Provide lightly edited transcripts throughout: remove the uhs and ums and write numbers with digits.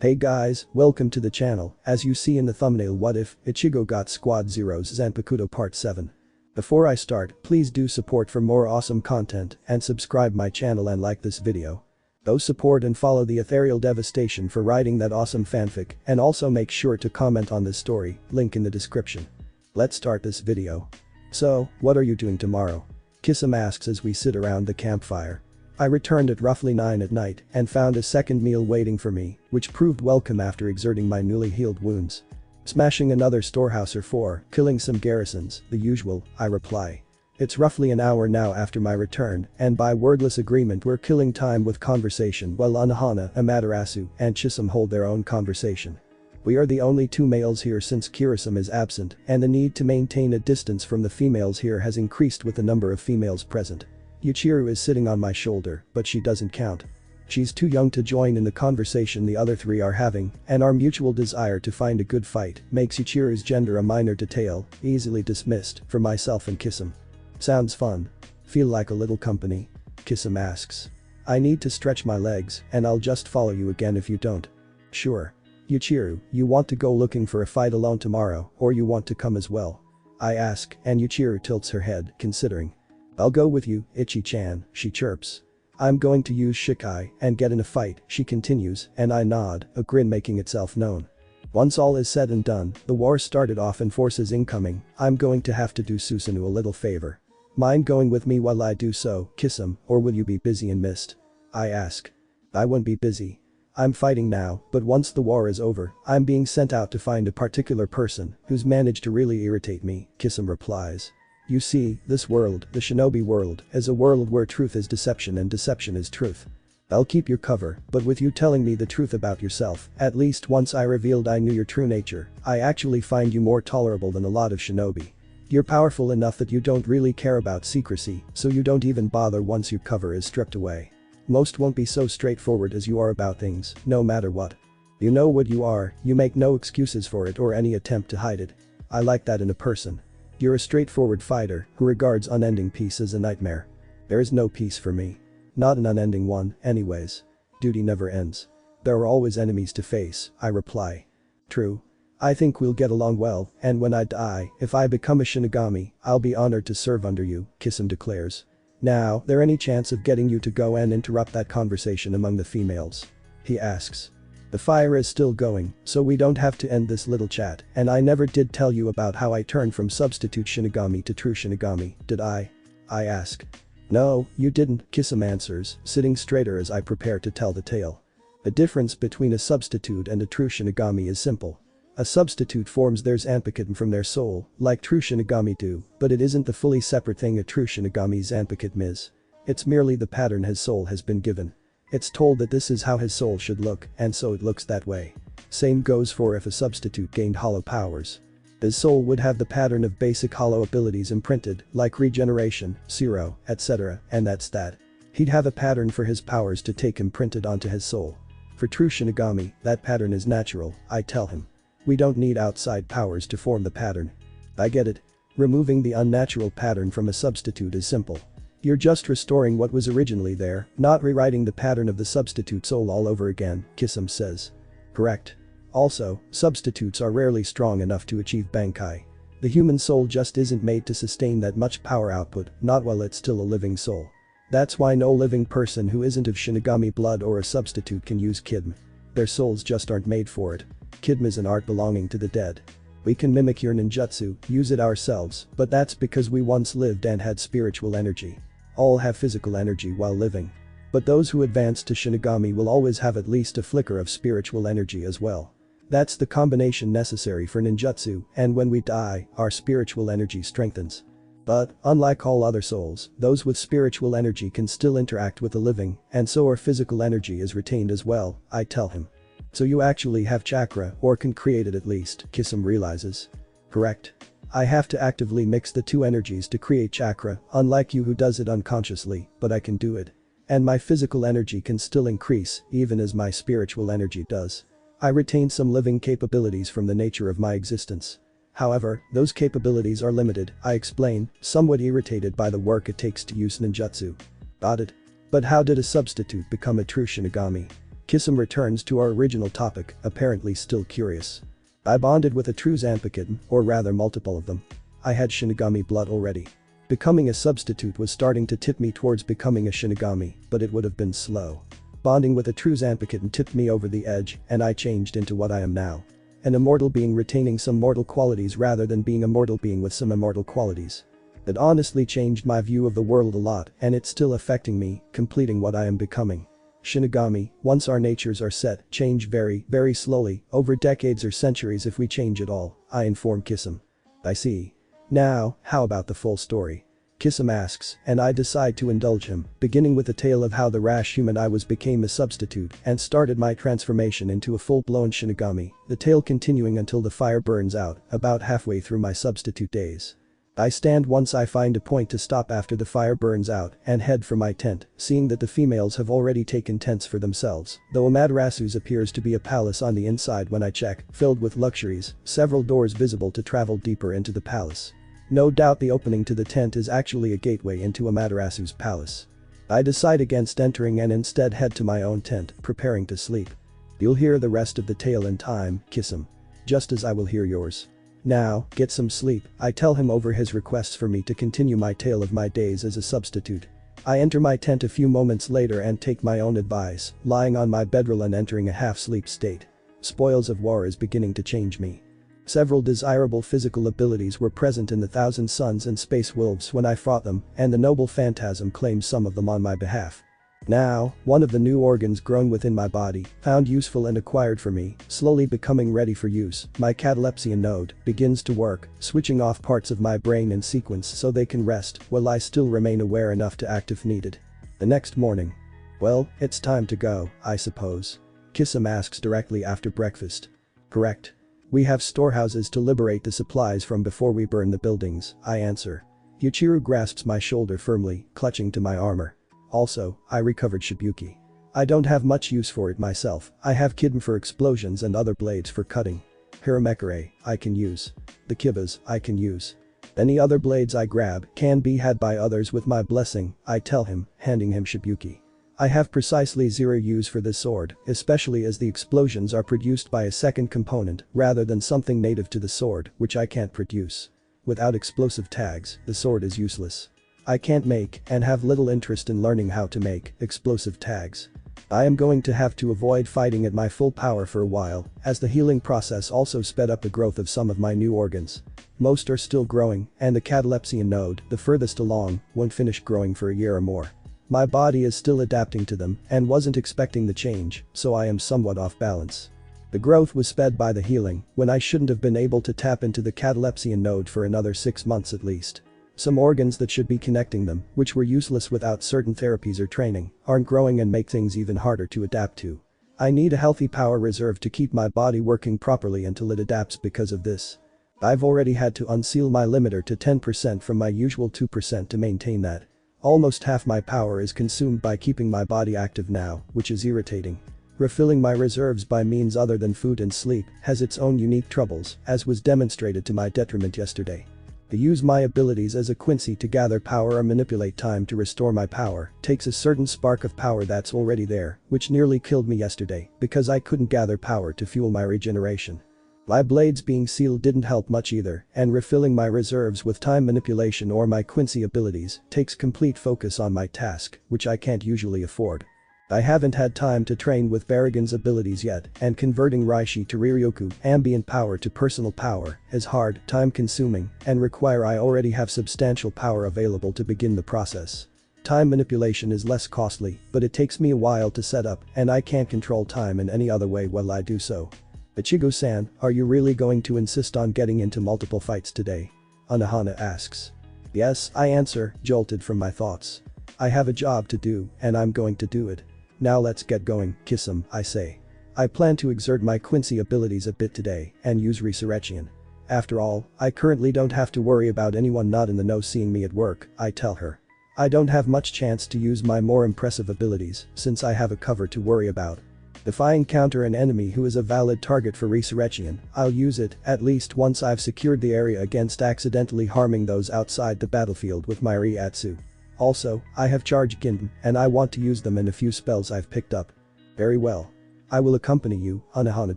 Hey guys, welcome to the channel. As you see in the thumbnail, what if Ichigo got Squad Zero's Zanpakuto Part 7. Before I start, please do support for more awesome content and subscribe my channel and like this video. Go support and follow the AEthereal Devastation for writing that awesome fanfic, and also make sure to comment on this story, link in the description. Let's start this video. So, what are you doing tomorrow? Kitsune asks as we sit around the campfire. I returned at roughly 9 at night and found a second meal waiting for me, which proved welcome after exerting my newly healed wounds. Smashing another storehouse or 4, killing some garrisons, the usual, I reply. It's roughly an hour now after my return, and by wordless agreement we're killing time with conversation while Unohana, Amaterasu, and Chisum hold their own conversation. We are the only two males here since Kirisum is absent, and the need to maintain a distance from the females here has increased with the number of females present. Yuichiro is sitting on my shoulder, but she doesn't count. She's too young to join in the conversation the other three are having, and our mutual desire to find a good fight makes Yuichiro's gender a minor detail, easily dismissed, for myself and Kitsune. Sounds fun. Feel like a little company? Kitsune asks. I need to stretch my legs, and I'll just follow you again if you don't. Sure. Yuichiro, you want to go looking for a fight alone tomorrow, or you want to come as well? I ask, and Yuichiro tilts her head, considering. I'll go with you, Ichi-chan, she chirps. I'm going to use Shikai and get in a fight, she continues, and I nod, a grin making itself known. Once all is said and done, the war started off and forces incoming, I'm going to have to do Susanoo a little favor. Mind going with me while I do so, Kitsune, or will you be busy and missed? I ask. I won't be busy. I'm fighting now, but once the war is over, I'm being sent out to find a particular person who's managed to really irritate me, Kitsune replies. You see, this world, the shinobi world, is a world where truth is deception and deception is truth. I'll keep your cover, but with you telling me the truth about yourself, at least once I revealed I knew your true nature, I actually find you more tolerable than a lot of shinobi. You're powerful enough that you don't really care about secrecy, so you don't even bother once your cover is stripped away. Most won't be so straightforward as you are about things, no matter what. You know what you are, you make no excuses for it or any attempt to hide it. I like that in a person. You're a straightforward fighter who regards unending peace as a nightmare. There is no peace for me. Not an unending one, anyways. Duty never ends. There are always enemies to face, I reply. True. I think we'll get along well, and when I die, if I become a Shinigami, I'll be honored to serve under you, Kitsune declares. Now, there any chance of getting you to go and interrupt that conversation among the females? He asks. The fire is still going, so we don't have to end this little chat, and I never did tell you about how I turned from substitute Shinigami to true Shinigami, did I? I ask. No, you didn't, Kitsune answers, sitting straighter as I prepare to tell the tale. The difference between a substitute and a true Shinigami is simple. A substitute forms their Zanpakuto from their soul, like true Shinigami do, but it isn't the fully separate thing a true Shinigami's Zanpakuto is. It's merely the pattern his soul has been given. It's told that this is how his soul should look, and so it looks that way. Same goes for if a substitute gained hollow powers. His soul would have the pattern of basic hollow abilities imprinted, like regeneration, zero, etc., and that's that. He'd have a pattern for his powers to take imprinted onto his soul. For true Shinigami, that pattern is natural, I tell him. We don't need outside powers to form the pattern. I get it. Removing the unnatural pattern from a substitute is simple. You're just restoring what was originally there, not rewriting the pattern of the substitute soul all over again, Kitsune says. Correct. Also, substitutes are rarely strong enough to achieve Bankai. The human soul just isn't made to sustain that much power output, not while it's still a living soul. That's why no living person who isn't of Shinigami blood or a substitute can use Kidme. Their souls just aren't made for it. Kidme is an art belonging to the dead. We can mimic your ninjutsu, use it ourselves, but that's because we once lived and had spiritual energy. All have physical energy while living. But those who advance to Shinigami will always have at least a flicker of spiritual energy as well. That's the combination necessary for ninjutsu, and when we die, our spiritual energy strengthens. But, unlike all other souls, those with spiritual energy can still interact with the living, and so our physical energy is retained as well, I tell him. So you actually have chakra, or can create it at least, Kitsune realizes. Correct. I have to actively mix the two energies to create chakra, unlike you who does it unconsciously, but I can do it. And my physical energy can still increase, even as my spiritual energy does. I retain some living capabilities from the nature of my existence. However, those capabilities are limited, I explain, somewhat irritated by the work it takes to use ninjutsu. Got it. But how did a substitute become a true Shinigami? Kitsune returns to our original topic, apparently still curious. I bonded with a true Zanpakuto, or rather multiple of them. I had Shinigami blood already. Becoming a substitute was starting to tip me towards becoming a Shinigami, but it would have been slow. Bonding with a true Zanpakuto tipped me over the edge, and I changed into what I am now. An immortal being retaining some mortal qualities rather than being a mortal being with some immortal qualities. That honestly changed my view of the world a lot, and it's still affecting me, completing what I am becoming. Shinigami, once our natures are set, change very, very slowly, over decades or centuries if we change at all, I inform Kitsune. I see. Now, how about the full story? Kitsune asks, and I decide to indulge him, beginning with a tale of how the rash human I was became a substitute and started my transformation into a full-blown Shinigami, the tale continuing until the fire burns out, about halfway through my substitute days. I stand once I find a point to stop after the fire burns out and head for my tent, seeing that the females have already taken tents for themselves, though Amaterasu's appears to be a palace on the inside when I check, filled with luxuries, several doors visible to travel deeper into the palace. No doubt the opening to the tent is actually a gateway into Amaterasu's palace. I decide against entering and instead head to my own tent, preparing to sleep. You'll hear the rest of the tale in time, Kitsune. Just as I will hear yours. Now, get some sleep, I tell him over his requests for me to continue my tale of my days as a substitute. I enter my tent a few moments later and take my own advice, lying on my bedroll and entering a half-sleep state. Spoils of war is beginning to change me. Several desirable physical abilities were present in the Thousand Suns and Space Wolves when I fought them, and the noble phantasm claimed some of them on my behalf. Now, one of the new organs grown within my body, found useful and acquired for me, slowly becoming ready for use, my catalepsian node, begins to work, switching off parts of my brain in sequence so they can rest while I still remain aware enough to act if needed. The next morning. Well, it's time to go, I suppose. Kitsune asks directly after breakfast. Correct. We have storehouses to liberate the supplies from before we burn the buildings, I answer. Yuichiro grasps my shoulder firmly, clutching to my armor. Also, I recovered Shibuki. I don't have much use for it myself, I have Kidden for explosions and other blades for cutting. Hiramekure, I can use. The Kibas, I can use. Any other blades I grab can be had by others with my blessing, I tell him, handing him Shibuki. I have precisely zero use for this sword, especially as the explosions are produced by a second component rather than something native to the sword, which I can't produce. Without explosive tags, the sword is useless. I can't make, and have little interest in learning how to make, explosive tags. I am going to have to avoid fighting at my full power for a while, as the healing process also sped up the growth of some of my new organs. Most are still growing, and the catalepsian node, the furthest along, won't finish growing for a year or more. My body is still adapting to them and wasn't expecting the change, so I am somewhat off balance. The growth was sped by the healing, when I shouldn't have been able to tap into the catalepsian node for another 6 months at least. Some organs that should be connecting them, which were useless without certain therapies or training, aren't growing and make things even harder to adapt to. I need a healthy power reserve to keep my body working properly until it adapts because of this. I've already had to unseal my limiter to 10% from my usual 2% to maintain that. Almost half my power is consumed by keeping my body active now, which is irritating. Refilling my reserves by means other than food and sleep has its own unique troubles, as was demonstrated to my detriment yesterday. To use my abilities as a Quincy to gather power or manipulate time to restore my power takes a certain spark of power that's already there, which nearly killed me yesterday because I couldn't gather power to fuel my regeneration. My blades being sealed didn't help much either, and refilling my reserves with time manipulation or my Quincy abilities takes complete focus on my task, which I can't usually afford. I haven't had time to train with Baragon's abilities yet, and converting Reishi to Riryoku ambient power to personal power is hard, time-consuming, and require I already have substantial power available to begin the process. Time manipulation is less costly, but it takes me a while to set up, and I can't control time in any other way while I do so. Ichigo-san, are you really going to insist on getting into multiple fights today? Anohana asks. Yes, I answer, jolted from my thoughts. I have a job to do, and I'm going to do it. Now let's get going, Kitsune, I say. I plan to exert my Quincy abilities a bit today and use Resurrection. After all, I currently don't have to worry about anyone not in the know seeing me at work, I tell her. I don't have much chance to use my more impressive abilities since I have a cover to worry about. If I encounter an enemy who is a valid target for Resurrection, I'll use it at least once I've secured the area against accidentally harming those outside the battlefield with my Reiatsu. Also, I have charged Ginten and I want to use them in a few spells I've picked up. Very well. I will accompany you, Unohana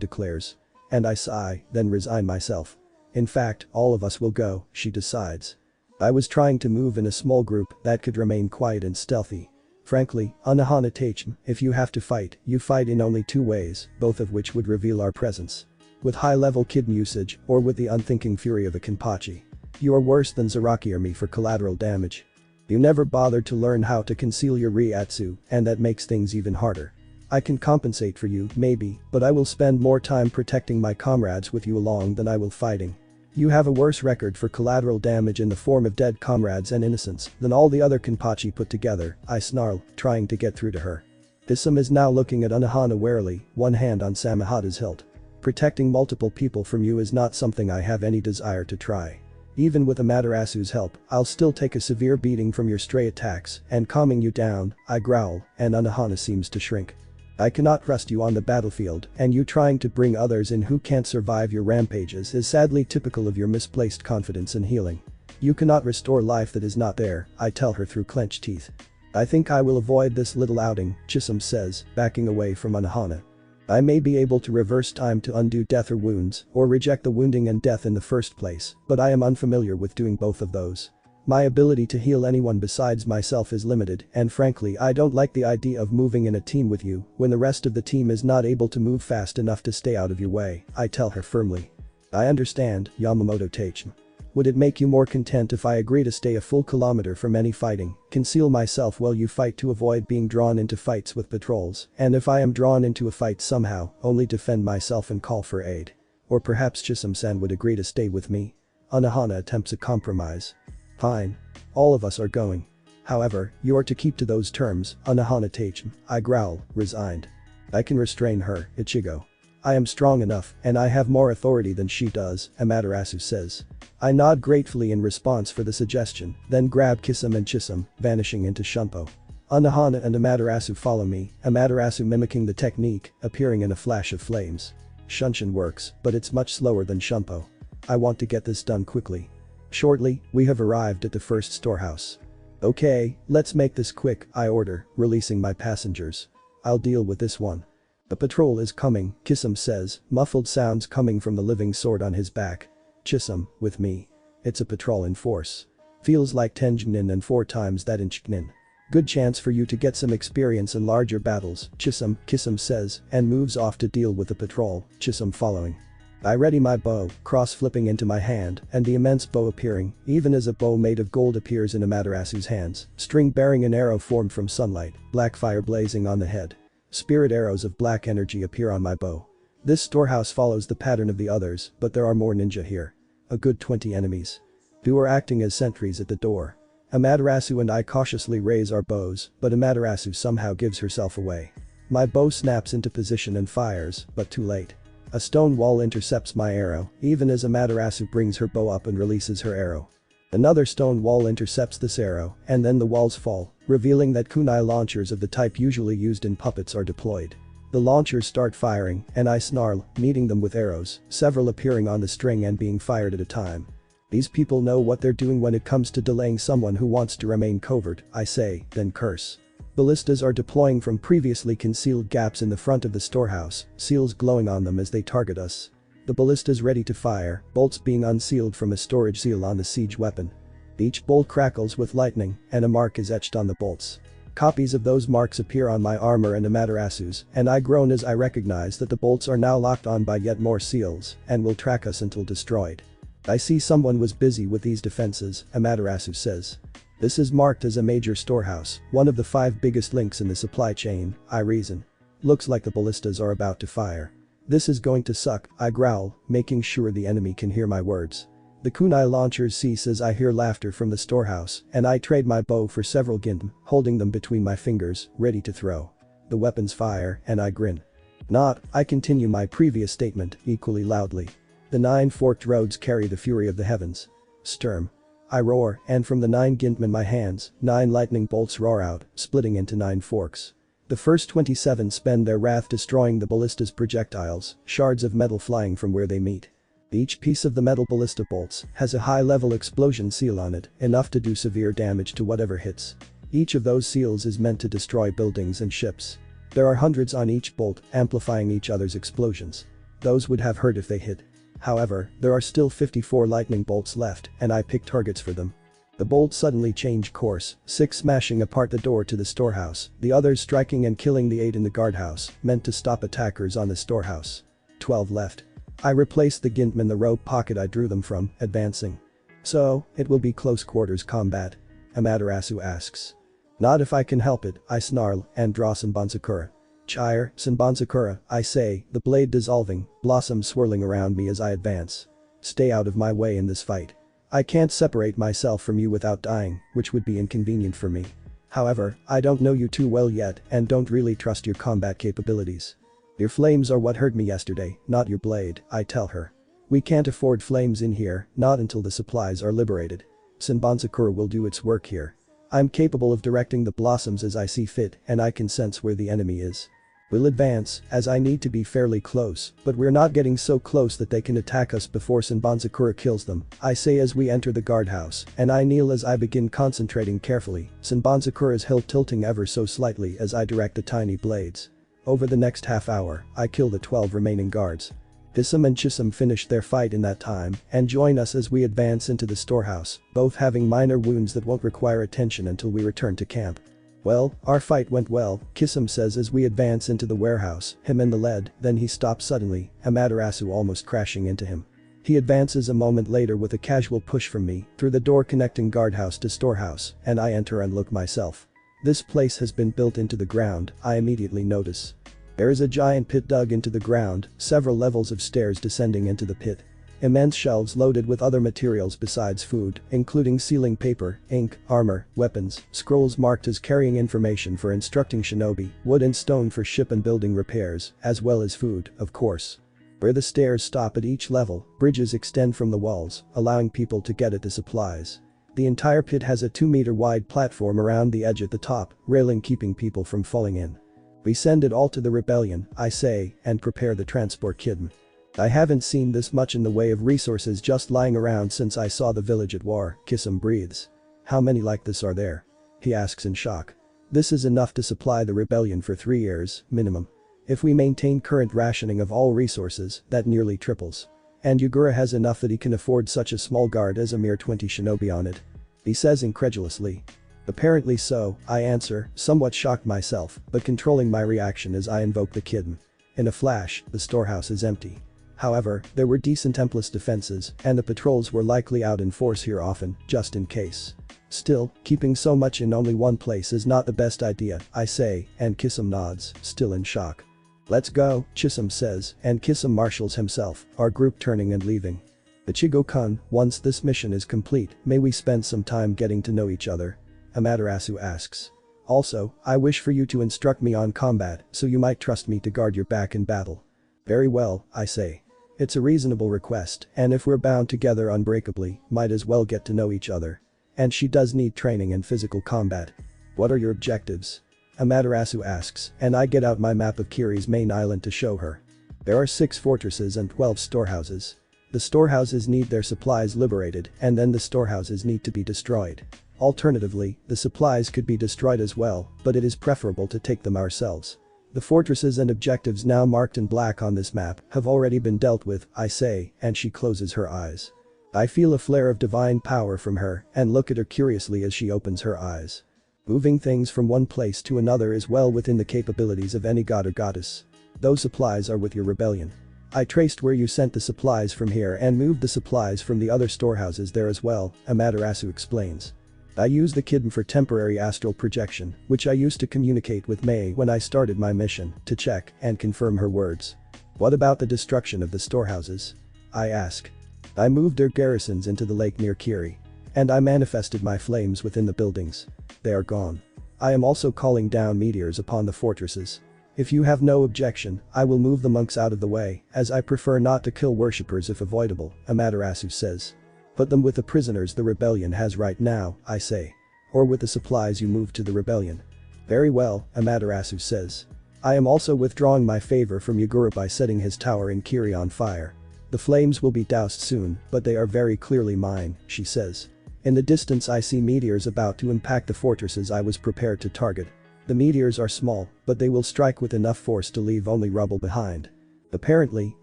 declares. And I sigh, then resign myself. In fact, all of us will go, she decides. I was trying to move in a small group that could remain quiet and stealthy. Frankly, Unohana Teichin, if you have to fight, you fight in only two ways, both of which would reveal our presence. With high-level kid usage, or with the unthinking fury of a Kenpachi. You are worse than Zaraki or me for collateral damage. You never bothered to learn how to conceal your Ryatsu, and that makes things even harder. I can compensate for you, maybe, but I will spend more time protecting my comrades with you along than I will fighting. You have a worse record for collateral damage in the form of dead comrades and innocents than all the other Kenpachi put together, I snarl, trying to get through to her. Isam is now looking at Unohana warily, one hand on Samehada's hilt. Protecting multiple people from you is not something I have any desire to try. Even with Amaterasu's help, I'll still take a severe beating from your stray attacks, and calming you down, I growl, and Unohana seems to shrink. I cannot trust you on the battlefield, and you trying to bring others in who can't survive your rampages is sadly typical of your misplaced confidence in healing. You cannot restore life that is not there, I tell her through clenched teeth. I think I will avoid this little outing, Chisum says, backing away from Unohana. I may be able to reverse time to undo death or wounds, or reject the wounding and death in the first place, but I am unfamiliar with doing both of those. My ability to heal anyone besides myself is limited, and frankly I don't like the idea of moving in a team with you when the rest of the team is not able to move fast enough to stay out of your way, I tell her firmly. I understand, Yamamoto Teichin. Would it make you more content if I agree to stay a full kilometer from any fighting, conceal myself while you fight to avoid being drawn into fights with patrols, and if I am drawn into a fight somehow, only defend myself and call for aid? Or perhaps Chisum-san would agree to stay with me? Unohana attempts a compromise. Fine. All of us are going. However, you are to keep to those terms, Unohana Teichin, I growl, resigned. I can restrain her, Ichigo. I am strong enough, and I have more authority than she does, Amaterasu says. I nod gratefully in response for the suggestion, then grab Kisum and Chisum, vanishing into Shunpo. Unohana and Amaterasu follow me, Amaterasu mimicking the technique, appearing in a flash of flames. Shunshin works, but it's much slower than Shunpo. I want to get this done quickly. Shortly, we have arrived at the first storehouse. Okay, let's make this quick, I order, releasing my passengers. I'll deal with this one. The patrol is coming, Kisum says, muffled sounds coming from the living sword on his back. Chisum, with me. It's a patrol in force. Feels like 10 Chunin and 4 times that in Chunin. Good chance for you to get some experience in larger battles, Kisum says, and moves off to deal with the patrol, Chisum following. I ready my bow, cross flipping into my hand, and the immense bow appearing, even as a bow made of gold appears in Amaterasu's hands, string bearing an arrow formed from sunlight, black fire blazing on the head. Spirit arrows of black energy appear on my bow. This storehouse follows the pattern of the others, but there are more ninja here. A good 20 enemies. Who are acting as sentries at the door. Amaterasu and I cautiously raise our bows, but Amaterasu somehow gives herself away. My bow snaps into position and fires, but too late. A stone wall intercepts my arrow, even as Amaterasu brings her bow up and releases her arrow. Another stone wall intercepts this arrow, and then the walls fall, revealing that kunai launchers of the type usually used in puppets are deployed. The launchers start firing, and I snarl, meeting them with arrows, several appearing on the string and being fired at a time. These people know what they're doing when it comes to delaying someone who wants to remain covert, I say, then curse. Ballistas are deploying from previously concealed gaps in the front of the storehouse, seals glowing on them as they target us. The ballistas ready to fire, bolts being unsealed from a storage seal on the siege weapon. Each bolt crackles with lightning, and a mark is etched on the bolts. Copies of those marks appear on my armor and Amaterasu's, and I groan as I recognize that the bolts are now locked on by yet more seals, and will track us until destroyed. I see someone was busy with these defenses, Amaterasu says. This is marked as a major storehouse, one of the 5 biggest links in the supply chain, I reason. Looks like the ballistas are about to fire. This is going to suck, I growl, making sure the enemy can hear my words. The kunai launchers cease as I hear laughter from the storehouse, and I trade my bow for several gintam, holding them between my fingers, ready to throw. The weapons fire, and I grin. Not, I continue my previous statement, equally loudly. The 9 forked roads carry the fury of the heavens. Sturm. I roar, and from the 9 gintam in my hands, 9 lightning bolts roar out, splitting into 9 forks. The first 27 spend their wrath destroying the ballista's projectiles, shards of metal flying from where they meet. Each piece of the metal ballista bolts has a high-level explosion seal on it, enough to do severe damage to whatever hits. Each of those seals is meant to destroy buildings and ships. There are hundreds on each bolt, amplifying each other's explosions. Those would have hurt if they hit. However, there are still 54 lightning bolts left, and I pick targets for them. The bolts suddenly change course, 6 smashing apart the door to the storehouse, the others striking and killing the 8 in the guardhouse, meant to stop attackers on the storehouse. 12 left. I replace the Gintm in the rope pocket I drew them from, advancing. So, it will be close quarters combat? Amaterasu asks. Not if I can help it, I snarl, and draw Sanbonzakura. Chire, Sanbonzakura, I say, the blade dissolving, blossoms swirling around me as I advance. Stay out of my way in this fight. I can't separate myself from you without dying, which would be inconvenient for me. However, I don't know you too well yet and don't really trust your combat capabilities. Your flames are what hurt me yesterday, not your blade, I tell her. We can't afford flames in here, not until the supplies are liberated. Sanbonzakura will do its work here. I'm capable of directing the blossoms as I see fit and I can sense where the enemy is. We'll advance, as I need to be fairly close, but we're not getting so close that they can attack us before Sanbonzakura kills them, I say as we enter the guardhouse, and I kneel as I begin concentrating carefully, Sanbonzakura's hilt tilting ever so slightly as I direct the tiny blades. Over the next half hour, I kill the 12 remaining guards. Hisam and Chisum finish their fight in that time and join us as we advance into the storehouse, both having minor wounds that won't require attention until we return to camp. Well, our fight went well, Kisum says as we advance into the warehouse, him in the lead, then he stops suddenly, Amaterasu almost crashing into him. He advances a moment later with a casual push from me, through the door connecting guardhouse to storehouse, and I enter and look myself. This place has been built into the ground, I immediately notice. There is a giant pit dug into the ground, several levels of stairs descending into the pit. Immense shelves loaded with other materials besides food, including sealing paper, ink, armor, weapons, scrolls marked as carrying information for instructing shinobi, wood and stone for ship and building repairs, as well as food, of course. Where the stairs stop at each level, bridges extend from the walls, allowing people to get at the supplies. The entire pit has a 2-meter wide platform around the edge at the top, railing keeping people from falling in. We send it all to the rebellion, I say, and prepare the transport kitten. I haven't seen this much in the way of resources just lying around since I saw the village at war, Kisum breathes. How many like this are there? He asks in shock. This is enough to supply the rebellion for 3 years, minimum. If we maintain current rationing of all resources, that nearly triples. And Yugura has enough that he can afford such a small guard as a mere 20 shinobi on it. He says incredulously. Apparently so, I answer, somewhat shocked myself, but controlling my reaction as I invoke the kitten. In a flash, the storehouse is empty. However, there were decent Templars defenses, and the patrols were likely out in force here often, just in case. Still, keeping so much in only one place is not the best idea, I say, and Kisum nods, still in shock. Let's go, Chisum says, and Kisum marshals himself, our group turning and leaving. Ichigo-kun, once this mission is complete, may we spend some time getting to know each other? Amaterasu asks. Also, I wish for you to instruct me on combat, so you might trust me to guard your back in battle. Very well, I say. It's a reasonable request, and if we're bound together unbreakably, might as well get to know each other. And she does need training in physical combat. What are your objectives? Amaterasu asks, and I get out my map of Kiri's main island to show her. There are 6 fortresses and 12 storehouses. The storehouses need their supplies liberated, and then the storehouses need to be destroyed. Alternatively, the supplies could be destroyed as well, but it is preferable to take them ourselves. The fortresses and objectives now marked in black on this map have already been dealt with, I say, and she closes her eyes. I feel a flare of divine power from her and look at her curiously as she opens her eyes. Moving things from one place to another is well within the capabilities of any god or goddess. Those supplies are with your rebellion. I traced where you sent the supplies from here and moved the supplies from the other storehouses there as well, Amaterasu explains. I use the kitten for temporary astral projection, which I used to communicate with Mei when I started my mission, to check and confirm her words. What about the destruction of the storehouses? I ask. I moved their garrisons into the lake near Kiri. And I manifested my flames within the buildings. They are gone. I am also calling down meteors upon the fortresses. If you have no objection, I will move the monks out of the way, as I prefer not to kill worshippers if avoidable, Amaterasu says. Put them with the prisoners the rebellion has right now, I say. Or with the supplies you moved to the rebellion. Very well, Amaterasu says. I am also withdrawing my favor from Yugura by setting his tower in Kiri on fire. The flames will be doused soon, but they are very clearly mine, she says. In the distance I see meteors about to impact the fortresses I was prepared to target. The meteors are small, but they will strike with enough force to leave only rubble behind. Apparently,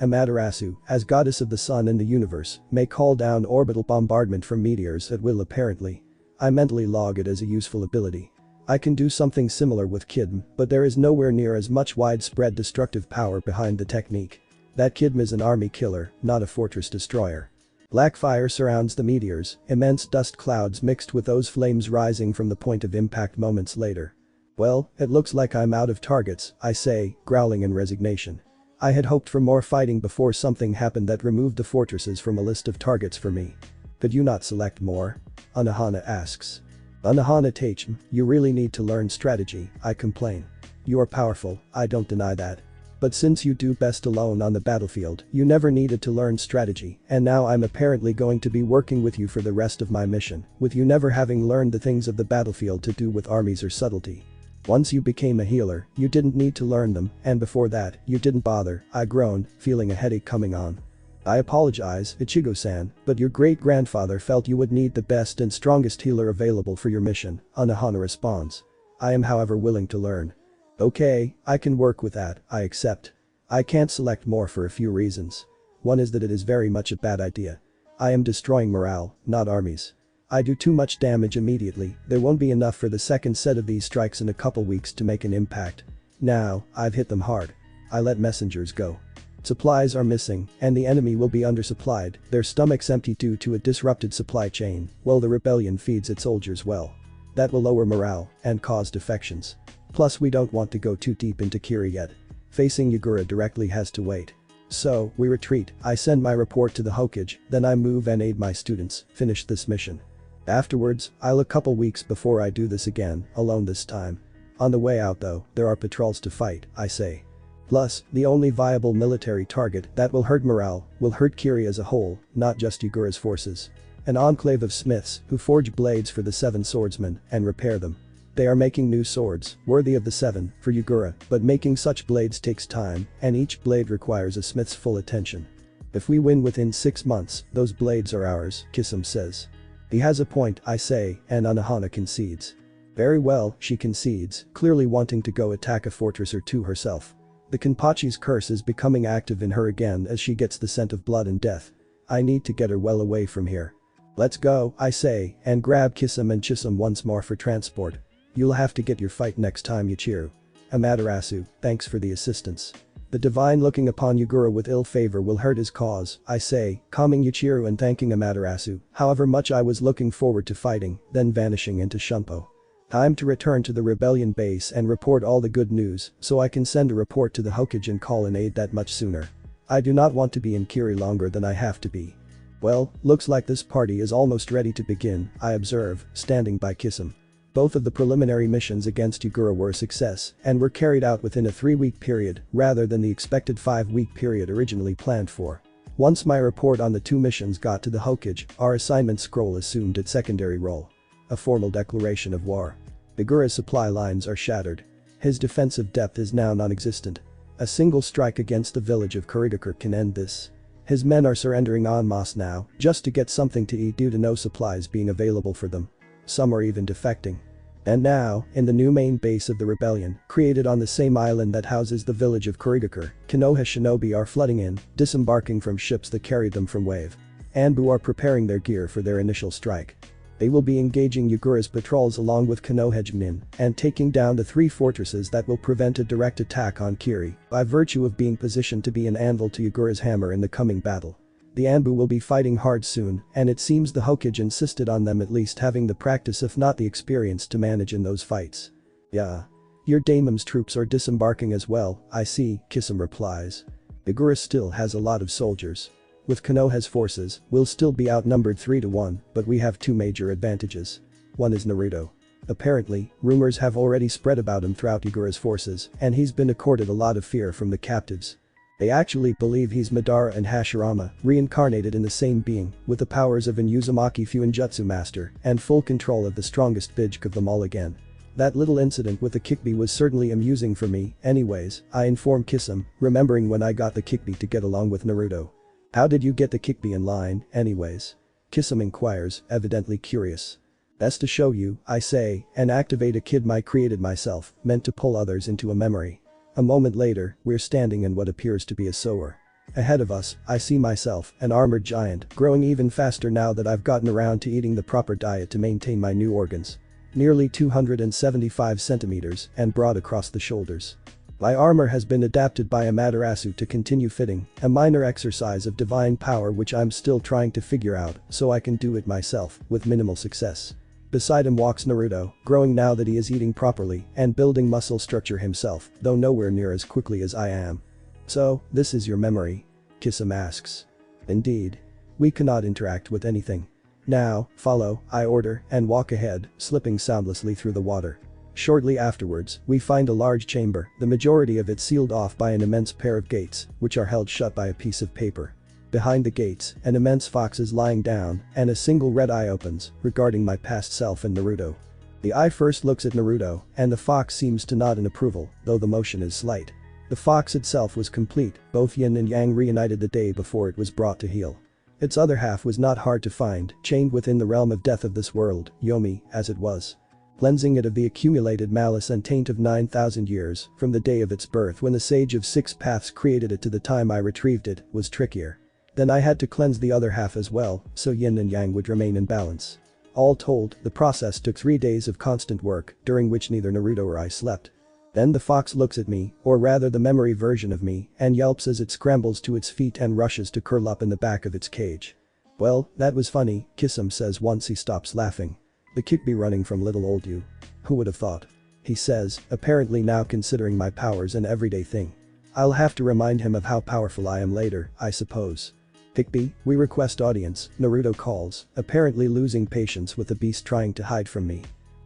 Amaterasu, as goddess of the sun and the universe, may call down orbital bombardment from meteors at will apparently. I mentally log it as a useful ability. I can do something similar with Kidm, but there is nowhere near as much widespread destructive power behind the technique. That Kidm is an army killer, not a fortress destroyer. Black fire surrounds the meteors, immense dust clouds mixed with those flames rising from the point of impact moments later. Well, it looks like I'm out of targets, I say, growling in resignation. I had hoped for more fighting before something happened that removed the fortresses from a list of targets for me. Could you not select more? Anohana asks. Anohana Tachem, you really need to learn strategy, I complain. You are powerful, I don't deny that. But since you do best alone on the battlefield, you never needed to learn strategy, and now I'm apparently going to be working with you for the rest of my mission, with you never having learned the things of the battlefield to do with armies or subtlety. Once you became a healer, you didn't need to learn them, and before that, you didn't bother, I groaned, feeling a headache coming on. I apologize, Ichigo-san, but your great-grandfather felt you would need the best and strongest healer available for your mission, Anohana responds. I am however willing to learn. Okay, I can work with that, I accept. I can't select more for a few reasons. One is that it is very much a bad idea. I am destroying morale, not armies. I do too much damage immediately, there won't be enough for the second set of these strikes in a couple weeks to make an impact. Now, I've hit them hard. I let messengers go. Supplies are missing, and the enemy will be undersupplied, their stomachs empty due to a disrupted supply chain, while the rebellion feeds its soldiers well. That will lower morale, and cause defections. Plus we don't want to go too deep into Kiri yet. Facing Yagura directly has to wait. So, we retreat, I send my report to the Hokage, then I move and aid my students, finish this mission. Afterwards, I'll a couple weeks before I do this again, alone this time. On the way out though, there are patrols to fight, I say. Plus, the only viable military target that will hurt morale, will hurt Kiri as a whole, not just Yagura's forces. An enclave of smiths, who forge blades for the 7 swordsmen, and repair them. They are making new swords, worthy of the 7, for Yagura, but making such blades takes time, and each blade requires a smith's full attention. If we win within 6 months, those blades are ours, Kitsune says. He has a point, I say, and Anohana concedes. Very well, she concedes, clearly wanting to go attack a fortress or two herself. The Kenpachi's curse is becoming active in her again as she gets the scent of blood and death. I need to get her well away from here. Let's go, I say, and grab Kitsune and Chisum once more for transport. You'll have to get your fight next time, Yuichiro. Amaterasu, thanks for the assistance. The divine looking upon Yagura with ill favor will hurt his cause, I say, calming Yuichiro and thanking Amaterasu, however much I was looking forward to fighting, then vanishing into Shunpo. Time to return to the rebellion base and report all the good news, so I can send a report to the Hokage and call an aid that much sooner. I do not want to be in Kiri longer than I have to be. Well, looks like this party is almost ready to begin, I observe, standing by Kitsune. Both of the preliminary missions against Yagura were a success and were carried out within a 3-week period rather than the expected 5-week period originally planned for. Once my report on the 2 missions got to the Hokage, our assignment scroll assumed its secondary role. A formal declaration of war. Yagura's supply lines are shattered. His defensive depth is now non-existent. A single strike against the village of Kurigakure can end this. His men are surrendering en masse now, just to get something to eat due to no supplies being available for them. Some are even defecting. And now, in the new main base of the rebellion, created on the same island that houses the village of Kurigakure, Konoha shinobi are flooding in, disembarking from ships that carried them from Wave. Anbu are preparing their gear for their initial strike. They will be engaging Yagura's patrols along with Konoha Chunin and taking down the 3 fortresses that will prevent a direct attack on Kiri by virtue of being positioned to be an anvil to Yagura's hammer in the coming battle. The Anbu will be fighting hard soon, and it seems the Hokage insisted on them at least having the practice if not the experience to manage in those fights. Yeah. Your Daimum's troops are disembarking as well, I see, Kitsune replies. Yagura still has a lot of soldiers. With Konoha's forces, we'll still be outnumbered 3-1, but we have 2 major advantages. One is Naruto. Apparently, rumors have already spread about him throughout Yagura's forces, and he's been accorded a lot of fear from the captives. They actually believe he's Madara and Hashirama, reincarnated in the same being, with the powers of an Uzumaki Fuinjutsu master, and full control of the strongest Bijk of them all again. That little incident with the Kyubi was certainly amusing for me, anyways, I inform Kitsune, remembering when I got the Kyubi to get along with Naruto. How did you get the Kyubi in line, anyways? Kitsune inquires, evidently curious. That's to show you, I say, and activate a kid I created myself, meant to pull others into a memory. A moment later, we're standing in what appears to be a sewer. Ahead of us, I see myself, an armored giant, growing even faster now that I've gotten around to eating the proper diet to maintain my new organs. Nearly 275 centimeters and broad across the shoulders. My armor has been adapted by Amaterasu to continue fitting, a minor exercise of divine power which I'm still trying to figure out so I can do it myself, with minimal success. Beside him walks Naruto, growing now that he is eating properly and building muscle structure himself, though nowhere near as quickly as I am. So, this is your memory? Kitsune asks. Indeed. We cannot interact with anything. Now, follow, I order, and walk ahead, slipping soundlessly through the water. Shortly afterwards, we find a large chamber, the majority of it sealed off by an immense pair of gates, which are held shut by a piece of paper. Behind the gates, an immense fox is lying down, and a single red eye opens, regarding my past self and Naruto. The eye first looks at Naruto, and the fox seems to nod in approval, though the motion is slight. The fox itself was complete, both yin and yang reunited the day before it was brought to heel. Its other half was not hard to find, chained within the realm of death of this world, Yomi, as it was. Cleansing it of the accumulated malice and taint of 9,000 years, from the day of its birth when the Sage of Six Paths created it to the time I retrieved it, was trickier. Then I had to cleanse the other half as well, so yin and yang would remain in balance. All told, the process took 3 days of constant work, during which neither Naruto or I slept. Then the fox looks at me, or rather the memory version of me, and yelps as it scrambles to its feet and rushes to curl up in the back of its cage. Well, that was funny, Kitsune says once he stops laughing. The Kyubi running from little old you. Who would have thought? He says, apparently now considering my powers an everyday thing. I'll have to remind him of how powerful I am later, I suppose. Kyubi, we request audience, Naruto calls, apparently losing patience with the beast trying to hide from me.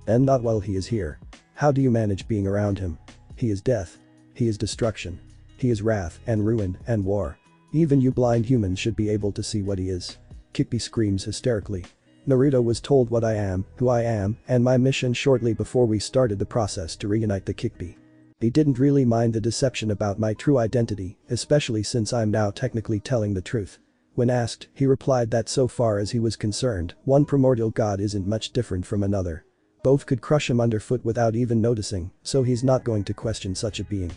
And not while he is here. How do you manage being around him? He is death. He is destruction. He is wrath and ruin and war. Even you blind humans should be able to see what he is. Kyubi screams hysterically. Naruto was told what I am, who I am, and my mission shortly before we started the process to reunite the Kyubi. He didn't really mind the deception about my true identity, especially since I'm now technically telling the truth. When asked, he replied that so far as he was concerned, one primordial god isn't much different from another. Both could crush him underfoot without even noticing, so he's not going to question such a being.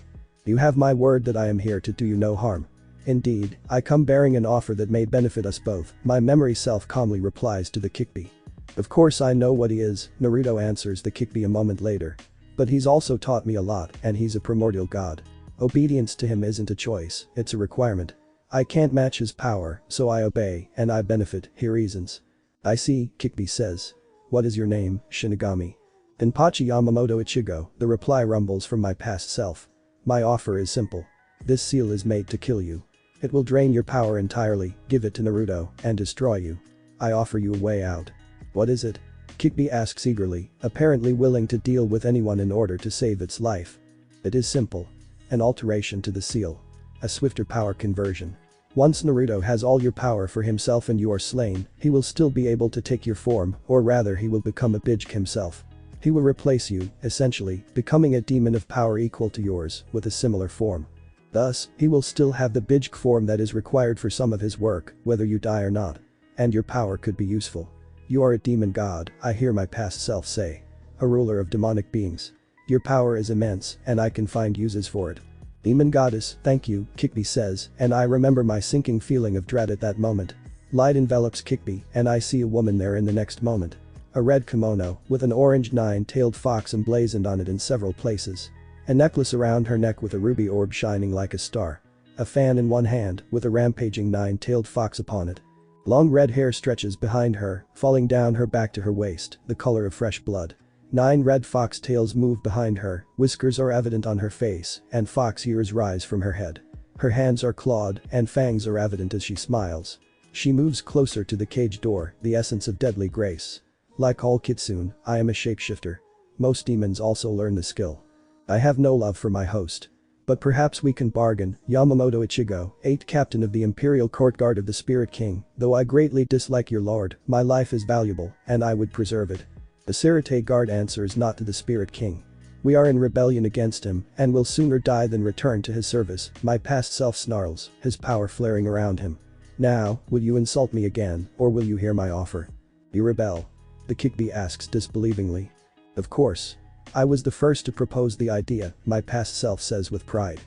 You have my word that I am here to do you no harm. Indeed, I come bearing an offer that may benefit us both, my memory self calmly replies to the Kyubi. Of course I know what he is, Naruto answers the Kyubi a moment later. But he's also taught me a lot, and he's a primordial god. Obedience to him isn't a choice, it's a requirement. I can't match his power, so I obey, and I benefit, he reasons. I see, Kyubi says. What is your name, Shinigami? Denpachi Yamamoto Ichigo, the reply rumbles from my past self. My offer is simple. This seal is made to kill you. It will drain your power entirely, give it to Naruto, and destroy you. I offer you a way out. What is it? Kyubi asks eagerly, apparently willing to deal with anyone in order to save its life. It is simple. An alteration to the seal. A swifter power conversion. Once Naruto has all your power for himself and you are slain, he will still be able to take your form, or rather he will become a Bijk himself. He will replace you, essentially, becoming a demon of power equal to yours, with a similar form. Thus, he will still have the Bijk form that is required for some of his work, whether you die or not. And your power could be useful. You are a demon god, I hear my past self say. A ruler of demonic beings. Your power is immense, and I can find uses for it. Demon goddess, thank you, Kyubi says, and I remember my sinking feeling of dread at that moment. Light envelops Kyubi, and I see a woman there in the next moment. A red kimono, with an orange 9-tailed fox emblazoned on it in several places. A necklace around her neck with a ruby orb shining like a star. A fan in one hand, with a rampaging 9-tailed fox upon it. Long red hair stretches behind her, falling down her back to her waist, the color of fresh blood. 9 red fox tails move behind her, whiskers are evident on her face, and fox ears rise from her head. Her hands are clawed, and fangs are evident as she smiles. She moves closer to the cage door, the essence of deadly grace. Like all Kitsune, I am a shapeshifter. Most demons also learn the skill. I have no love for my host. But perhaps we can bargain, Yamamoto Ichigo, 8th captain of the Imperial Court Guard of the Spirit King, though I greatly dislike your lord, my life is valuable, and I would preserve it. The Sirite Guard answers not to the Spirit King. We are in rebellion against him, and will sooner die than return to his service, my past self snarls, his power flaring around him. Now, will you insult me again, or will you hear my offer? You rebel. the Kyubi asks disbelievingly. Of course. I was the first to propose the idea, my past self says with pride.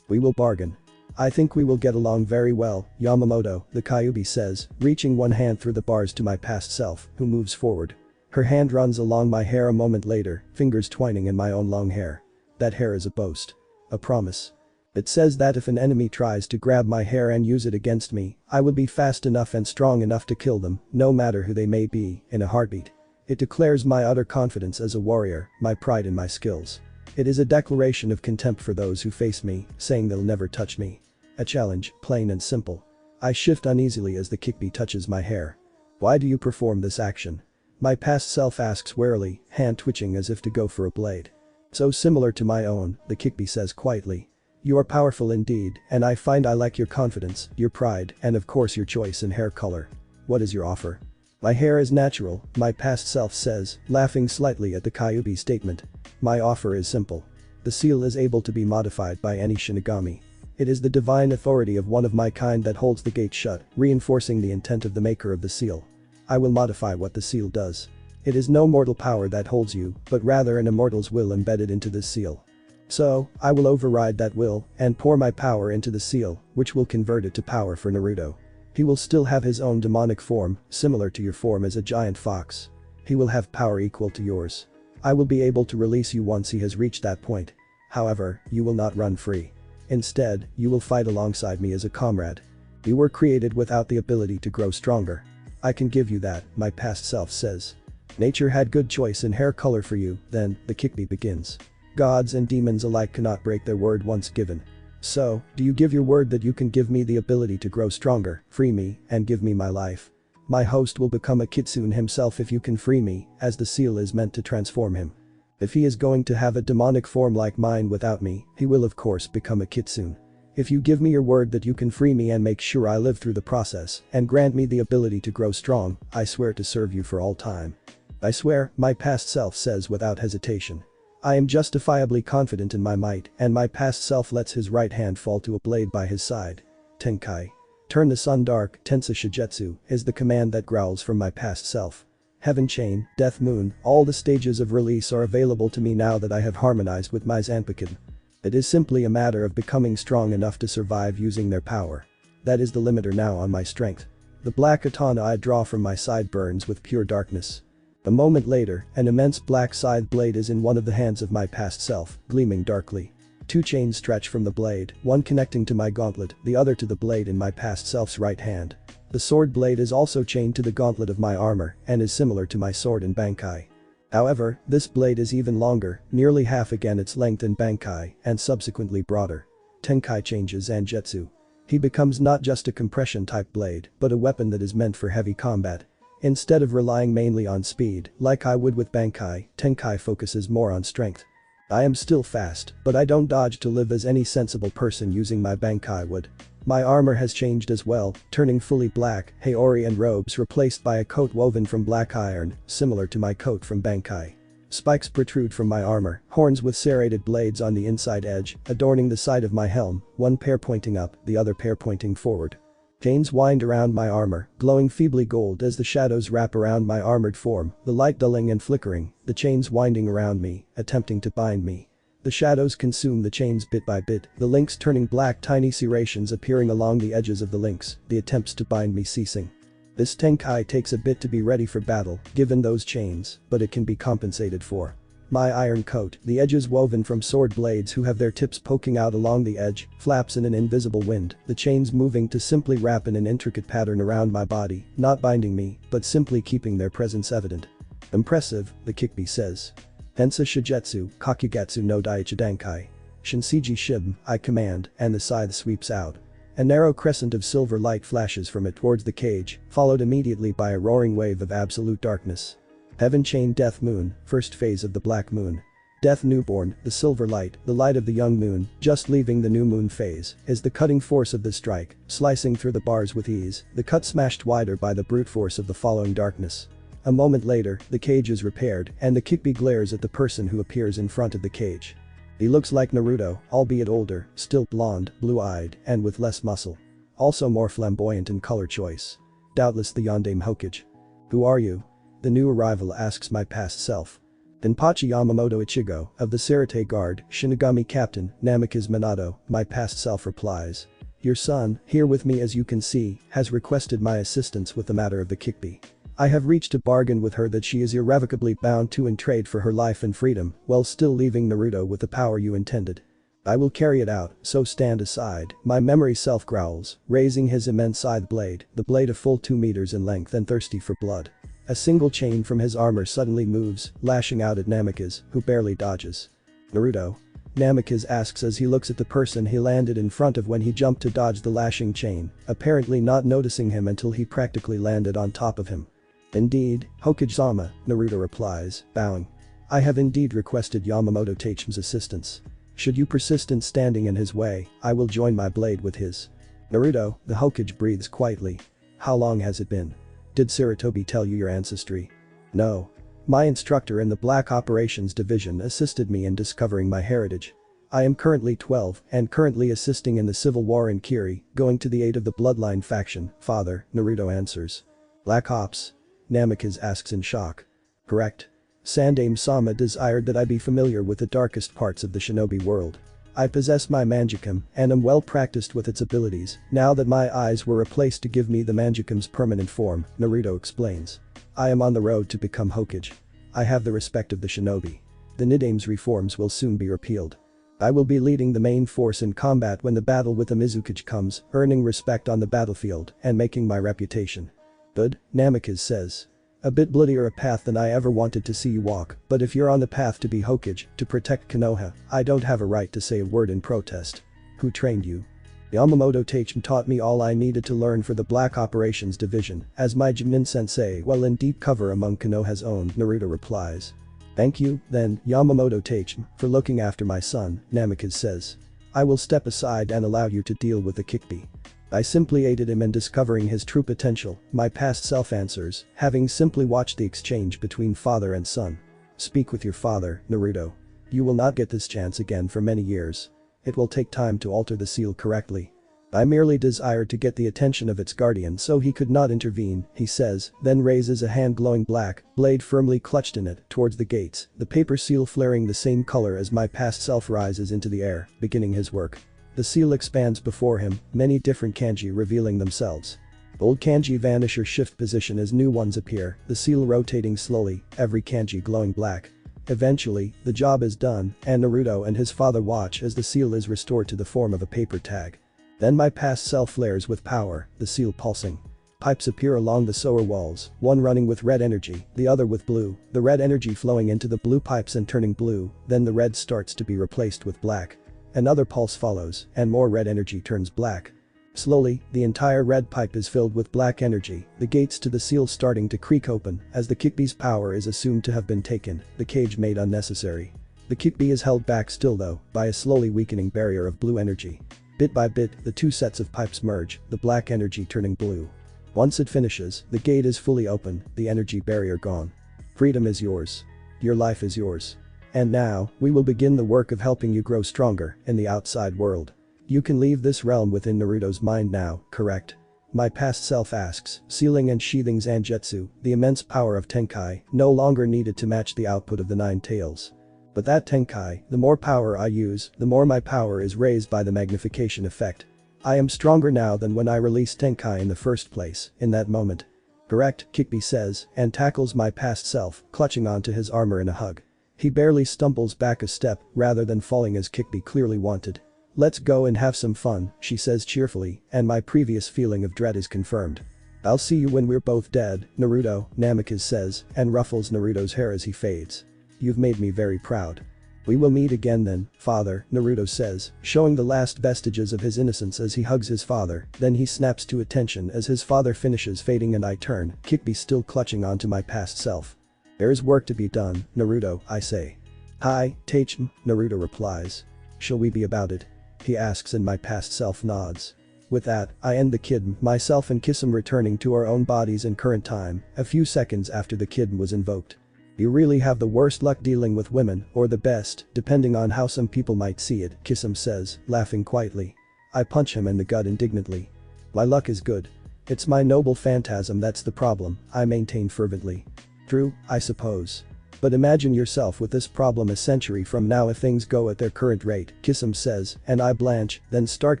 We will bargain. I think we will get along very well, Yamamoto, the Kyubi says, reaching one hand through the bars to my past self, who moves forward. Her hand runs along my hair a moment later, fingers twining in my own long hair. That hair is a boast. A promise. It says that if an enemy tries to grab my hair and use it against me, I will be fast enough and strong enough to kill them, no matter who they may be, in a heartbeat. It declares my utter confidence as a warrior, my pride in my skills. It is a declaration of contempt for those who face me, saying they'll never touch me. A challenge, plain and simple. I shift uneasily as the Kyubi touches my hair. Why do you perform this action? My past self asks warily, hand twitching as if to go for a blade. So similar to my own, the Kyubi says quietly. You are powerful indeed, and I find I like your confidence, your pride, and of course your choice in hair color. What is your offer? My hair is natural, my past self says, laughing slightly at the Kyubi statement. My offer is simple. The seal is able to be modified by any Shinigami. It is the divine authority of one of my kind that holds the gate shut, reinforcing the intent of the maker of the seal. I will modify what the seal does. It is no mortal power that holds you, but rather an immortal's will embedded into this seal. So, I will override that will, and pour my power into the seal, which will convert it to power for Naruto. He will still have his own demonic form, similar to your form as a giant fox. He will have power equal to yours. I will be able to release you once he has reached that point. However, you will not run free. Instead, you will fight alongside me as a comrade. You were created without the ability to grow stronger. I can give you that, my past self says. Nature had good choice in hair color for you, then, the Kyubi begins. Gods and demons alike cannot break their word once given. So, do you give your word that you can give me the ability to grow stronger, free me, and give me my life? My host will become a Kitsune himself if you can free me, as the seal is meant to transform him. If he is going to have a demonic form like mine without me, he will of course become a Kitsune. If you give me your word that you can free me and make sure I live through the process, and grant me the ability to grow strong, I swear to serve you for all time. I swear, my past self says without hesitation. I am justifiably confident in my might, and my past self lets his right hand fall to a blade by his side. Tenkai. Turn the sun dark, Tensa Shigetsu, is the command that growls from my past self. Heaven Chain, Death Moon, all the stages of release are available to me now that I have harmonized with my Zanpakuto. It is simply a matter of becoming strong enough to survive using their power. That is the limiter now on my strength. The black katana I draw from my side burns with pure darkness. A moment later, an immense black scythe blade is in one of the hands of my past self, gleaming darkly. Two chains stretch from the blade, one connecting to my gauntlet, the other to the blade in my past self's right hand. The sword blade is also chained to the gauntlet of my armor, and is similar to my sword in Bankai. However, this blade is even longer, nearly half again its length in Bankai, and subsequently broader. Tenkai changes Zangetsu. He becomes not just a compression type blade, but a weapon that is meant for heavy combat. Instead of relying mainly on speed, like I would with Bankai, Tenkai focuses more on strength. I am still fast, but I don't dodge to live as any sensible person using my Bankai would. My armor has changed as well, turning fully black, Haori and robes replaced by a coat woven from black iron, similar to my coat from Bankai. Spikes protrude from my armor, horns with serrated blades on the inside edge, adorning the side of my helm, one pair pointing up, the other pair pointing forward. Chains wind around my armor, glowing feebly gold as the shadows wrap around my armored form, the light dulling and flickering, the chains winding around me, attempting to bind me. The shadows consume the chains bit by bit, the links turning black, tiny serrations appearing along the edges of the links, the attempts to bind me ceasing. This Tenkai takes a bit to be ready for battle, given those chains, but it can be compensated for. My iron coat, the edges woven from sword blades who have their tips poking out along the edge, flaps in an invisible wind, the chains moving to simply wrap in an intricate pattern around my body, not binding me, but simply keeping their presence evident. Impressive, the Kyubi says. Tensa Shigetsu, Kakugatsu no Daichidankai. Shinsiji Shib, I command, and the scythe sweeps out. A narrow crescent of silver light flashes from it towards the cage, followed immediately by a roaring wave of absolute darkness. Heaven Chain Death Moon, first phase of the Black Moon. Death Newborn, the silver light, the light of the young moon, just leaving the new moon phase, is the cutting force of the strike, slicing through the bars with ease, the cut smashed wider by the brute force of the following darkness. A moment later, the cage is repaired, and the Kyubi glares at the person who appears in front of the cage. He looks like Naruto, albeit older, still blonde, blue-eyed, and with less muscle. Also more flamboyant in color choice. Doubtless the Yondaime Hokage. Who are you? The new arrival asks my past self. Denpachi Yamamoto Ichigo, of the Sarate Guard, Shinigami Captain, Namikaze Minato, my past self replies. Your son, here with me as you can see, has requested my assistance with the matter of the Kyubi. I have reached a bargain with her that she is irrevocably bound to and trade for her life and freedom, while still leaving Naruto with the power you intended. I will carry it out, so stand aside, my memory self growls, raising his immense scythe blade, the blade a full 2 meters in length and thirsty for blood. A single chain from his armor suddenly moves, lashing out at Namikaze, who barely dodges. Naruto? Namikaze asks as he looks at the person he landed in front of when he jumped to dodge the lashing chain, apparently not noticing him until he practically landed on top of him. Indeed, Hokage-sama, Naruto replies, bowing. I have indeed requested Yamamoto Teichim's assistance. Should you persist in standing in his way, I will join my blade with his. Naruto, the Hokage breathes quietly. How long has it been? Did Sarutobi tell you your ancestry? No. My instructor in the Black Operations Division assisted me in discovering my heritage. I am currently 12 and currently assisting in the civil war in Kiri, going to the aid of the Bloodline faction, father, Naruto answers. Black Ops? Namikaze asks in shock. Correct. Sandaime-sama desired that I be familiar with the darkest parts of the shinobi world. I possess my Manjikam and am well practiced with its abilities now that my eyes were replaced to give me the Manjikam's permanent form, Naruto explains. I am on the road to become Hokage. I have the respect of the shinobi. The Nidaime's reforms will soon be repealed. I will be leading the main force in combat when the battle with the Mizukage comes, earning respect on the battlefield and making my reputation. Good, Namikaze says. A bit bloodier a path than I ever wanted to see you walk, but if you're on the path to be Hokage, to protect Konoha, I don't have a right to say a word in protest. Who trained you? Yamamoto Teichim taught me all I needed to learn for the Black Operations Division, as my Junin sensei while in deep cover among Konoha's own, Naruto replies. Thank you, then, Yamamoto Teichim, for looking after my son, Namikaze says. I will step aside and allow you to deal with the Kyubi. I simply aided him in discovering his true potential, my past self answers, having simply watched the exchange between father and son. Speak with your father, Naruto. You will not get this chance again for many years. It will take time to alter the seal correctly. I merely desired to get the attention of its guardian so he could not intervene, he says, then raises a hand glowing black, blade firmly clutched in it, towards the gates, the paper seal flaring the same color as my past self rises into the air, beginning his work. The seal expands before him, many different kanji revealing themselves. Old kanji vanish or shift position as new ones appear, the seal rotating slowly, every kanji glowing black. Eventually, the job is done, and Naruto and his father watch as the seal is restored to the form of a paper tag. Then my past self flares with power, the seal pulsing. Pipes appear along the sewer walls, one running with red energy, the other with blue, the red energy flowing into the blue pipes and turning blue, then the red starts to be replaced with black. Another pulse follows, and more red energy turns black. Slowly, the entire red pipe is filled with black energy, the gates to the seal starting to creak open as the Kyubi's power is assumed to have been taken, the cage made unnecessary. The Kyubi is held back still though, by a slowly weakening barrier of blue energy. Bit by bit, the two sets of pipes merge, the black energy turning blue. Once it finishes, the gate is fully open, the energy barrier gone. Freedom is yours. Your life is yours. And now, we will begin the work of helping you grow stronger in the outside world. You can leave this realm within Naruto's mind now, correct? My past self asks, sealing and sheathing Zangetsu, the immense power of Tenkai, no longer needed to match the output of the 9 tails. But that Tenkai, the more power I use, the more my power is raised by the magnification effect. I am stronger now than when I released Tenkai in the first place, in that moment. Correct, Kyubi says, and tackles my past self, clutching onto his armor in a hug. He barely stumbles back a step rather than falling as Kyubi clearly wanted. Let's go and have some fun, she says cheerfully, and my previous feeling of dread is confirmed. I'll see you when we're both dead, Naruto, Namikaze says, and ruffles Naruto's hair as he fades. You've made me very proud. We will meet again then, father, Naruto says, showing the last vestiges of his innocence as he hugs his father, then he snaps to attention as his father finishes fading and I turn, Kyubi still clutching onto my past self. There's work to be done, Naruto, I say. Hi, Teichim, Naruto replies. Shall we be about it? He asks and my past self nods. With that, I end the kid, myself and kiss him returning to our own bodies in current time, a few seconds after the kid was invoked. You really have the worst luck dealing with women, or the best, depending on how some people might see it, Kisum says, laughing quietly. I punch him in the gut indignantly. My luck is good. It's my noble phantasm that's the problem, I maintain fervently. True, I suppose. But imagine yourself with this problem a century from now if things go at their current rate, Kitsune says, and I blanch, then start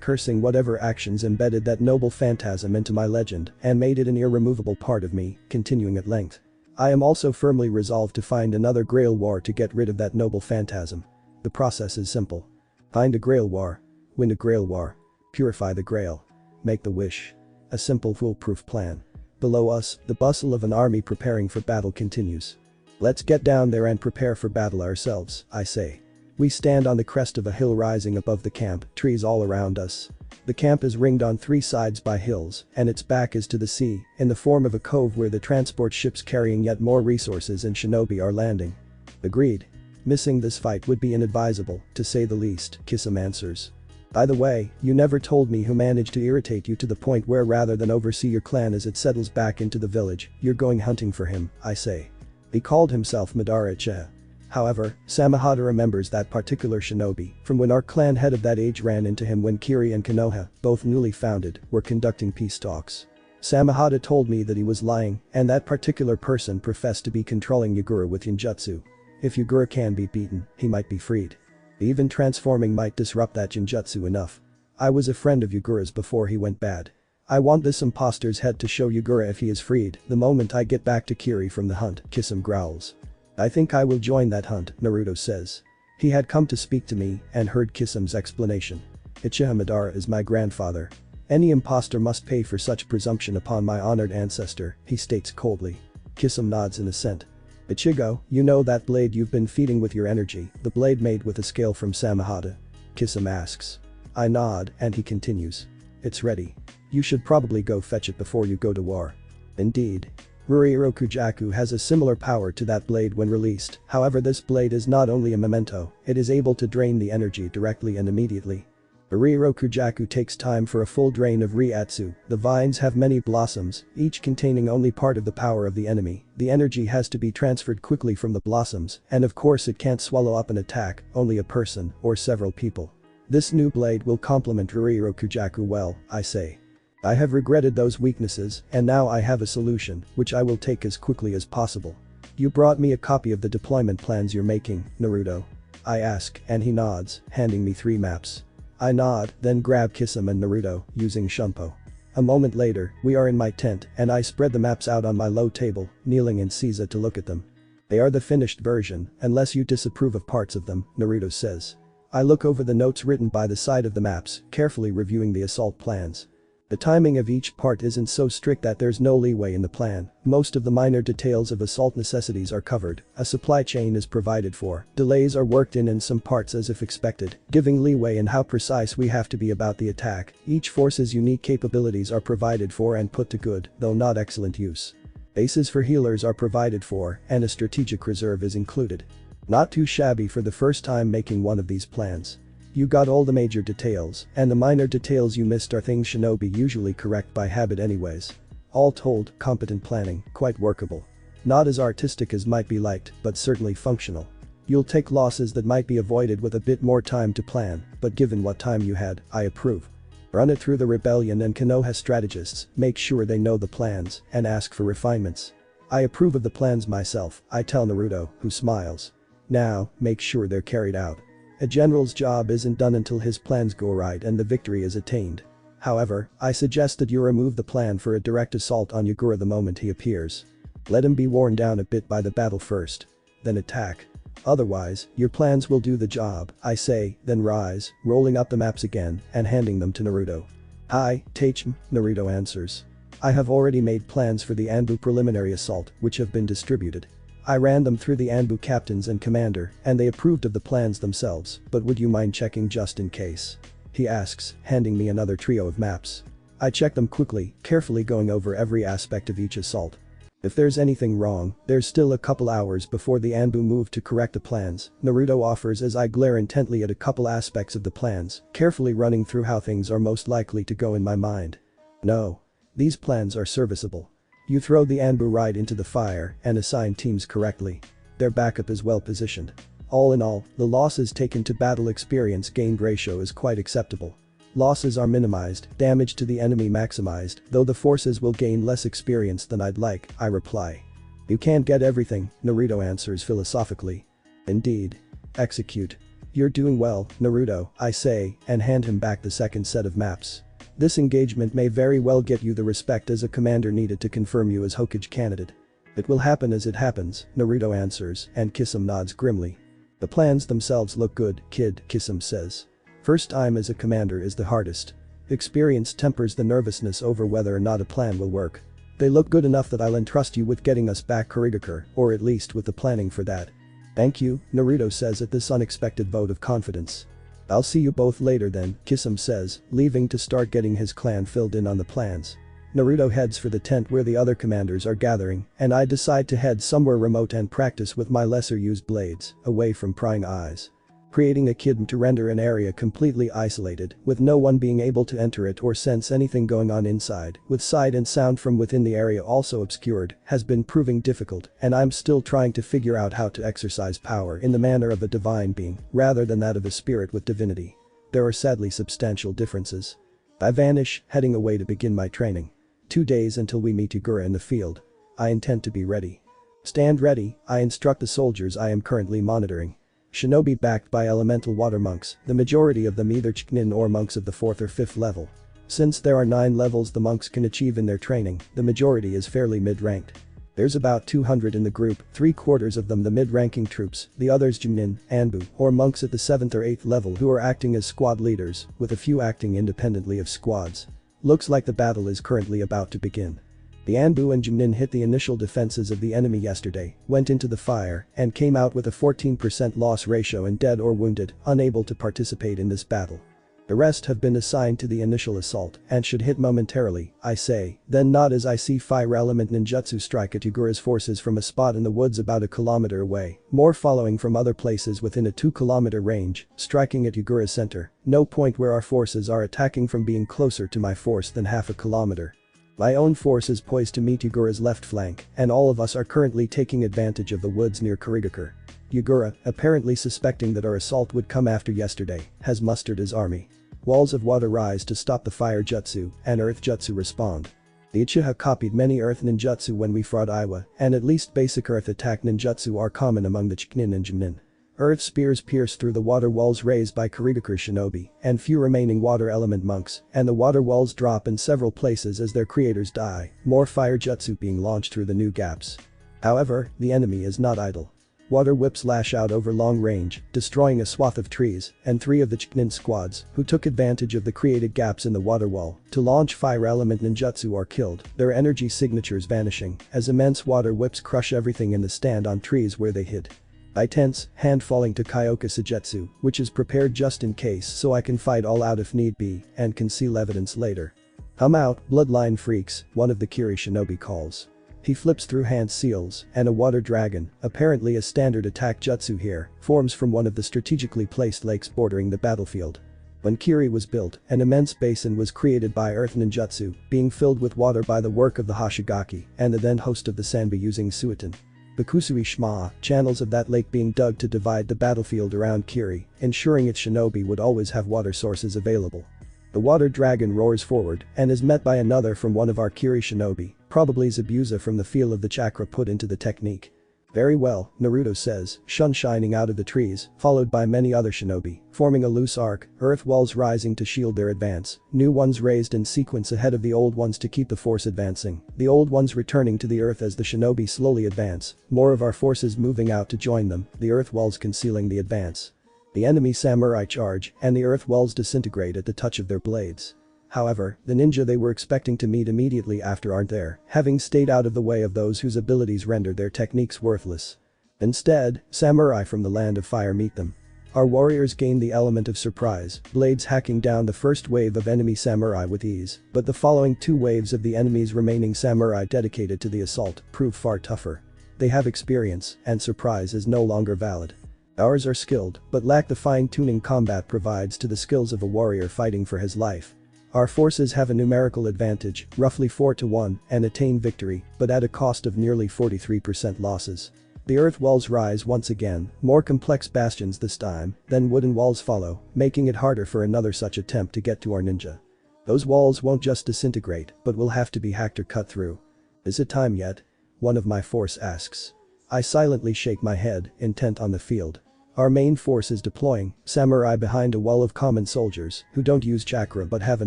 cursing whatever actions embedded that noble phantasm into my legend and made it an irremovable part of me, continuing at length. I am also firmly resolved to find another Grail War to get rid of that noble phantasm. The process is simple. Find a Grail War. Win a Grail War. Purify the Grail. Make the wish. A simple foolproof plan. Below us, the bustle of an army preparing for battle continues. Let's get down there and prepare for battle ourselves, I say. We stand on the crest of a hill rising above the camp, trees all around us. The camp is ringed on 3 sides by hills, and its back is to the sea, in the form of a cove where the transport ships carrying yet more resources and shinobi are landing. Agreed. Missing this fight would be inadvisable, to say the least, Kitsune answers. By the way, you never told me who managed to irritate you to the point where rather than oversee your clan as it settles back into the village, you're going hunting for him, I say. He called himself Madara Ichigo. However, Samehada remembers that particular shinobi from when our clan head of that age ran into him when Kiri and Konoha, both newly founded, were conducting peace talks. Samehada told me that he was lying, and that particular person professed to be controlling Yagura with Genjutsu. If Yagura can be beaten, he might be freed. Even transforming might disrupt that Genjutsu enough. I was a friend of Yagura's before he went bad. I want this imposter's head to show Yagura if he is freed the moment I get back to Kiri from the hunt, Kitsune growls. I think I will join that hunt, Naruto says. He had come to speak to me and heard Kitsune's explanation. Uchiha Madara is my grandfather. Any imposter must pay for such presumption upon my honored ancestor, he states coldly. Kitsune nods in assent. Ichigo, you know that blade you've been feeding with your energy, the blade made with a scale from Samehada? Kitsune asks. I nod, and he continues. It's ready. You should probably go fetch it before you go to war. Indeed. Rurirokujaku has a similar power to that blade when released, however this blade is not only a memento, it is able to drain the energy directly and immediately. Rurirokujaku takes time for a full drain of Riatsu. The vines have many blossoms, each containing only part of the power of the enemy. The energy has to be transferred quickly from the blossoms, and of course it can't swallow up an attack, only a person or several people. This new blade will complement Rurirokujaku well, I say. I have regretted those weaknesses, and now I have a solution, which I will take as quickly as possible. You brought me a copy of the deployment plans you're making, Naruto. I ask, and he nods, handing me 3 maps. I nod, then grab Kitsune and Naruto, using Shunpo. A moment later, we are in my tent, and I spread the maps out on my low table, kneeling in Caesar to look at them. They are the finished version, unless you disapprove of parts of them, Naruto says. I look over the notes written by the side of the maps, carefully reviewing the assault plans. The timing of each part isn't so strict that there's no leeway in the plan. Most of the minor details of assault necessities are covered, a supply chain is provided for, delays are worked in some parts as if expected, giving leeway in how precise we have to be about the attack. Each force's unique capabilities are provided for and put to good, though not excellent use. Bases for healers are provided for, and a strategic reserve is included. Not too shabby for the first time making one of these plans. You got all the major details, and the minor details you missed are things shinobi usually correct by habit anyways. All told, competent planning, quite workable. Not as artistic as might be liked, but certainly functional. You'll take losses that might be avoided with a bit more time to plan, but given what time you had, I approve. Run it through the Rebellion and Konoha strategists, make sure they know the plans, and ask for refinements. I approve of the plans myself, I tell Naruto, who smiles. Now, make sure they're carried out. A general's job isn't done until his plans go right and the victory is attained. However, I suggest that you remove the plan for a direct assault on Yagura the moment he appears. Let him be worn down a bit by the battle first. Then attack. Otherwise, your plans will do the job, I say, then rise, rolling up the maps again and handing them to Naruto. Hi, Teichm, Naruto answers. I have already made plans for the Anbu preliminary assault, which have been distributed. I ran them through the Anbu captains and commander, and they approved of the plans themselves, but would you mind checking just in case? He asks, handing me another trio of maps. I check them quickly, carefully going over every aspect of each assault. If there's anything wrong, there's still a couple hours before the Anbu move to correct the plans, Naruto offers as I glare intently at a couple aspects of the plans, carefully running through how things are most likely to go in my mind. No. These plans are serviceable. You throw the Anbu right into the fire and assign teams correctly. Their backup is well positioned. All in all, the losses taken to battle experience gained ratio is quite acceptable. Losses are minimized, damage to the enemy maximized, though the forces will gain less experience than I'd like, I reply. You can't get everything, Naruto answers philosophically. Indeed. Execute. You're doing well, Naruto, I say, and hand him back the second set of maps. This engagement may very well get you the respect as a commander needed to confirm you as Hokage candidate. It will happen as it happens, Naruto answers, and Kitsune nods grimly. The plans themselves look good, kid, Kitsune says. First time as a commander is the hardest. Experience tempers the nervousness over whether or not a plan will work. They look good enough that I'll entrust you with getting us back Kurigakure, or at least with the planning for that. Thank you, Naruto says at this unexpected vote of confidence. I'll see you both later then, Kitsune says, leaving to start getting his clan filled in on the plans. Naruto heads for the tent where the other commanders are gathering, and I decide to head somewhere remote and practice with my lesser used blades, away from prying eyes. Creating a kid to render an area completely isolated, with no one being able to enter it or sense anything going on inside, with sight and sound from within the area also obscured, has been proving difficult, and I'm still trying to figure out how to exercise power in the manner of a divine being, rather than that of a spirit with divinity. There are sadly substantial differences. I vanish, heading away to begin my training. 2 days until we meet Yura in the field. I intend to be ready. Stand ready, I instruct the soldiers I am currently monitoring. Shinobi backed by elemental water monks, the majority of them either Chunin or monks of the 4th or 5th level. Since there are 9 levels the monks can achieve in their training, the majority is fairly mid-ranked. There's about 200 in the group, 3/4 of them the mid-ranking troops, the others Chunin, Anbu, or monks at the 7th or 8th level who are acting as squad leaders, with a few acting independently of squads. Looks like the battle is currently about to begin. The Anbu and Chunin hit the initial defenses of the enemy yesterday, went into the fire, and came out with a 14% loss ratio in dead or wounded, unable to participate in this battle. The rest have been assigned to the initial assault and should hit momentarily, I say, then nod as I see fire element ninjutsu strike at Yugura's forces from a spot in the woods about a kilometer away, more following from other places within a 2-kilometer range, striking at Yugura's center, no point where our forces are attacking from being closer to my force than half a kilometer. My own force is poised to meet Yugura's left flank, and all of us are currently taking advantage of the woods near Kurigakure. Yugura, apparently suspecting that our assault would come after yesterday, has mustered his army. Walls of water rise to stop the fire jutsu, and earth jutsu respond. The Uchiha copied many earth ninjutsu when we fought Iwa, and at least basic earth attack ninjutsu are common among the Chunin and Chunin. Earth spears pierce through the water walls raised by Kurigakure shinobi, and few remaining water element monks, and the water walls drop in several places as their creators die, more fire jutsu being launched through the new gaps. However, the enemy is not idle. Water whips lash out over long range, destroying a swath of trees, and 3 of the Chunin squads, who took advantage of the created gaps in the water wall to launch fire element ninjutsu are killed, their energy signatures vanishing, as immense water whips crush everything in the stand on trees where they hit. I tense, hand falling to Kyoka Sujetsu, which is prepared just in case so I can fight all out if need be, and conceal evidence later. "Come out, bloodline freaks," one of the Kiri shinobi calls. He flips through hand seals, and a water dragon, apparently a standard attack jutsu here, forms from one of the strategically placed lakes bordering the battlefield. When Kiri was built, an immense basin was created by earth ninjutsu, being filled with water by the work of the Hoshigaki and the then host of the Sanbi using Suiton. Bakusui Shima, channels of that lake being dug to divide the battlefield around Kiri, ensuring its shinobi would always have water sources available. The water dragon roars forward and is met by another from one of our Kiri shinobi, probably Zabuza from the feel of the chakra put into the technique. "Very well," Naruto says, sun shining out of the trees, followed by many other shinobi, forming a loose arc, earth walls rising to shield their advance, new ones raised in sequence ahead of the old ones to keep the force advancing, the old ones returning to the earth as the shinobi slowly advance, more of our forces moving out to join them, the earth walls concealing the advance. The enemy samurai charge, and the earth walls disintegrate at the touch of their blades. However, the ninja they were expecting to meet immediately after aren't there, having stayed out of the way of those whose abilities render their techniques worthless. Instead, samurai from the land of fire meet them. Our warriors gain the element of surprise, blades hacking down the first wave of enemy samurai with ease, but the following 2 waves of the enemy's remaining samurai dedicated to the assault prove far tougher. They have experience, and surprise is no longer valid. Ours are skilled, but lack the fine-tuning combat provides to the skills of a warrior fighting for his life. Our forces have a numerical advantage, roughly 4-1, and attain victory, but at a cost of nearly 43% losses. The earth walls rise once again, more complex bastions this time, then wooden walls follow, making it harder for another such attempt to get to our ninja. Those walls won't just disintegrate, but will have to be hacked or cut through. Is it time yet? one of my force asks. I silently shake my head, intent on the field. Our main force is deploying, samurai behind a wall of common soldiers who don't use chakra but have a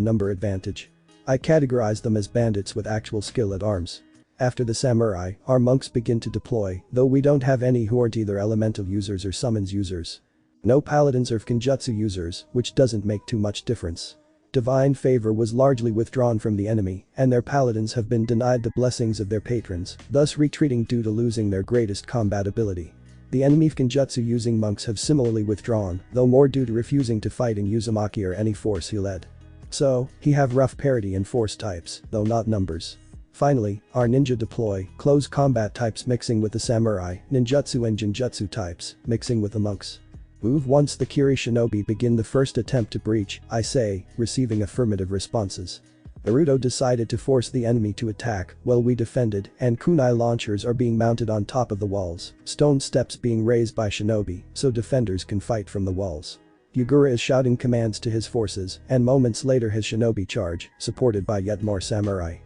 number advantage. I categorize them as bandits with actual skill at arms. After the samurai, our monks begin to deploy, though we don't have any who aren't either elemental users or summons users. No paladins or Kenjutsu users, which doesn't make too much difference. Divine favor was largely withdrawn from the enemy, and their paladins have been denied the blessings of their patrons, thus retreating due to losing their greatest combat ability. The enemy Kenjutsu using monks have similarly withdrawn, though more due to refusing to fight in Uzumaki or any force he led. So, he have rough parity in force types, though not numbers. Finally, our ninja deploy, close combat types mixing with the samurai, ninjutsu and genjutsu types, mixing with the monks. Move once the Kiri shinobi begin the first attempt to breach, I say, receiving affirmative responses. Naruto decided to force the enemy to attack while we defended, and kunai launchers are being mounted on top of the walls, stone steps being raised by shinobi so defenders can fight from the walls. Yugura is shouting commands to his forces, and moments later his shinobi charge, supported by yet more samurai.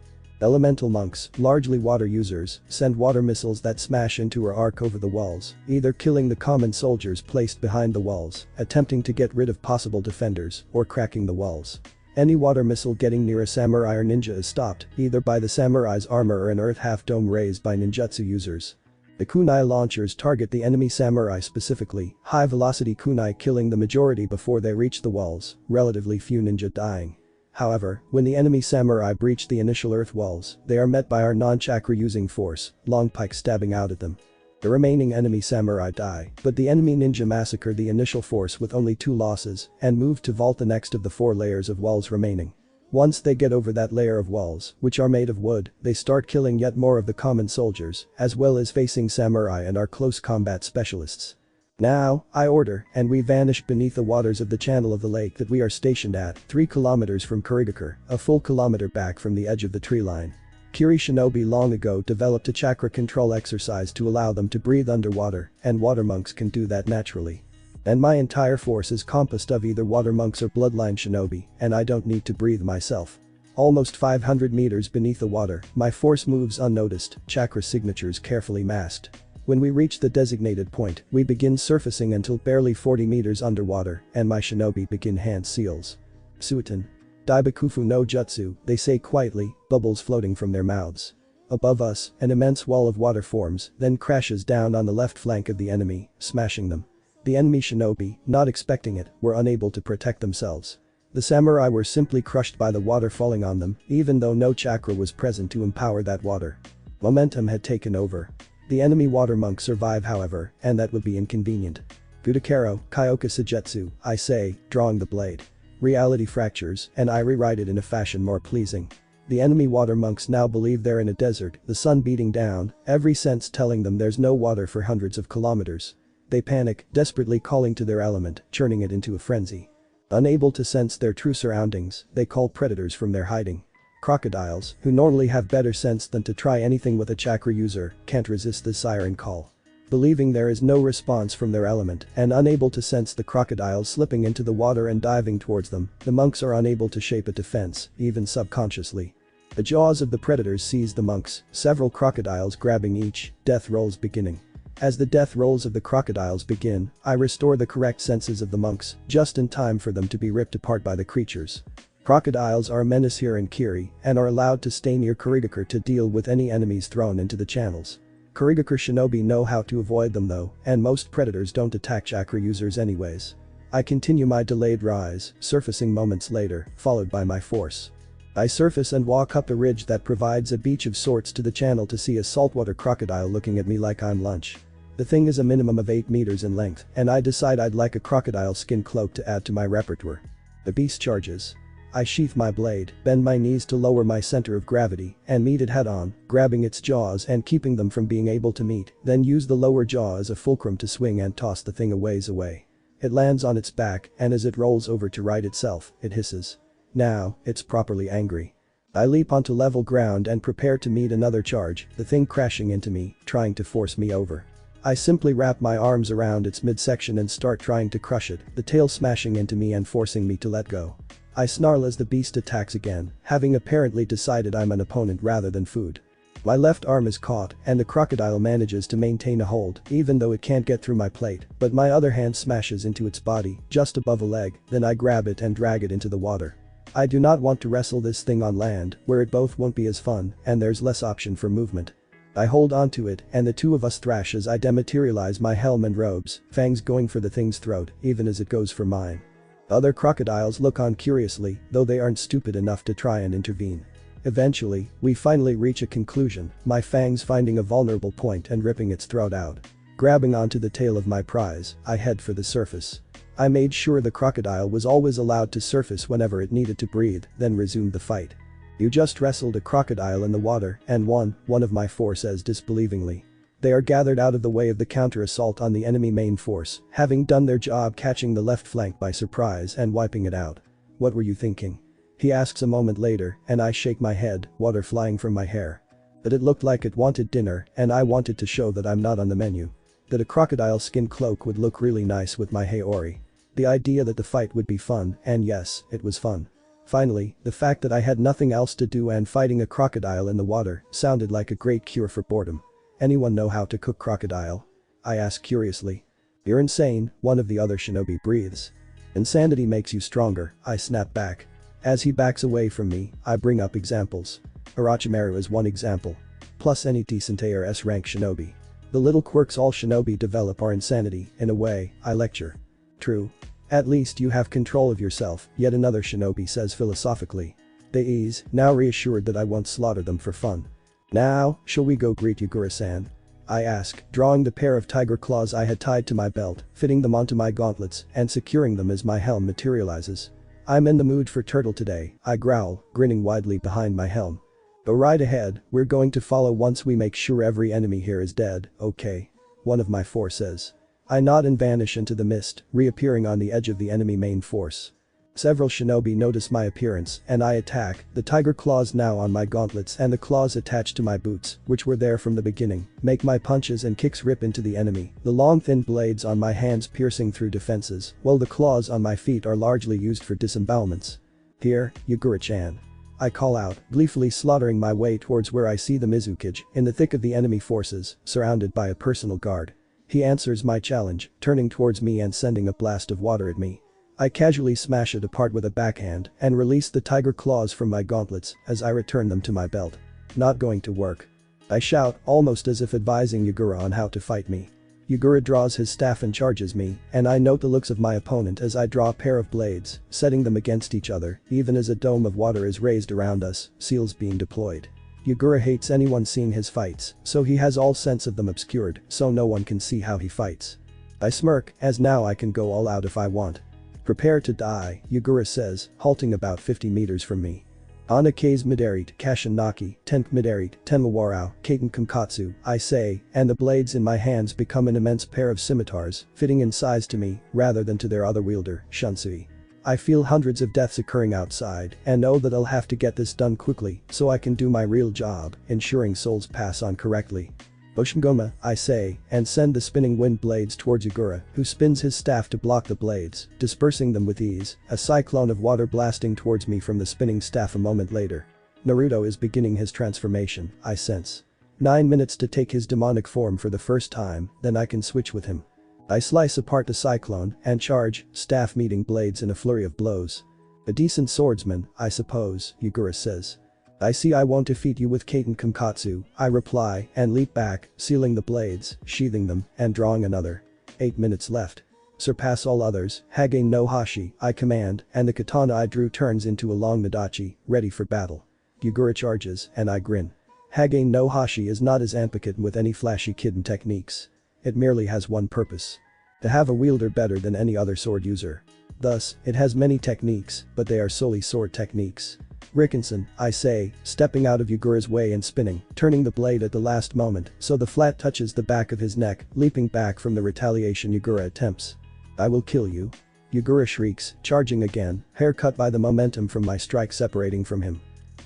Elemental monks, largely water users, send water missiles that smash into or arc over the walls, either killing the common soldiers placed behind the walls, attempting to get rid of possible defenders, or cracking the walls. Any water missile getting near a samurai or ninja is stopped, either by the samurai's armor or an earth half-dome raised by ninjutsu users. The kunai launchers target the enemy samurai specifically, high-velocity kunai killing the majority before they reach the walls, relatively few ninja dying. However, when the enemy samurai breach the initial earth walls, they are met by our non-chakra using force, long pikes stabbing out at them. The remaining enemy samurai die, but the enemy ninja massacre the initial force with only 2 losses and move to vault the next of the 4 layers of walls remaining. Once they get over that layer of walls, which are made of wood, they start killing yet more of the common soldiers, as well as facing samurai and our close combat specialists. Now, I order, and we vanish beneath the waters of the channel of the lake that we are stationed at, 3 kilometers from Kurigakure, a full kilometer back from the edge of the tree line. Kiri shinobi long ago developed a chakra control exercise to allow them to breathe underwater, and water monks can do that naturally. And my entire force is composed of either water monks or bloodline shinobi, and I don't need to breathe myself. Almost 500 meters beneath the water, my force moves unnoticed, chakra signatures carefully masked. When we reach the designated point, we begin surfacing until barely 40 meters underwater, and my shinobi begin hand seals. Suiten. Daibakufu no jutsu, they say quietly, bubbles floating from their mouths. Above us, an immense wall of water forms, then crashes down on the left flank of the enemy, smashing them. The enemy shinobi, not expecting it, were unable to protect themselves. The samurai were simply crushed by the water falling on them, even though no chakra was present to empower that water. Momentum had taken over. The enemy water monks survive however, and that would be inconvenient. Budakero, Kyoka Sujetsu, I say, drawing the blade. Reality fractures, and I rewrite it in a fashion more pleasing. The enemy water monks now believe they're in a desert, the sun beating down, every sense telling them there's no water for hundreds of kilometers. They panic, desperately calling to their element, churning it into a frenzy. Unable to sense their true surroundings, they call predators from their hiding. Crocodiles, who normally have better sense than to try anything with a chakra user, can't resist the siren call. Believing there is no response from their element and unable to sense the crocodiles slipping into the water and diving towards them, the monks are unable to shape a defense, even subconsciously. The jaws of the predators seize the monks, several crocodiles grabbing each, death rolls beginning. As the death rolls of the crocodiles begin, I restore the correct senses of the monks, just in time for them to be ripped apart by the creatures. Crocodiles are a menace here in Kiri and are allowed to stay near Kurigakure to deal with any enemies thrown into the channels. Kurigakure shinobi know how to avoid them though, and most predators don't attack chakra users anyways. I continue my delayed rise, surfacing moments later, followed by my force. I surface and walk up a ridge that provides a beach of sorts to the channel to see a saltwater crocodile looking at me like I'm lunch. The thing is a minimum of 8 meters in length, and I decide I'd like a crocodile skin cloak to add to my repertoire. The beast charges. I sheath my blade, bend my knees to lower my center of gravity, and meet it head-on, grabbing its jaws and keeping them from being able to meet, then use the lower jaw as a fulcrum to swing and toss the thing a ways away. It lands on its back, and as it rolls over to right itself, it hisses. Now, it's properly angry. I leap onto level ground and prepare to meet another charge, the thing crashing into me, trying to force me over. I simply wrap my arms around its midsection and start trying to crush it, the tail smashing into me and forcing me to let go. I snarl as the beast attacks again, having apparently decided I'm an opponent rather than food. My left arm is caught and the crocodile manages to maintain a hold even though it can't get through my plate, but my other hand smashes into its body just above a leg, then I grab it and drag it into the water. I do not want to wrestle this thing on land where it both won't be as fun and there's less option for movement. I hold onto it and the two of us thrash as I dematerialize my helm and robes, fangs going for the thing's throat even as it goes for mine. Other crocodiles look on curiously, though they aren't stupid enough to try and intervene. Eventually, we finally reach a conclusion, my fangs finding a vulnerable point and ripping its throat out. Grabbing onto the tail of my prize, I head for the surface. I made sure the crocodile was always allowed to surface whenever it needed to breathe, then resumed the fight. You just wrestled a crocodile in the water and won, one of my four says disbelievingly. They are gathered out of the way of the counter-assault on the enemy main force, having done their job catching the left flank by surprise and wiping it out. What were you thinking? He asks a moment later and I shake my head, water flying from my hair. That it looked like it wanted dinner and I wanted to show that I'm not on the menu. That a crocodile skin cloak would look really nice with my Haori. The idea that the fight would be fun, and yes, it was fun. Finally, the fact that I had nothing else to do and fighting a crocodile in the water sounded like a great cure for boredom. Anyone know how to cook crocodile? I ask curiously. You're insane, one of the other shinobi breathes. Insanity makes you stronger, I snap back. As he backs away from me, I bring up examples. Orochimaru is one example. Plus any decent ARS rank shinobi. The little quirks all shinobi develop are insanity, in a way, I lecture. True. At least you have control of yourself, yet another shinobi says philosophically. They ease, now reassured that I won't slaughter them for fun. Now, shall we go greet Yugura-san? I ask, drawing the pair of tiger claws I had tied to my belt, fitting them onto my gauntlets, and securing them as my helm materializes. I'm in the mood for turtle today, I growl, grinning widely behind my helm. Go right ahead, we're going to follow once we make sure every enemy here is dead, okay? One of my four says. I nod and vanish into the mist, reappearing on the edge of the enemy main force. Several shinobi notice my appearance and I attack, the tiger claws now on my gauntlets and the claws attached to my boots, which were there from the beginning, make my punches and kicks rip into the enemy, the long thin blades on my hands piercing through defenses, while the claws on my feet are largely used for disembowelments. Here, Yugura-chan. I call out, gleefully slaughtering my way towards where I see the Mizukage, in the thick of the enemy forces, surrounded by a personal guard. He answers my challenge, turning towards me and sending a blast of water at me. I casually smash it apart with a backhand and release the tiger claws from my gauntlets as I return them to my belt. Not going to work. I shout, almost as if advising Yugura on how to fight me. Yugura draws his staff and charges me, and I note the looks of my opponent as I draw a pair of blades, setting them against each other, even as a dome of water is raised around us, seals being deployed. Yugura hates anyone seeing his fights, so he has all sense of them obscured, so no one can see how he fights. I smirk, as now I can go all out if I want. Prepare to die, Yugura says, halting about 50 meters from me. Ana K's Midarit, Kashinaki, Tenk Midarit, Tenmawarao, Kaiten Kumkatsu, I say, and the blades in my hands become an immense pair of scimitars, fitting in size to me, rather than to their other wielder, Shunsui. I feel hundreds of deaths occurring outside, and know that I'll have to get this done quickly, so I can do my real job, ensuring souls pass on correctly. Oshingoma, I say, and send the spinning wind blades towards Yugura, who spins his staff to block the blades, dispersing them with ease, a cyclone of water blasting towards me from the spinning staff a moment later. Naruto is beginning his transformation, I sense. 9 minutes to take his demonic form for the first time, then I can switch with him. I slice apart the cyclone and charge, staff meeting blades in a flurry of blows. A decent swordsman, I suppose, Yugura says. I see I won't defeat you with Kaiten Kumkatsu, I reply and leap back, sealing the blades, sheathing them, and drawing another. 8 minutes left. Surpass all others, Hage no Hashi, I command, and the katana I drew turns into a long Nadachi, ready for battle. Yugura charges, and I grin. Hage no Hashi is not as advocate with any flashy kitten techniques. It merely has one purpose. To have a wielder better than any other sword user. Thus, it has many techniques, but they are solely sword techniques. Rickinson, I say, stepping out of Yugura's way and spinning, turning the blade at the last moment so the flat touches the back of his neck, leaping back from the retaliation Yugura attempts. I will kill you. Yugura shrieks, charging again, hair cut by the momentum from my strike separating from him.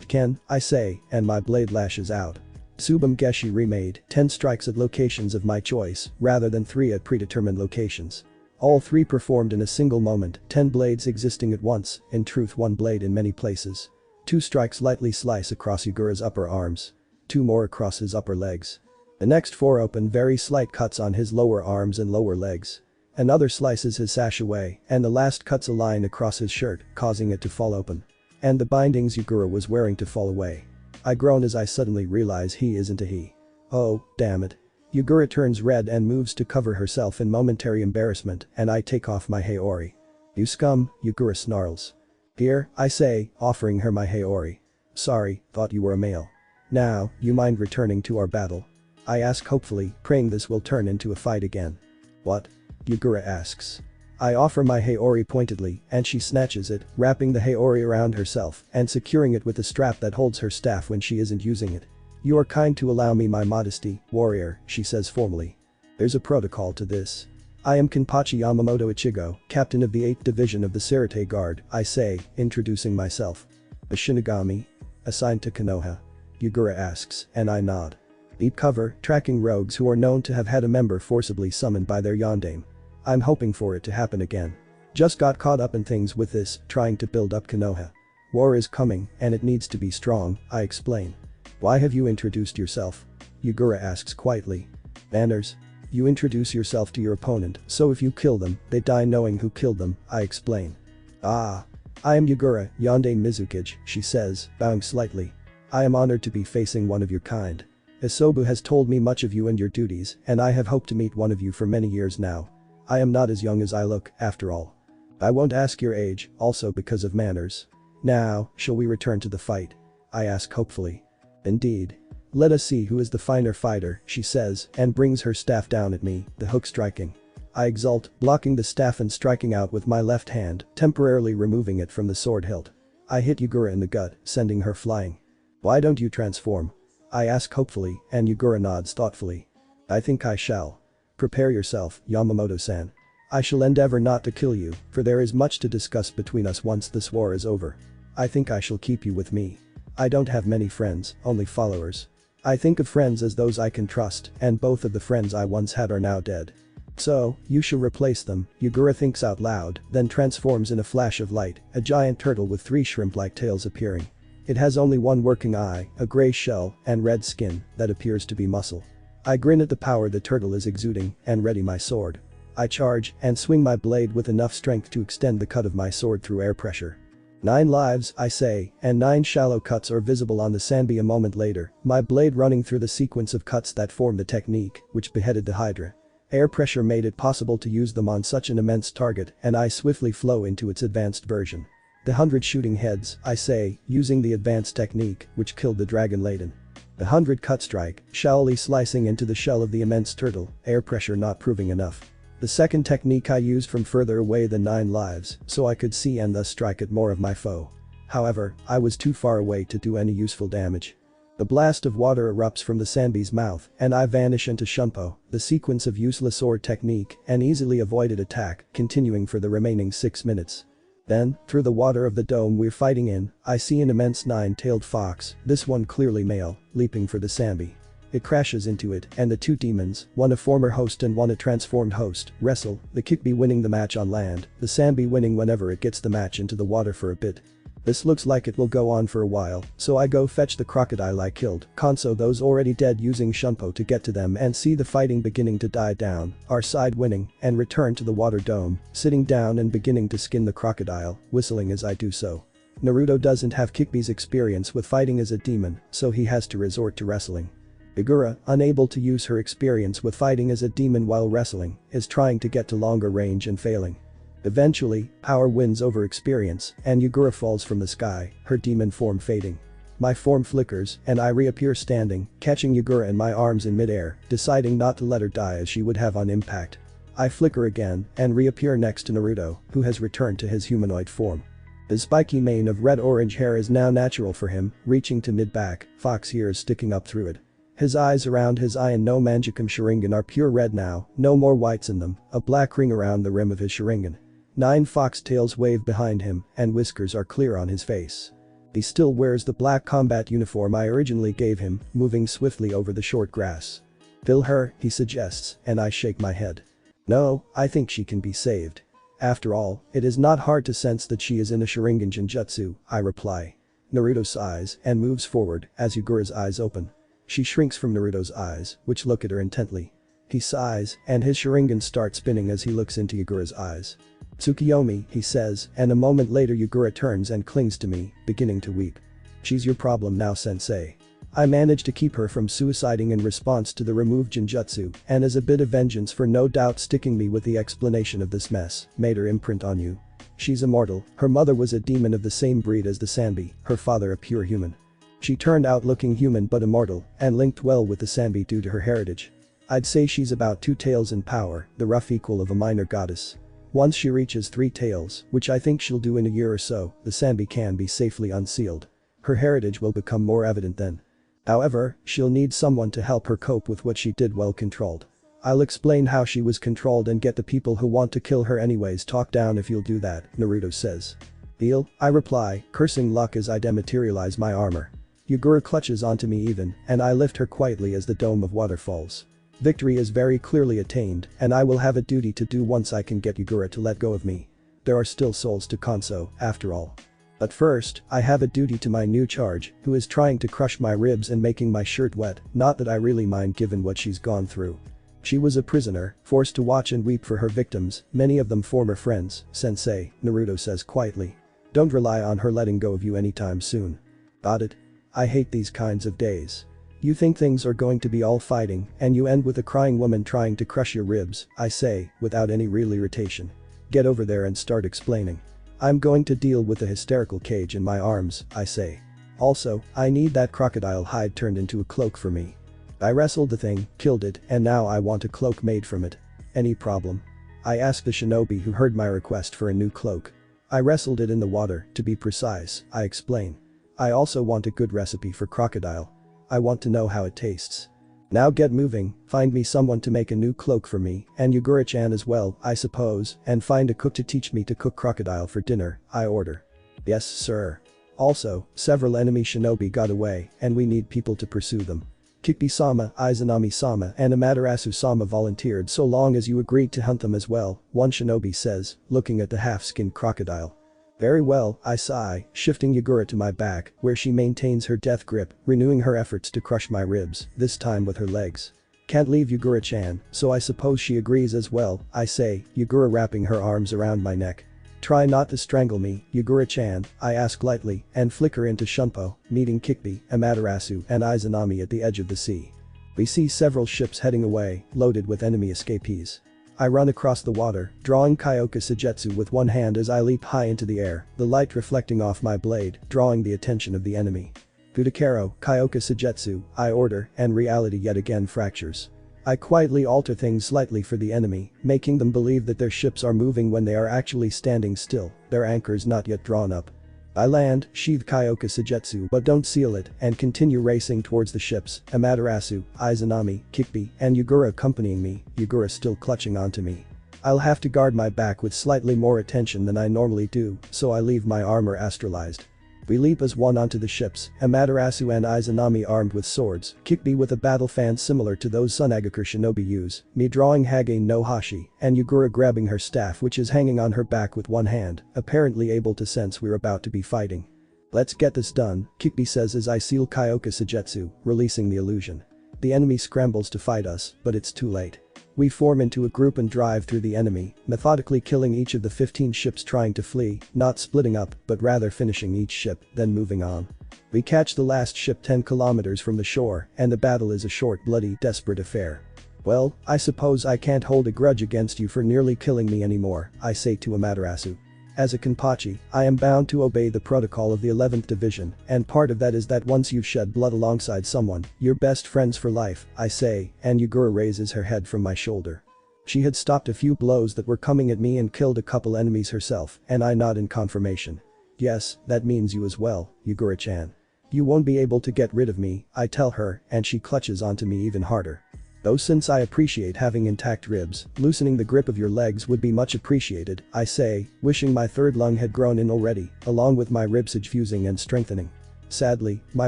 Ken, I say, and my blade lashes out. Tsubame Geshi remade, 10 strikes at locations of my choice, rather than 3 at predetermined locations. All 3 performed in a single moment, 10 blades existing at once, in truth 1 blade in many places. 2 strikes lightly slice across Yugura's upper arms. 2 more across his upper legs. The next 4 open very slight cuts on his lower arms and lower legs. Another slices his sash away, and the last cuts a line across his shirt, causing it to fall open. And the bindings Yugura was wearing to fall away. I groan as I suddenly realize he isn't a he. Oh, damn it. Yugura turns red and moves to cover herself in momentary embarrassment, and I take off my haori. You scum, Yugura snarls. Here, I say, offering her my haori. Sorry, thought you were a male. Now, you mind returning to our battle? I ask hopefully, praying this will turn into a fight again. What? Yugura asks. I offer my haori pointedly, and she snatches it, wrapping the haori around herself and securing it with the strap that holds her staff when she isn't using it. You are kind to allow me my modesty, warrior, she says formally. There's a protocol to this. I am Kenpachi Yamamoto Ichigo, captain of the 8th Division of the Serite Guard, I say, introducing myself. A Shinigami? Assigned to Konoha? Yugura asks, and I nod. Deep cover, tracking rogues who are known to have had a member forcibly summoned by their yondaime. I'm hoping for it to happen again. Just got caught up in things with this, trying to build up Konoha. War is coming, and it needs to be strong, I explain. Why have you introduced yourself? Yugura asks quietly. Manners. You introduce yourself to your opponent, so if you kill them, they die knowing who killed them, I explain. Ah. I am Yugura, Yondaime Mizukage, she says, bowing slightly. I am honored to be facing one of your kind. Isobu has told me much of you and your duties, and I have hoped to meet one of you for many years now. I am not as young as I look, after all. I won't ask your age, also because of manners. Now, shall we return to the fight? I ask hopefully. Indeed. Let us see who is the finer fighter, she says, and brings her staff down at me, the hook striking. I exult, blocking the staff and striking out with my left hand, temporarily removing it from the sword hilt. I hit Yugura in the gut, sending her flying. Why don't you transform? I ask hopefully, and Yugura nods thoughtfully. I think I shall. Prepare yourself, Yamamoto-san. I shall endeavor not to kill you, for there is much to discuss between us once this war is over. I think I shall keep you with me. I don't have many friends, only followers. I think of friends as those I can trust, and both of the friends I once had are now dead. So, you shall replace them, Yugura thinks out loud, then transforms in a flash of light, a giant turtle with 3 shrimp-like tails appearing. It has only one working eye, a gray shell, and red skin that appears to be muscle. I grin at the power the turtle is exuding, and ready my sword. I charge, and swing my blade with enough strength to extend the cut of my sword through air pressure. 9 lives, I say, and 9 shallow cuts are visible on the Sanbi a moment later, my blade running through the sequence of cuts that form the technique, which beheaded the Hydra. Air pressure made it possible to use them on such an immense target, and I swiftly flow into its advanced version. The 100 shooting heads, I say, using the advanced technique, which killed the dragon Laden. The 100 cut strike, shallowly slicing into the shell of the immense turtle, air pressure not proving enough. The second technique I used from further away than 9 lives, so I could see and thus strike at more of my foe. However, I was too far away to do any useful damage. The blast of water erupts from the Sanbi's mouth, and I vanish into Shunpo, the sequence of useless sword technique, an easily avoided attack, continuing for the remaining 6 minutes. Then, through the water of the dome we're fighting in, I see an immense 9-tailed fox, this one clearly male, leaping for the Sanbi. It crashes into it, and the 2 demons, one a former host and one a transformed host, wrestle, the Kyubi winning the match on land, the Sanbi winning whenever it gets the match into the water for a bit. This looks like it will go on for a while, so I go fetch the crocodile I killed, console those already dead using Shunpo to get to them and see the fighting beginning to die down, our side winning, and return to the water dome, sitting down and beginning to skin the crocodile, whistling as I do so. Naruto doesn't have Kyubi's experience with fighting as a demon, so he has to resort to wrestling. Yugura, unable to use her experience with fighting as a demon while wrestling, is trying to get to longer range and failing. Eventually, power wins over experience, and Yugura falls from the sky, her demon form fading. My form flickers, and I reappear standing, catching Yugura in my arms in midair, deciding not to let her die as she would have on impact. I flicker again, and reappear next to Naruto, who has returned to his humanoid form. His spiky mane of red-orange hair is now natural for him, reaching to mid-back, fox ears sticking up through it. His eyes around his eye and no Manjikam Sharingan are pure red now, no more whites in them, a black ring around the rim of his Sharingan. 9 fox tails wave behind him, and whiskers are clear on his face. He still wears the black combat uniform I originally gave him, moving swiftly over the short grass. Kill her, he suggests, and I shake my head. No, I think she can be saved. After all, it is not hard to sense that she is in a Sharingan Genjutsu, I reply. Naruto sighs and moves forward as Yugura's eyes open. She shrinks from Naruto's eyes, which look at her intently. He sighs, and his Sharingan starts spinning as he looks into Yagura's eyes. "Tsukiyomi," he says, and a moment later Yagura turns and clings to me, beginning to weep. "She's your problem now, sensei. I managed to keep her from suiciding in response to the removed Genjutsu, and as a bit of vengeance for no doubt sticking me with the explanation of this mess, made her imprint on you. She's immortal, her mother was a demon of the same breed as the Sanbi, her father a pure human. She turned out looking human but immortal, and linked well with the Sanbi due to her heritage. I'd say she's about 2 tails in power, the rough equal of a minor goddess. Once she reaches 3 tails, which I think she'll do in a year or so, the Sanbi can be safely unsealed. Her heritage will become more evident then. However, she'll need someone to help her cope with what she did well controlled. I'll explain how she was controlled and get the people who want to kill her anyways talk down if you'll do that," Naruto says. "Deal," I reply, cursing luck as I dematerialize my armor. Yagura clutches onto me even, and I lift her quietly as the dome of water falls. Victory is very clearly attained, and I will have a duty to do once I can get Yagura to let go of me. There are still souls to Kanso, after all. But first, I have a duty to my new charge, who is trying to crush my ribs and making my shirt wet, not that I really mind given what she's gone through. She was a prisoner, forced to watch and weep for her victims, many of them former friends, sensei, Naruto says quietly. Don't rely on her letting go of you anytime soon. Got it? I hate these kinds of days. You think things are going to be all fighting, and you end with a crying woman trying to crush your ribs, I say, without any real irritation. Get over there and start explaining. I'm going to deal with the hysterical cage in my arms, I say. Also, I need that crocodile hide turned into a cloak for me. I wrestled the thing, killed it, and now I want a cloak made from it. Any problem? I ask the shinobi who heard my request for a new cloak. I wrestled it in the water, to be precise, I explain. I also want a good recipe for crocodile. I want to know how it tastes. Now get moving, find me someone to make a new cloak for me, and Yagura-chan as well, I suppose, and find a cook to teach me to cook crocodile for dinner, I order. Yes, sir. Also, several enemy shinobi got away, and we need people to pursue them. Kikbi-sama, Izanami-sama and Amaterasu-sama volunteered so long as you agreed to hunt them as well, one shinobi says, looking at the half-skinned crocodile. Very well, I sigh, shifting Yagura to my back, where she maintains her death grip, renewing her efforts to crush my ribs, this time with her legs. Can't leave Yagura-chan, so I suppose she agrees as well, I say, Yagura wrapping her arms around my neck. Try not to strangle me, Yagura-chan, I ask lightly, and flicker into Shunpo, meeting Kikbi, Amaterasu and Izanami at the edge of the sea. We see several ships heading away, loaded with enemy escapees. I run across the water, drawing Kyoka Sujetsu with one hand as I leap high into the air, the light reflecting off my blade, drawing the attention of the enemy. Budakero, Kyoka Sujetsu, I order, and reality yet again fractures. I quietly alter things slightly for the enemy, making them believe that their ships are moving when they are actually standing still, their anchors not yet drawn up. I land, sheathe Kyoka Sujetsu but don't seal it, and continue racing towards the ships, Amaterasu, Izanami, Kikbi, and Yagura accompanying me, Yagura still clutching onto me. I'll have to guard my back with slightly more attention than I normally do, so I leave my armor astralized. We leap as one onto the ships, Amaterasu and Izanami armed with swords, Kikbi with a battle fan similar to those Sunagakur shinobi use, me drawing Hage no Hashi, and Yagura grabbing her staff which is hanging on her back with one hand, apparently able to sense we're about to be fighting. Let's get this done, Kikbi says as I seal Kyoka Sujetsu, releasing the illusion. The enemy scrambles to fight us, but it's too late. We form into a group and drive through the enemy, methodically killing each of the 15 ships trying to flee, not splitting up, but rather finishing each ship, then moving on. We catch the last ship 10 kilometers from the shore, and the battle is a short, bloody, desperate affair. Well, I suppose I can't hold a grudge against you for nearly killing me anymore, I say to Amaterasu. As a Kenpachi, I am bound to obey the protocol of the 11th Division, and part of that is that once you've shed blood alongside someone, you're best friends for life, I say, and Yagura raises her head from my shoulder. She had stopped a few blows that were coming at me and killed a couple enemies herself, and I nod in confirmation. Yes, that means you as well, Yagura-chan. You won't be able to get rid of me, I tell her, and she clutches onto me even harder. Though since I appreciate having intact ribs, loosening the grip of your legs would be much appreciated, I say, wishing my third lung had grown in already, along with my ribsage fusing and strengthening. Sadly, my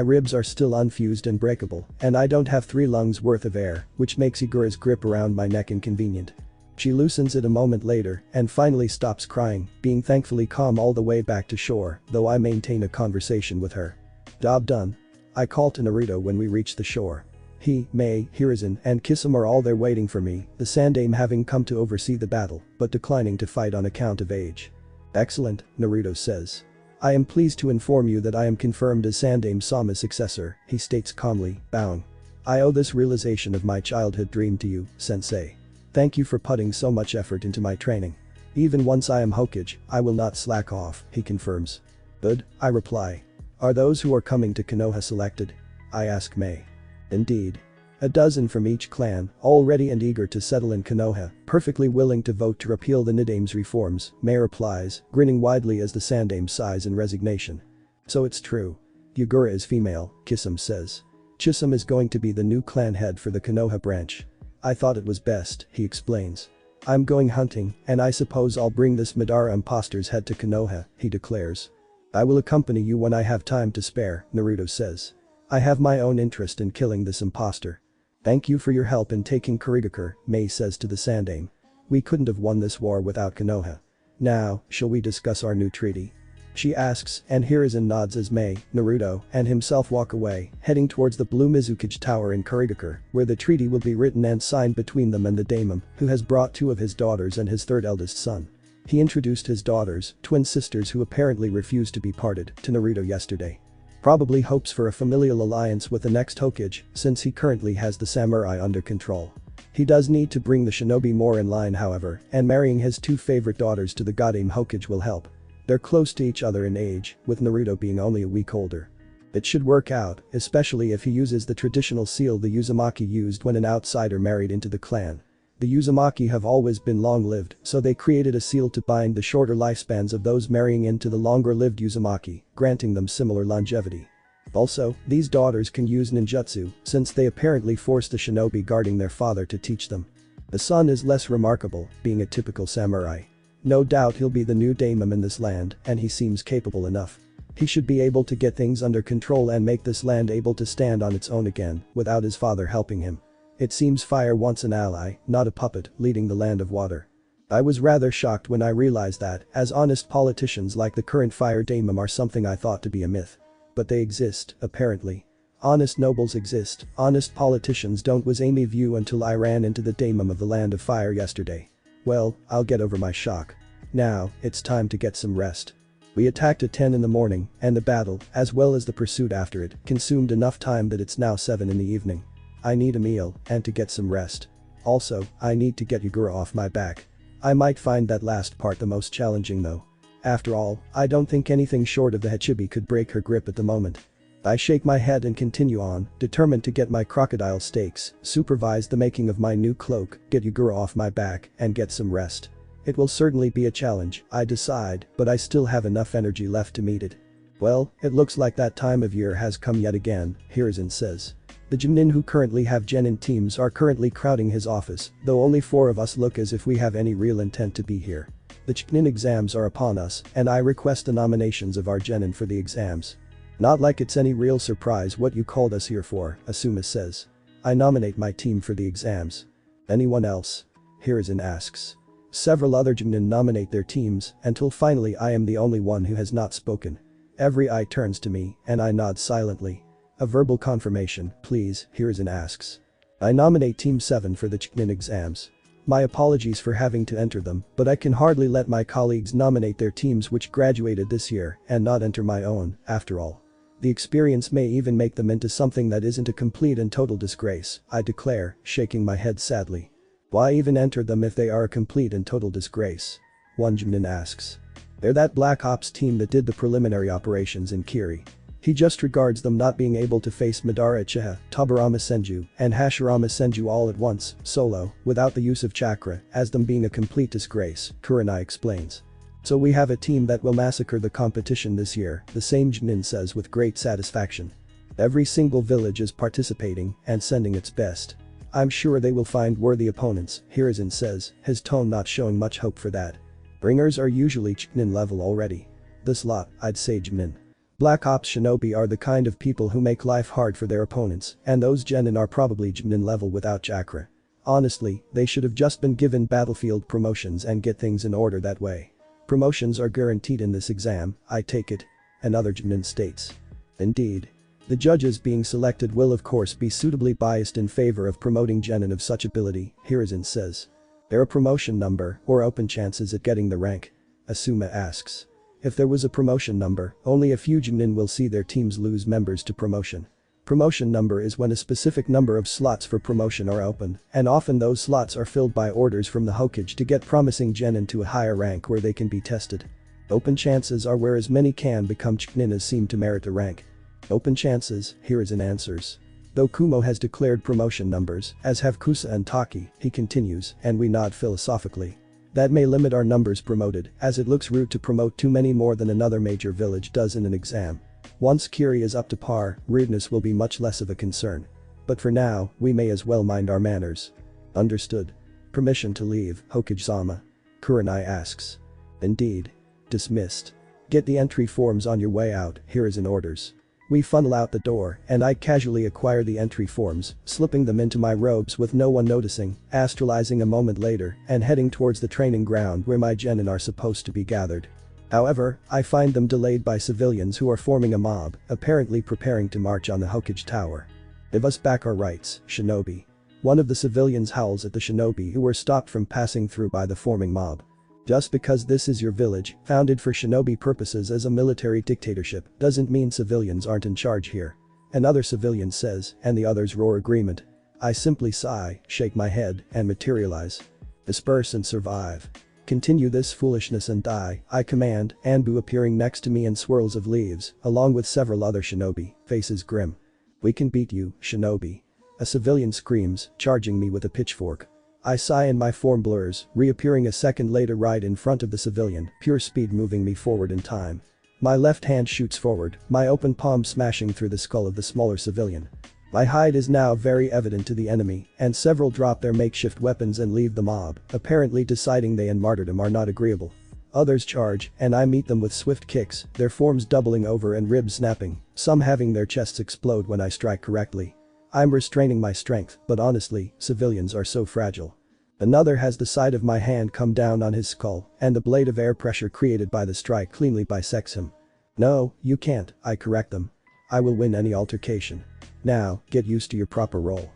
ribs are still unfused and breakable, and I don't have 3 lungs worth of air, which makes Yagura's grip around my neck inconvenient. She loosens it a moment later, and finally stops crying, being thankfully calm all the way back to shore, though I maintain a conversation with her. Job done. I call to Naruto when we reach the shore. He, Mei, Hiruzen, and Kitsune are all there waiting for me, the Sandaime having come to oversee the battle, but declining to fight on account of age. Excellent, Naruto says. I am pleased to inform you that I am confirmed as Sandaime Sama's successor, he states calmly, bowing. I owe this realization of my childhood dream to you, sensei. Thank you for putting so much effort into my training. Even once I am Hokage, I will not slack off, he confirms. Good, I reply. Are those who are coming to Konoha selected? I ask Mei. Indeed. A dozen from each clan, all ready and eager to settle in Konoha, perfectly willing to vote to repeal the Nidaime's reforms, Mei replies, grinning widely as the Sandaime sighs in resignation. So it's true. Yugura is female, Kitsune says. Kitsune is going to be the new clan head for the Konoha branch. I thought it was best, he explains. I'm going hunting, and I suppose I'll bring this Madara imposter's head to Konoha, he declares. I will accompany you when I have time to spare, Naruto says. I have my own interest in killing this imposter. Thank you for your help in taking Kurigakure, Mei says to the Sandaime. We couldn't have won this war without Konoha. Now, shall we discuss our new treaty? She asks, and Hiruzen nods as Mei, Naruto, and himself walk away, heading towards the Blue Mizukage Tower in Kurigakure, where the treaty will be written and signed between them and the daimon, who has brought two of his daughters and his third eldest son. He introduced his daughters, twin sisters who apparently refused to be parted, to Naruto yesterday. Probably hopes for a familial alliance with the next Hokage, since he currently has the samurai under control. He does need to bring the shinobi more in line however, and marrying his two favorite daughters to the Godaime Hokage will help. They're close to each other in age, with Naruto being only a week older. It should work out, especially if he uses the traditional seal the Uzumaki used when an outsider married into the clan. The Uzumaki have always been long-lived, so they created a seal to bind the shorter lifespans of those marrying into the longer-lived Uzumaki, granting them similar longevity. Also, these daughters can use ninjutsu, since they apparently forced the shinobi guarding their father to teach them. The son is less remarkable, being a typical samurai. No doubt he'll be the new daimon in this land, and he seems capable enough. He should be able to get things under control and make this land able to stand on its own again, without his father helping him. It seems fire wants an ally, not a puppet, leading the land of water. I was rather shocked when I realized that, as honest politicians like the current fire daimon are something I thought to be a myth. But they exist, apparently. Honest nobles exist, honest politicians don't was Amy view until I ran into the daimon of the land of fire yesterday. Well, I'll get over my shock. Now, it's time to get some rest. We attacked at 10 in the morning, and the battle, as well as the pursuit after it, consumed enough time that it's now 7 in the evening. I need a meal, and to get some rest. Also, I need to get Yugura off my back. I might find that last part the most challenging though. After all, I don't think anything short of the Hachibi could break her grip at the moment. I shake my head and continue on, determined to get my crocodile steaks, supervise the making of my new cloak, get Yugura off my back, and get some rest. It will certainly be a challenge, I decide, but I still have enough energy left to meet it. Well, it looks like that time of year has come yet again, Hiruzen says. The Chunin who currently have genin teams are currently crowding his office, though only 4 of us look as if we have any real intent to be here. The Chunin exams are upon us, and I request the nominations of our genin for the exams. Not like it's any real surprise what you called us here for, Asuma says. I nominate my team for the exams. Anyone else? Hiruzen asks. Several other Chunin nominate their teams, until finally I am the only one who has not spoken. Every eye turns to me, and I nod silently. A verbal confirmation, please, Hiruzen asks. I nominate Team 7 for the Chunin exams. My apologies for having to enter them, but I can hardly let my colleagues nominate their teams which graduated this year and not enter my own, after all. The experience may even make them into something that isn't a complete and total disgrace, I declare, shaking my head sadly. Why even enter them if they are a complete and total disgrace? One Chunin asks. They're that Black Ops team that did the preliminary operations in Kiri. He just regards them not being able to face Madara Uchiha, Tobirama Senju, and Hashirama Senju all at once, solo, without the use of chakra, as them being a complete disgrace, Kurenai explains. So we have a team that will massacre the competition this year, the same Chunin says with great satisfaction. Every single village is participating and sending its best. I'm sure they will find worthy opponents, Hiruzen says, his tone not showing much hope for that. Bringers are usually Chunin level already. This lot, I'd say Chunin. Black Ops shinobi are the kind of people who make life hard for their opponents, and those genin are probably Chunin level without chakra. Honestly, they should have just been given battlefield promotions and get things in order that way. Promotions are guaranteed in this exam, I take it. Another Chunin states. Indeed. The judges being selected will of course be suitably biased in favor of promoting genin of such ability, Hiruzen says. There a promotion number or open chances at getting the rank? Asuma asks. If there was a promotion number, only a few genin will see their teams lose members to promotion. Promotion number is when a specific number of slots for promotion are open, and often those slots are filled by orders from the Hokage to get promising genin to a higher rank where they can be tested. Open chances are where as many can become chunin as seem to merit a rank. Open chances, Hiruzen answers. Though Kumo has declared promotion numbers, as have Kusa and Taki, he continues, and we nod philosophically. That may limit our numbers promoted, as it looks rude to promote too many more than another major village does in an exam. Once Kiri is up to par, rudeness will be much less of a concern. But for now, we may as well mind our manners. Understood. Permission to leave, Hokage-sama. Kurenai asks. Indeed. Dismissed. Get the entry forms on your way out, Hiruzen orders. We funnel out the door, and I casually acquire the entry forms, slipping them into my robes with no one noticing, astralizing a moment later, and heading towards the training ground where my genin are supposed to be gathered. However, I find them delayed by civilians who are forming a mob, apparently preparing to march on the Hokage Tower. Give us back our rights, shinobi. One of the civilians howls at the shinobi who were stopped from passing through by the forming mob. Just because this is your village, founded for shinobi purposes as a military dictatorship, doesn't mean civilians aren't in charge here. Another civilian says, and the others roar agreement. I simply sigh, shake my head, and materialize. Disperse and survive. Continue this foolishness and die, I command, Anbu appearing next to me in swirls of leaves, along with several other shinobi, faces grim. We can beat you, shinobi. A civilian screams, charging me with a pitchfork. I sigh and my form blurs, reappearing a second later right in front of the civilian, pure speed moving me forward in time. My left hand shoots forward, my open palm smashing through the skull of the smaller civilian. My hide is now very evident to the enemy, and several drop their makeshift weapons and leave the mob, apparently deciding they and martyrdom are not agreeable. Others charge, and I meet them with swift kicks, their forms doubling over and ribs snapping, some having their chests explode when I strike correctly. I'm restraining my strength, but honestly, civilians are so fragile. Another has the side of my hand come down on his skull, and the blade of air pressure created by the strike cleanly bisects him. No, you can't, I correct them. I will win any altercation. Now, get used to your proper role.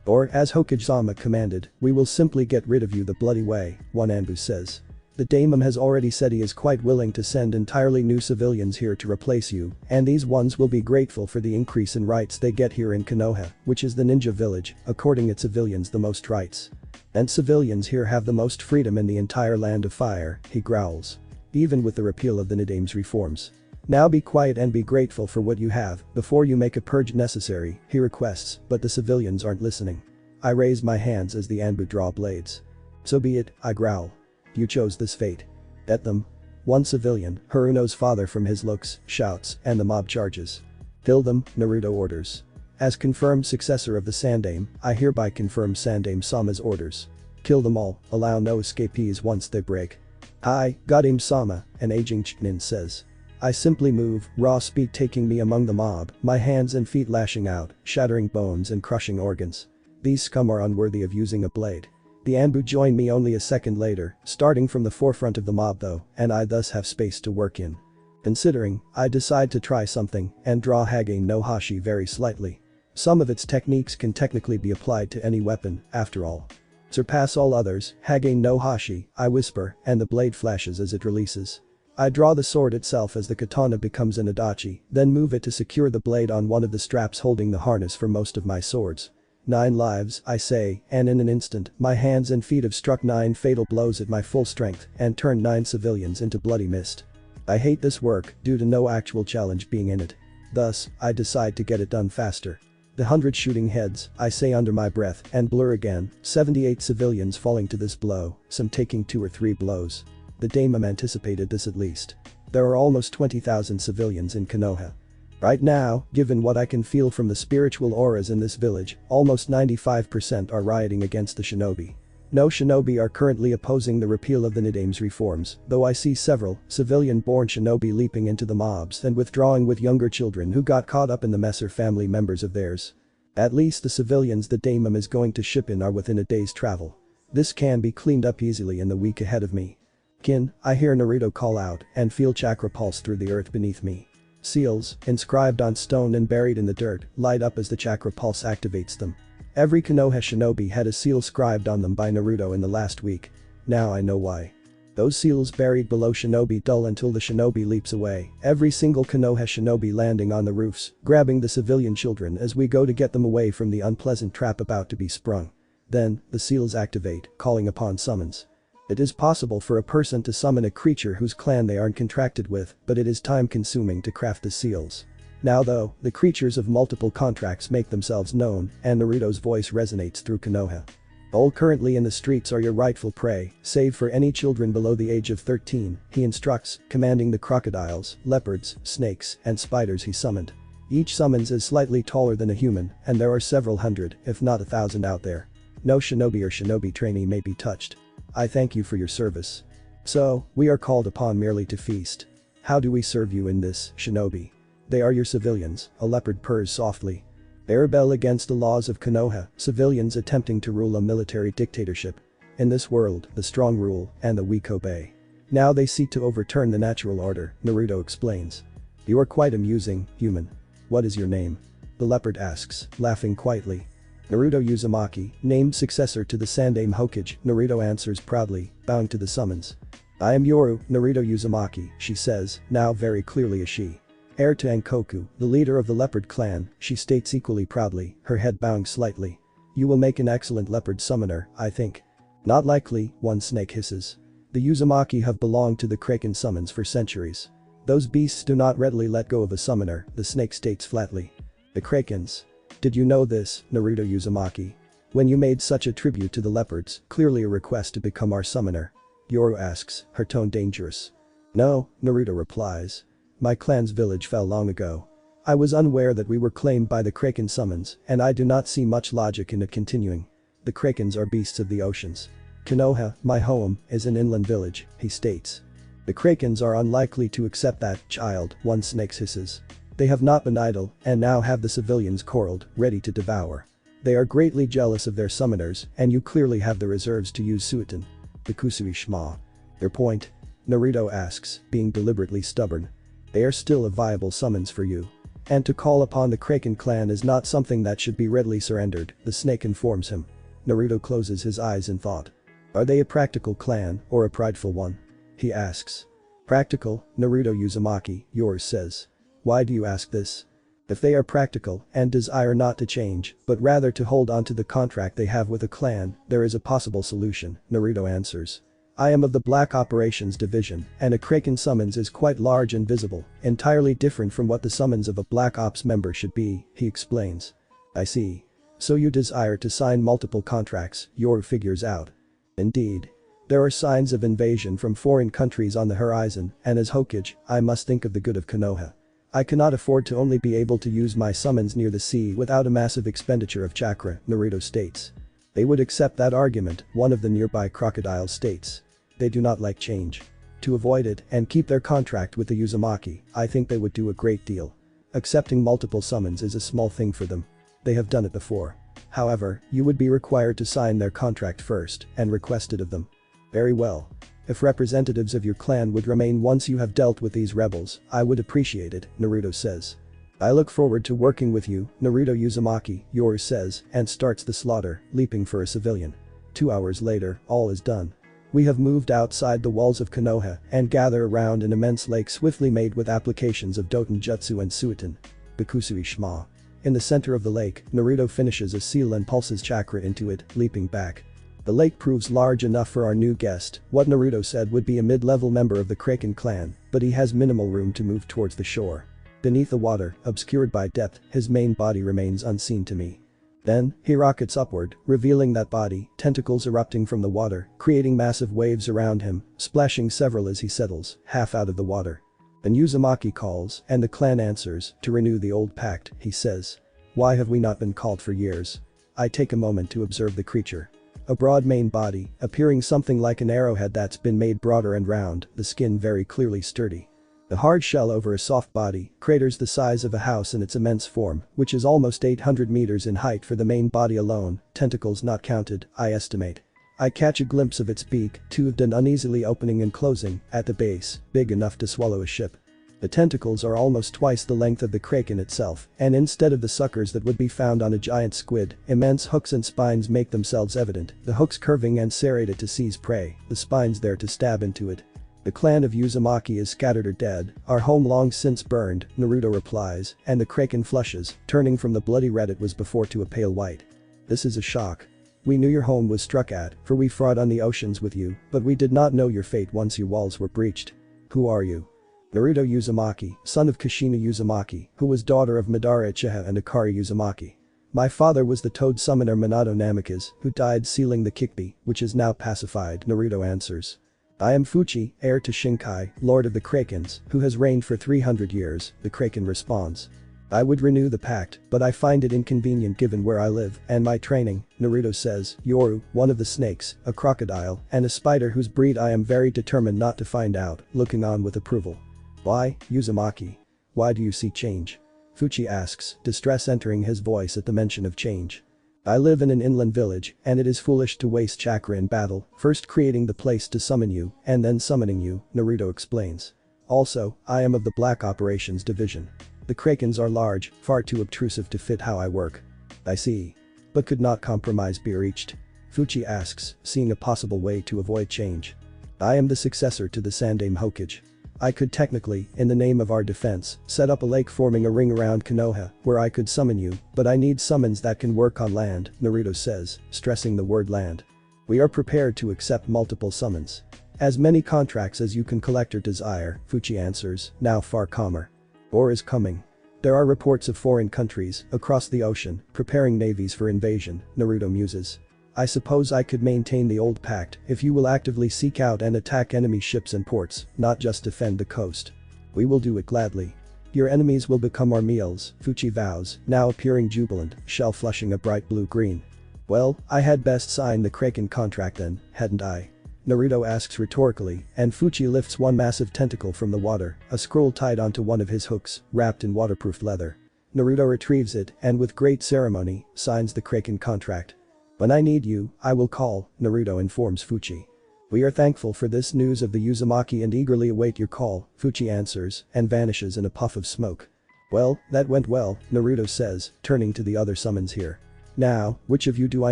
Or, as Hokage-sama commanded, we will simply get rid of you the bloody way, one Anbu says. The daimon has already said he is quite willing to send entirely new civilians here to replace you, and these ones will be grateful for the increase in rights they get here in Konoha, which is the ninja village, according to civilians the most rights. And civilians here have the most freedom in the entire land of fire, he growls. Even with the repeal of the Nidame's reforms. Now be quiet and be grateful for what you have, before you make a purge necessary, he requests, but the civilians aren't listening. I raise my hands as the Anbu draw blades. So be it, I growl. You chose this fate. At them. One civilian, Haruno's father from his looks, shouts, and the mob charges. Kill them, Naruto orders. As confirmed successor of the Sandame, I hereby confirm Sandame-sama's orders. Kill them all, allow no escapees once they break. I, Godame-sama, an aging Chunin says. I simply move, raw speed taking me among the mob, my hands and feet lashing out, shattering bones and crushing organs. These scum are unworthy of using a blade. The Anbu join me only a second later, starting from the forefront of the mob though, and I thus have space to work in. Considering, I decide to try something, and draw Hage no Hashi very slightly. Some of its techniques can technically be applied to any weapon, after all. Surpass all others, Hage no Hashi, I whisper, and the blade flashes as it releases. I draw the sword itself as the katana becomes an adachi, then move it to secure the blade on one of the straps holding the harness for most of my swords. 9 lives, I say, and in an instant, my hands and feet have struck 9 fatal blows at my full strength and turned 9 civilians into bloody mist. I hate this work due to no actual challenge being in it. Thus, I decide to get it done faster. The 100 shooting heads, I say under my breath, and blur again, 78 civilians falling to this blow, some taking 2 or 3 blows. The daimon anticipated this at least. There are almost 20,000 civilians in Konoha. Right now, given what I can feel from the spiritual auras in this village, almost 95% are rioting against the shinobi. No shinobi are currently opposing the repeal of the Nidame's reforms, though I see several civilian-born shinobi leaping into the mobs and withdrawing with younger children who got caught up in the mess or family members of theirs. At least the civilians the daimon is going to ship in are within a day's travel. This can be cleaned up easily in the week ahead of me. Kin, I hear Naruto call out and feel chakra pulse through the earth beneath me. Seals, inscribed on stone and buried in the dirt, light up as the chakra pulse activates them. Every Konoha shinobi had a seal scribed on them by Naruto in the last week. Now I know why. Those seals buried below shinobi dull until the shinobi leaps away, every single Konoha shinobi landing on the roofs, grabbing the civilian children as we go to get them away from the unpleasant trap about to be sprung. Then, the seals activate, calling upon summons. It is possible for a person to summon a creature whose clan they aren't contracted with, but it is time-consuming to craft the seals. Now though, the creatures of multiple contracts make themselves known, and Naruto's voice resonates through Konoha. All currently in the streets are your rightful prey, save for any children below the age of 13, he instructs, commanding the crocodiles, leopards, snakes, and spiders he summoned. Each summons is slightly taller than a human, and there are several hundred, if not 1,000 out there. No shinobi or shinobi trainee may be touched. I thank you for your service. So, we are called upon merely to feast. How do we serve you in this, shinobi? They are your civilians, a leopard purrs softly. They rebel against the laws of Konoha, civilians attempting to rule a military dictatorship. In this world, the strong rule, and the weak obey. Now they seek to overturn the natural order, Naruto explains. You are quite amusing, human. What is your name? The leopard asks, laughing quietly. Naruto Uzumaki, named successor to the Sandaime Hokage, Naruto answers proudly, bowing to the summons. I am Yoru, Naruto Uzumaki, she says, now very clearly a she. Heir to Ankoku, the leader of the leopard clan, she states equally proudly, her head bowing slightly. You will make an excellent leopard summoner, I think. Not likely, one snake hisses. The Uzumaki have belonged to the Kraken summons for centuries. Those beasts do not readily let go of a summoner, the snake states flatly. The Krakens. Did you know this, Naruto Uzumaki? When you made such a tribute to the leopards, clearly a request to become our summoner. Yoru asks, her tone dangerous. No, Naruto replies. My clan's village fell long ago. I was unaware that we were claimed by the Kraken summons, and I do not see much logic in it continuing. The Krakens are beasts of the oceans. Konoha, my home, is an inland village, he states. The Krakens are unlikely to accept that, child, one snake hisses. They have not been idle, and now have the civilians corralled, ready to devour. They are greatly jealous of their summoners, and you clearly have the reserves to use Suiton. The Kusui Shma. Their point? Naruto asks, being deliberately stubborn. They are still a viable summons for you. And to call upon the Kraken clan is not something that should be readily surrendered, the snake informs him. Naruto closes his eyes in thought. Are they a practical clan, or a prideful one? He asks. Practical, Naruto Uzumaki, yours says. Why do you ask this? If they are practical, and desire not to change, but rather to hold on to the contract they have with a clan, there is a possible solution, Naruto answers. I am of the Black Operations Division, and a Kraken summons is quite large and visible, entirely different from what the summons of a Black Ops member should be, he explains. I see. So you desire to sign multiple contracts, Yoru figures out. Indeed. There are signs of invasion from foreign countries on the horizon, and as Hokage, I must think of the good of Konoha. I cannot afford to only be able to use my summons near the sea without a massive expenditure of chakra, Naruto states. They would accept that argument, one of the nearby crocodiles states. They do not like change. To avoid it and keep their contract with the Uzumaki, I think they would do a great deal. Accepting multiple summons is a small thing for them. They have done it before. However, you would be required to sign their contract first and request it of them. Very well. If representatives of your clan would remain once you have dealt with these rebels, I would appreciate it, Naruto says. I look forward to working with you, Naruto Uzumaki, yours says, and starts the slaughter, leaping for a civilian. 2 hours later, all is done. We have moved outside the walls of Konoha and gather around an immense lake swiftly made with applications of Doton Jutsu and Suiton. Bakusui Shma. In the center of the lake, Naruto finishes a seal and pulses chakra into it, leaping back. The lake proves large enough for our new guest, what Naruto said would be a mid-level member of the Kraken clan, but he has minimal room to move towards the shore. Beneath the water, obscured by depth, his main body remains unseen to me. Then, he rockets upward, revealing that body, tentacles erupting from the water, creating massive waves around him, splashing several as he settles, half out of the water. Then Uzumaki calls, and the clan answers, to renew the old pact, he says. Why have we not been called for years? I take a moment to observe the creature. A broad main body, appearing something like an arrowhead that's been made broader and round, the skin very clearly sturdy. The hard shell over a soft body, craters the size of a house in its immense form, which is almost 800 meters in height for the main body alone, tentacles not counted, I estimate. I catch a glimpse of its beak, toothed and uneasily opening and closing, at the base, big enough to swallow a ship. The tentacles are almost twice the length of the kraken itself, and instead of the suckers that would be found on a giant squid, immense hooks and spines make themselves evident, the hooks curving and serrated to seize prey, the spines there to stab into it. The clan of Uzumaki is scattered or dead, our home long since burned, Naruto replies, and the kraken flushes, turning from the bloody red it was before to a pale white. This is a shock. We knew your home was struck at, for we fought on the oceans with you, but we did not know your fate once your walls were breached. Who are you? Naruto Uzumaki, son of Kushina Uzumaki, who was daughter of Madara Uchiha and Akari Uzumaki. My father was the toad summoner Minato Namikaze, who died sealing the Kyubi, which is now pacified, Naruto answers. I am Fuchi, heir to Shinkai, lord of the Krakens, who has reigned for 300 years, the Kraken responds. I would renew the pact, but I find it inconvenient given where I live and my training, Naruto says. Yoru, one of the snakes, a crocodile, and a spider whose breed I am very determined not to find out, looking on with approval. Why, Uzumaki? Why do you see change? Fuchi asks, distress entering his voice at the mention of change. I live in an inland village, and it is foolish to waste chakra in battle, first creating the place to summon you, and then summoning you, Naruto explains. Also, I am of the Black Operations Division. The Krakens are large, far too obtrusive to fit how I work. I see. But could not compromise be reached? Fuchi asks, seeing a possible way to avoid change. I am the successor to the Sandaime Hokage. I could technically, in the name of our defense, set up a lake forming a ring around Konoha, where I could summon you, but I need summons that can work on land, Naruto says, stressing the word land. We are prepared to accept multiple summons. As many contracts as you can collect or desire, Fuchi answers, now far calmer. War is coming. There are reports of foreign countries, across the ocean, preparing navies for invasion, Naruto muses. I suppose I could maintain the old pact if you will actively seek out and attack enemy ships and ports, not just defend the coast. We will do it gladly. Your enemies will become our meals, Fuchi vows, now appearing jubilant, shell flushing a bright blue-green. Well, I had best sign the Kraken contract then, hadn't I? Naruto asks rhetorically, and Fuchi lifts one massive tentacle from the water, a scroll tied onto one of his hooks, wrapped in waterproof leather. Naruto retrieves it and with great ceremony, signs the Kraken contract. When I need you, I will call, Naruto informs Fuchi. We are thankful for this news of the Uzumaki and eagerly await your call, Fuchi answers, and vanishes in a puff of smoke. Well, that went well, Naruto says, turning to the other summons here. Now, which of you do I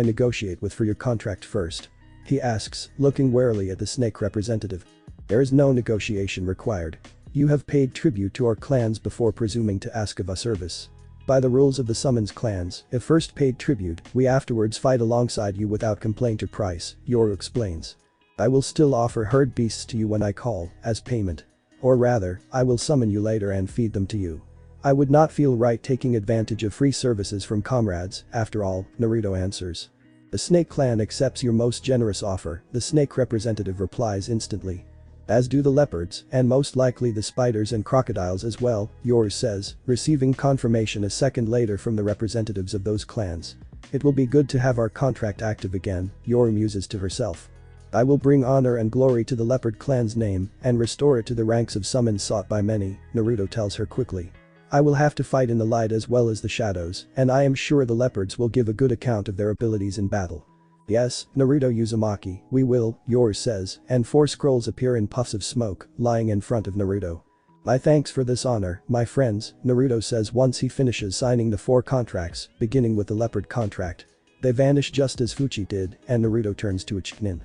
negotiate with for your contract first? He asks, looking warily at the snake representative. There is no negotiation required. You have paid tribute to our clans before presuming to ask of us service. By the rules of the summons clans, if first paid tribute, we afterwards fight alongside you without complaint or price, Yoru explains. I will still offer herd beasts to you when I call, as payment. Or rather, I will summon you later and feed them to you. I would not feel right taking advantage of free services from comrades, after all, Naruto answers. The Snake Clan accepts your most generous offer, the snake representative replies instantly. As do the leopards, and most likely the spiders and crocodiles as well, Yoru says, receiving confirmation a second later from the representatives of those clans. It will be good to have our contract active again, Yoru muses to herself. I will bring honor and glory to the leopard clan's name and restore it to the ranks of summons sought by many, Naruto tells her quickly. I will have to fight in the light as well as the shadows, and I am sure the leopards will give a good account of their abilities in battle. Yes, Naruto Uzumaki, we will, Yoru says, and 4 scrolls appear in puffs of smoke, lying in front of Naruto. My thanks for this honor, my friends, Naruto says once he finishes signing the 4 contracts, beginning with the leopard contract. They vanish just as Fuchi did, and Naruto turns to a Chunin.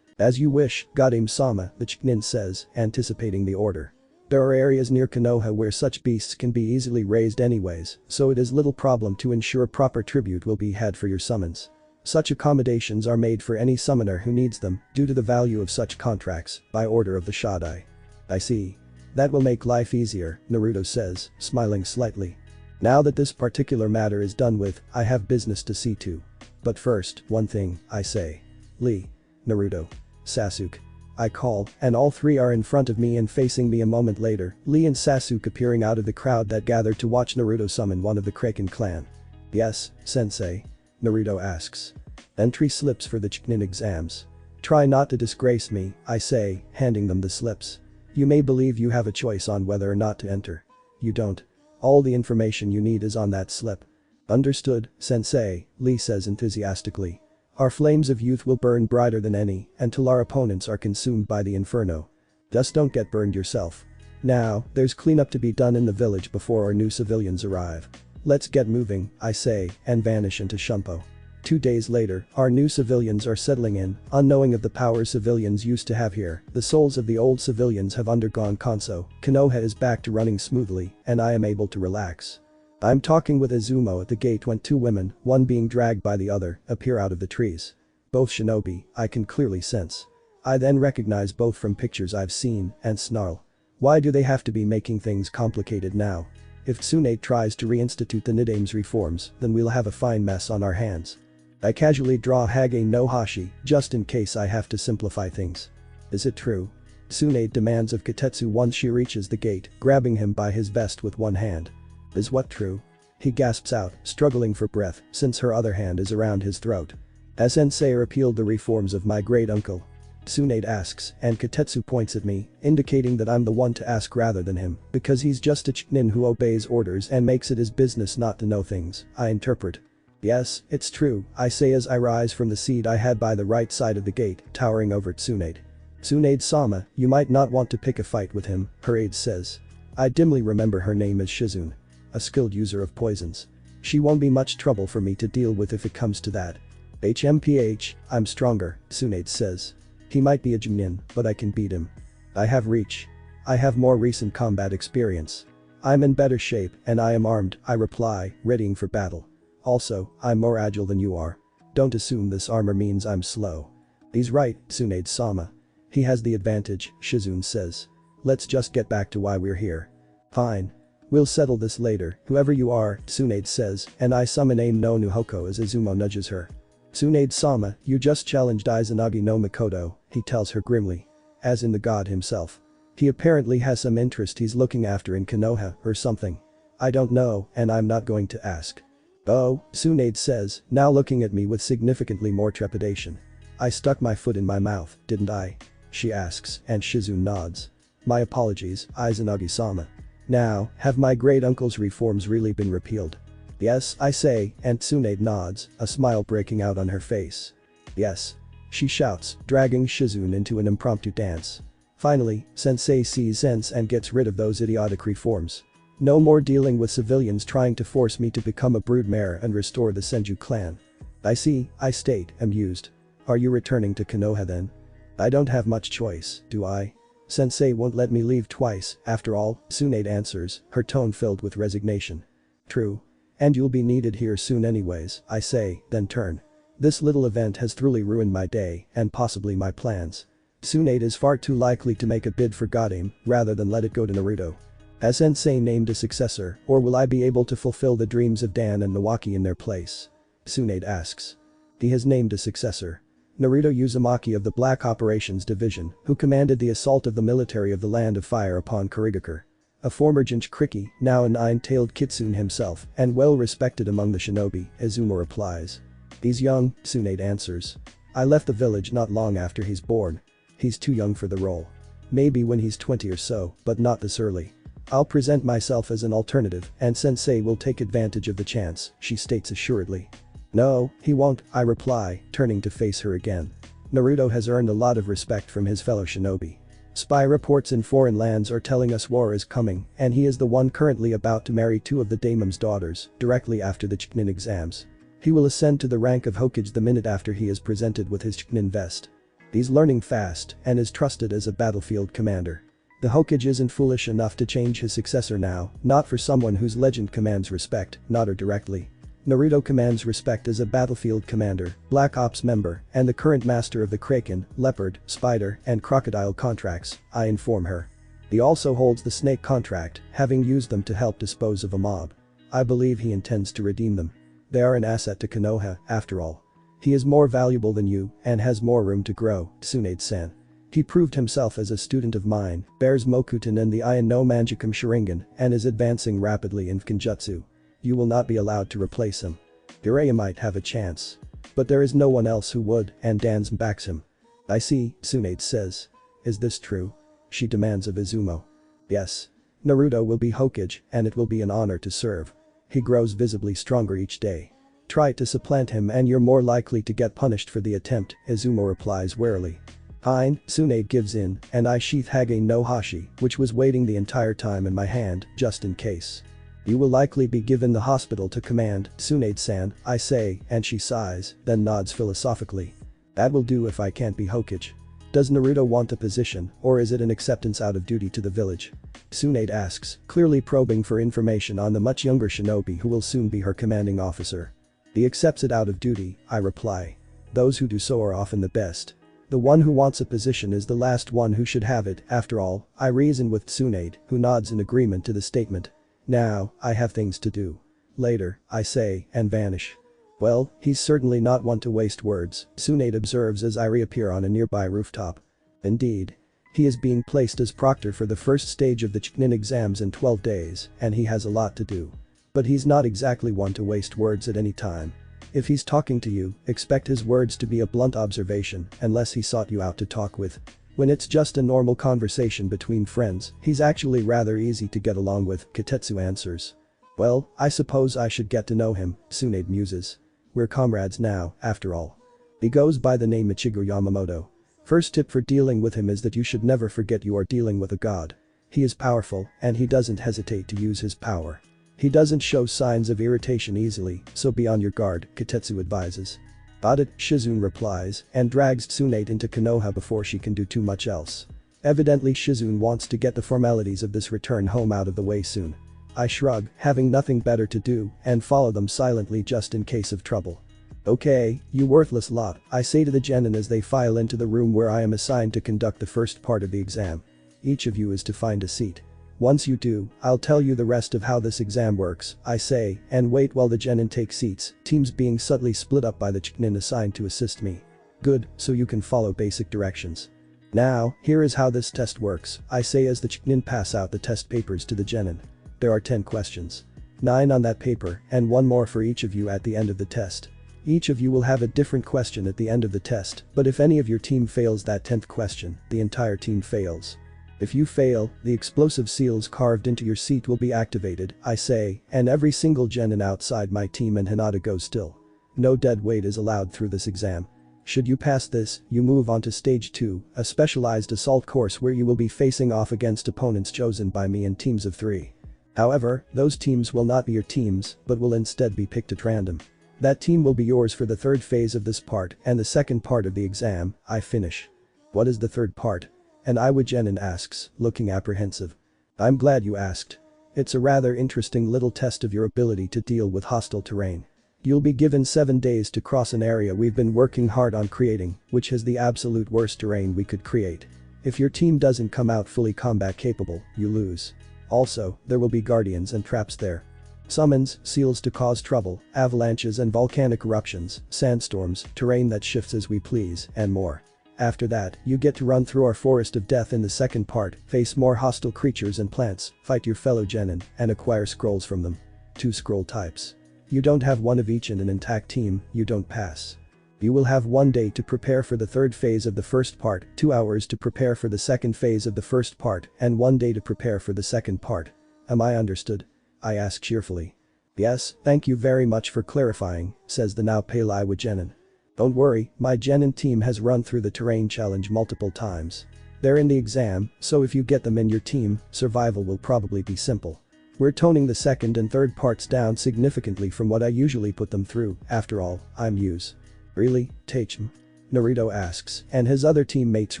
As you wish, Godame-sama, the Chunin says, anticipating the order. There are areas near Konoha where such beasts can be easily raised anyways, so it is little problem to ensure proper tribute will be had for your summons. Such accommodations are made for any summoner who needs them, due to the value of such contracts, by order of the Shaddai. I see. That will make life easier, Naruto says, smiling slightly. Now that this particular matter is done with, I have business to see to. But first, one thing, I say. Lee. Naruto. Sasuke. I call, and all 3 are in front of me and facing me a moment later, Lee and Sasuke appearing out of the crowd that gathered to watch Naruto summon one of the Kraken clan. Yes, sensei? Naruto asks. Entry slips for the Chunin exams. Try not to disgrace me, I say, handing them the slips. You may believe you have a choice on whether or not to enter. You don't. All the information you need is on that slip. Understood, sensei, Lee says enthusiastically. Our flames of youth will burn brighter than any, until our opponents are consumed by the inferno. Just don't get burned yourself. Now, there's cleanup to be done in the village before our new civilians arrive. Let's get moving, I say, and vanish into Shumpo. 2 days later, our new civilians are settling in, unknowing of the power civilians used to have here. The souls of the old civilians have undergone Konso, Konoha is back to running smoothly, and I am able to relax. I'm talking with Izumo at the gate when 2 women, one being dragged by the other, appear out of the trees. Both shinobi, I can clearly sense. I then recognize both from pictures I've seen, and snarl. Why do they have to be making things complicated now? If Kitsune tries to reinstitute the Nidame's reforms, then we'll have a fine mess on our hands. I casually draw Hage no Hashi, just in case I have to simplify things. Is it true? Kitsune demands of Kotetsu once she reaches the gate, grabbing him by his vest with one hand. Is what true? He gasps out, struggling for breath, since her other hand is around his throat. Has Sensei repealed the reforms of my great uncle? Kitsune asks, and Kotetsu points at me, indicating that I'm the one to ask rather than him, because he's just a Chunin who obeys orders and makes it his business not to know things, I interpret. Yes, it's true, I say as I rise from the seat I had by the right side of the gate, towering over Tsunade. Tsunade-sama, you might not want to pick a fight with him, her aide says. I dimly remember her name as Shizune. A skilled user of poisons. She won't be much trouble for me to deal with if it comes to that. HMPH, I'm stronger, Tsunade says. He might be a Chunin, but I can beat him. I have reach. I have more recent combat experience. I'm in better shape and I am armed, I reply, readying for battle. Also, I'm more agile than you are. Don't assume this armor means I'm slow. He's right, Tsunade-sama. He has the advantage, Shizune says. Let's just get back to why we're here. Fine. We'll settle this later, whoever you are, Tsunade says, and I summon Aim no Nuhoko as Izumo nudges her. Tsunade-sama, you just challenged Izanagi no Mikoto, he tells her grimly. As in the god himself. He apparently has some interest he's looking after in Konoha or something. I don't know, and I'm not going to ask. Oh, Tsunade says, now looking at me with significantly more trepidation. I stuck my foot in my mouth, didn't I? She asks, and Shizune nods. My apologies, Izanagi-sama. Now, have my great uncle's reforms really been repealed? Yes, I say, and Tsunade nods, a smile breaking out on her face. Yes. She shouts, dragging Shizune into an impromptu dance. Finally, Sensei sees sense and gets rid of those idiotic reforms. No more dealing with civilians trying to force me to become a broodmare and restore the Senju clan. I see, I state, amused. Are you returning to Konoha then? I don't have much choice, do I? Sensei won't let me leave twice, after all, Tsunade answers, her tone filled with resignation. True. And you'll be needed here soon anyways, I say, then turn. This little event has truly ruined my day, and possibly my plans. Tsunade is far too likely to make a bid for Godame, rather than let it go to Naruto. Has Sensei named a successor, or will I be able to fulfill the dreams of Dan and Nawaki in their place? Tsunade asks. He has named a successor. Naruto Uzumaki of the Black Operations Division, who commanded the assault of the military of the Land of Fire upon Kurigakure. A former Jinchuriki, now a nine-tailed Kitsune himself, and well respected among the shinobi, Izumo replies. He's young, Tsunade answers. I left the village not long after he's born. He's too young for the role. Maybe when he's 20 or so, but not this early. I'll present myself as an alternative, and Sensei will take advantage of the chance, she states assuredly. No, he won't, I reply, turning to face her again. Naruto has earned a lot of respect from his fellow shinobi. Spy reports in foreign lands are telling us war is coming, and he is the one currently about to marry 2 of the daemon's daughters, directly after the Chunin exams. He will ascend to the rank of Hokage the minute after he is presented with his Chunin vest. He's learning fast, and is trusted as a battlefield commander. The Hokage isn't foolish enough to change his successor now, not for someone whose legend commands respect, not her directly. Naruto commands respect as a battlefield commander, Black Ops member, and the current master of the Kraken, Leopard, Spider, and Crocodile contracts, I inform her. He also holds the Snake contract, having used them to help dispose of a mob. I believe he intends to redeem them. They are an asset to Konoha, after all. He is more valuable than you, and has more room to grow, Tsunade-san. He proved himself as a student of mine, bears Mokuton and the Iron no Manjikam Sharingan, and is advancing rapidly in Kenjutsu. You will not be allowed to replace him. Jiraiya might have a chance. But there is no one else who would, and Dan's backs him. I see, Tsunade says. Is this true? She demands of Izumo. Yes. Naruto will be Hokage, and it will be an honor to serve. He grows visibly stronger each day. Try to supplant him and you're more likely to get punished for the attempt, Izumo replies warily. Fine, Tsunade gives in, and I sheath Hage no Hashi, which was waiting the entire time in my hand, just in case. You will likely be given the hospital to command, Tsunade-san, I say, and she sighs, then nods philosophically. That will do if I can't be Hokage. Does Naruto want a position, or is it an acceptance out of duty to the village? Tsunade asks, clearly probing for information on the much younger shinobi who will soon be her commanding officer. He accepts it out of duty, I reply. Those who do so are often the best. The one who wants a position is the last one who should have it, after all, I reason with Tsunade, who nods in agreement to the statement. Now, I have things to do. Later, I say, and vanish. Well, he's certainly not one to waste words, Tsunade observes as I reappear on a nearby rooftop. Indeed. He is being placed as proctor for the first stage of the Chunin exams in 12 days, and he has a lot to do. But he's not exactly one to waste words at any time. If he's talking to you, expect his words to be a blunt observation, unless he sought you out to talk with. When it's just a normal conversation between friends, he's actually rather easy to get along with, Kitetsu answers. Well, I suppose I should get to know him, Tsunade muses. We're comrades now, after all. He goes by the name Ichigo Yamamoto. First tip for dealing with him is that you should never forget you are dealing with a god. He is powerful, and he doesn't hesitate to use his power. He doesn't show signs of irritation easily, so be on your guard, Kitetsu advises. Got it, Shizune replies, and drags Tsunade into Konoha before she can do too much else. Evidently Shizune wants to get the formalities of this return home out of the way soon. I shrug, having nothing better to do, and follow them silently just in case of trouble. Okay, you worthless lot, I say to the genin as they file into the room where I am assigned to conduct the first part of the exam. Each of you is to find a seat. Once you do, I'll tell you the rest of how this exam works, I say, and wait while the genin take seats, teams being subtly split up by the chunin assigned to assist me. Good, so you can follow basic directions. Now, here is how this test works, I say as the chunin pass out the test papers to the genin. There are 10 questions. 9 on that paper, and 1 more for each of you at the end of the test. Each of you will have a different question at the end of the test, but if any of your team fails that 10th question, the entire team fails. If you fail, the explosive seals carved into your seat will be activated, I say, and every single genin outside my team and Hinata goes still. No dead weight is allowed through this exam. Should you pass this, you move on to stage 2, a specialized assault course where you will be facing off against opponents chosen by me in teams of 3. However, those teams will not be your teams, but will instead be picked at random. That team will be yours for the third phase of this part and the second part of the exam, I finish. What is the third part? An Iwa genin asks, looking apprehensive. I'm glad you asked. It's a rather interesting little test of your ability to deal with hostile terrain. You'll be given 7 days to cross an area we've been working hard on creating, which has the absolute worst terrain we could create. If your team doesn't come out fully combat capable, you lose. Also, there will be guardians and traps there. Summons, seals to cause trouble, avalanches and volcanic eruptions, sandstorms, terrain that shifts as we please, and more. After that, you get to run through our forest of death in the second part, face more hostile creatures and plants, fight your fellow genin, and acquire scrolls from them. 2 scroll types. You don't have one of each in an intact team, you don't pass. You will have 1 day to prepare for the third phase of the first part, 2 hours to prepare for the second phase of the first part, and 1 day to prepare for the second part. Am I understood? I ask cheerfully. Yes, thank you very much for clarifying, says the now pale Iwa genin. Don't worry, my genin team has run through the terrain challenge multiple times. They're in the exam, so if you get them in your team, survival will probably be simple. We're toning the second and third parts down significantly from what I usually put them through, after all, I'm Muse. Really, Tachem? Naruto asks, and his other teammates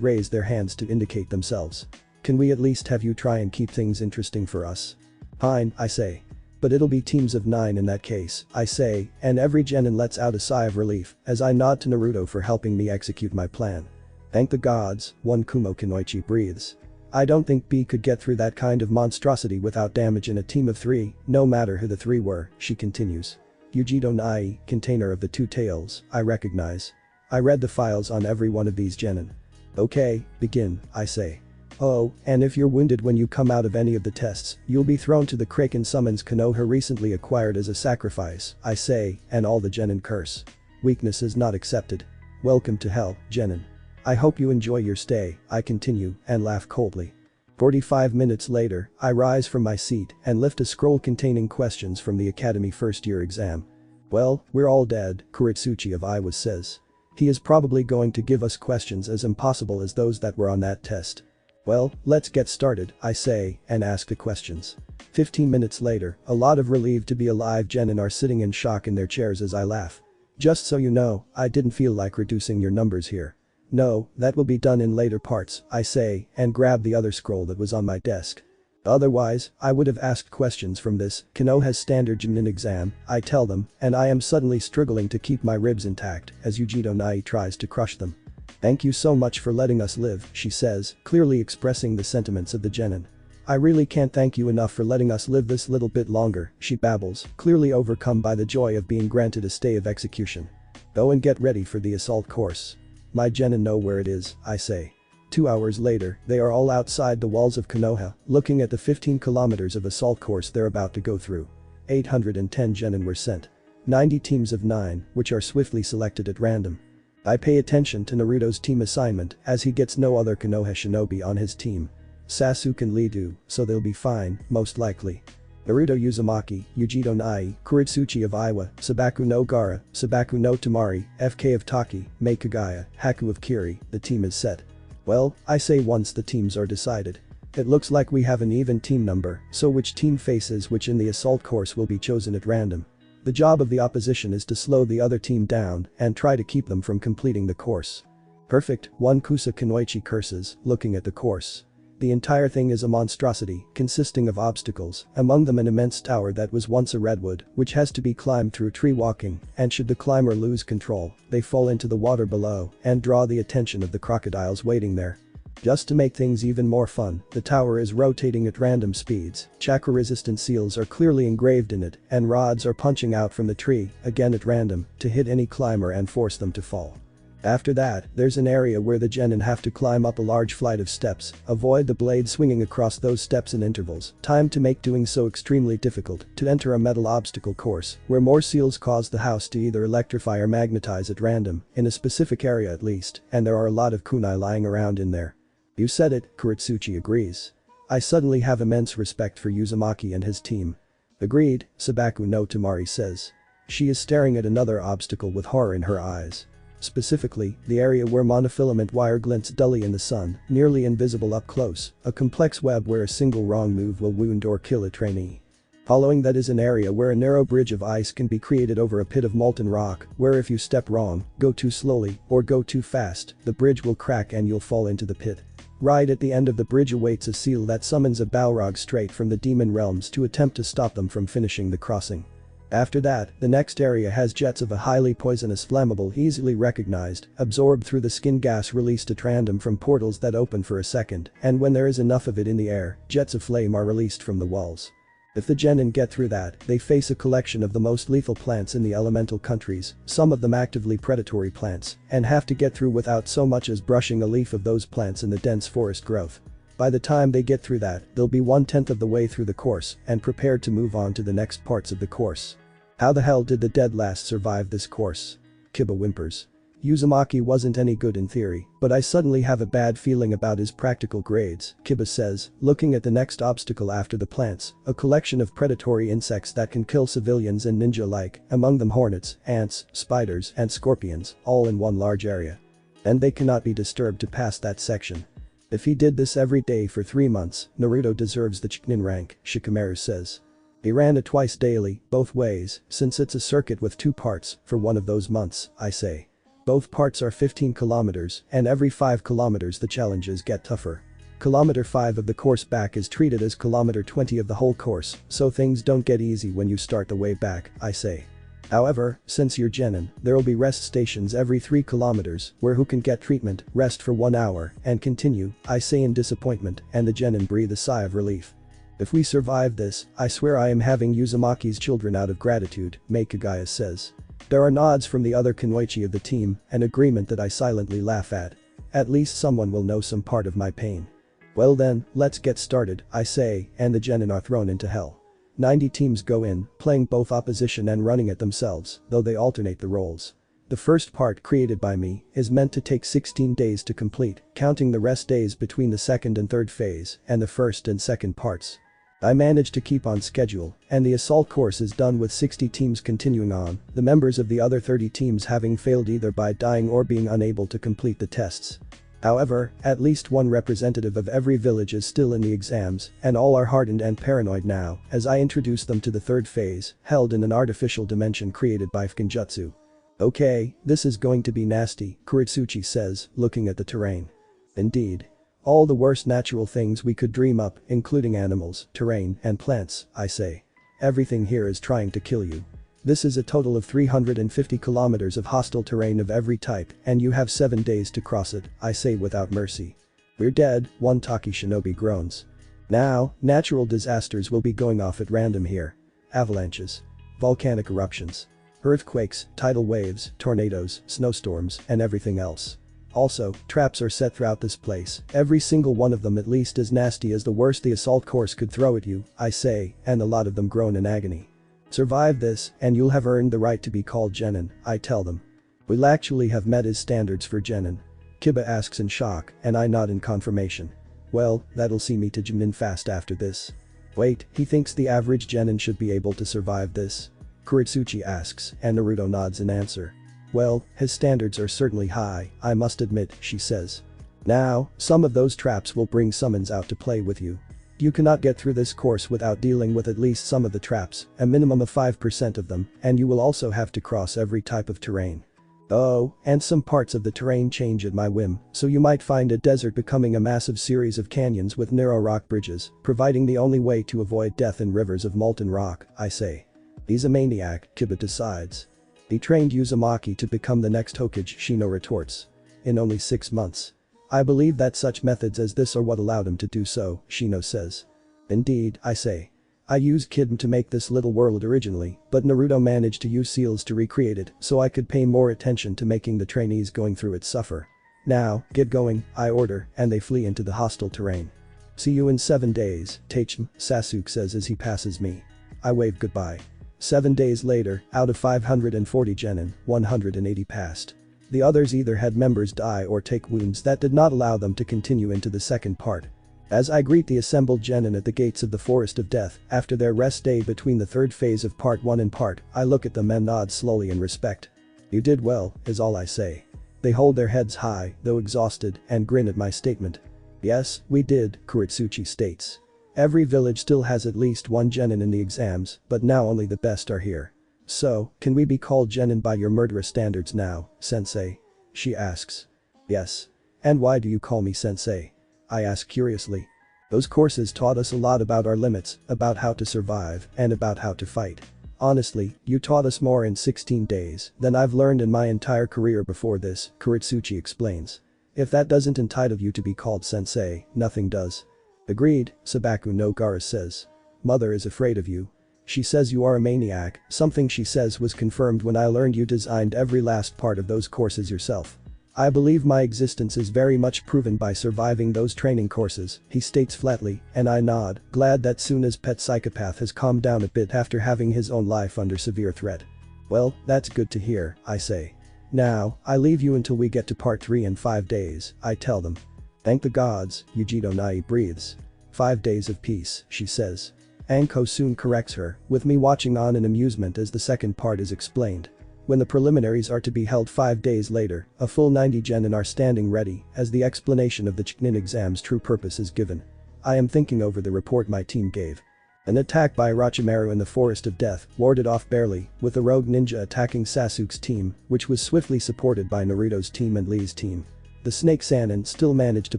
raise their hands to indicate themselves. Can we at least have you try and keep things interesting for us? Fine, I say. But it'll be teams of 9 in that case, I say, and every genin lets out a sigh of relief as I nod to Naruto for helping me execute my plan. Thank the gods, one Kumo Kanoichi breathes. I don't think B could get through that kind of monstrosity without damage in a team of 3, no matter who the 3 were, she continues. Yujido Nai, container of the 2 tails, I recognize. I read the files on every one of these genin. Okay, begin, I say. Oh, and if you're wounded when you come out of any of the tests, you'll be thrown to the Kraken summons Konoha recently acquired as a sacrifice, I say, and all the genin curse. Weakness is not accepted. Welcome to hell, genin. I hope you enjoy your stay, I continue, and laugh coldly. 45 minutes later, I rise from my seat and lift a scroll containing questions from the Academy first year exam. Well, we're all dead, Kuritsuchi of Iwa says. He is probably going to give us questions as impossible as those that were on that test. Well, let's get started, I say, and ask the questions. 15 minutes later, a lot of relieved to be alive genin are sitting in shock in their chairs as I laugh. Just so you know, I didn't feel like reducing your numbers here. No, that will be done in later parts, I say, and grab the other scroll that was on my desk. Otherwise, I would have asked questions from this Konoha's standard Chunin exam, I tell them, and I am suddenly struggling to keep my ribs intact as Yujito Nai tries to crush them. Thank you so much for letting us live, she says, clearly expressing the sentiments of the genin. I really can't thank you enough for letting us live this little bit longer, she babbles, clearly overcome by the joy of being granted a stay of execution. Go and get ready for the assault course. My genin know where it is, I say. 2 hours later, they are all outside the walls of Konoha, looking at the 15 kilometers of assault course they're about to go through. 810 genin were sent. 90 teams of 9, which are swiftly selected at random. I pay attention to Naruto's team assignment as he gets no other Konoha shinobi on his team. Sasuke and Lee do, so they'll be fine, most likely. Naruto Uzumaki, Yujito Nai, Kuritsuchi of Iwa, Sabaku no Gaara, Sabaku no Tamari, FK of Taki, Mei Kagaya, Haku of Kiri, the team is set. Well, I say once the teams are decided. It looks like we have an even team number, so which team faces which in the assault course will be chosen at random. The job of the opposition is to slow the other team down and try to keep them from completing the course. Perfect, one Kusa Kunoichi curses, looking at the course. The entire thing is a monstrosity, consisting of obstacles, among them an immense tower that was once a redwood, which has to be climbed through tree walking, and should the climber lose control, they fall into the water below and draw the attention of the crocodiles waiting there. Just to make things even more fun, the tower is rotating at random speeds, chakra-resistant seals are clearly engraved in it, and rods are punching out from the tree, again at random, to hit any climber and force them to fall. After that, there's an area where the genin have to climb up a large flight of steps, avoid the blade swinging across those steps in intervals, timed to make doing so extremely difficult, to enter a metal obstacle course, where more seals cause the house to either electrify or magnetize at random, in a specific area at least, and there are a lot of kunai lying around in there. You said it, Kuritsuchi agrees. I suddenly have immense respect for Uzumaki and his team. Agreed, Sabaku no Tamari says. She is staring at another obstacle with horror in her eyes. Specifically, the area where monofilament wire glints dully in the sun, nearly invisible up close, a complex web where a single wrong move will wound or kill a trainee. Following that is an area where a narrow bridge of ice can be created over a pit of molten rock, where if you step wrong, go too slowly, or go too fast, the bridge will crack and you'll fall into the pit. Right at the end of the bridge awaits a seal that summons a Balrog straight from the demon realms to attempt to stop them from finishing the crossing. After that, the next area has jets of a highly poisonous flammable easily recognized, absorbed through the skin gas released at random from portals that open for a second, and when there is enough of it in the air, jets of flame are released from the walls. If the genin get through that, they face a collection of the most lethal plants in the elemental countries, some of them actively predatory plants, and have to get through without so much as brushing a leaf of those plants in the dense forest growth. By the time they get through that, they'll be 1/10 of the way through the course and prepared to move on to the next parts of the course. How the hell did the dead last survive this course? Kiba whimpers. Uzumaki wasn't any good in theory, but I suddenly have a bad feeling about his practical grades, Kiba says, looking at the next obstacle after the plants, a collection of predatory insects that can kill civilians and ninja alike, among them hornets, ants, spiders, and scorpions, all in one large area. And they cannot be disturbed to pass that section. If he did this every day for 3 months, Naruto deserves the Chunin rank, Shikamaru says. He ran it twice daily, both ways, since it's a circuit with 2 parts, for one of those months, I say. Both parts are 15 kilometers, and every 5 kilometers the challenges get tougher. Kilometer 5 of the course back is treated as kilometer 20 of the whole course, so things don't get easy when you start the way back, I say. However, since you're genin, there'll be rest stations every 3 kilometers, where who can get treatment, rest for 1 hour, and continue, I say in disappointment, and the genin breathe a sigh of relief. If we survive this, I swear I am having Uzumaki's children out of gratitude, Mei Kagaya says. There are nods from the other Kunoichi of the team, an agreement that I silently laugh at. At least someone will know some part of my pain. Well then, let's get started, I say, and the genin are thrown into hell. 90 teams go in, playing both opposition and running it themselves, though they alternate the roles. The first part, created by me, is meant to take 16 days to complete, counting the rest days between the second and third phase, and the first and second parts. I managed to keep on schedule, and the assault course is done with 60 teams continuing on, the members of the other 30 teams having failed either by dying or being unable to complete the tests. However, at least one representative of every village is still in the exams, and all are hardened and paranoid now, as I introduce them to the third phase, held in an artificial dimension created by Fukinjutsu. Okay, this is going to be nasty, Kuretsuchi says, looking at the terrain. Indeed. All the worst natural things we could dream up, including animals, terrain, and plants, I say. Everything here is trying to kill you. This is a total of 350 kilometers of hostile terrain of every type, and you have 7 days to cross it, I say without mercy. We're dead, one Taki shinobi groans. Now, natural disasters will be going off at random here. Avalanches. Volcanic eruptions. Earthquakes, tidal waves, tornadoes, snowstorms, and everything else. Also, traps are set throughout this place, every single one of them at least as nasty as the worst the assault course could throw at you, I say, and a lot of them groan in agony. Survive this, and you'll have earned the right to be called genin, I tell them. We'll actually have met his standards for genin. Kiba asks in shock, and I nod in confirmation. Well, that'll see me to genin fast after this. Wait, he thinks the average genin should be able to survive this? Kuretsuchi asks, and Naruto nods in answer. Well, his standards are certainly high, I must admit, she says. Now, some of those traps will bring summons out to play with you. You cannot get through this course without dealing with at least some of the traps, a minimum of 5% of them, and you will also have to cross every type of terrain. Oh, and some parts of the terrain change at my whim, so you might find a desert becoming a massive series of canyons with narrow rock bridges, providing the only way to avoid death in rivers of molten rock, I say. He's a maniac, Kiba decides. He trained Uzumaki to become the next Hokage, Shino retorts. In only 6 months. I believe that such methods as this are what allowed him to do so, Shino says. Indeed, I say. I used Kid to make this little world originally, but Naruto managed to use seals to recreate it so I could pay more attention to making the trainees going through it suffer. Now, get going, I order, and they flee into the hostile terrain. See you in 7 days, Teichm, Sasuke says as he passes me. I wave goodbye. 7 days later, out of 540 genin, 180 passed. The others either had members die or take wounds that did not allow them to continue into the second part. As I greet the assembled genin at the gates of the Forest of Death, after their rest day between the third phase of part 1 and part, I look at them and nod slowly in respect. You did well, is all I say. They hold their heads high, though exhausted, and grin at my statement. Yes, we did, Kuretsuchi states. Every village still has at least one genin in the exams, but now only the best are here. So, can we be called genin by your murderous standards now, sensei? She asks. Yes. And why do you call me sensei? I ask curiously. Those courses taught us a lot about our limits, about how to survive, and about how to fight. Honestly, you taught us more in 16 days than I've learned in my entire career before this, Kuretsuchi explains. If that doesn't entitle you to be called sensei, nothing does. Agreed, Sabaku no Gara says. Mother is afraid of you. She says you are a maniac, something she says was confirmed when I learned you designed every last part of those courses yourself. I believe my existence is very much proven by surviving those training courses, he states flatly, and I nod, glad that Suna's pet psychopath has calmed down a bit after having his own life under severe threat. Well, that's good to hear, I say. Now, I leave you until we get to part 3 in 5 days, I tell them. Thank the gods, Yujiro Nai breathes. 5 days of peace, she says. Anko soon corrects her, with me watching on in amusement as the second part is explained. When the preliminaries are to be held 5 days later, a full 90 genin are standing ready as the explanation of the Chunin exam's true purpose is given. I am thinking over the report my team gave. An attack by Orochimaru in the Forest of Death warded off barely, with the rogue ninja attacking Sasuke's team, which was swiftly supported by Naruto's team and Lee's team. The Snake Sannin still managed to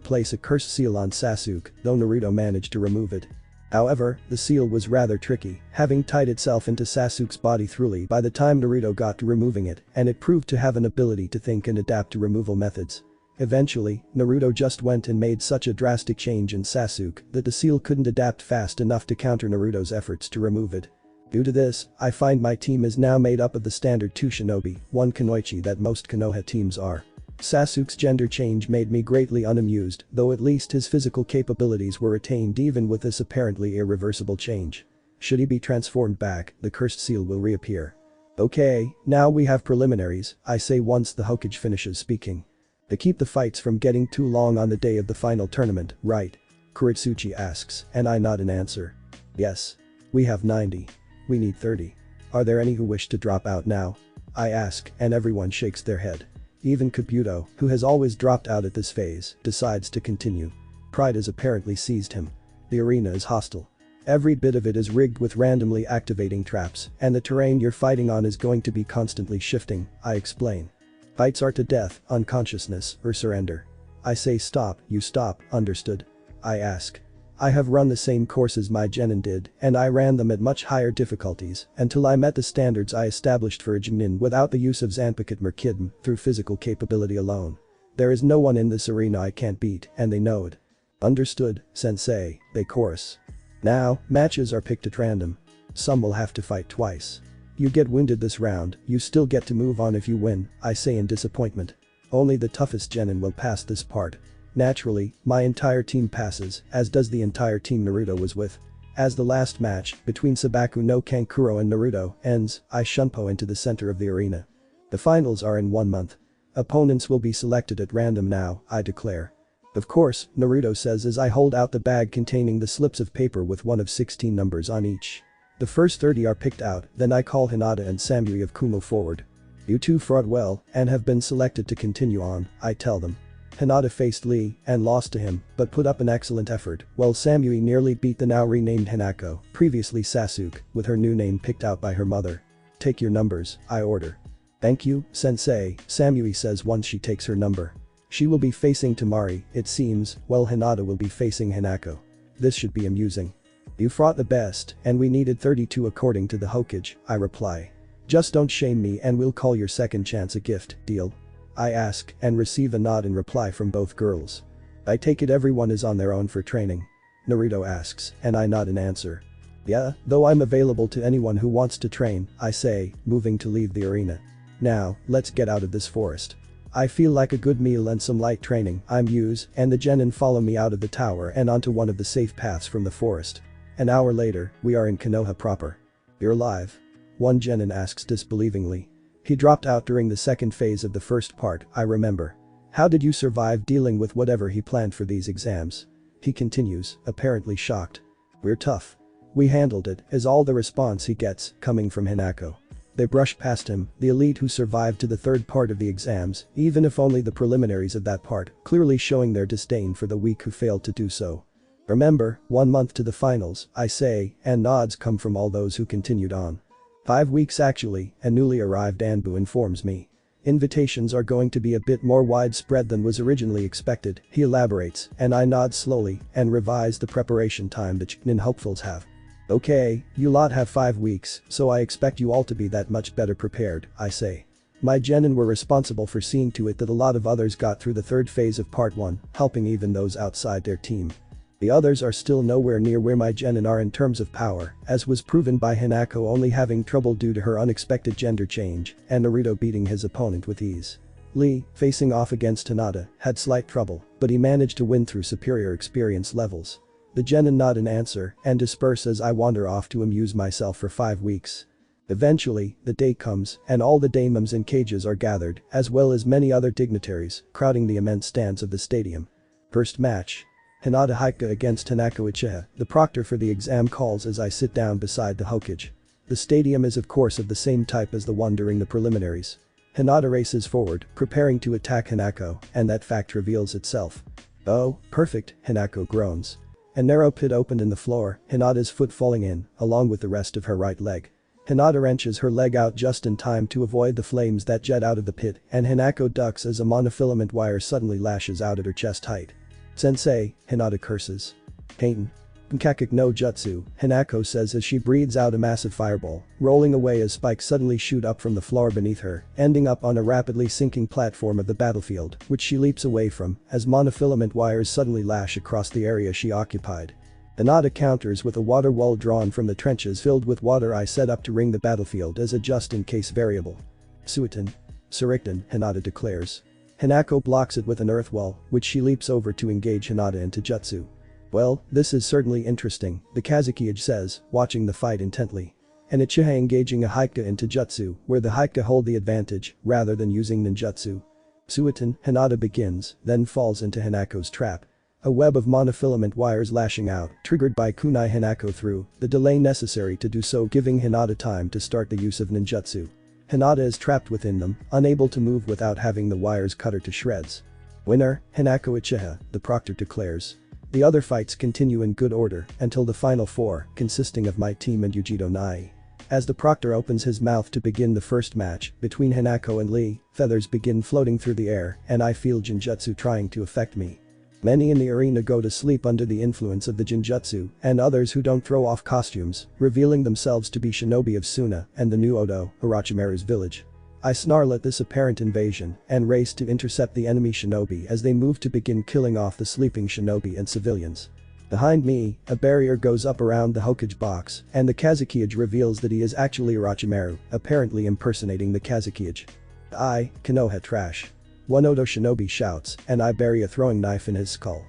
place a cursed seal on Sasuke, though Naruto managed to remove it. However, the seal was rather tricky, having tied itself into Sasuke's body thoroughly by the time Naruto got to removing it, and it proved to have an ability to think and adapt to removal methods. Eventually, Naruto just went and made such a drastic change in Sasuke that the seal couldn't adapt fast enough to counter Naruto's efforts to remove it. Due to this, I find my team is now made up of the standard 2 shinobi, 1 kunoichi that most Konoha teams are. Sasuke's gender change made me greatly unamused, though at least his physical capabilities were retained even with this apparently irreversible change. Should he be transformed back, the cursed seal will reappear. Okay, now we have preliminaries, I say once the Hokage finishes speaking. To keep the fights from getting too long on the day of the final tournament, right? Kuretsuchi asks, and I nod in answer. Yes. We have 90. We need 30. Are there any who wish to drop out now? I ask, and everyone shakes their head. Even Kabuto, who has always dropped out at this phase, decides to continue. Pride has apparently seized him. The arena is hostile. Every bit of it is rigged with randomly activating traps, and the terrain you're fighting on is going to be constantly shifting, I explain. Fights are to death, unconsciousness, or surrender. I say stop, you stop, understood? I ask. I have run the same courses my genin did, and I ran them at much higher difficulties until I met the standards I established for a genin without the use of Zanpakuto Merkidum through physical capability alone. There is no one in this arena I can't beat, and they know it. Understood, sensei, they chorus. Now, matches are picked at random. Some will have to fight twice. You get wounded this round, you still get to move on if you win, I say in disappointment. Only the toughest genin will pass this part. Naturally, my entire team passes, as does the entire team Naruto was with. As the last match, between Sabaku no Kankuro and Naruto, ends, I Shunpo into the center of the arena. The finals are in 1 month. Opponents will be selected at random now, I declare. Of course, Naruto says as I hold out the bag containing the slips of paper with one of 16 numbers on each. The first 30 are picked out, then I call Hinata and Samui of Kumo forward. You two fought well, and have been selected to continue on, I tell them. Hinata faced Lee, and lost to him, but put up an excellent effort, while Samui nearly beat the now renamed Hinako, previously Sasuke, with her new name picked out by her mother. Take your numbers, I order. Thank you, sensei, Samui says once she takes her number. She will be facing Tamari, it seems, while Hinata will be facing Hinako. This should be amusing. You fought the best, and we needed 32 according to the Hokage, I reply. Just don't shame me and we'll call your second chance a gift, deal? I ask, and receive a nod in reply from both girls. I take it everyone is on their own for training. Naruto asks, and I nod in answer. Yeah, though I'm available to anyone who wants to train, I say, moving to leave the arena. Now, let's get out of this forest. I feel like a good meal and some light training, I'm Muse, and the genin follow me out of the tower and onto one of the safe paths from the forest. An hour later, we are in Konoha proper. You're alive? One genin asks disbelievingly. He dropped out during the second phase of the first part, I remember. How did you survive dealing with whatever he planned for these exams? He continues, apparently shocked. We're tough. We handled it, is all the response he gets, coming from Hinako. They brush past him, the elite who survived to the third part of the exams, even if only the preliminaries of that part, clearly showing their disdain for the weak who failed to do so. Remember, 1 month to the finals, I say, and nods come from all those who continued on. 5 weeks actually, a newly arrived Anbu informs me. Invitations are going to be a bit more widespread than was originally expected, he elaborates, and I nod slowly and revise the preparation time the Chunin hopefuls have. Okay, you lot have 5 weeks, so I expect you all to be that much better prepared, I say. My genin were responsible for seeing to it that a lot of others got through the third phase of part 1, helping even those outside their team. The others are still nowhere near where my genin are in terms of power, as was proven by Hinako only having trouble due to her unexpected gender change, and Naruto beating his opponent with ease. Lee, facing off against Hinata, had slight trouble, but he managed to win through superior experience levels. The genin nod in answer and disperse as I wander off to amuse myself for 5 weeks. Eventually, the day comes, and all the daimons in cages are gathered, as well as many other dignitaries, crowding the immense stands of the stadium. First match. Hinata Haika against Hinako Uchiha, the proctor for the exam calls as I sit down beside the Hokage. The stadium is of course of the same type as the one during the preliminaries. Hinata races forward, preparing to attack Hinako, and that fact reveals itself. Oh, perfect, Hinako groans. A narrow pit opened in the floor, Hinata's foot falling in, along with the rest of her right leg. Hinata wrenches her leg out just in time to avoid the flames that jet out of the pit, and Hinako ducks as a monofilament wire suddenly lashes out at her chest height. Sensei, Hinata curses. Kaiten. Nkakuk no jutsu, Hinako says as she breathes out a massive fireball, rolling away as spikes suddenly shoot up from the floor beneath her, ending up on a rapidly sinking platform of the battlefield, which she leaps away from, as monofilament wires suddenly lash across the area she occupied. Hinata counters with a water wall drawn from the trenches filled with water I set up to ring the battlefield as a just-in-case variable. Suiton. Surikton, Hinata declares. Hinako blocks it with an earth wall, which she leaps over to engage Hinata into jutsu. Well, this is certainly interesting, the Kazekage says, watching the fight intently. And Uchiha engaging a Haika into jutsu, where the Haika hold the advantage, rather than using ninjutsu. Suiton, Hinata begins, then falls into Hinako's trap. A web of monofilament wires lashing out, triggered by kunai Hinako through, the delay necessary to do so giving Hinata time to start the use of ninjutsu. Hinata is trapped within them, unable to move without having the wires cut her to shreds. Winner, Hinako Uchiha, the proctor declares. The other fights continue in good order until the final four, consisting of my team and Yujito Nai. As the proctor opens his mouth to begin the first match between Hinako and Lee, feathers begin floating through the air and I feel Jinjutsu trying to affect me. Many in the arena go to sleep under the influence of the Jinjutsu and others who don't throw off costumes, revealing themselves to be shinobi of Suna and the new Odo, Orochimaru's village. I snarl at this apparent invasion and race to intercept the enemy shinobi as they move to begin killing off the sleeping shinobi and civilians. Behind me, a barrier goes up around the Hokage box and the Kazekage reveals that he is actually Orochimaru, apparently impersonating the Kazekage. Konoha trash. One Odo shinobi shouts and I bury a throwing knife in his skull.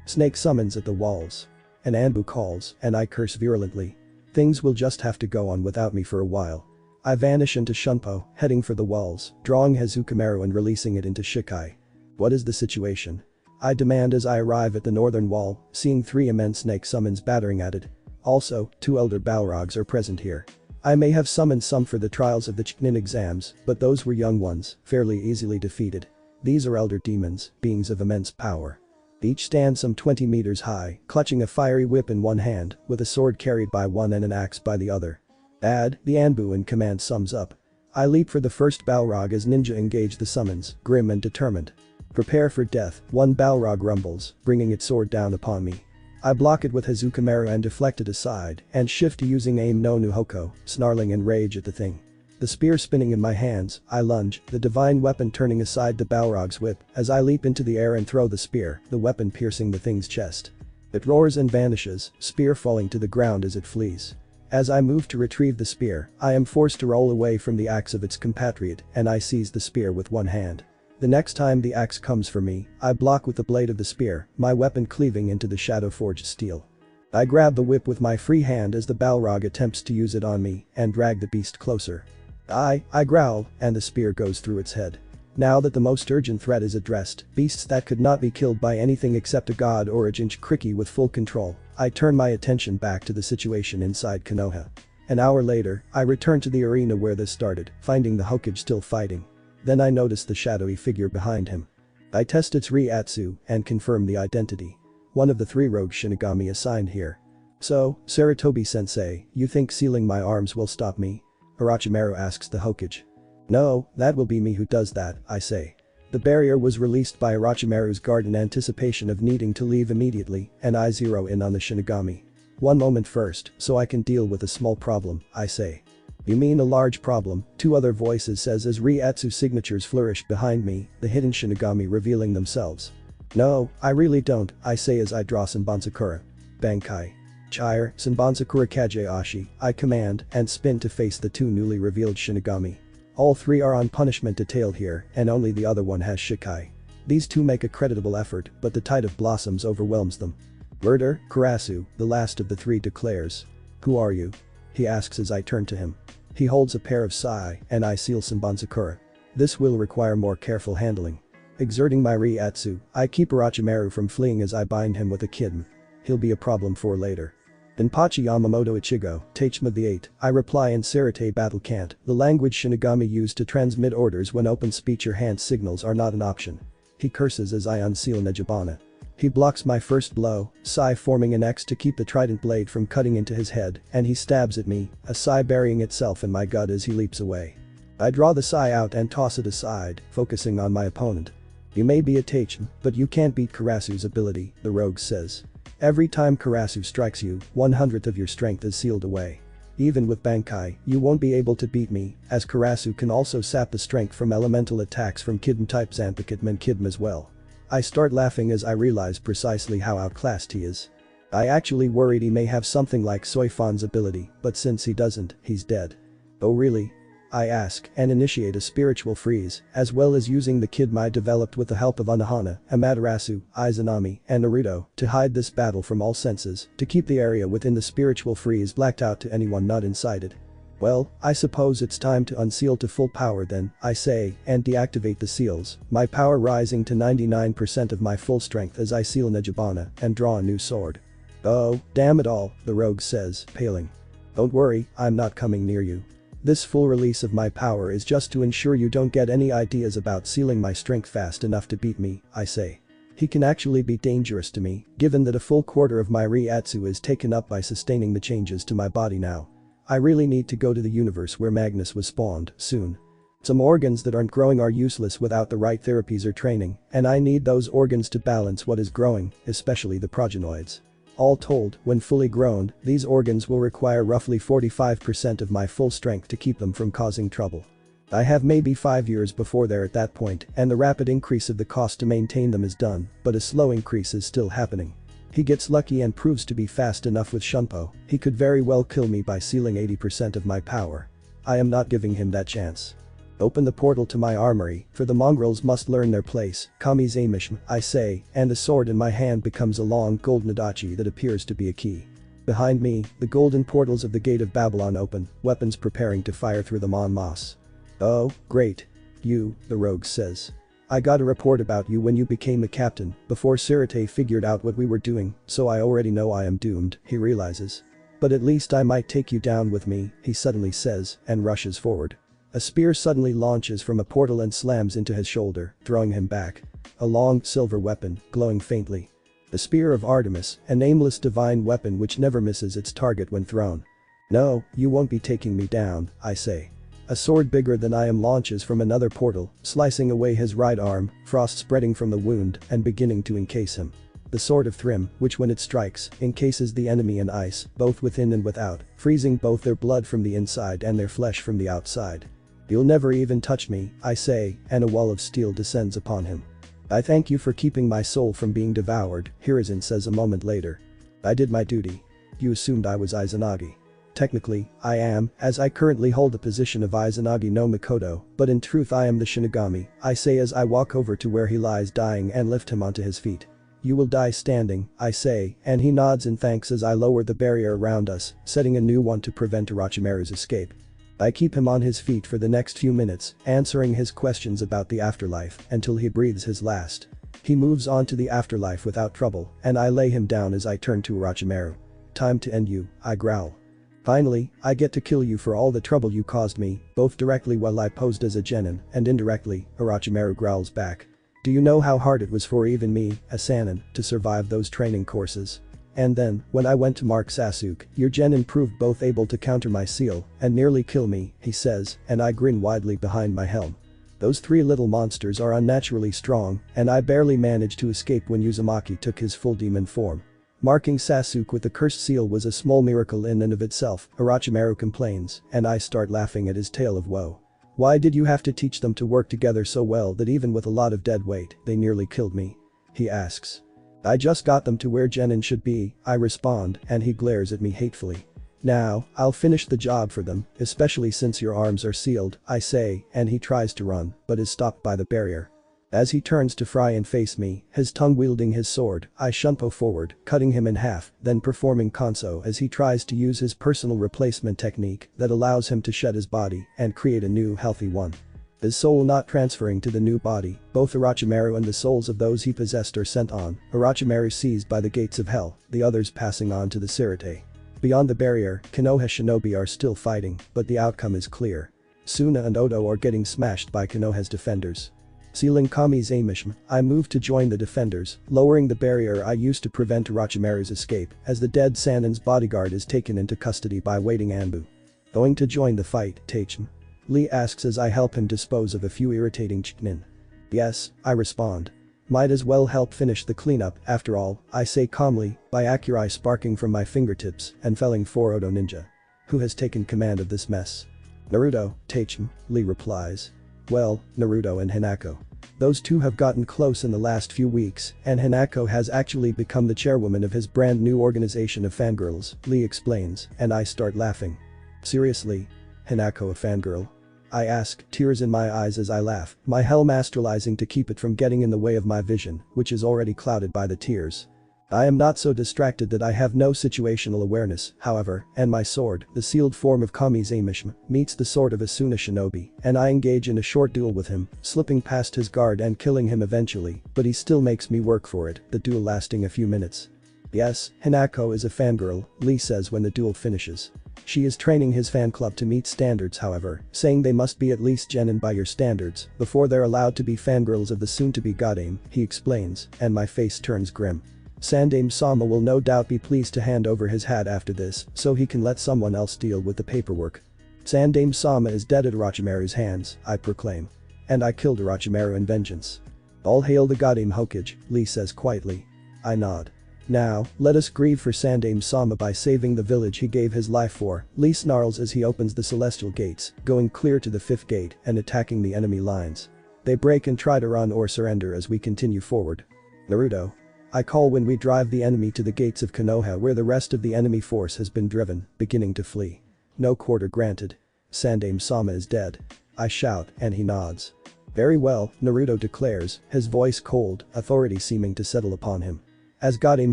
Snake summons at the walls. An Anbu calls and I curse virulently. Things will just have to go on without me for a while. I vanish into Shunpo, heading for the walls, drawing Hazukimaru and releasing it into Shikai. What is the situation? I demand as I arrive at the northern wall, seeing 3 immense snake summons battering at it. Also, 2 elder Balrogs are present here. I may have summoned some for the trials of the Chunin exams, but those were young ones, fairly easily defeated. These are elder demons, beings of immense power. Each stand some 20 meters high, clutching a fiery whip in one hand, with a sword carried by one and an axe by the other. The Anbu in command sums up. I leap for the first Balrog as ninja engage the summons, grim and determined. Prepare for death, one Balrog rumbles, bringing its sword down upon me. I block it with Hazukimaru and deflect it aside, and shift to using aim no Nuhoko, snarling in rage at the thing. The spear spinning in my hands, I lunge, the divine weapon turning aside the Balrog's whip, as I leap into the air and throw the spear, the weapon piercing the thing's chest. It roars and vanishes, spear falling to the ground as it flees. As I move to retrieve the spear, I am forced to roll away from the axe of its compatriot and I seize the spear with one hand. The next time the axe comes for me, I block with the blade of the spear, my weapon cleaving into the shadow-forged steel. I grab the whip with my free hand as the Balrog attempts to use it on me and drag the beast closer. I growl and the spear goes through its head. Now that the most urgent threat is addressed, beasts that could not be killed by anything except a god or a Jinchuriki with full control, I turn my attention back to the situation inside Konoha. An hour later, I return to the arena where this started, finding the Hokage still fighting. Then I notice the shadowy figure behind him. I test its Reiatsu and confirm the identity. One of the 3 rogue Shinigami assigned here. So, Saratobi-sensei, you think sealing my arms will stop me? Orochimaru asks the Hokage. No, that will be me who does that, I say. The barrier was released by Orochimaru's guard in anticipation of needing to leave immediately, and I zero in on the Shinigami. One moment first, so I can deal with a small problem, I say. You mean a large problem, 2 other voices says as Reiatsu signatures flourish behind me, the hidden Shinigami revealing themselves. No, I really don't, I say as I draw Senbonsakura. Bankai. Chire, Senbonsakura Kageashi, I command, and spin to face the 2 newly revealed Shinigami. All 3 are on punishment detail here, and only the other one has Shikai. These 2 make a creditable effort, but the tide of blossoms overwhelms them. Murder, Karasu, the last of the 3 declares. Who are you? He asks as I turn to him. He holds a pair of sai, and I seal Senbonsakura. This will require more careful handling. Exerting my Reiatsu, I keep Orochimaru from fleeing as I bind him with a kidon. He'll be a problem for later. Denpachi Yamamoto Ichigo, Tachima the 8, I reply in Sarate battle cant, the language Shinigami used to transmit orders when open speech or hand signals are not an option. He curses as I unseal Nejibana. He blocks my first blow, sai forming an X to keep the trident blade from cutting into his head, and he stabs at me, a sai burying itself in my gut as he leaps away. I draw the sai out and toss it aside, focusing on my opponent. You may be a Tachima, but you can't beat Karasu's ability, the rogue says. Every time Karasu strikes you, 1/100th of your strength is sealed away. Even with Bankai, you won't be able to beat me, as Karasu can also sap the strength from elemental attacks from Kidm type Zanpakuto and Kidm as well. I start laughing as I realize precisely how outclassed he is. I actually worried he may have something like Soifan's ability, but since he doesn't, he's dead. Oh really? I ask and initiate a spiritual freeze, as well as using the Kidm I developed with the help of Anohana, Amaterasu, Izanami, and Naruto to hide this battle from all senses, to keep the area within the spiritual freeze blacked out to anyone not inside it. Well, I suppose it's time to unseal to full power then, I say, and deactivate the seals, my power rising to 99% of my full strength as I seal Nejibana and draw a new sword. Oh, damn it all, the rogue says, paling. Don't worry, I'm not coming near you. This full release of my power is just to ensure you don't get any ideas about sealing my strength fast enough to beat me, I say. He can actually be dangerous to me, given that a full quarter of my Ryatsu is taken up by sustaining the changes to my body now. I really need to go to the universe where Magnus was spawned, soon. Some organs that aren't growing are useless without the right therapies or training, and I need those organs to balance what is growing, especially the progenoids. All told, when fully grown, these organs will require roughly 45% of my full strength to keep them from causing trouble. I have maybe 5 years before they're at that point, and the rapid increase of the cost to maintain them is done, but a slow increase is still happening. He gets lucky and proves to be fast enough with Shunpo, he could very well kill me by sealing 80% of my power. I am not giving him that chance. Open the portal to my armory, for the mongrels must learn their place, Kami's Amishim, I say, and the sword in my hand becomes a long golden adachi that appears to be a key. Behind me, the golden portals of the Gate of Babylon open, weapons preparing to fire through them en masse. Oh, great. You, the rogue says. I got a report about you when you became a captain, before Sirte figured out what we were doing, so I already know I am doomed, he realizes. But at least I might take you down with me, he suddenly says, and rushes forward. A spear suddenly launches from a portal and slams into his shoulder, throwing him back. A long, silver weapon, glowing faintly. The Spear of Artemis, a nameless divine weapon which never misses its target when thrown. No, you won't be taking me down, I say. A sword bigger than I am launches from another portal, slicing away his right arm, frost spreading from the wound and beginning to encase him. The Sword of Thrym, which when it strikes, encases the enemy in ice, both within and without, freezing both their blood from the inside and their flesh from the outside. You'll never even touch me, I say, and a wall of steel descends upon him. I thank you for keeping my soul from being devoured, Hiruzen says a moment later. I did my duty. You assumed I was Izanagi. Technically, I am, as I currently hold the position of Izanagi no Mikoto, but in truth I am the Shinigami, I say as I walk over to where he lies dying and lift him onto his feet. You will die standing, I say, and he nods in thanks as I lower the barrier around us, setting a new one to prevent Orochimaru's escape. I keep him on his feet for the next few minutes, answering his questions about the afterlife until he breathes his last. He moves on to the afterlife without trouble, and I lay him down as I turn to Orochimaru. Time to end you, I growl. Finally, I get to kill you for all the trouble you caused me, both directly while I posed as a genin, and indirectly, Orochimaru growls back. Do you know how hard it was for even me, a Sannin, to survive those training courses? And then, when I went to Mark Sasuke, your genin proved both able to counter my seal and nearly kill me, he says, and I grin widely behind my helm. Those three little monsters are unnaturally strong, and I barely managed to escape when Uzumaki took his full demon form. Marking Sasuke with the cursed seal was a small miracle in and of itself, Orochimaru complains, and I start laughing at his tale of woe. Why did you have to teach them to work together so well that even with a lot of dead weight, they nearly killed me? He asks. I just got them to where genin should be, I respond, and he glares at me hatefully. Now, I'll finish the job for them, especially since your arms are sealed, I say, and he tries to run, but is stopped by the barrier. As he turns to fry and face me, his tongue wielding his sword, I shunpo forward, cutting him in half, then performing Kanso as he tries to use his personal replacement technique that allows him to shed his body and create a new healthy one. His soul not transferring to the new body, both Orochimaru and the souls of those he possessed are sent on, Orochimaru seized by the gates of hell, the others passing on to the Sirte. Beyond the barrier, Konoha shinobi are still fighting, but the outcome is clear. Suna and Odo are getting smashed by Konoha's defenders. Sealing Kami's Amishim, I move to join the defenders, lowering the barrier I used to prevent Orochimaru's escape, as the dead Sannin's bodyguard is taken into custody by waiting Anbu. Going to join the fight, Teichin? Lee asks as I help him dispose of a few irritating Chunin. Yes, I respond. Might as well help finish the cleanup, after all, I say calmly, Byakurai sparking from my fingertips and felling 4 Odo ninja. Who has taken command of this mess? Naruto, Teichin, Lee replies. Well, Naruto and Hinako. Those two have gotten close in the last few weeks, and Hinako has actually become the chairwoman of his brand new organization of fangirls, Lee explains, and I start laughing. Seriously? Hinako a fangirl? I ask, tears in my eyes as I laugh, my helm astralizing to keep it from getting in the way of my vision, which is already clouded by the tears. I am not so distracted that I have no situational awareness, however, and my sword, the sealed form of Kami's Amishima, meets the sword of Asuna Shinobi, and I engage in a short duel with him, slipping past his guard and killing him eventually, but he still makes me work for it, the duel lasting a few minutes. Yes, Hinako is a fangirl, Lee says when the duel finishes. She is training his fan club to meet standards however, saying they must be at least genin by your standards before they're allowed to be fangirls of the soon-to-be godame, he explains, and my face turns grim. Sandaime Sama will no doubt be pleased to hand over his hat after this so he can let someone else deal with the paperwork. Sandaime Sama is dead at Orochimaru's hands, I proclaim. And I killed Orochimaru in vengeance. All hail the godame Hokage, Lee says quietly. I nod. Now, let us grieve for Sandaime Sama by saving the village he gave his life for, Lee snarls as he opens the celestial gates, going clear to the fifth gate and attacking the enemy lines. They break and try to run or surrender as we continue forward. Naruto. I call when we drive the enemy to the gates of Konoha where the rest of the enemy force has been driven, beginning to flee. No quarter granted. Sandaime Sama is dead. I shout, and he nods. Very well, Naruto declares, his voice cold, authority seeming to settle upon him. As Godame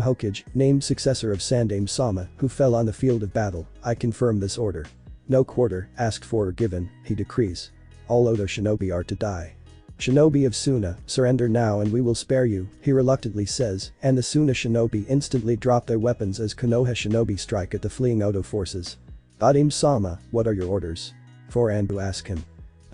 Hokage, named successor of Sandaime Sama, who fell on the field of battle, I confirm this order. No quarter, asked for or given, he decrees. All Odo shinobi are to die. Shinobi of Suna, surrender now and we will spare you, he reluctantly says, and the Suna shinobi instantly drop their weapons as Konoha shinobi strike at the fleeing Odo forces. Godame Sama, what are your orders? For Anbu ask him.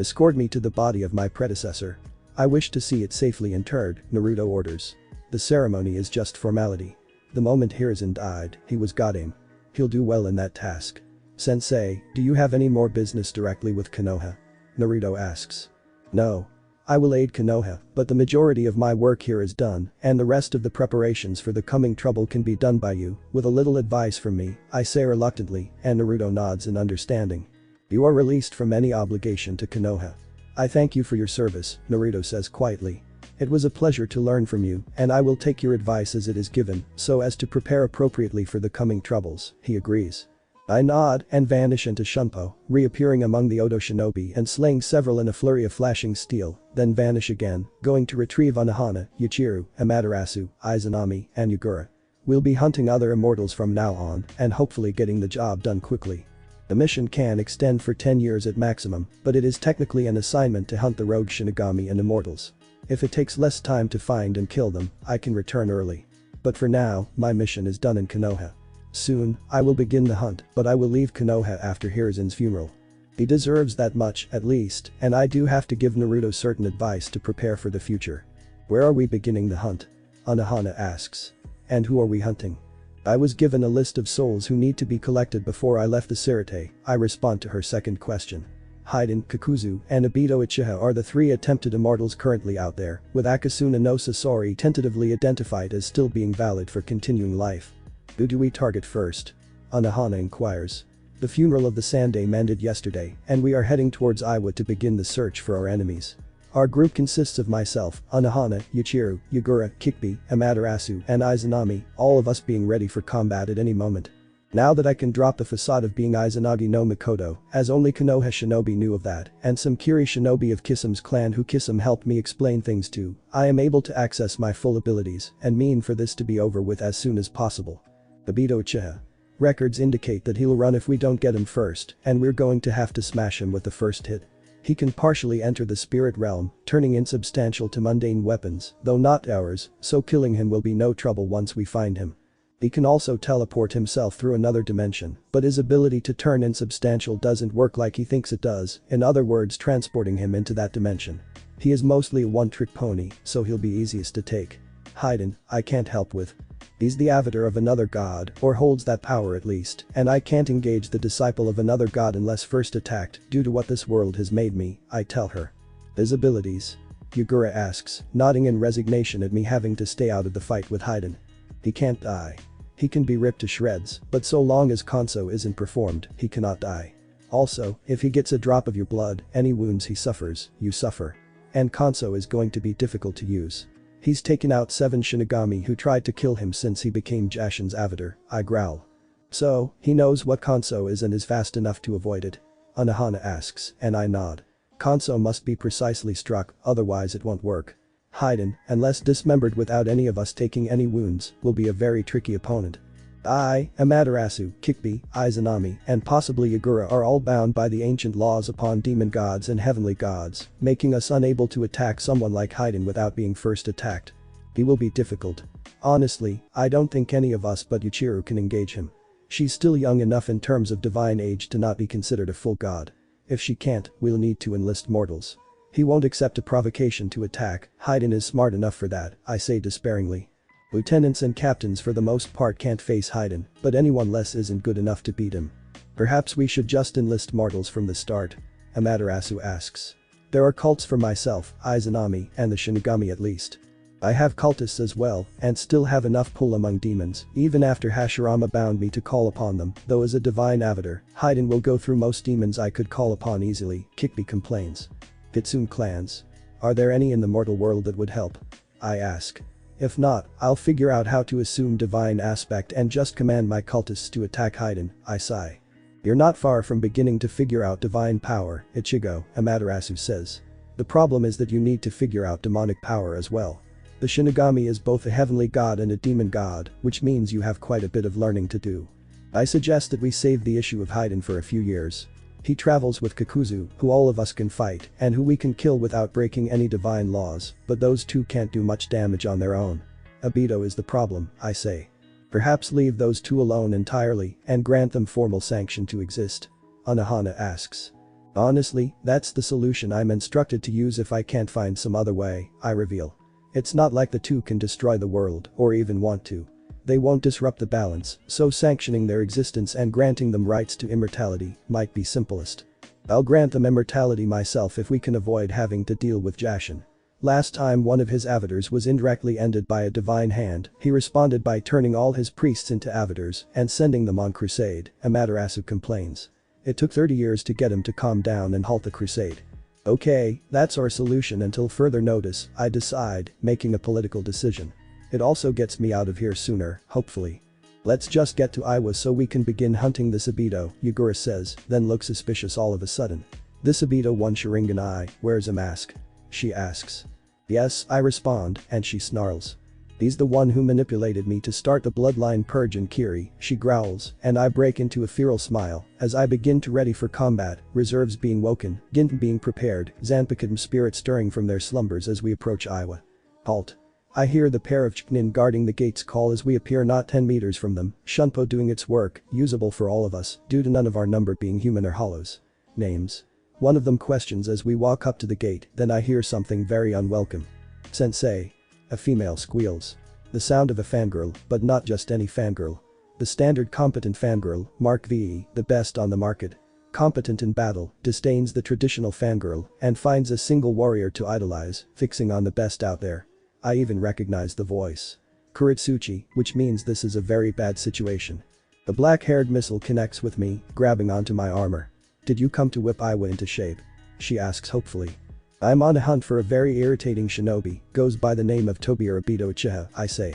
Escort me to the body of my predecessor. I wish to see it safely interred, Naruto orders. The ceremony is just formality. The moment Hiruzen died, he was Godame. He'll do well in that task. Sensei, do you have any more business directly with Konoha? Naruto asks. No. I will aid Konoha, but the majority of my work here is done, and the rest of the preparations for the coming trouble can be done by you, with a little advice from me, I say reluctantly, and Naruto nods in understanding. You are released from any obligation to Konoha. I thank you for your service, Naruto says quietly. It was a pleasure to learn from you, and I will take your advice as it is given, so as to prepare appropriately for the coming troubles, he agrees. I nod and vanish into Shunpo, reappearing among the Odo shinobi and slaying several in a flurry of flashing steel, then vanish again, going to retrieve Unohana, Yuichiro, Amaterasu, Izanami, and Yugura. We'll be hunting other immortals from now on, and hopefully getting the job done quickly. The mission can extend for 10 years at maximum, but it is technically an assignment to hunt the rogue Shinigami and immortals. If it takes less time to find and kill them, I can return early. But for now, my mission is done in Konoha. Soon, I will begin the hunt, but I will leave Konoha after Hiruzen's funeral. He deserves that much, at least, and I do have to give Naruto certain advice to prepare for the future. Where are we beginning the hunt? Unohana asks. And who are we hunting? I was given a list of souls who need to be collected before I left the Sirte, I respond to her second question. Haiden, Kakuzu, and Obito Uchiha are the 3 attempted immortals currently out there, with Akasuna no Sasori tentatively identified as still being valid for continuing life. Who do we target first? Unohana inquires. The funeral of the Sandaime ended yesterday, and we are heading towards Iwa to begin the search for our enemies. Our group consists of myself, Unohana, Yuichiro, Yugura, Kikbi, Amaterasu, and Izanami, all of us being ready for combat at any moment. Now that I can drop the facade of being Izanagi no Mikoto, as only Konoha shinobi knew of that, and some Kiri shinobi of Kisum's clan who Kisum helped me explain things to, I am able to access my full abilities and mean for this to be over with as soon as possible. Obito Uchiha. Records indicate that he'll run if we don't get him first, and we're going to have to smash him with the first hit. He can partially enter the spirit realm, turning insubstantial to mundane weapons, though not ours, so killing him will be no trouble once we find him. He can also teleport himself through another dimension, but his ability to turn insubstantial doesn't work like he thinks it does, in other words transporting him into that dimension. He is mostly a one-trick pony, so he'll be easiest to take. Haiden, I can't help with. He's the avatar of another god, or holds that power at least, and I can't engage the disciple of another god unless first attacked due to what this world has made me, I tell her. His abilities? Yugura asks, nodding in resignation at me having to stay out of the fight with Haiden. He can't die. He can be ripped to shreds, but so long as Kanso isn't performed, he cannot die. Also, if he gets a drop of your blood, any wounds he suffers, you suffer. And Kanso is going to be difficult to use. He's taken out 7 Shinigami who tried to kill him since he became Jashin's avatar, I growl. So, he knows what Kanso is and is fast enough to avoid it? Unohana asks, and I nod. Kanso must be precisely struck, otherwise it won't work. Haiden, unless dismembered without any of us taking any wounds, will be a very tricky opponent. I, Amaterasu, Kyubi, Izanami, and possibly Yagura are all bound by the ancient laws upon demon gods and heavenly gods, making us unable to attack someone like Haiden without being first attacked. It will be difficult. Honestly, I don't think any of us but Yuichiro can engage him. She's still young enough in terms of divine age to not be considered a full god. If she can't, we'll need to enlist mortals. He won't accept a provocation to attack, Haiden is smart enough for that, I say despairingly. Lieutenants and captains for the most part can't face Haiden, but anyone less isn't good enough to beat him. Perhaps we should just enlist mortals from the start? Amaterasu asks. There are cults for myself, Izanami, and the Shinigami at least. I have cultists as well, and still have enough pull among demons, even after Hashirama bound me to call upon them, though as a divine avatar, Haiden will go through most demons I could call upon easily, Kyubi complains. Kitsune clans. Are there any in the mortal world that would help? I ask. If not, I'll figure out how to assume divine aspect and just command my cultists to attack Haiden, I sigh. You're not far from beginning to figure out divine power, Ichigo, Amaterasu says. The problem is that you need to figure out demonic power as well. The Shinigami is both a heavenly god and a demon god, which means you have quite a bit of learning to do. I suggest that we save the issue of Haiden for a few years. He travels with Kakuzu, who all of us can fight, and who we can kill without breaking any divine laws, but those two can't do much damage on their own. Obito is the problem, I say. Perhaps leave those two alone entirely, and grant them formal sanction to exist. Anohana asks. Honestly, that's the solution I'm instructed to use if I can't find some other way, I reveal. It's not like the two can destroy the world, or even want to. They won't disrupt the balance, so sanctioning their existence and granting them rights to immortality might be simplest. I'll grant them immortality myself if we can avoid having to deal with Jashin. Last time one of his avatars was indirectly ended by a divine hand, he responded by turning all his priests into avatars and sending them on crusade, Amaterasu complains. It took 30 years to get him to calm down and halt the crusade. Okay, that's our solution until further notice, I decide, making a political decision. It also gets me out of here sooner, hopefully. Let's just get to Iwa so we can begin hunting this Obito, Yagura says, then looks suspicious all of a sudden. This Obito one Sharingan eye, wears a mask? She asks. Yes, I respond, and she snarls. He's the one who manipulated me to start the bloodline purge in Kiri, she growls, and I break into a feral smile, as I begin to ready for combat, reserves being woken, Ginten being prepared, Zanpakuto spirits stirring from their slumbers as we approach Iwa. Halt. I hear the pair of Chunin guarding the gates call as we appear not 10 meters from them, Shunpo doing its work, usable for all of us, due to none of our number being human or hollows. Names. One of them questions as we walk up to the gate, then I hear something very unwelcome. Sensei. A female squeals. The sound of a fangirl, but not just any fangirl. The standard competent fangirl, Mark VE, the best on the market. Competent in battle, disdains the traditional fangirl, and finds a single warrior to idolize, fixing on the best out there. I even recognize the voice. Kuritsuchi, which means this is a very bad situation. The black-haired missile connects with me, grabbing onto my armor. Did you come to whip Iwa into shape? She asks hopefully. I'm on a hunt for a very irritating shinobi, goes by the name of Tobira Obito Uchiha, I say.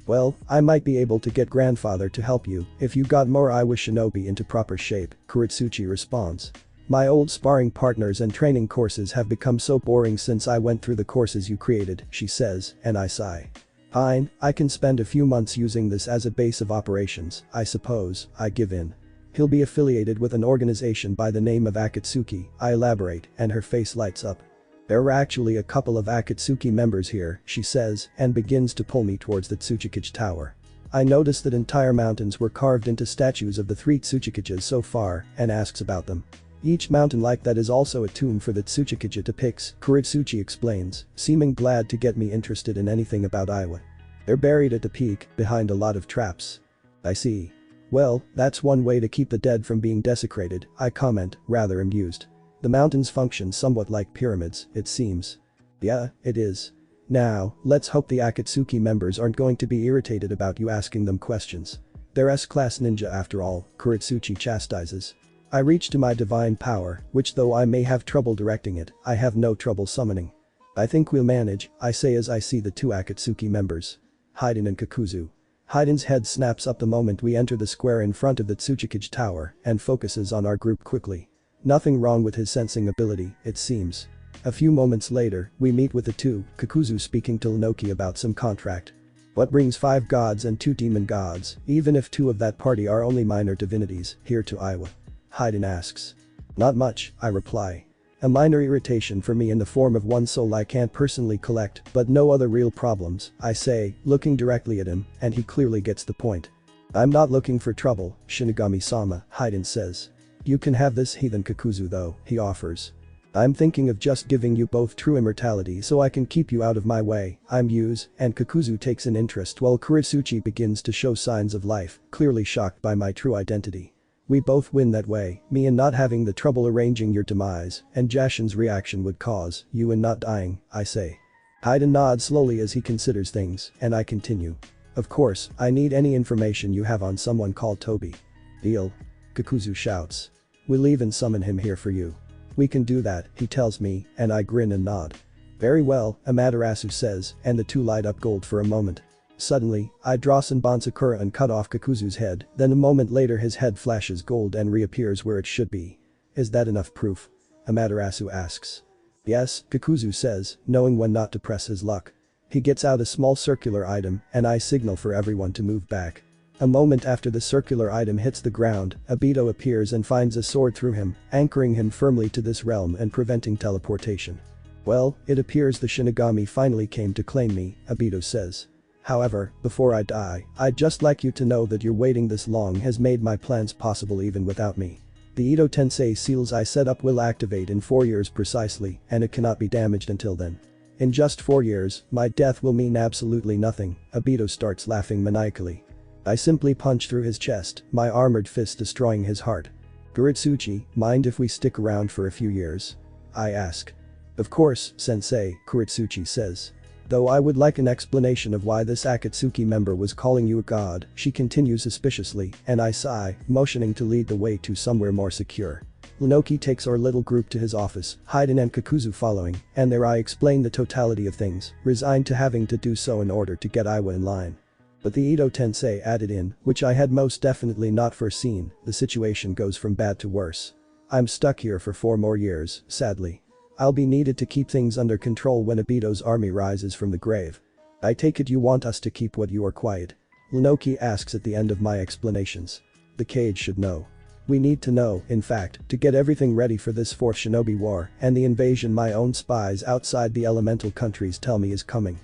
Well, I might be able to get grandfather to help you if you got more Iwa shinobi into proper shape, Kuritsuchi responds. My old sparring partners and training courses have become so boring since I went through the courses you created, she says, and I sigh. Fine, I can spend a few months using this as a base of operations, I suppose, I give in. He'll be affiliated with an organization by the name of Akatsuki, I elaborate, and her face lights up. There are actually a couple of Akatsuki members here, she says, and begins to pull me towards the Tsuchikage Tower. I notice that entire mountains were carved into statues of the 3 Tsuchikages so far, and asks about them. Each mountain like that is also a tomb for the Tsuchikage depicts, Kuritsuchi explains, seeming glad to get me interested in anything about Iwa. They're buried at the peak, behind a lot of traps. I see. Well, that's one way to keep the dead from being desecrated, I comment, rather amused. The mountains function somewhat like pyramids, it seems. Yeah, it is. Now, let's hope the Akatsuki members aren't going to be irritated about you asking them questions. They're S-class ninja after all, Kuritsuchi chastises. I reach to my divine power, which though I may have trouble directing it, I have no trouble summoning. I think we'll manage, I say as I see the 2 Akatsuki members. Haiden and Kakuzu. Haiden's head snaps up the moment we enter the square in front of the Tsuchikage Tower and focuses on our group quickly. Nothing wrong with his sensing ability, it seems. A few moments later, we meet with the two, Kakuzu speaking to Lunoki about some contract. What brings 5 gods and 2 demon gods, even if 2 of that party are only minor divinities, here to Iowa? Hayden asks. Not much, I reply. A minor irritation for me in the form of 1 soul I can't personally collect, but no other real problems, I say, looking directly at him, and he clearly gets the point. I'm not looking for trouble, Shinigami-sama, Hayden says. You can have this heathen Kakuzu though, he offers. I'm thinking of just giving you both true immortality so I can keep you out of my way, I'm Yuz, and Kakuzu takes an interest while Kuritsuchi begins to show signs of life, clearly shocked by my true identity. We both win that way, me in not having the trouble arranging your demise, and Jashin's reaction would cause, you in not dying, I say. Hayden nods slowly as he considers things, and I continue. Of course, I need any information you have on someone called Toby. Deal. Kakuzu shouts. We'll leave and summon him here for you. We can do that, he tells me, and I grin and nod. Very well, Amaterasu says, and the two light up gold for a moment. Suddenly, I draw Sanbon and cut off Kakuzu's head, then a moment later his head flashes gold and reappears where it should be. Is that enough proof? Amaterasu asks. Yes, Kakuzu says, knowing when not to press his luck. He gets out a small circular item, and I signal for everyone to move back. A moment after the circular item hits the ground, Obito appears and finds a sword through him, anchoring him firmly to this realm and preventing teleportation. Well, it appears the Shinigami finally came to claim me, Obito says. However, before I die, I'd just like you to know that your waiting this long has made my plans possible even without me. The Edo Tensei seals I set up will activate in 4 years precisely, and it cannot be damaged until then. In just 4 years, my death will mean absolutely nothing, Obito starts laughing maniacally. I simply punch through his chest, my armored fist destroying his heart. Kuritsuchi, mind if we stick around for a few years? I ask. Of course, sensei, Kuritsuchi says. Though I would like an explanation of why this Akatsuki member was calling you a god, she continues suspiciously, and I sigh, motioning to lead the way to somewhere more secure. Lunoki takes our little group to his office, Hayden and Kakuzu following, and there I explain the totality of things, resigned to having to do so in order to get Iwa in line. But the Edo Tensei added in, which I had most definitely not foreseen, the situation goes from bad to worse. I'm stuck here for 4 more years, sadly. I'll be needed to keep things under control when Obito's army rises from the grave. I take it you want us to keep what you are quiet? Lunoki asks at the end of my explanations. The cage should know. We need to know, in fact, to get everything ready for this 4th Shinobi War and the invasion my own spies outside the elemental countries tell me is coming.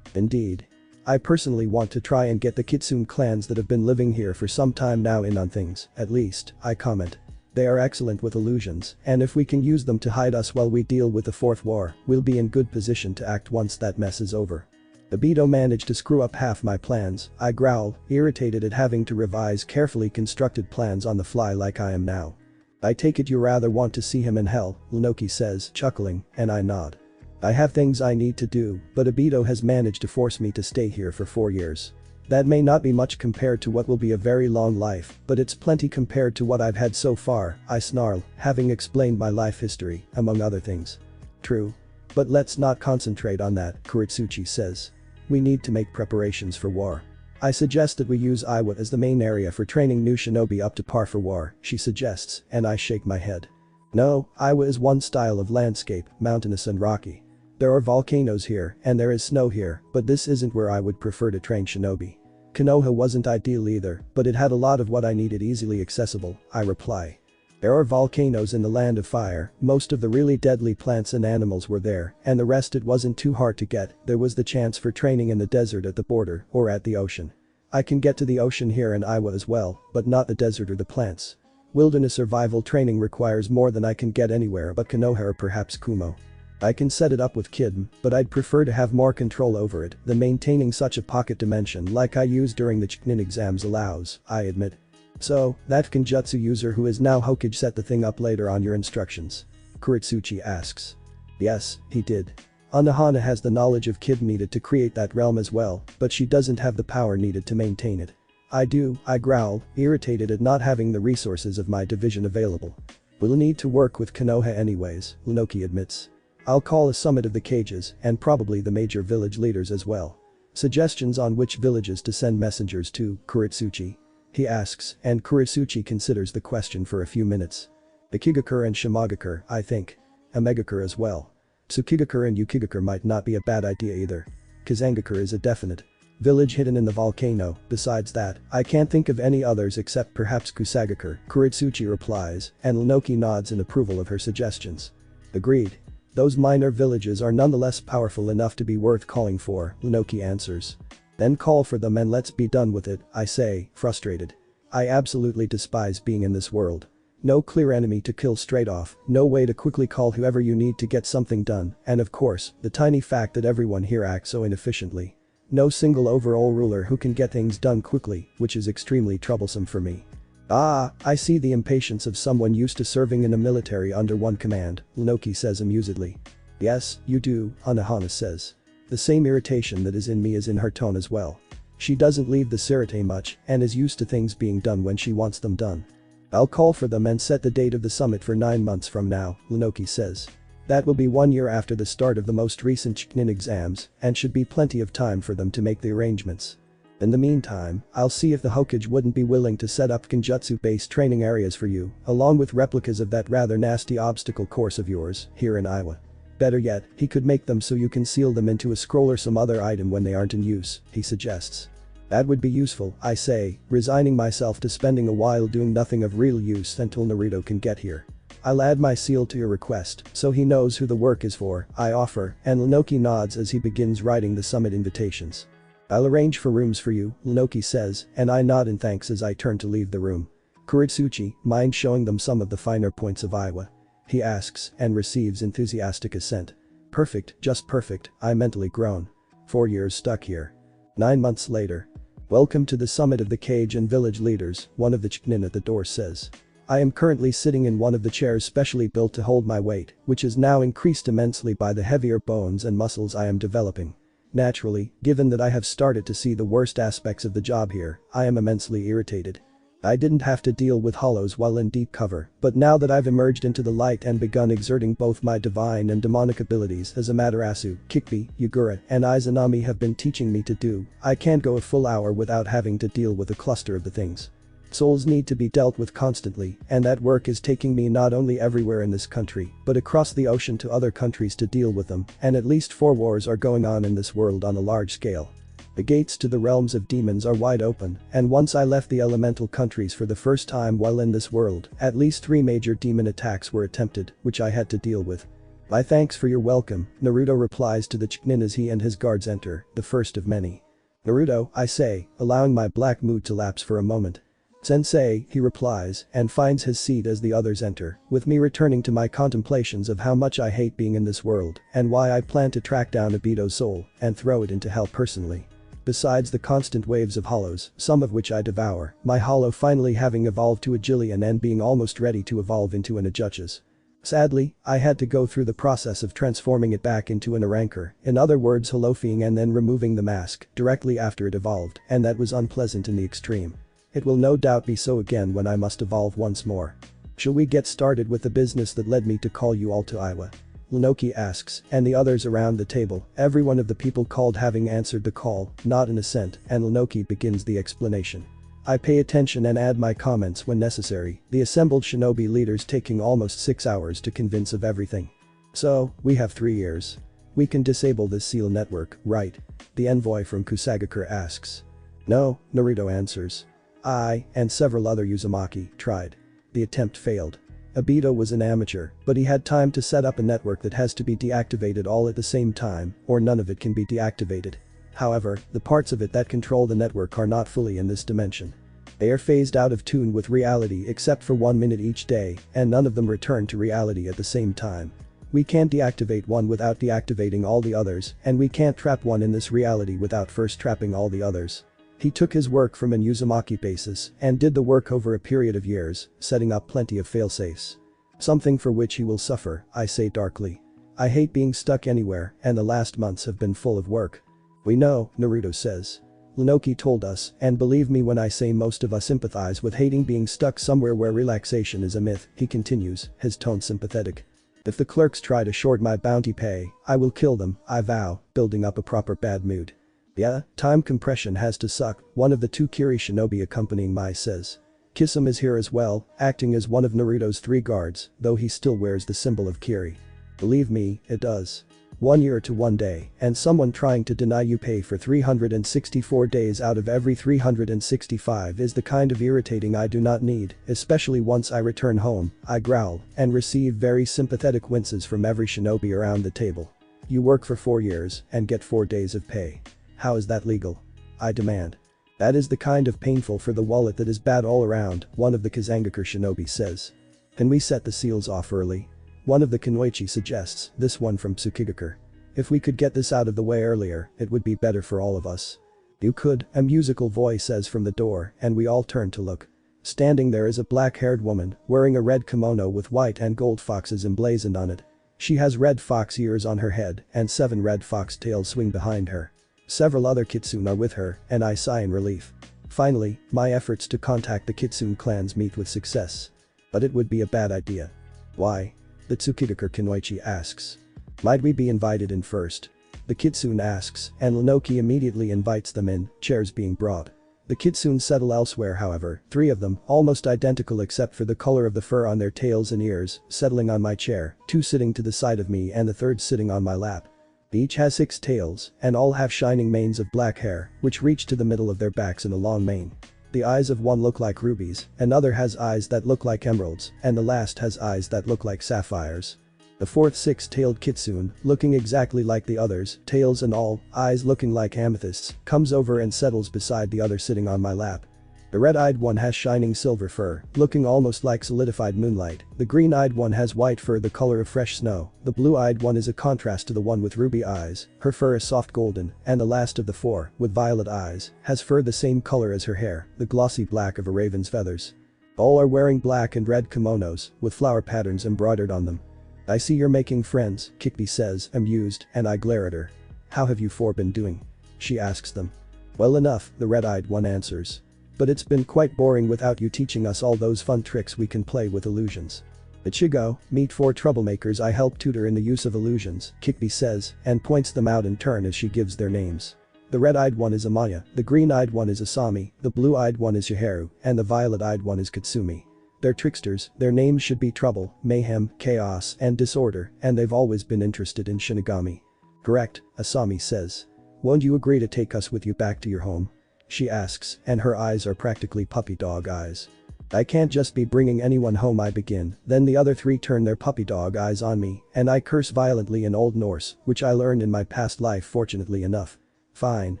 Indeed. I personally want to try and get the Kitsune clans that have been living here for some time now in on things, at least, I comment. They are excellent with illusions, and if we can use them to hide us while we deal with the 4th war, we'll be in good position to act once that mess is over. Obito managed to screw up half my plans, I growl, irritated at having to revise carefully constructed plans on the fly like I am now. I take it you rather want to see him in hell, Lunoki says, chuckling, and I nod. I have things I need to do, but Obito has managed to force me to stay here for 4 years. That may not be much compared to what will be a very long life, but it's plenty compared to what I've had so far, I snarl, having explained my life history, among other things. True. But let's not concentrate on that, Kuritsuchi says. We need to make preparations for war. I suggest that we use Iwa as the main area for training new shinobi up to par for war, she suggests, and I shake my head. No, Iwa is one style of landscape, mountainous and rocky. There are volcanoes here, and there is snow here, but this isn't where I would prefer to train shinobi. Konoha wasn't ideal either, but it had a lot of what I needed easily accessible, I reply. There are volcanoes in the Land of Fire, most of the really deadly plants and animals were there, and the rest it wasn't too hard to get, there was the chance for training in the desert at the border, or at the ocean. I can get to the ocean here in Iwa as well, but not the desert or the plants. Wilderness survival training requires more than I can get anywhere but Konoha or perhaps Kumo. I can set it up with Kidm, but I'd prefer to have more control over it than maintaining such a pocket dimension like I used during the Chunin exams allows, I admit. So, that Kenjutsu user who is now Hokage set the thing up later on your instructions? Kuritsuchi asks. Yes, he did. Anohana has the knowledge of Kidm needed to create that realm as well, but she doesn't have the power needed to maintain it. I do, I growl, irritated at not having the resources of my division available. We'll need to work with Konoha anyways, Lunoki admits. I'll call a summit of the cages, and probably the major village leaders as well. Suggestions on which villages to send messengers to, Kuritsuchi? He asks, and Kuritsuchi considers the question for a few minutes. Ichigakure and Shimagakure, I think. Omegakure as well. Tsukigakure and Yukigakure might not be a bad idea either. Kazangakure is a definite. Village hidden in the volcano. Besides that, I can't think of any others except perhaps Kusagakure, Kuritsuchi replies, and Lunoki nods in approval of her suggestions. Agreed. Those minor villages are nonetheless powerful enough to be worth calling for, Lunoki answers. Then call for them and let's be done with it, I say, frustrated. I absolutely despise being in this world. No clear enemy to kill straight off, no way to quickly call whoever you need to get something done, and of course, the tiny fact that everyone here acts so inefficiently. No single overall ruler who can get things done quickly, which is extremely troublesome for me. Ah, I see the impatience of someone used to serving in a military under one command, Lunoki says amusedly. Yes, you do, Anahana says. The same irritation that is in me is in her tone as well. She doesn't leave the Sirite much and is used to things being done when she wants them done. I'll call for them and set the date of the summit for 9 months from now, Lunoki says. That will be 1 year after the start of the most recent Chunin exams and should be plenty of time for them to make the arrangements. In the meantime, I'll see if the Hokage wouldn't be willing to set up Genjutsu-based training areas for you, along with replicas of that rather nasty obstacle course of yours, here in Iowa. Better yet, he could make them so you can seal them into a scroll or some other item when they aren't in use, he suggests. That would be useful, I say, resigning myself to spending a while doing nothing of real use until Naruto can get here. I'll add my seal to your request, so he knows who the work is for, I offer, and Lunoki nods as he begins writing the summit invitations. I'll arrange for rooms for you, Lunoki says, and I nod in thanks as I turn to leave the room. Kuritsuchi, mind showing them some of the finer points of Iowa? He asks and receives enthusiastic assent. Perfect, just perfect, I mentally groan. 4 years stuck here. 9 months later. Welcome to the summit of the Cage and Village Leaders, one of the Chunin at the door says. I am currently sitting in one of the chairs specially built to hold my weight, which is now increased immensely by the heavier bones and muscles I am developing. Naturally, given that I have started to see the worst aspects of the job here, I am immensely irritated. I didn't have to deal with hollows while in deep cover, but now that I've emerged into the light and begun exerting both my divine and demonic abilities as Amaterasu, Kikbi, Yugura, and Izanami have been teaching me to do, I can't go a full hour without having to deal with a cluster of the things. Souls need to be dealt with constantly, and that work is taking me not only everywhere in this country, but across the ocean to other countries to deal with them, and at least 4 wars are going on in this world on a large scale. The gates to the realms of demons are wide open, and once I left the elemental countries for the first time while in this world, at least 3 major demon attacks were attempted, which I had to deal with. My thanks for your welcome, Naruto replies to the Chunin as he and his guards enter, the first of many. Naruto, I say, allowing my black mood to lapse for a moment. Sensei, he replies, and finds his seat as the others enter, with me returning to my contemplations of how much I hate being in this world, and why I plan to track down Obito's soul, and throw it into hell personally. Besides the constant waves of hollows, some of which I devour, my hollow finally having evolved to a Jillian and being almost ready to evolve into an Ajuchas. Sadly, I had to go through the process of transforming it back into an Arankar, in other words Holofying and then removing the mask, directly after it evolved, and that was unpleasant in the extreme. It will no doubt be so again when I must evolve once more. Shall we get started with the business that led me to call you all to Iowa? Lunoki asks, and the others around the table, every one of the people called having answered the call, nod in assent, and Lunoki begins the explanation. I pay attention and add my comments when necessary, the assembled shinobi leaders taking almost 6 hours to convince of everything. So, we have 3 years. We can disable this seal network, right? The envoy from Kusagakure asks. No, Naruto answers. I, and several other Uzumaki, tried. The attempt failed. Obito was an amateur, but he had time to set up a network that has to be deactivated all at the same time, or none of it can be deactivated. However, the parts of it that control the network are not fully in this dimension. They are phased out of tune with reality except for 1 minute each day, and none of them return to reality at the same time. We can't deactivate one without deactivating all the others, and we can't trap one in this reality without first trapping all the others. He took his work from an Uzumaki basis and did the work over a period of years, setting up plenty of failsafes. Something for which he will suffer, I say darkly. I hate being stuck anywhere, and the last months have been full of work. We know, Naruto says. Lunoki told us, and believe me when I say most of us empathize with hating being stuck somewhere where relaxation is a myth, he continues, his tone sympathetic. If the clerks try to short my bounty pay, I will kill them, I vow, building up a proper bad mood. Yeah, time compression has to suck, one of the 2 Kiri shinobi accompanying Mai says. Kisame is here as well, acting as one of Naruto's 3 guards, though he still wears the symbol of Kiri. Believe me, it does. 1 year to 1 day, and someone trying to deny you pay for 364 days out of every 365 is the kind of irritating I do not need, especially once I return home, I growl, and receive very sympathetic winces from every shinobi around the table. You work for 4 years, and get 4 days of pay. How is that legal? I demand. That is the kind of painful for the wallet that is bad all around, one of the Kazangakur shinobi says. Can we set the seals off early? One of the Kunoichi suggests, this one from Tsukigakur. If we could get this out of the way earlier, it would be better for all of us. You could, a musical voice says from the door, and we all turn to look. Standing there is a black-haired woman, wearing a red kimono with white and gold foxes emblazoned on it. She has red fox ears on her head, and 7 red fox tails swing behind her. Several other Kitsune are with her, and I sigh in relief. Finally, my efforts to contact the Kitsune clans meet with success. But it would be a bad idea. Why? The Tsukigakur Kunoichi asks. Might we be invited in first? The Kitsune asks, and Lenoki immediately invites them in, chairs being brought. The Kitsune settle elsewhere however, 3 of them, almost identical except for the color of the fur on their tails and ears, settling on my chair, 2 sitting to the side of me and the 3rd sitting on my lap. Each has 6 tails, and all have shining manes of black hair, which reach to the middle of their backs in a long mane. The eyes of one look like rubies, another has eyes that look like emeralds, and the last has eyes that look like sapphires. The 4th 6-tailed Kitsune, looking exactly like the others, tails and all, eyes looking like amethysts, comes over and settles beside the other sitting on my lap. The red-eyed one has shining silver fur, looking almost like solidified moonlight. The green-eyed one has white fur the color of fresh snow. The blue-eyed one is a contrast to the one with ruby eyes. Her fur is soft golden, and the last of the 4, with violet eyes, has fur the same color as her hair, the glossy black of a raven's feathers. All are wearing black and red kimonos, with flower patterns embroidered on them. I see you're making friends, Kikbi says, amused, and I glare at her. How have you 4 been doing? She asks them. Well enough, the red-eyed one answers. But it's been quite boring without you teaching us all those fun tricks we can play with illusions. Ichigo, meet 4 troublemakers I help tutor in the use of illusions, Kikbi says, and points them out in turn as she gives their names. The red-eyed one is Amaya, the green-eyed one is Asami, the blue-eyed one is Shiharu, and the violet-eyed one is Kitsumi. They're tricksters, their names should be trouble, mayhem, chaos, and disorder, and they've always been interested in Shinigami. Correct, Asami says. Won't you agree to take us with you back to your home? She asks, and her eyes are practically puppy dog eyes. I can't just be bringing anyone home I begin, then the other 3 turn their puppy dog eyes on me, and I curse violently in Old Norse, which I learned in my past life fortunately enough. Fine,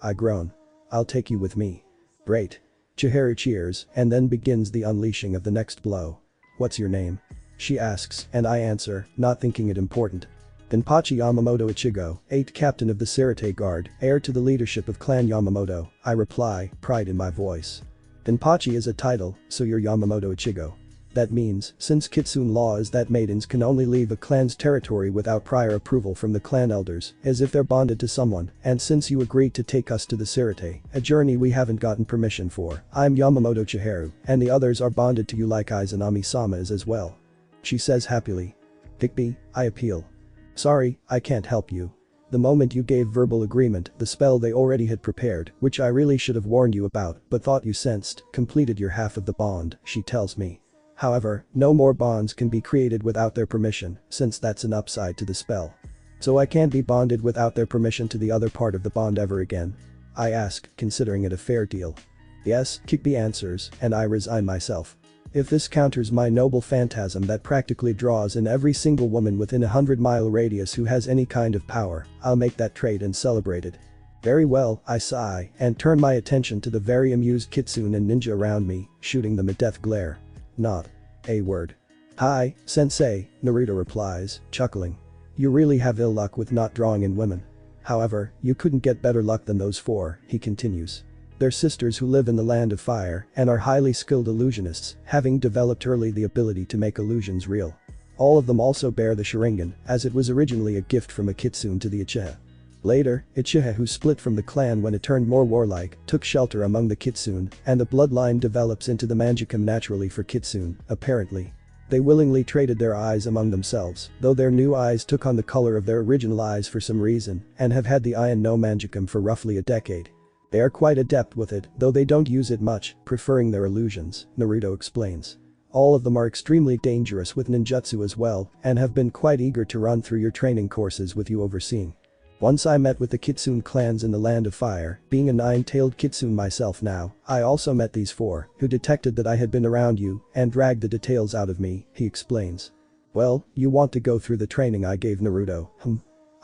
I groan. I'll take you with me. Great. Chihiro cheers, and then begins the unleashing of the next blow. What's your name? She asks, and I answer, not thinking it important. Denpachi Yamamoto Ichigo, 8th captain of the Serite Guard, heir to the leadership of Clan Yamamoto, I reply, pride in my voice. Denpachi is a title, so you're Yamamoto Ichigo. That means, since Kitsune law is that maidens can only leave a clan's territory without prior approval from the clan elders, as if they're bonded to someone, and since you agreed to take us to the Serite, a journey we haven't gotten permission for, I'm Yamamoto Chihiro, and the others are bonded to you like Izanami-sama is as well. She says happily. Kikbi, I appeal. Sorry, I can't help you. The moment you gave verbal agreement, the spell they already had prepared, which I really should have warned you about, but thought you sensed, completed your half of the bond, she tells me. However, no more bonds can be created without their permission, since that's an upside to the spell. So I can't be bonded without their permission to the other part of the bond ever again? I ask, considering it a fair deal. Yes, Kikbi answers, and I resign myself. If this counters my noble phantasm that practically draws in every single woman within a 100-mile radius who has any kind of power, I'll make that trade and celebrate it. Very well, I sigh, and turn my attention to the very amused Kitsune and ninja around me, shooting them a death glare. Not a word. Hi, sensei, Naruto replies, chuckling. You really have ill luck with not drawing in women. However, you couldn't get better luck than those 4, he continues. They're sisters who live in the land of fire and are highly skilled illusionists, having developed early the ability to make illusions real. All of them also bear the Sharingan, as it was originally a gift from a Kitsune to the Uchiha. Later, Uchiha, who split from the clan when it turned more warlike, took shelter among the Kitsune, and the bloodline develops into the Manjikam naturally for Kitsune, apparently. They willingly traded their eyes among themselves, though their new eyes took on the color of their original eyes for some reason, and have had the Iron no Manjikam for roughly a decade. They are quite adept with it, though they don't use it much, preferring their illusions, Naruto explains. All of them are extremely dangerous with ninjutsu as well and have been quite eager to run through your training courses with you overseeing. Once I met with the Kitsune clans in the Land of Fire, being a 9-tailed Kitsune myself now, I also met these 4, who detected that I had been around you and dragged the details out of me, he explains. Well, you want to go through the training I gave Naruto,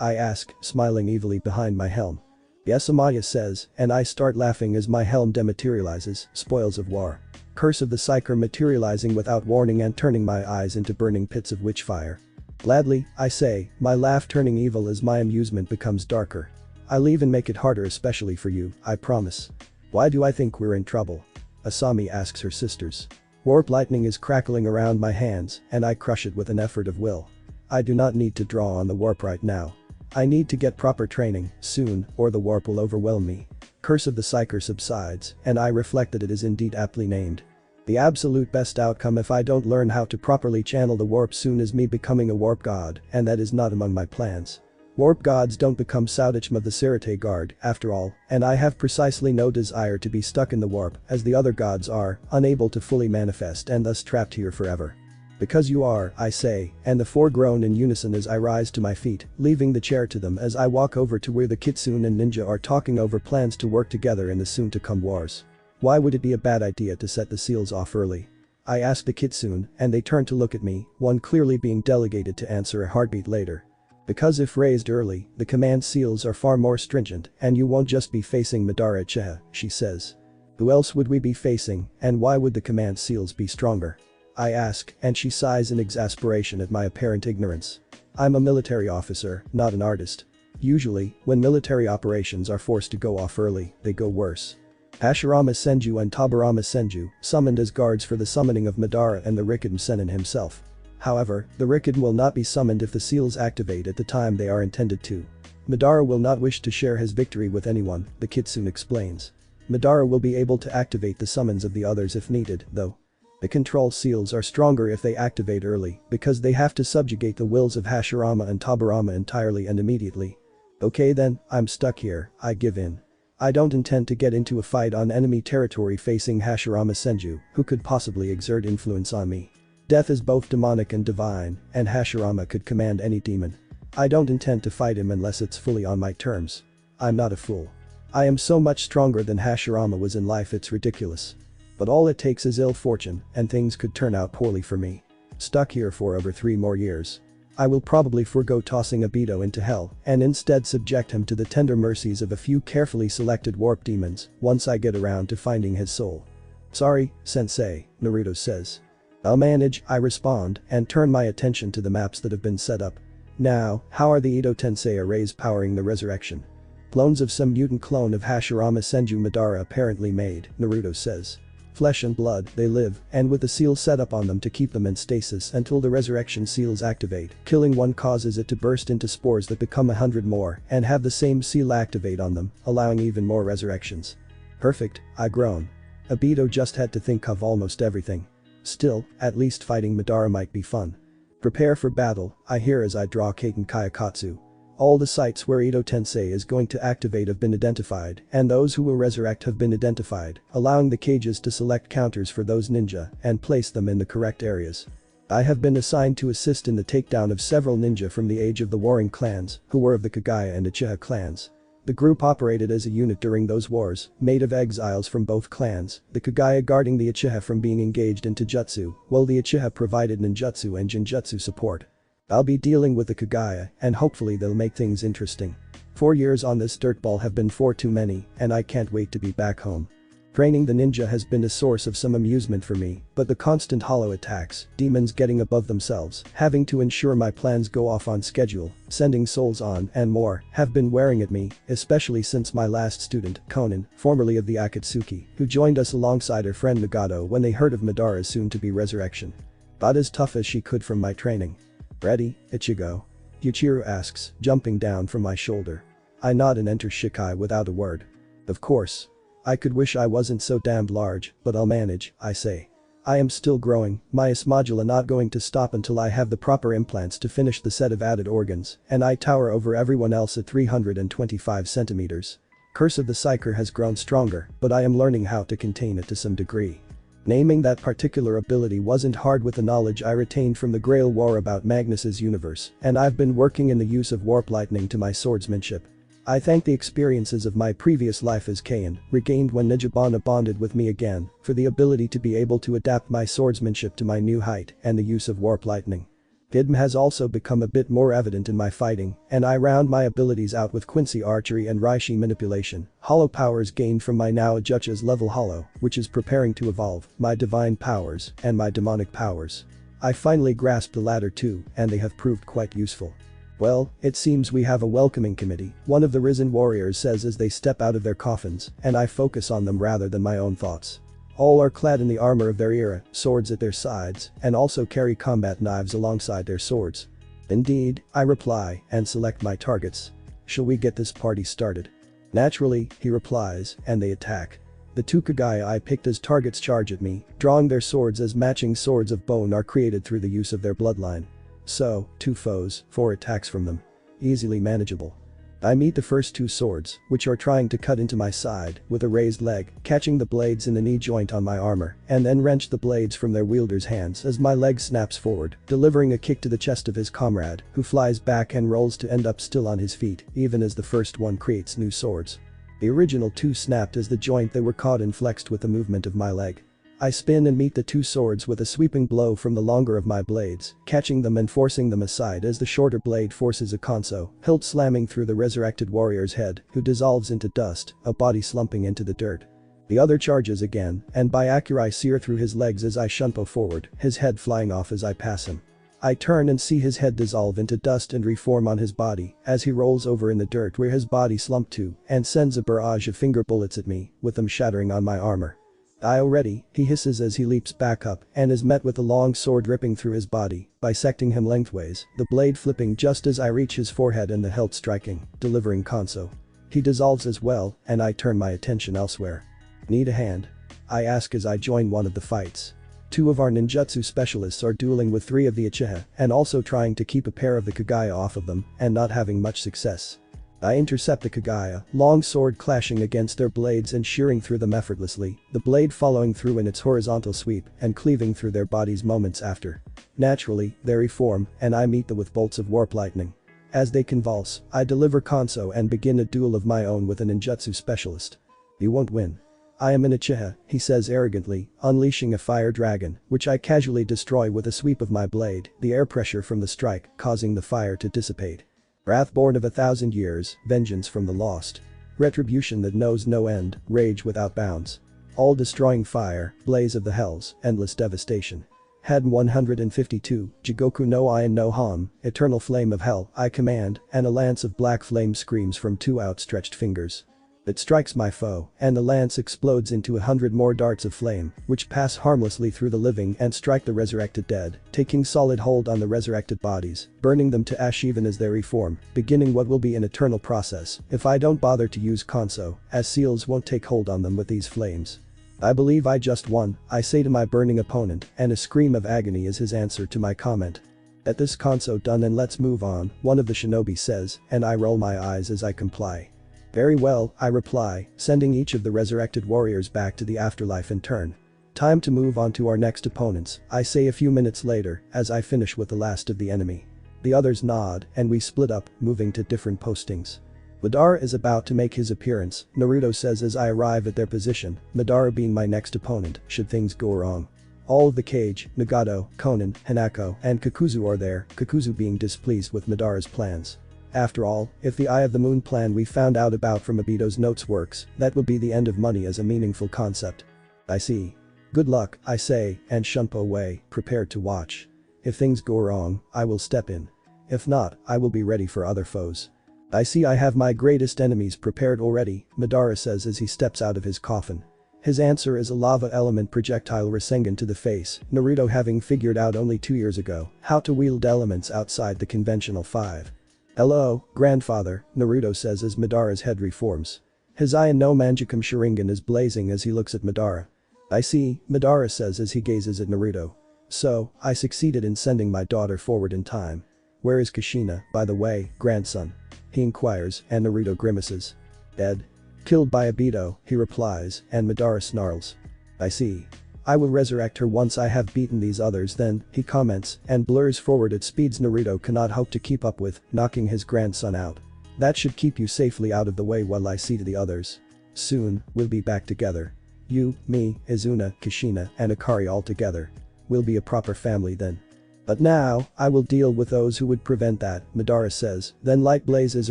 I ask, smiling evilly behind my helm. Yes, Amaya says, and I start laughing as my helm dematerializes, spoils of war. Curse of the Psyker materializing without warning and turning my eyes into burning pits of witchfire. Gladly, I say, my laugh turning evil as my amusement becomes darker. I'll even make it harder especially for you, I promise. Why do I think we're in trouble? Asami asks her sisters. Warp lightning is crackling around my hands and I crush it with an effort of will. I do not need to draw on the warp right now. I need to get proper training, soon, or the warp will overwhelm me. Curse of the Psyker subsides, and I reflect that it is indeed aptly named. The absolute best outcome if I don't learn how to properly channel the warp soon is me becoming a warp god, and that is not among my plans. Warp gods don't become Saudachma the Sarate guard, after all, and I have precisely no desire to be stuck in the warp as the other gods are, unable to fully manifest and thus trapped here forever. Because you are, I say, and the 4 groan in unison as I rise to my feet, leaving the chair to them as I walk over to where the Kitsune and Ninja are talking over plans to work together in the soon-to-come wars. Why would it be a bad idea to set the seals off early? I ask the Kitsune, and they turn to look at me, one clearly being delegated to answer a heartbeat later. Because if raised early, the command seals are far more stringent, and you won't just be facing Madara Uchiha, she says. Who else would we be facing, and why would the command seals be stronger? I ask, and she sighs in exasperation at my apparent ignorance. I'm a military officer, not an artist. Usually, when military operations are forced to go off early, they go worse. Hashirama Senju and Tabarama Senju, summoned as guards for the summoning of Madara and the Rikiden Sennin himself. However, the Rikiden will not be summoned if the seals activate at the time they are intended to. Madara will not wish to share his victory with anyone, the Kitsune explains. Madara will be able to activate the summons of the others if needed, though. The control seals are stronger if they activate early because they have to subjugate the wills of Hashirama and Tabarama entirely and immediately. Okay then, I'm stuck here, I give in. I don't intend to get into a fight on enemy territory facing Hashirama Senju, who could possibly exert influence on me. Death is both demonic and divine, and Hashirama could command any demon. I don't intend to fight him unless it's fully on my terms. I'm not a fool. I am so much stronger than Hashirama was in life it's ridiculous. But all it takes is ill fortune, and things could turn out poorly for me. Stuck here for over 3 more years. I will probably forego tossing Obito into hell and instead subject him to the tender mercies of a few carefully selected warp demons once I get around to finding his soul. Sorry, sensei, Naruto says. I'll manage, I respond, and turn my attention to the maps that have been set up. Now, how are the Edo Tensei arrays powering the resurrection? Clones of some mutant clone of Hashirama Senju Madara apparently made, Naruto says. Flesh and blood, they live, and with the seal set up on them to keep them in stasis until the resurrection seals activate, killing one causes it to burst into spores that become 100 more and have the same seal activate on them, allowing even more resurrections. Perfect, I groan. Obito just had to think of almost everything. Still, at least fighting Madara might be fun. Prepare for battle, I hear as I draw Kaiten Kayakatsu. All the sites where Edo Tensei is going to activate have been identified, and those who will resurrect have been identified, allowing the cages to select counters for those ninja and place them in the correct areas. I have been assigned to assist in the takedown of several ninja from the Age of the Warring Clans, who were of the Kagaya and Uchiha clans. The group operated as a unit during those wars, made of exiles from both clans, the Kagaya guarding the Uchiha from being engaged into jutsu, while the Uchiha provided ninjutsu and jinjutsu support. I'll be dealing with the Kagaya, and hopefully they'll make things interesting. 4 years on this dirtball have been 4 too many, and I can't wait to be back home. Training the ninja has been a source of some amusement for me, but the constant hollow attacks, demons getting above themselves, having to ensure my plans go off on schedule, sending souls on, and more, have been wearing at me, especially since my last student, Konan, formerly of the Akatsuki, who joined us alongside her friend Nagato when they heard of Madara's soon-to-be resurrection. Got as tough as she could from my training. Ready, Ichigo? Yuichiro asks, jumping down from my shoulder. I nod and enter Shikai without a word. Of course. I could wish I wasn't so damned large, but I'll manage, I say. I am still growing, my osmodula not going to stop until I have the proper implants to finish the set of added organs, and I tower over everyone else at 325 centimeters. Curse of the Psyker has grown stronger, but I am learning how to contain it to some degree. Naming that particular ability wasn't hard with the knowledge I retained from the Grail War about Magnus's universe, and I've been working in the use of warp lightning to my swordsmanship. I thank the experiences of my previous life as Kain, regained when Nijabana bonded with me again, for the ability to be able to adapt my swordsmanship to my new height and the use of warp lightning. Idm has also become a bit more evident in my fighting, and I round my abilities out with Quincy archery and Reishi manipulation, hollow powers gained from my now Ajucha's level hollow, which is preparing to evolve, my divine powers, and my demonic powers. I finally grasped the latter too, and they have proved quite useful. Well, it seems we have a welcoming committee, one of the risen warriors says as they step out of their coffins, and I focus on them rather than my own thoughts. All are clad in the armor of their era, swords at their sides, and also carry combat knives alongside their swords. Indeed, I reply, and select my targets. Shall we get this party started? Naturally, he replies, and they attack. The two Kagaya I picked as targets charge at me, drawing their swords as matching swords of bone are created through the use of their bloodline. So, 2 foes, 4 attacks from them. Easily manageable. I meet the first 2 swords, which are trying to cut into my side, with a raised leg, catching the blades in the knee joint on my armor, and then wrench the blades from their wielder's hands as my leg snaps forward, delivering a kick to the chest of his comrade, who flies back and rolls to end up still on his feet, even as the first one creates new swords. The original 2 snapped as the joint they were caught in flexed with the movement of my leg. I spin and meet the 2 swords with a sweeping blow from the longer of my blades, catching them and forcing them aside as the shorter blade forces a Konso, hilt slamming through the resurrected warrior's head, who dissolves into dust, a body slumping into the dirt. The other charges again, and by Akurai sear through his legs as I shunpo forward, his head flying off as I pass him. I turn and see his head dissolve into dust and reform on his body, as he rolls over in the dirt where his body slumped to, and sends a barrage of finger bullets at me, with them shattering on my armor. "I already," he hisses as he leaps back up and is met with a long sword ripping through his body, bisecting him lengthways, the blade flipping just as I reach his forehead and the hilt striking, delivering Konso. He dissolves as well, and I turn my attention elsewhere. "Need a hand?" I ask as I join one of the fights. 2 of our ninjutsu specialists are dueling with 3 of the Uchiha and also trying to keep a pair of the Kagaya off of them and not having much success. I intercept the Kagaya, long sword clashing against their blades and shearing through them effortlessly, the blade following through in its horizontal sweep and cleaving through their bodies moments after. Naturally, they reform, and I meet them with bolts of warp lightning. As they convulse, I deliver Konso and begin a duel of my own with a ninjutsu specialist. "You won't win. I am an Uchiha," he says arrogantly, unleashing a fire dragon, which I casually destroy with a sweep of my blade, the air pressure from the strike causing the fire to dissipate. Wrath born of 1,000 years, vengeance from the lost. Retribution that knows no end, rage without bounds. All destroying fire, blaze of the hells, endless devastation. Had 152, Jigoku no Ion no Han, eternal flame of hell, I command, and a lance of black flame screams from 2 outstretched fingers. It strikes my foe, and the lance explodes into 100 more darts of flame, which pass harmlessly through the living and strike the resurrected dead, taking solid hold on the resurrected bodies, burning them to ash even as they reform, beginning what will be an eternal process if I don't bother to use Konso, as seals won't take hold on them with these flames. "I believe I just won," I say to my burning opponent, and a scream of agony is his answer to my comment. "At this Konso done and let's move on," one of the shinobi says, and I roll my eyes as I comply. "Very well," I reply, sending each of the resurrected warriors back to the afterlife in turn. "Time to move on to our next opponents," I say a few minutes later, as I finish with the last of the enemy. The others nod, and we split up, moving to different postings. "Madara is about to make his appearance," Naruto says as I arrive at their position, Madara being my next opponent, should things go wrong. All of the Kage, Nagato, Konan, Hanako, and Kakuzu are there, Kakuzu being displeased with Madara's plans. After all, if the Eye of the Moon plan we found out about from Obito's notes works, that would be the end of money as a meaningful concept. "I see. Good luck," I say, and shunpo away, prepared to watch. If things go wrong, I will step in. If not, I will be ready for other foes. "I see I have my greatest enemies prepared already," Madara says as he steps out of his coffin. His answer is a lava element projectile Rasengan to the face, Naruto having figured out only 2 years ago how to wield elements outside the conventional 5. "Hello, grandfather," Naruto says as Madara's head reforms. His Ion no Manjikam Sharingan is blazing as he looks at Madara. "I see," Madara says as he gazes at Naruto. "So, I succeeded in sending my daughter forward in time. Where is Kushina, by the way, grandson?" he inquires, and Naruto grimaces. "Dead. Killed by Obito," he replies, and Madara snarls. "I see. I will resurrect her once I have beaten these others then, he comments, and blurs forward at speeds Naruto cannot hope to keep up with, knocking his grandson out. That should keep you safely out of the way while I see to the others. Soon, we'll be back together. You, me, Izuna, Kushina, and Akari all together. We'll be a proper family then. But now, I will deal with those who would prevent that, Madara says, then light blazes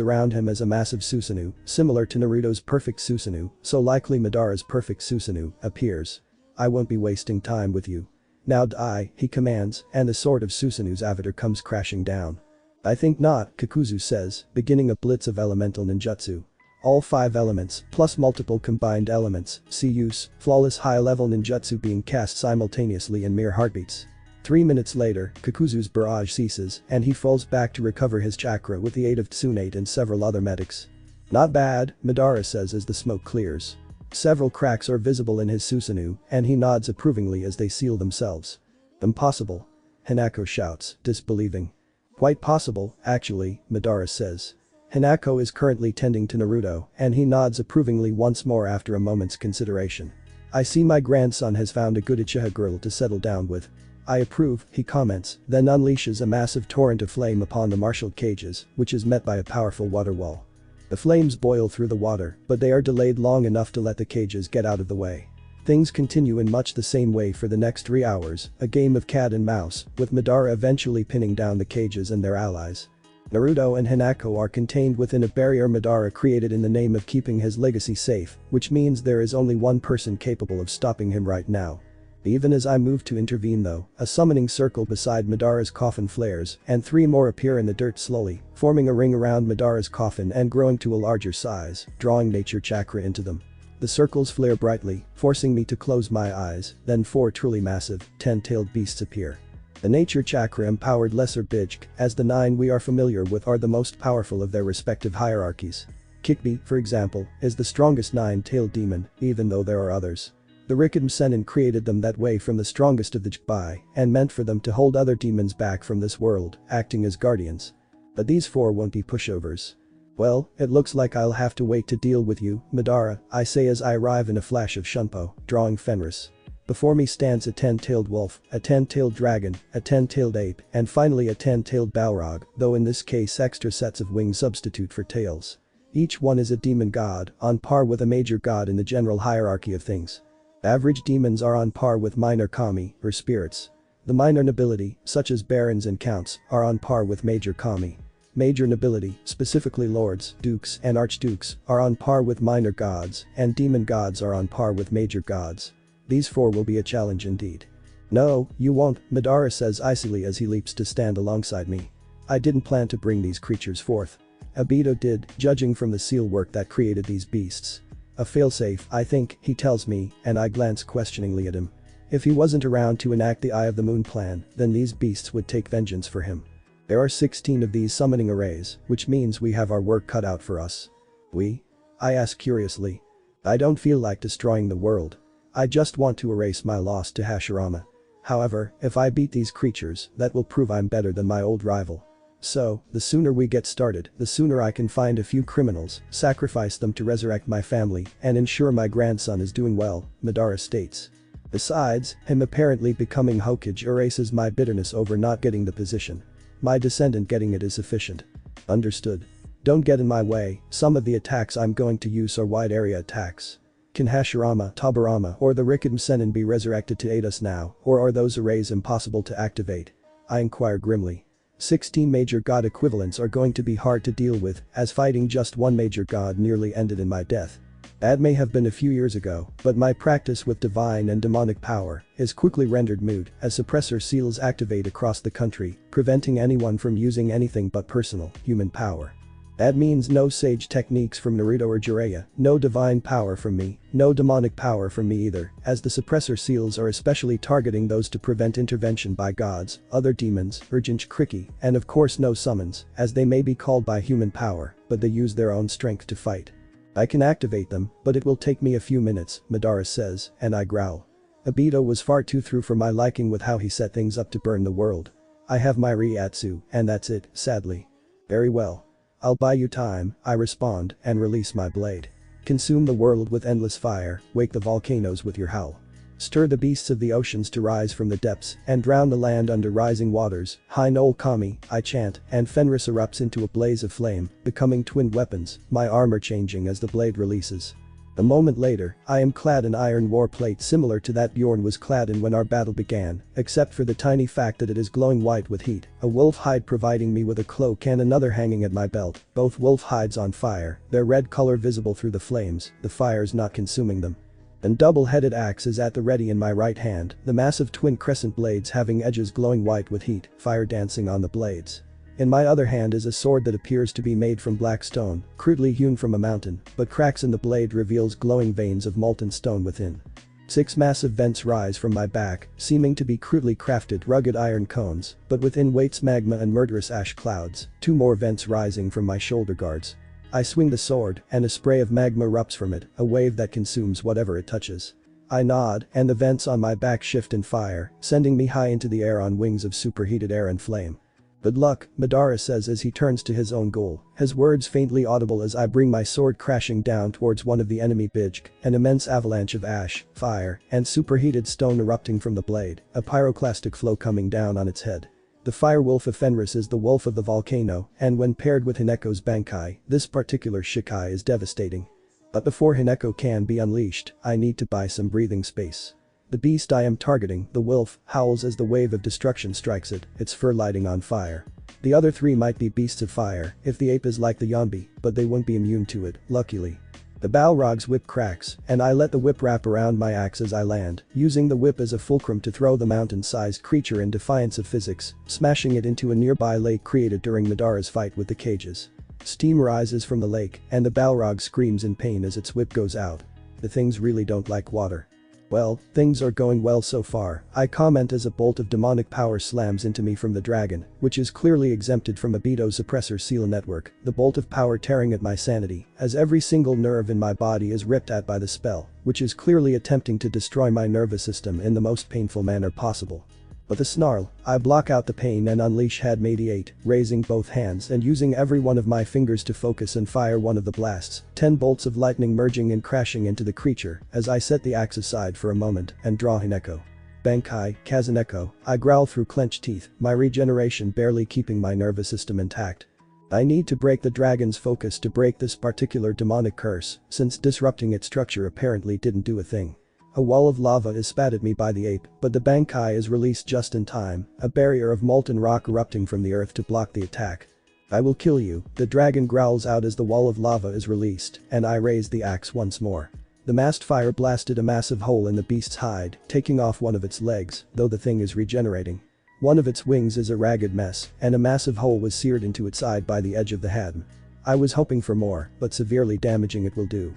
around him as a massive Susanoo, similar to Naruto's perfect Susanoo, so likely Madara's perfect Susanoo, appears. I won't be wasting time with you. Now die, he commands, and the sword of Susanoo's avatar comes crashing down. I think not, Kakuzu says, beginning a blitz of elemental ninjutsu. All 5 elements, plus multiple combined elements, see use, flawless high-level ninjutsu being cast simultaneously in mere heartbeats. 3 minutes later, Kakuzu's barrage ceases, and he falls back to recover his chakra with the aid of Tsunade and several other medics. Not bad, Madara says as the smoke clears. Several cracks are visible in his Susanoo, and he nods approvingly as they seal themselves. Impossible. Hinako shouts, disbelieving. Quite possible, actually, Madara says. Hinako is currently tending to Naruto, and he nods approvingly once more after a moment's consideration. I see my grandson has found a good Uchiha girl to settle down with. I approve, he comments, then unleashes a massive torrent of flame upon the marshaled cages, which is met by a powerful water wall. The flames boil through the water, but they are delayed long enough to let the cages get out of the way. Things continue in much the same way for the next 3 hours, a game of cat and mouse, with Madara eventually pinning down the cages and their allies. Naruto and Hinako are contained within a barrier Madara created in the name of keeping his legacy safe, which means there is only one person capable of stopping him right now. Even as I move to intervene though, a summoning circle beside Madara's coffin flares, and 3 more appear in the dirt slowly, forming a ring around Madara's coffin and growing to a larger size, drawing nature chakra into them. The circles flare brightly, forcing me to close my eyes, then 4 truly massive, 10-tailed beasts appear. The nature chakra empowered lesser Bijk, as the 9 we are familiar with are the most powerful of their respective hierarchies. Kyubi, for example, is the strongest 9-tailed demon, even though there are others. The Rikidm Sennin created them that way from the strongest of the Jbai, and meant for them to hold other demons back from this world, acting as guardians. But these 4 won't be pushovers. Well, it looks like I'll have to wait to deal with you, Madara, I say as I arrive in a flash of Shunpo, drawing Fenris. Before me stands a 10-tailed wolf, a 10-tailed dragon, a 10-tailed ape, and finally a 10-tailed Balrog, though in this case extra sets of wings substitute for tails. Each one is a demon god, on par with a major god in the general hierarchy of things. Average demons are on par with minor kami, or spirits. The minor nobility, such as barons and counts, are on par with major kami. Major nobility, specifically lords, dukes, and archdukes, are on par with minor gods, and demon gods are on par with major gods. These 4 will be a challenge indeed. No, you won't, Madara says icily as he leaps to stand alongside me. I didn't plan to bring these creatures forth. Obito did, judging from the seal work that created these beasts. A failsafe, I think, he tells me, and I glance questioningly at him. If he wasn't around to enact the Eye of the Moon plan, then these beasts would take vengeance for him. There are 16 of these summoning arrays, which means we have our work cut out for us. We? I ask curiously. I don't feel like destroying the world. I just want to erase my loss to Hashirama. However, if I beat these creatures, that will prove I'm better than my old rival. So, the sooner we get started, the sooner I can find a few criminals, sacrifice them to resurrect my family, and ensure my grandson is doing well, Madara states. Besides, him apparently becoming Hokage erases my bitterness over not getting the position. My descendant getting it is sufficient. Understood. Don't get in my way, some of the attacks I'm going to use are wide area attacks. Can Hashirama, Tobirama, or the Rikidm Sennin be resurrected to aid us now, or are those arrays impossible to activate? I inquire grimly. 16 major god equivalents are going to be hard to deal with, as fighting just one major god nearly ended in my death. That may have been a few years ago, but my practice with divine and demonic power is quickly rendered moot as suppressor seals activate across the country, preventing anyone from using anything but personal, human power. That means no sage techniques from Naruto or Jiraiya, no divine power from me, no demonic power from me either, as the suppressor seals are especially targeting those to prevent intervention by gods, other demons, urgent Kriki, and of course no summons, as they may be called by human power, but they use their own strength to fight. I can activate them, but it will take me a few minutes, Madara says, and I growl. Obito was far too through for my liking with how he set things up to burn the world. I have my Ryatsu, and that's it, sadly. Very well. I'll buy you time, I respond, and release my blade. Consume the world with endless fire, wake the volcanoes with your howl. stir the beasts of the oceans to rise from the depths, and drown the land under rising waters. Hinol Kami, I chant, and Fenris erupts into a blaze of flame, becoming twin weapons, my armor changing as the blade releases. A moment later, I am clad in iron war plate similar to that Bjorn was clad in when our battle began, except for the tiny fact that it is glowing white with heat, a wolf hide providing me with a cloak and another hanging at my belt, both wolf hides on fire, their red color visible through the flames, the fires not consuming them. And double-headed axe is at the ready in my right hand, the massive twin crescent blades having edges glowing white with heat, fire dancing on the blades. In my other hand is a sword that appears to be made from black stone, crudely hewn from a mountain, but cracks in the blade reveals glowing veins of molten stone within. 6 massive vents rise from my back, seeming to be crudely crafted rugged iron cones, but within waits magma and murderous ash clouds, 2 more vents rising from my shoulder guards. I swing the sword, and a spray of magma erupts from it, a wave that consumes whatever it touches. I nod, and the vents on my back shift in fire, sending me high into the air on wings of superheated air and flame. Good luck, Madara says as he turns to his own goal, his words faintly audible as I bring my sword crashing down towards one of the enemy Bijk, an immense avalanche of ash, fire, and superheated stone erupting from the blade, a pyroclastic flow coming down on its head. The fire wolf of Fenris is the wolf of the volcano, and when paired with Hineko's Bankai, this particular Shikai is devastating. But before Hineko can be unleashed, I need to buy some breathing space. The beast I am targeting, the wolf, howls as the wave of destruction strikes it, its fur lighting on fire. The other 3 might be beasts of fire, if the ape is like the Yonbi, but they won't be immune to it, luckily. The Balrog's whip cracks, and I let the whip wrap around my axe as I land, using the whip as a fulcrum to throw the mountain-sized creature in defiance of physics, smashing it into a nearby lake created during Madara's fight with the cages. Steam rises from the lake, and the Balrog screams in pain as its whip goes out. The things really don't like water. Well, things are going well so far, I comment as a bolt of demonic power slams into me from the dragon, which is clearly exempted from Obito suppressor seal network, the bolt of power tearing at my sanity, as every single nerve in my body is ripped at by the spell, which is clearly attempting to destroy my nervous system in the most painful manner possible. With a snarl, I block out the pain and unleash Hadm 88, raising both hands and using every one of my fingers to focus and fire one of the blasts, 10 bolts of lightning merging and crashing into the creature as I set the axe aside for a moment and draw Hineko. Bankai, Kazuneko, I growl through clenched teeth, my regeneration barely keeping my nervous system intact. I need to break the dragon's focus to break this particular demonic curse, since disrupting its structure apparently didn't do a thing. A wall of lava is spat at me by the ape, but the Bankai is released just in time, a barrier of molten rock erupting from the earth to block the attack. I will kill you, the dragon growls out as the wall of lava is released, and I raise the axe once more. The massed fire blasted a massive hole in the beast's hide, taking off one of its legs, though the thing is regenerating. One of its wings is a ragged mess, and a massive hole was seared into its side by the edge of the Hadm. I was hoping for more, but severely damaging it will do.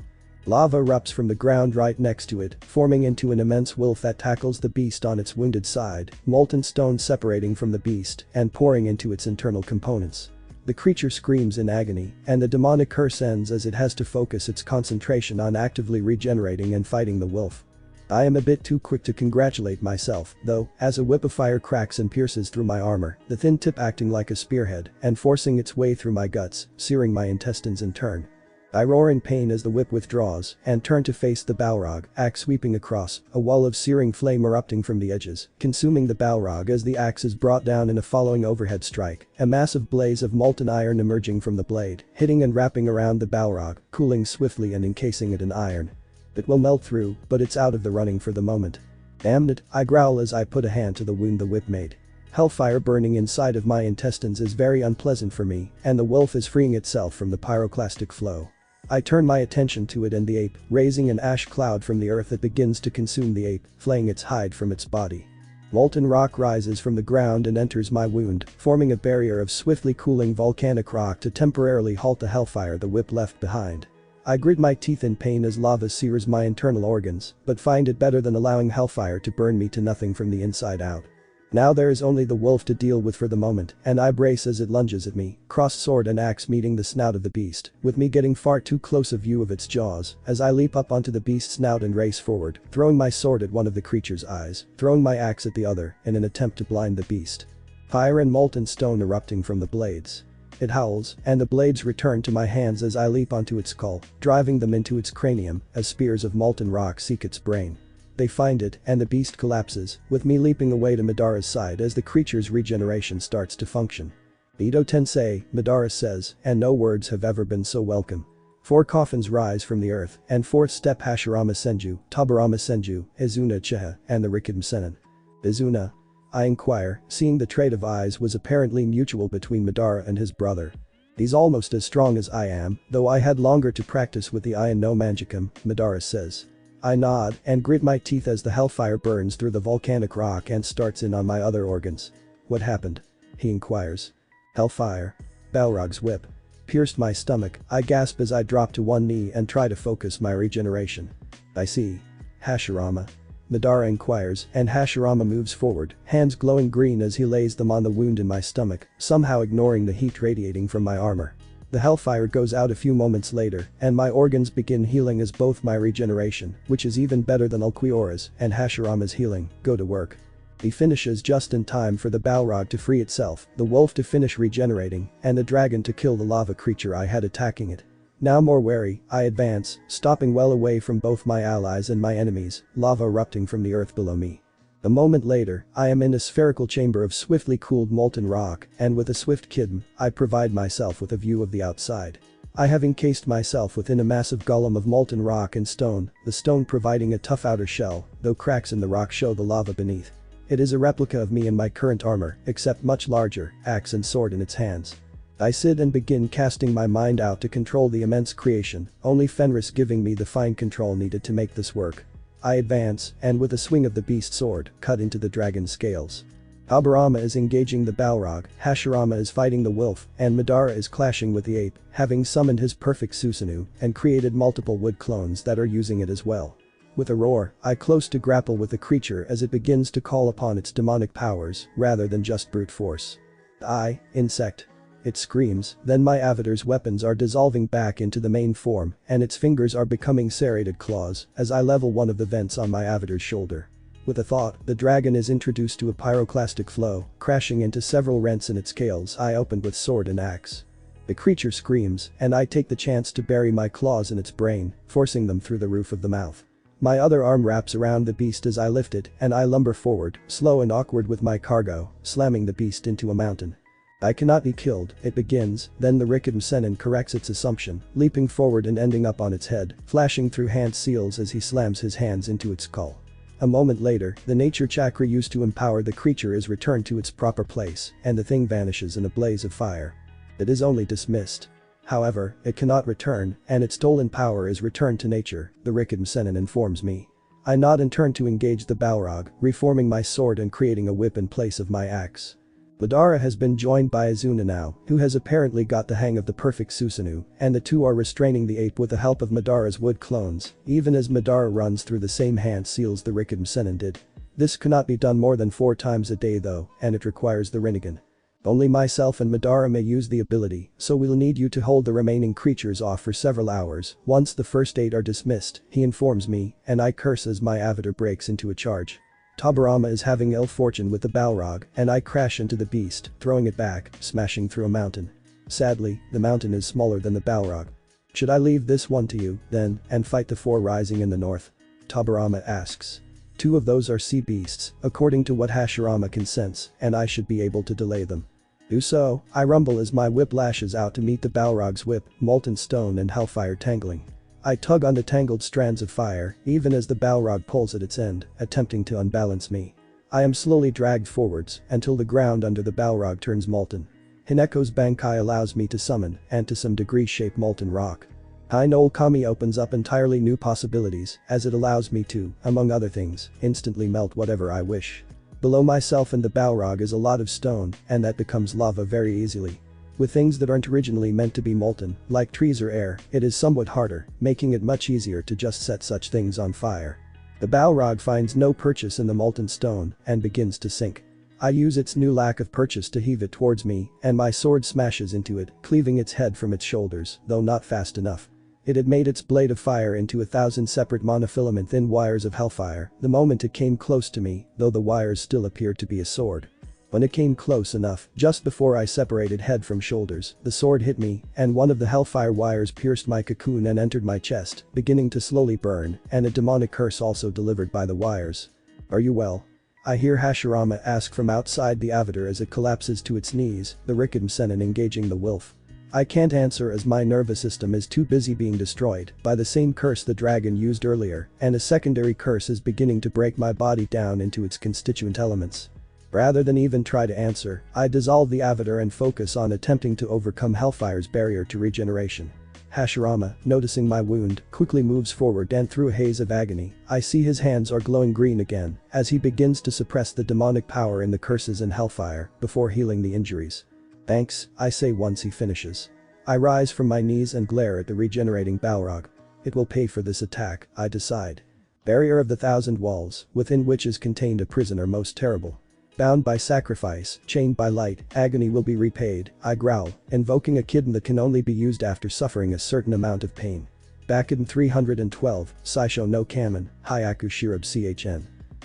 Lava erupts from the ground right next to it, forming into an immense wolf that tackles the beast on its wounded side, molten stone separating from the beast and pouring into its internal components. The creature screams in agony, and the demonic curse ends as it has to focus its concentration on actively regenerating and fighting the wolf. I am a bit too quick to congratulate myself, though, as a whip of fire cracks and pierces through my armor, the thin tip acting like a spearhead and forcing its way through my guts, searing my intestines in turn. I roar in pain as the whip withdraws and turn to face the Balrog, axe sweeping across, a wall of searing flame erupting from the edges, consuming the Balrog as the axe is brought down in a following overhead strike, a massive blaze of molten iron emerging from the blade, hitting and wrapping around the Balrog, cooling swiftly and encasing it in iron. It will melt through, but it's out of the running for the moment. Damn it, I growl as I put a hand to the wound the whip made. Hellfire burning inside of my intestines is very unpleasant for me, and the wolf is freeing itself from the pyroclastic flow. I turn my attention to it and the ape, raising an ash cloud from the earth that begins to consume the ape, flaying its hide from its body. Molten rock rises from the ground and enters my wound, forming a barrier of swiftly cooling volcanic rock to temporarily halt the hellfire the whip left behind. I grit my teeth in pain as lava sears my internal organs, but find it better than allowing hellfire to burn me to nothing from the inside out. Now there is only the wolf to deal with for the moment, and I brace as it lunges at me, crossed sword and axe meeting the snout of the beast, with me getting far too close a view of its jaws, as I leap up onto the beast's snout and race forward, throwing my sword at one of the creature's eyes, throwing my axe at the other, in an attempt to blind the beast. Fire and molten stone erupting from the blades. It howls, and the blades return to my hands as I leap onto its skull, driving them into its cranium, as spears of molten rock seek its brain. They find it, and the beast collapses, with me leaping away to Madara's side as the creature's regeneration starts to function. "Ito Tensei," Madara says, and no words have ever been so welcome. 4 coffins rise from the earth, and 4th step Hashirama Senju, Tabarama Senju, Izuna Chiha, and the Rikiden Senin. "Izuna?" I inquire, seeing the trade of eyes was apparently mutual between Madara and his brother. "He's almost as strong as I am, though I had longer to practice with the Iron no Manjicum," Madara says. I nod and grit my teeth as the hellfire burns through the volcanic rock and starts in on my other organs. "What happened?" he inquires. "Hellfire." Balrog's whip pierced my stomach. I gasp as I drop to one knee and try to focus my regeneration. "I see. Hashirama?" Madara inquires, and Hashirama moves forward, hands glowing green as he lays them on the wound in my stomach, somehow ignoring the heat radiating from my armor. The hellfire goes out a few moments later, and my organs begin healing as both my regeneration, which is even better than Ulquiorra's, and Hashirama's healing, go to work. He finishes just in time for the Balrog to free itself, the wolf to finish regenerating, and the dragon to kill the lava creature I had attacking it. Now more wary, I advance, stopping well away from both my allies and my enemies, lava erupting from the earth below me. A moment later, I am in a spherical chamber of swiftly cooled molten rock, and with a swift kidm, I provide myself with a view of the outside. I have encased myself within a massive golem of molten rock and stone, the stone providing a tough outer shell, though cracks in the rock show the lava beneath. It is a replica of me in my current armor, except much larger, axe and sword in its hands. I sit and begin casting my mind out to control the immense creation, only Fenris giving me the fine control needed to make this work. I advance, and with a swing of the beast sword, cut into the dragon's scales. Aburama is engaging the Balrog, Hashirama is fighting the wolf, and Madara is clashing with the ape, having summoned his perfect Susanoo and created multiple wood clones that are using it as well. With a roar, I close to grapple with the creature as it begins to call upon its demonic powers, rather than just brute force. Insect. It screams, then my avatar's weapons are dissolving back into the main form, and its fingers are becoming serrated claws as I level one of the vents on my avatar's shoulder. With a thought, the dragon is introduced to a pyroclastic flow, crashing into several rents in its scales I opened with sword and axe. The creature screams, and I take the chance to bury my claws in its brain, forcing them through the roof of the mouth. My other arm wraps around the beast as I lift it, and I lumber forward, slow and awkward with my cargo, slamming the beast into a mountain. "I cannot be killed," it begins, then the Rikiden Senin corrects its assumption, leaping forward and ending up on its head, flashing through hand seals as he slams his hands into its skull. A moment later, the nature chakra used to empower the creature is returned to its proper place, and the thing vanishes in a blaze of fire. It is only dismissed. However, it cannot return, and its stolen power is returned to nature, the Rikiden Senin informs me. I nod and turn to engage the Balrog, reforming my sword and creating a whip in place of my axe. Madara has been joined by Izuna now, who has apparently got the hang of the perfect Susanoo, and the two are restraining the ape with the help of Madara's wood clones, even as Madara runs through the same hand seals the Rikiden Senin did. This cannot be done more than 4 times a day though, and it requires the Rinnegan. Only myself and Madara may use the ability, so we'll need you to hold the remaining creatures off for several hours. Once the first 8 are dismissed, he informs me, and I curse as my avatar breaks into a charge. Tabarama is having ill fortune with the Balrog, and I crash into the beast, throwing it back, smashing through a mountain. Sadly, the mountain is smaller than the Balrog. "Should I leave this one to you, then, and fight the 4 rising in the north?" Tabarama asks. 2 of those are sea beasts, according to what Hashirama can sense, and I should be able to delay them. "Do so," I rumble as my whip lashes out to meet the Balrog's whip, molten stone and hellfire tangling. I tug on the tangled strands of fire, even as the Balrog pulls at its end, attempting to unbalance me. I am slowly dragged forwards, until the ground under the Balrog turns molten. Hineko's Bankai allows me to summon, and to some degree shape molten rock. Ainol Kami opens up entirely new possibilities, as it allows me to, among other things, instantly melt whatever I wish. Below myself and the Balrog is a lot of stone, and that becomes lava very easily. With things that aren't originally meant to be molten, like trees or air, it is somewhat harder, making it much easier to just set such things on fire. The Balrog finds no purchase in the molten stone, and begins to sink. I use its new lack of purchase to heave it towards me, and my sword smashes into it, cleaving its head from its shoulders, though not fast enough. It had made its blade of fire into 1,000 separate monofilament thin wires of hellfire the moment it came close to me, though the wires still appeared to be a sword. When it came close enough, just before I separated head from shoulders, the sword hit me, and one of the hellfire wires pierced my cocoon and entered my chest, beginning to slowly burn, and a demonic curse also delivered by the wires. "Are you well?" I hear Hashirama ask from outside the avatar as it collapses to its knees, the Rikidm Sennin engaging the wolf. I can't answer as my nervous system is too busy being destroyed by the same curse the dragon used earlier, and a secondary curse is beginning to break my body down into its constituent elements. Rather than even try to answer, I dissolve the avatar and focus on attempting to overcome Hellfire's barrier to regeneration. Hashirama, noticing my wound, quickly moves forward and through a haze of agony, I see his hands are glowing green again as he begins to suppress the demonic power in the curses and Hellfire before healing the injuries. "Thanks," I say once he finishes. I rise from my knees and glare at the regenerating Balrog. It will pay for this attack, I decide. Barrier of the Thousand Walls, within which is contained a prisoner most terrible. Bound by sacrifice, chained by light, agony will be repaid, I growl, invoking a kidden that can only be used after suffering a certain amount of pain. Bakken 312, Saisho no Kamen, Hyaku Shirab Chn.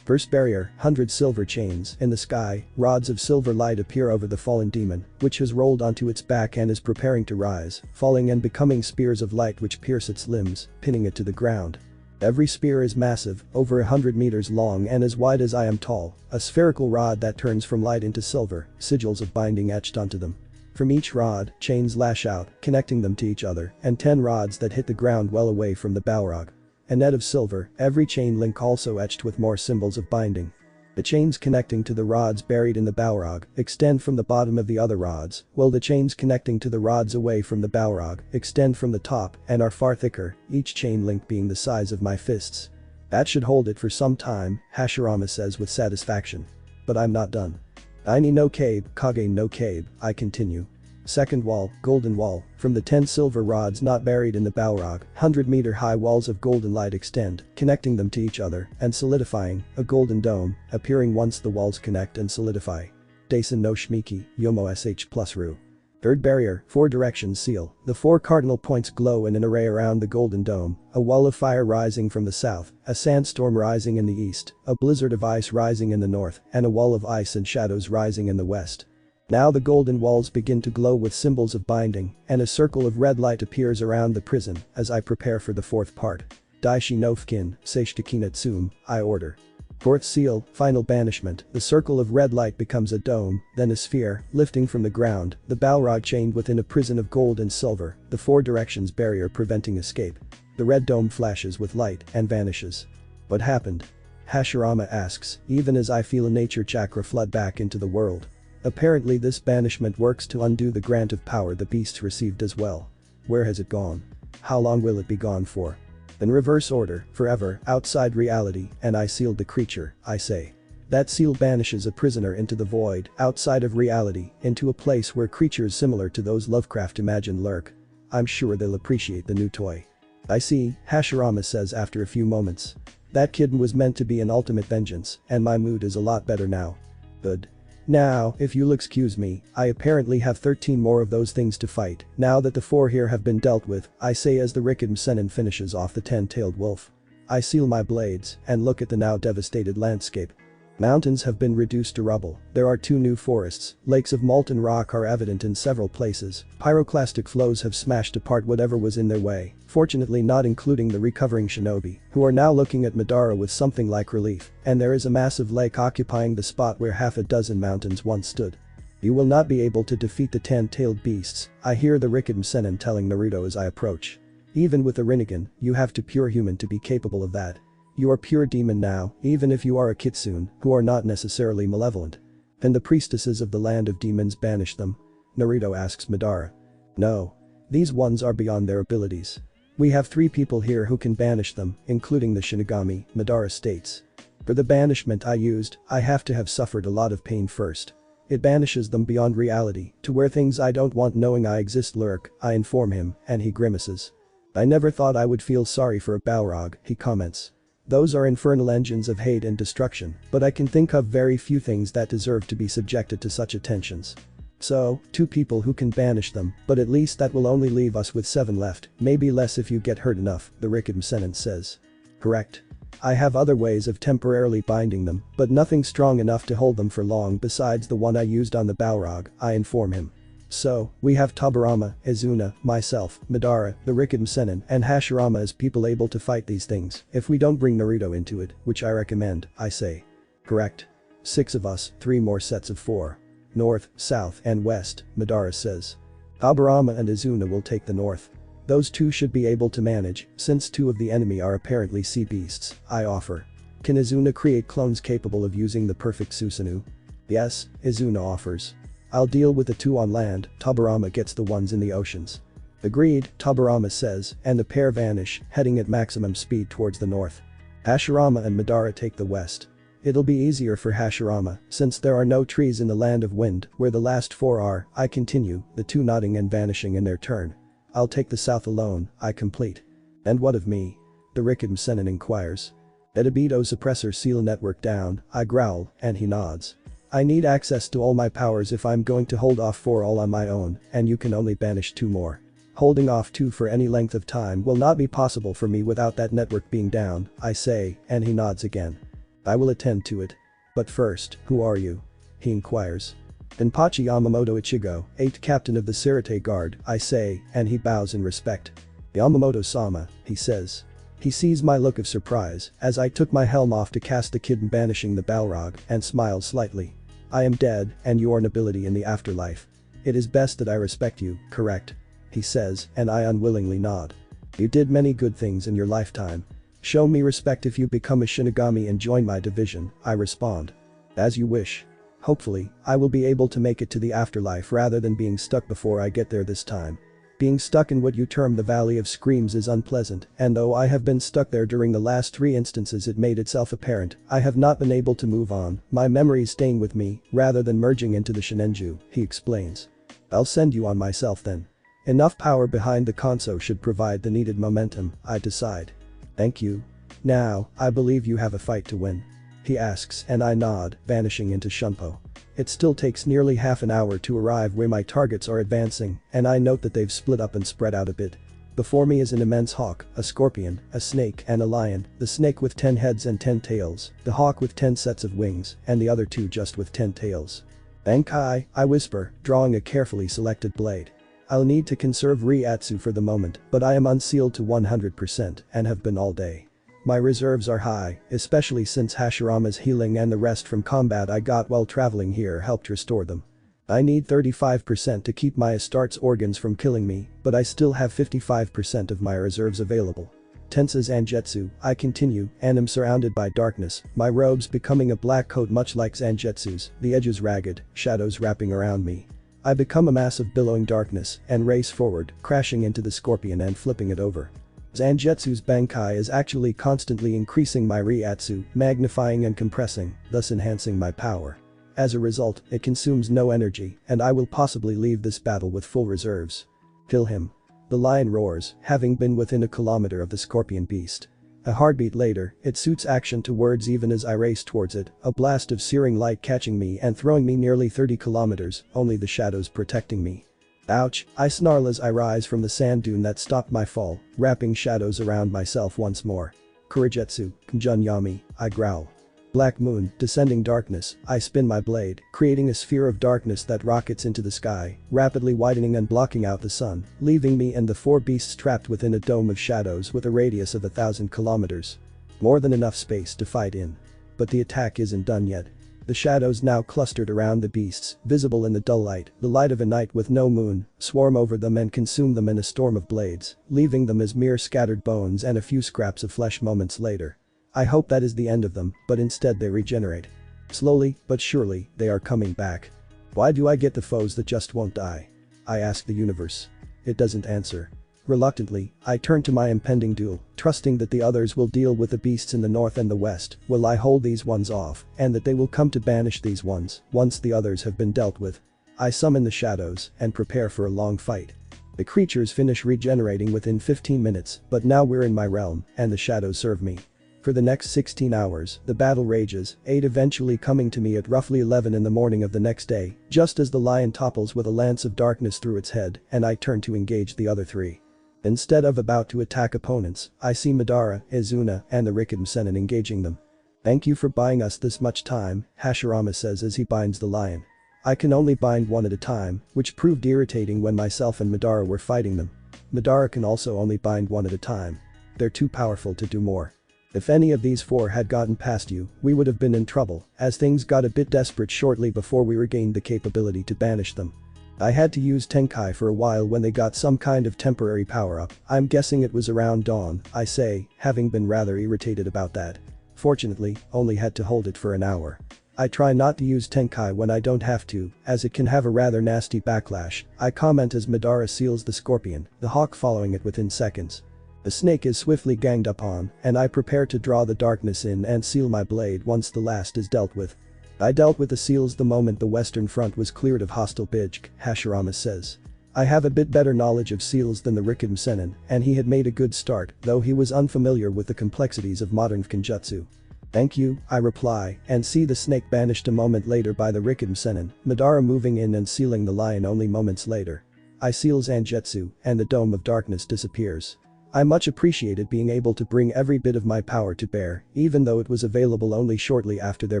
First barrier, 100 silver chains, in the sky, rods of silver light appear over the fallen demon, which has rolled onto its back and is preparing to rise, falling and becoming spears of light which pierce its limbs, pinning it to the ground. Every spear is massive, over 100 meters long and as wide as I am tall, a spherical rod that turns from light into silver, sigils of binding etched onto them. From each rod, chains lash out, connecting them to each other, and 10 rods that hit the ground well away from the Balrog. A net of silver, every chain link also etched with more symbols of binding. The chains connecting to the rods buried in the Balrog extend from the bottom of the other rods, while the chains connecting to the rods away from the Balrog extend from the top and are far thicker, each chain link being the size of my fists. "That should hold it for some time," Hashirama says with satisfaction. But I'm not done. "Aini no Kabe, Kage no Kabe," I continue. Second wall, golden wall, from the 10 silver rods not buried in the Balrog, 100-meter high walls of golden light extend, connecting them to each other and solidifying, a golden dome, appearing once the walls connect and solidify. Daisen no Shmiki, Yomo sh+ Ru. Third barrier, 4 directions seal, the 4 cardinal points glow in an array around the golden dome, a wall of fire rising from the south, a sandstorm rising in the east, a blizzard of ice rising in the north, and a wall of ice and shadows rising in the west. Now the golden walls begin to glow with symbols of binding, and a circle of red light appears around the prison as I prepare for the fourth part. Daishi no Fukin, Seishiki I order. Fourth seal, final banishment, the circle of red light becomes a dome, then a sphere, lifting from the ground, the Balrog chained within a prison of gold and silver, the 4 directions barrier preventing escape. The red dome flashes with light and vanishes. What happened? Hashirama asks, even as I feel a nature chakra flood back into the world. Apparently this banishment works to undo the grant of power the beasts received as well. Where has it gone? How long will it be gone for? In reverse order, forever, outside reality, and I sealed the creature, I say. That seal banishes a prisoner into the void, outside of reality, into a place where creatures similar to those Lovecraft imagined lurk. I'm sure they'll appreciate the new toy. I see, Hashirama says after a few moments. That kitten was meant to be an ultimate vengeance, and my mood is a lot better now. Good. Now, if you'll excuse me, I apparently have 13 more of those things to fight, now that the 4 here have been dealt with, I say as the Rikidm Sennin finishes off the 10-tailed wolf. I seal my blades and look at the now devastated landscape. Mountains have been reduced to rubble, there are 2 new forests, lakes of molten rock are evident in several places, pyroclastic flows have smashed apart whatever was in their way, fortunately not including the recovering shinobi, who are now looking at Madara with something like relief, and there is a massive lake occupying the spot where half a dozen mountains once stood. You will not be able to defeat the 10-tailed beasts, I hear the Rikidm Sennin telling Naruto as I approach. Even with a Rinnegan, you have to pure human to be capable of that. You are pure demon now, even if you are a Kitsune, who are not necessarily malevolent. And the priestesses of the land of demons banish them? Naruto asks Madara. No. These ones are beyond their abilities. We have 3 people here who can banish them, including the Shinigami, Madara states. For the banishment I used, I have to have suffered a lot of pain first. It banishes them beyond reality, to where things I don't want knowing I exist lurk, I inform him, and he grimaces. I never thought I would feel sorry for a Balrog, he comments. Those are infernal engines of hate and destruction, but I can think of very few things that deserve to be subjected to such attentions. So, 2 people who can banish them, but at least that will only leave us with 7 left, maybe less if you get hurt enough, the Rikidm Sennin says. Correct. I have other ways of temporarily binding them, but nothing strong enough to hold them for long besides the one I used on the Balrog, I inform him. So, we have Tobirama, Izuna, myself, Madara, the Rikiden Sennin, and Hashirama as people able to fight these things, if we don't bring Naruto into it, which I recommend, I say. Correct. 6 of us, 3 more sets of 4. North, south, and west, Madara says. Tobirama and Izuna will take the north. Those 2 should be able to manage, since 2 of the enemy are apparently sea beasts, I offer. Can Izuna create clones capable of using the perfect Susanoo? Yes, Izuna offers. I'll deal with the 2 on land, Tobirama gets the ones in the oceans. Agreed, Tobirama says, and the pair vanish, heading at maximum speed towards the north. Hashirama and Madara take the west. It'll be easier for Hashirama, since there are no trees in the land of wind, where the last 4 are, I continue, the 2 nodding and vanishing in their turn. I'll take the south alone, I complete. And what of me? The Rikiden Sennin inquires. Edibito suppressor seal network down, I growl, and he nods. I need access to all my powers if I'm going to hold off 4 all on my own, and you can only banish 2 more. Holding off 2 for any length of time will not be possible for me without that network being down, I say, and he nods again. I will attend to it. But first, who are you? He inquires. Denpachi Yamamoto Ichigo, 8th captain of the Sirite Guard, I say, and he bows in respect. Yamamoto-sama, he says. He sees my look of surprise as I took my helm off to cast the kid banishing the Balrog and smiles slightly. I am dead and your nobility in the afterlife. It is best that I respect you, correct? He says, and I unwillingly nod. You did many good things in your lifetime. Show me respect if you become a Shinigami and join my division, I respond. As you wish. Hopefully, I will be able to make it to the afterlife rather than being stuck before I get there this time. Being stuck in what you term the Valley of Screams is unpleasant, and though I have been stuck there during the last 3 instances it made itself apparent, I have not been able to move on, my memories staying with me, rather than merging into the Shinenju, he explains. I'll send you on myself then. Enough power behind the console should provide the needed momentum, I decide. Thank you. Now, I believe you have a fight to win. He asks and I nod, vanishing into Shunpo. It still takes nearly half an hour to arrive where my targets are advancing, and I note that they've split up and spread out a bit. Before me is an immense hawk, a scorpion, a snake and a lion, the snake with 10 heads and 10 tails, the hawk with 10 sets of wings, and the other 2 just with 10 tails. Bankai, I whisper, drawing a carefully selected blade. I'll need to conserve Reiatsu for the moment, but I am unsealed to 100% and have been all day. My reserves are high, especially since Hashirama's healing and the rest from combat I got while traveling here helped restore them. I need 35% to keep my Astartes organs from killing me, but I still have 55% of my reserves available. Tense as Zangetsu, I continue and am surrounded by darkness, my robes becoming a black coat much like Zangetsu's, the edges ragged, shadows wrapping around me. I become a mass of billowing darkness and race forward, crashing into the scorpion and flipping it over. Zangetsu's Bankai is actually constantly increasing my Reiatsu, magnifying and compressing, thus enhancing my power. As a result, it consumes no energy, and I will possibly leave this battle with full reserves. Kill him. The lion roars, having been within a kilometer of the scorpion beast. A heartbeat later, it suits action to words even as I race towards it, a blast of searing light catching me and throwing me nearly 30 kilometers, only the shadows protecting me. Ouch, I snarl as I rise from the sand dune that stopped my fall, wrapping shadows around myself once more. Kurijetsu, Kunjun Yami, I growl. Black moon, descending darkness, I spin my blade, creating a sphere of darkness that rockets into the sky, rapidly widening and blocking out the sun, leaving me and the 4 beasts trapped within a dome of shadows with a radius of 1,000 kilometers. More than enough space to fight in. But the attack isn't done yet. The shadows now clustered around the beasts, visible in the dull light, the light of a night with no moon, swarm over them and consume them in a storm of blades, leaving them as mere scattered bones and a few scraps of flesh moments later. I hope that is the end of them, but instead they regenerate. Slowly, but surely, they are coming back. Why do I get the foes that just won't die? I ask the universe. It doesn't answer. Reluctantly, I turn to my impending duel, trusting that the others will deal with the beasts in the north and the west, while I hold these ones off, and that they will come to banish these ones, once the others have been dealt with. I summon the shadows, and prepare for a long fight. The creatures finish regenerating within 15 minutes, but now we're in my realm, and the shadows serve me. For the next 16 hours, the battle rages, 8 eventually coming to me at roughly 11 in the morning of the next day, just as the lion topples with a lance of darkness through its head, and I turn to engage the other 3. Instead of about to attack opponents, I see Madara, Izuna, and the Rikiden Sennin engaging them. "Thank you for buying us this much time," Hashirama says as he binds the lion. "I can only bind one at a time, which proved irritating when myself and Madara were fighting them. Madara can also only bind one at a time. They're too powerful to do more. If any of these four had gotten past you, we would have been in trouble, as things got a bit desperate shortly before we regained the capability to banish them. I had to use Tenkai for a while when they got some kind of temporary power-up. I'm guessing it was around dawn," I say, having been rather irritated about that. Fortunately, only had to hold it for an hour. I try not to use Tenkai when I don't have to, as it can have a rather nasty backlash, I comment as Madara seals the scorpion, the hawk following it within seconds. The snake is swiftly ganged up on, and I prepare to draw the darkness in and seal my blade once the last is dealt with. "I dealt with the seals the moment the western front was cleared of hostile Bijk," Hashirama says. "I have a bit better knowledge of seals than the Rikiden Sennin, and he had made a good start, though he was unfamiliar with the complexities of modern Kenjutsu." "Thank you," I reply, and see the snake banished a moment later by the Rikiden Sennin, Madara moving in and sealing the lion only moments later. I seal Zangetsu, and the Dome of Darkness disappears. I much appreciated being able to bring every bit of my power to bear, even though it was available only shortly after their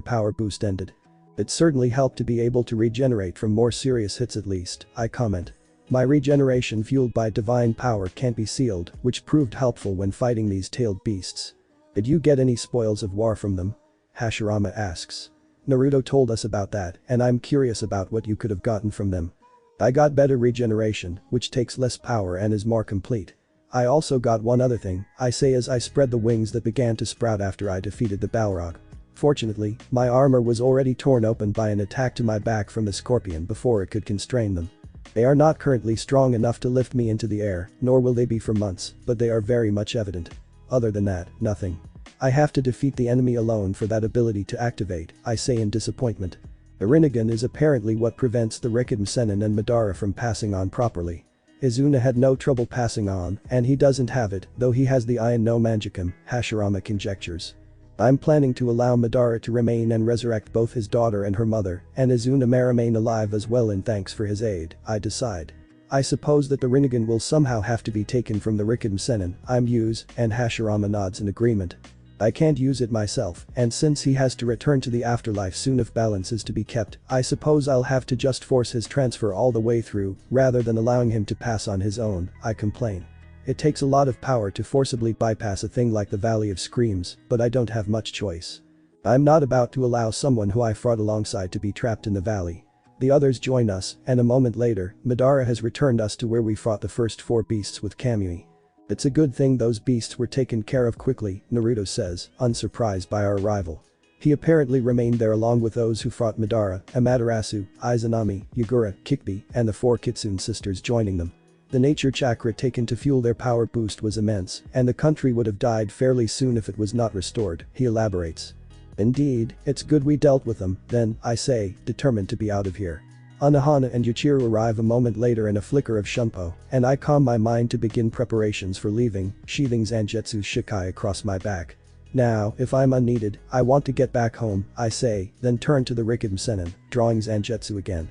power boost ended. "It certainly helped to be able to regenerate from more serious hits at least," I comment. "My regeneration fueled by divine power can't be sealed, which proved helpful when fighting these tailed beasts." "Did you get any spoils of war from them?" Hashirama asks. "Naruto told us about that, and I'm curious about what you could have gotten from them." "I got better regeneration, which takes less power and is more complete. I also got one other thing," I say as I spread the wings that began to sprout after I defeated the Balrog. "Fortunately, my armor was already torn open by an attack to my back from the scorpion before it could constrain them. They are not currently strong enough to lift me into the air, nor will they be for months, but they are very much evident. Other than that, nothing. I have to defeat the enemy alone for that ability to activate," I say in disappointment. The Rinnegan is apparently what prevents the Rikiden Sennin and Madara from passing on properly. Izuna had no trouble passing on, and he doesn't have it, though he has the Iron no Mangekyo, Hashirama conjectures. "I'm planning to allow Madara to remain and resurrect both his daughter and her mother, and Izuna may remain alive as well in thanks for his aid," I decide. "I suppose that the Rinnegan will somehow have to be taken from the Rikiden Sennin, I'm use," and Hashirama nods in agreement. "I can't use it myself, and since he has to return to the afterlife soon if balance is to be kept, I suppose I'll have to just force his transfer all the way through, rather than allowing him to pass on his own," I complain. "It takes a lot of power to forcibly bypass a thing like the Valley of Screams, but I don't have much choice. I'm not about to allow someone who I fought alongside to be trapped in the valley." The others join us, and a moment later, Madara has returned us to where we fought the first four beasts with Kamui. "It's a good thing those beasts were taken care of quickly," Naruto says, unsurprised by our arrival. He apparently remained there along with those who fought Madara, Amaterasu, Izanami, Yagura, Kyubi, and the four Kitsune sisters joining them. "The nature chakra taken to fuel their power boost was immense, and the country would have died fairly soon if it was not restored," he elaborates. "Indeed, it's good we dealt with them, then," I say, determined to be out of here. Anohana and Yuichiro arrive a moment later in a flicker of shunpo, and I calm my mind to begin preparations for leaving, sheathing Zangetsu's Shikai across my back. "Now, if I'm unneeded, I want to get back home," I say, then turn to the Rikiden Sennin, drawing Zangetsu again.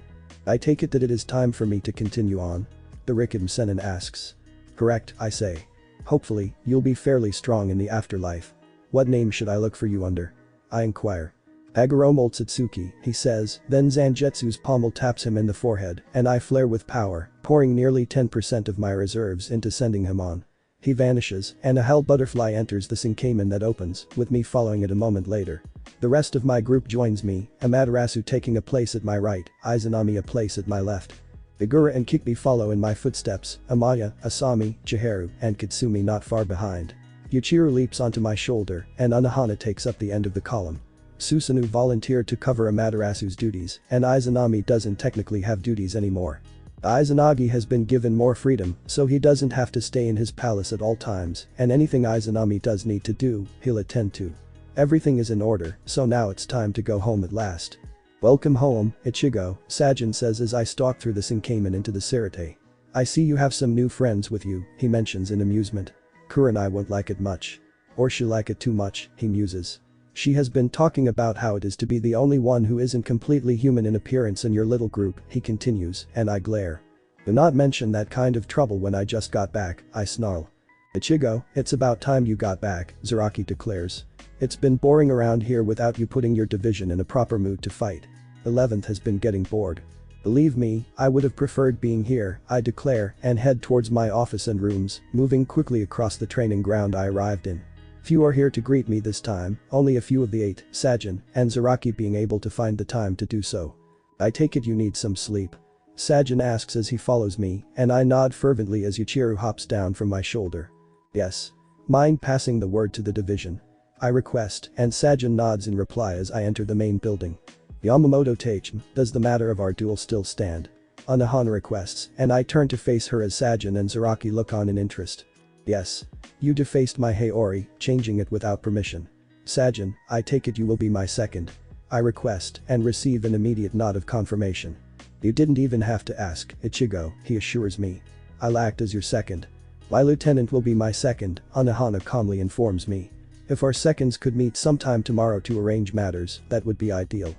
"I take it that it is time for me to continue on?" the Rikiden Sennin asks. "Correct," I say. "Hopefully, you'll be fairly strong in the afterlife. What name should I look for you under?" I inquire. "Agoromo Tsutsuki," he says, then Zangetsu's pommel taps him in the forehead, and I flare with power, pouring nearly 10% of my reserves into sending him on. He vanishes, and a hell butterfly enters the Sankamen that opens, with me following it a moment later. The rest of my group joins me, Amaterasu taking a place at my right, Izanami a place at my left. Igura and Kyubi follow in my footsteps, Amaya, Asami, Chiharu, and Kitsune not far behind. Yuichiro leaps onto my shoulder, and Anohana takes up the end of the column. Susanoo volunteered to cover Amaterasu's duties, and Izanami doesn't technically have duties anymore. Izanagi has been given more freedom, so he doesn't have to stay in his palace at all times, and anything Izanami does need to do, he'll attend to. Everything is in order, so now it's time to go home at last. "Welcome home, Ichigo," Sajin says as I stalk through the Sankamen into the Sirete. "I see you have some new friends with you," he mentions in amusement. "Kurenai won't like it much. Or she'll like it too much," he muses. "She has been talking about how it is to be the only one who isn't completely human in appearance in your little group," he continues, and I glare. Do not mention that kind of trouble when I just got back, I snarl. Ichigo, it's about time you got back, Zaraki declares. It's been boring around here without you putting your division in a proper mood to fight. 11th has been getting bored. Believe me, I would have preferred being here, I declare, and head towards my office and rooms, moving quickly across the training ground I arrived in. Few are here to greet me this time, only a few of the 8, Sajin, and Zaraki being able to find the time to do so. I take it you need some sleep. Sajin asks as he follows me, and I nod fervently as Yuichiro hops down from my shoulder. Yes. Mind passing the word to the division? I request, and Sajin nods in reply as I enter the main building. Yamamoto Teichin, does the matter of our duel still stand? Unohana requests, and I turn to face her as Sajin and Zaraki look on in interest. Yes. You defaced my Heiori, changing it without permission. Sajin, I take it you will be my second. I request, and receive an immediate nod of confirmation. You didn't even have to ask, Ichigo, he assures me. I'll act as your second. My lieutenant will be my second, Unohana calmly informs me. If our seconds could meet sometime tomorrow to arrange matters, that would be ideal.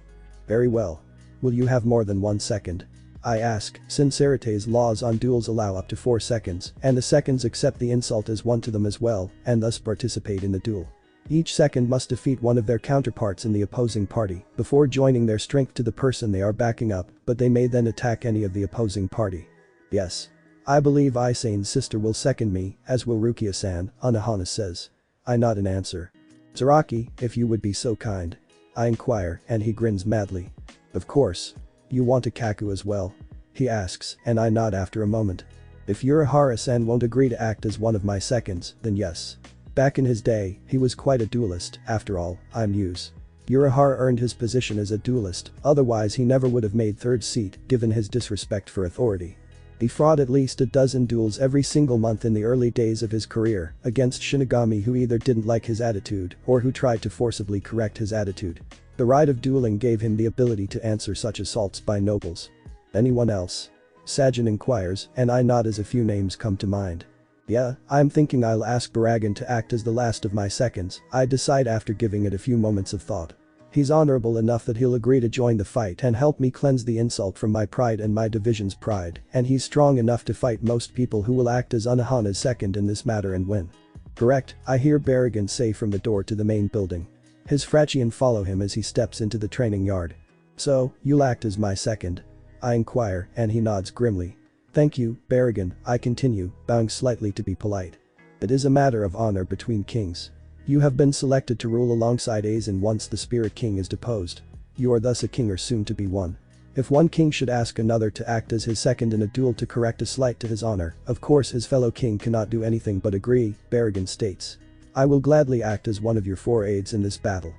Very well. Will you have more than 1 second? I ask, Sincerity's laws on duels allow up to 4 seconds, and the seconds accept the insult as one to them as well, and thus participate in the duel. Each second must defeat one of their counterparts in the opposing party before joining their strength to the person they are backing up, but they may then attack any of the opposing party. Yes. I believe Isane's sister will second me, as will Rukia-san, Unohana says. I nod in answer. Zaraki, if you would be so kind. I inquire, and he grins madly. Of course. You want a Kaku as well? He asks, and I nod after a moment. If Urahara-san won't agree to act as one of my seconds, then yes. Back in his day, he was quite a duelist, after all, I'm news. Urahara earned his position as a duelist, otherwise he never would have made 3rd seat given his disrespect for authority. He fought at least a dozen duels every single month in the early days of his career against Shinigami who either didn't like his attitude or who tried to forcibly correct his attitude. The rite of dueling gave him the ability to answer such assaults by nobles. Anyone else? Sajin inquires, and I nod as a few names come to mind. Yeah, I'm thinking I'll ask Baragan to act as the last of my seconds, I decide after giving it a few moments of thought. He's honorable enough that he'll agree to join the fight and help me cleanse the insult from my pride and my division's pride, and he's strong enough to fight most people who will act as Unohana's second in this matter and win. Correct, I hear Baragan say from the door to the main building. His Frachian follow him as he steps into the training yard. So, you'll act as my second? I inquire, and he nods grimly. Thank you, Baragan, I continue, bowing slightly to be polite. It is a matter of honor between kings. You have been selected to rule alongside Aizen once the Spirit King is deposed. You are thus a king or soon to be one. If one king should ask another to act as his second in a duel to correct a slight to his honor, of course his fellow king cannot do anything but agree, Baragan states. I will gladly act as one of your 4 aides in this battle.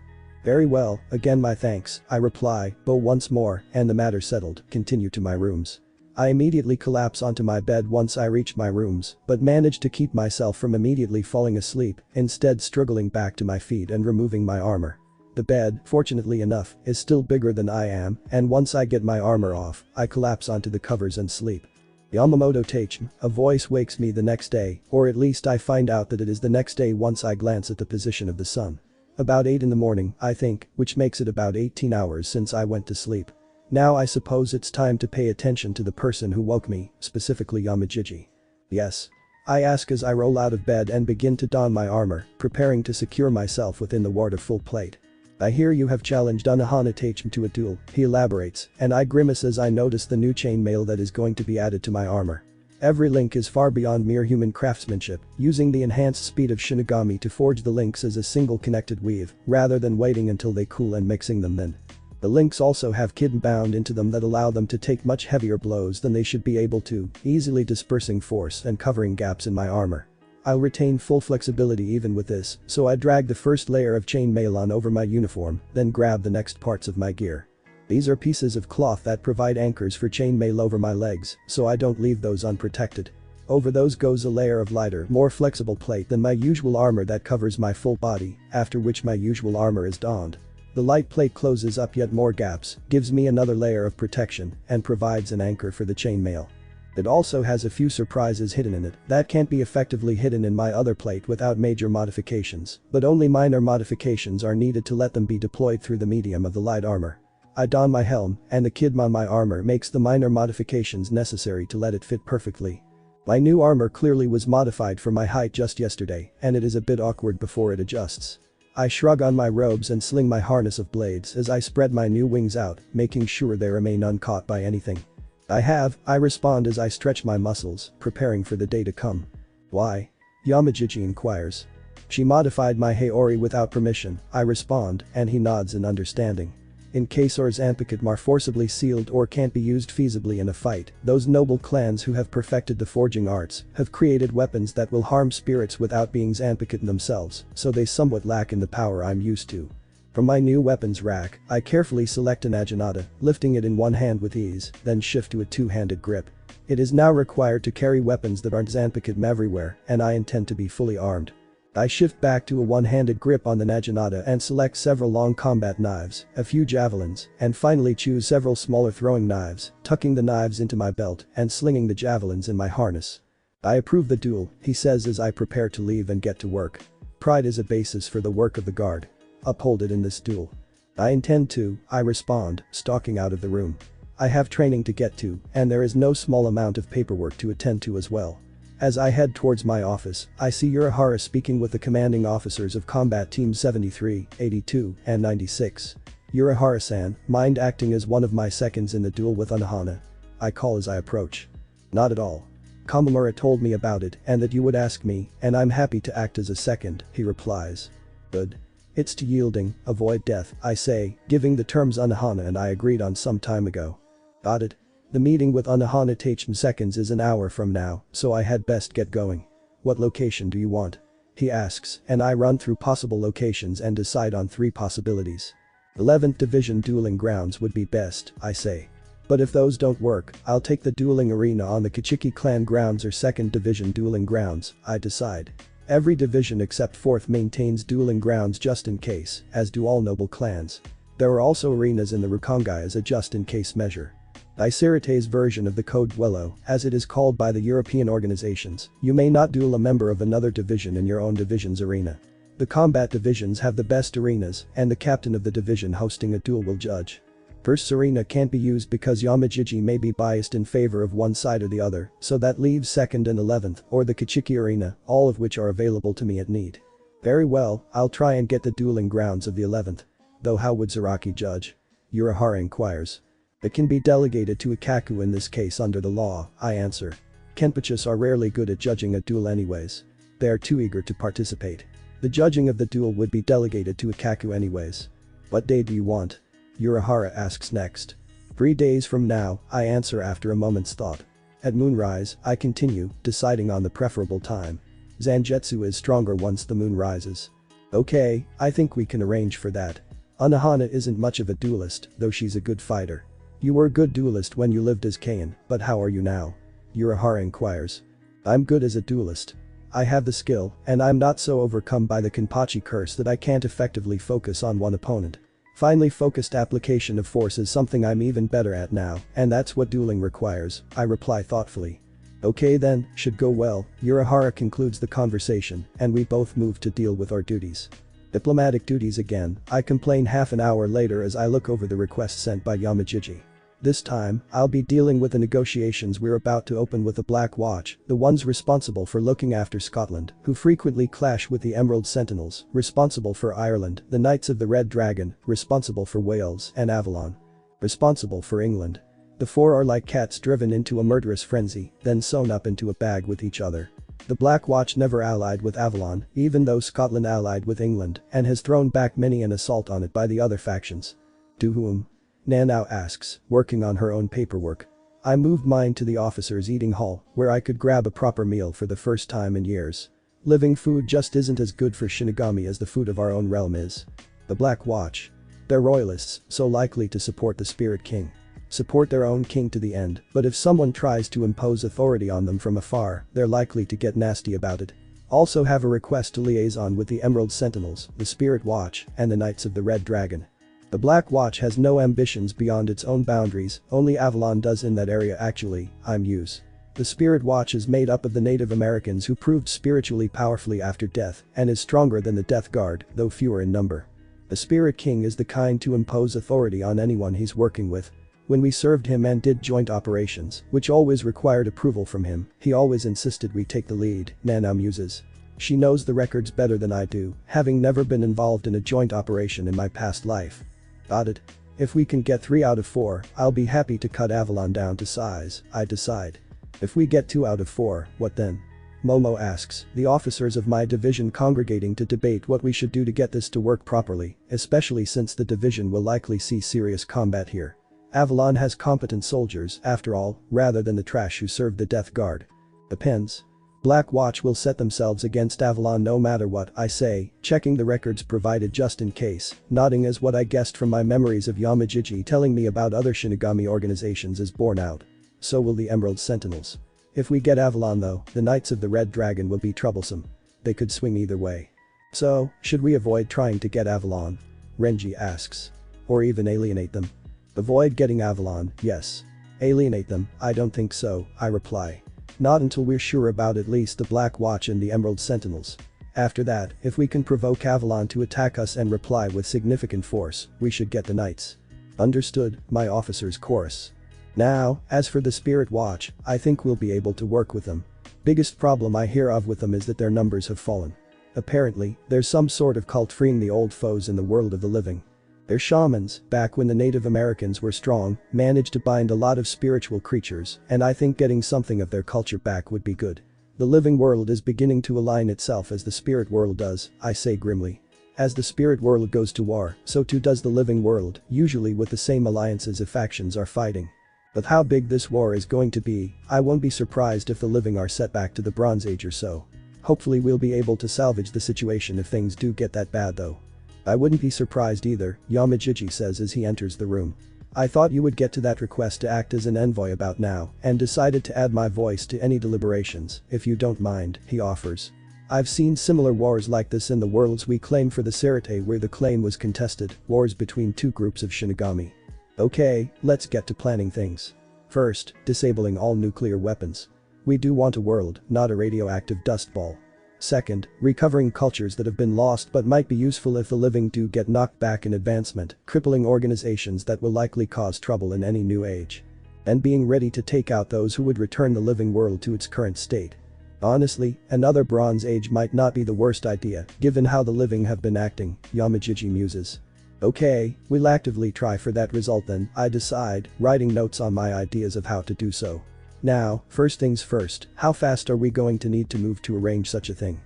Very well, again my thanks, I reply, bow once more, and the matter settled, continue to my rooms. I immediately collapse onto my bed once I reach my rooms, but manage to keep myself from immediately falling asleep, instead struggling back to my feet and removing my armor. The bed, fortunately enough, is still bigger than I am, and once I get my armor off, I collapse onto the covers and sleep. Yamamoto Teichin, a voice wakes me the next day, or at least I find out that it is the next day once I glance at the position of the sun. About 8 in the morning, I think, which makes it about 18 hours since I went to sleep. Now I suppose it's time to pay attention to the person who woke me, specifically Yamajiji. Yes. I ask as I roll out of bed and begin to don my armor, preparing to secure myself within the ward of full plate. I hear you have challenged Unohana Teichin to a duel, he elaborates, and I grimace as I notice the new chainmail that is going to be added to my armor. Every link is far beyond mere human craftsmanship, using the enhanced speed of Shinigami to forge the links as a single connected weave, rather than waiting until they cool and mixing them then. The links also have kitten bound into them that allow them to take much heavier blows than they should be able to, easily dispersing force and covering gaps in my armor. I'll retain full flexibility even with this, so I drag the first layer of chainmail on over my uniform, then grab the next parts of my gear. These are pieces of cloth that provide anchors for chainmail over my legs, so I don't leave those unprotected. Over those goes a layer of lighter, more flexible plate than my usual armor that covers my full body, after which my usual armor is donned. The light plate closes up yet more gaps, gives me another layer of protection, and provides an anchor for the chainmail. It also has a few surprises hidden in it that can't be effectively hidden in my other plate without major modifications, but only minor modifications are needed to let them be deployed through the medium of the light armor. I don my helm, and the kid on my armor makes the minor modifications necessary to let it fit perfectly. My new armor clearly was modified for my height just yesterday, and it is a bit awkward before it adjusts. I shrug on my robes and sling my harness of blades as I spread my new wings out, making sure they remain uncaught by anything. I respond as I stretch my muscles, preparing for the day to come. Why? Yamajiji inquires. She modified my Haori without permission, I respond, and he nods in understanding. In case our Zanpakuto are forcibly sealed or can't be used feasibly in a fight, those noble clans who have perfected the forging arts have created weapons that will harm spirits without being Zanpakuto themselves, so they somewhat lack in the power I'm used to. From my new weapons rack, I carefully select an Naginata, lifting it in one hand with ease, then shift to a two-handed grip. It is now required to carry weapons that aren't Zanpakuto everywhere, and I intend to be fully armed. I shift back to a one-handed grip on the Naginata and select several long combat knives, a few javelins, and finally choose several smaller throwing knives, tucking the knives into my belt and slinging the javelins in my harness. I approve the duel, he says as I prepare to leave and get to work. Pride is a basis for the work of the guard. Uphold it in this duel. I intend to, I respond, stalking out of the room. I have training to get to, and there is no small amount of paperwork to attend to as well. As I head towards my office, I see Urahara speaking with the commanding officers of Combat Teams 73, 82, and 96. Urahara-san, mind acting as one of my seconds in the duel with Unohana? I call as I approach. Not at all. Kamamura told me about it and that you would ask me, and I'm happy to act as a second, he replies. Good. It's to yielding, avoid death, I say, giving the terms Unohana and I agreed on some time ago. Got it? The meeting with Unohana Tachem seconds is an hour from now, so I had best get going. What location do you want? He asks, and I run through possible locations and decide on 3 possibilities. 11th Division Dueling Grounds would be best, I say. But if those don't work, I'll take the dueling arena on the Kichiki Clan grounds or 2nd Division Dueling Grounds, I decide. Every division except 4th maintains dueling grounds just in case, as do all noble clans. There are also arenas in the Rukongai as a just-in-case measure. Isirate's version of the Code Duello, as it is called by the European organizations, you may not duel a member of another division in your own division's arena. The combat divisions have the best arenas, and the captain of the division hosting a duel will judge. First arena can't be used because Yamajiji may be biased in favor of one side or the other, so that leaves 2nd and 11th, or the Kichiki arena, all of which are available to me at need. Very well, I'll try and get the dueling grounds of the 11th. Though how would Zaraki judge? Urahara inquires. It can be delegated to Ikaku in this case under the law, I answer. Kenpachis are rarely good at judging a duel anyways. They are too eager to participate. The judging of the duel would be delegated to Ikaku anyways. What day do you want? Urahara asks next. 3 days from now, I answer after a moment's thought. At moonrise, I continue, deciding on the preferable time. Zangetsu is stronger once the moon rises. Okay, I think we can arrange for that. Unohana isn't much of a duelist, though she's a good fighter. You were a good duelist when you lived as Kain, but how are you now? Urahara inquires. I'm good as a duelist. I have the skill, and I'm not so overcome by the Kenpachi curse that I can't effectively focus on one opponent. Finally, focused application of force is something I'm even better at now, and that's what dueling requires, I reply thoughtfully. Okay then, should go well, Urahara concludes the conversation, and we both move to deal with our duties. Diplomatic duties again, I complain half an hour later as I look over the request sent by Yamajiji. This time, I'll be dealing with the negotiations we're about to open with the Black Watch, the ones responsible for looking after Scotland, who frequently clash with the Emerald Sentinels, responsible for Ireland, the Knights of the Red Dragon, responsible for Wales, and Avalon, responsible for England. The 4 are like cats driven into a murderous frenzy, then sewn up into a bag with each other. The Black Watch never allied with Avalon, even though Scotland allied with England, and has thrown back many an assault on it by the other factions. To whom? Nanao asks, working on her own paperwork. I moved mine to the officers' eating hall, where I could grab a proper meal for the first time in years. Living food just isn't as good for Shinigami as the food of our own realm is. The Black Watch. They're royalists, so likely to support the Spirit King. Support their own king to the end, but if someone tries to impose authority on them from afar, they're likely to get nasty about it. Also have a request to liaison with the Emerald Sentinels, the Spirit Watch, and the Knights of the Red Dragon. The Black Watch has no ambitions beyond its own boundaries, only Avalon does in that area actually, I'm use. The Spirit Watch is made up of the Native Americans who proved spiritually powerfully after death and is stronger than the Death Guard, though fewer in number. The Spirit King is the kind to impose authority on anyone he's working with. When we served him and did joint operations, which always required approval from him, he always insisted we take the lead, Nana muses. She knows the records better than I do, having never been involved in a joint operation in my past life. Got it. If we can get 3 out of 4, I'll be happy to cut Avalon down to size, I decide. If we get 2 out of 4, what then? Momo asks, the officers of my division congregating to debate what we should do to get this to work properly, especially since the division will likely see serious combat here. Avalon has competent soldiers, after all, rather than the trash who served the Death Guard. Depends. Black Watch will set themselves against Avalon no matter what, I say, checking the records provided just in case, nodding as what I guessed from my memories of Yamajiji telling me about other Shinigami organizations is borne out. So will the Emerald Sentinels. If we get Avalon though, the Knights of the Red Dragon will be troublesome. They could swing either way. So, should we avoid trying to get Avalon? Renji asks. Or even alienate them? Avoid getting Avalon, yes. Alienate them, I don't think so, I reply. Not until we're sure about at least the Black Watch and the Emerald Sentinels. After that, if we can provoke Avalon to attack us and reply with significant force, we should get the Knights. Understood, my officers chorus. Now, as for the Spirit Watch, I think we'll be able to work with them. Biggest problem I hear of with them is that their numbers have fallen. Apparently, there's some sort of cult freeing the old foes in the world of the living. Their shamans, back when the Native Americans were strong, managed to bind a lot of spiritual creatures, and I think getting something of their culture back would be good. The living world is beginning to align itself as the spirit world does, I say grimly. As the spirit world goes to war, so too does the living world, usually with the same alliances if factions are fighting. But how big this war is going to be, I won't be surprised if the living are set back to the Bronze Age or so. Hopefully we'll be able to salvage the situation if things do get that bad though. I wouldn't be surprised either, Yamajiji says as he enters the room. I thought you would get to that request to act as an envoy about now, and decided to add my voice to any deliberations, if you don't mind, he offers. I've seen similar wars like this in the worlds we claim for the Serite where the claim was contested, wars between 2 groups of Shinigami. Okay, let's get to planning things. First, disabling all nuclear weapons. We do want a world, not a radioactive dust ball. Second, recovering cultures that have been lost but might be useful if the living do get knocked back in advancement, crippling organizations that will likely cause trouble in any new age. And being ready to take out those who would return the living world to its current state. Honestly, another Bronze Age might not be the worst idea, given how the living have been acting, Yamajiji muses. Okay, we'll actively try for that result then, I decide, writing notes on my ideas of how to do so. Now, first things first, how fast are we going to need to move to arrange such a thing?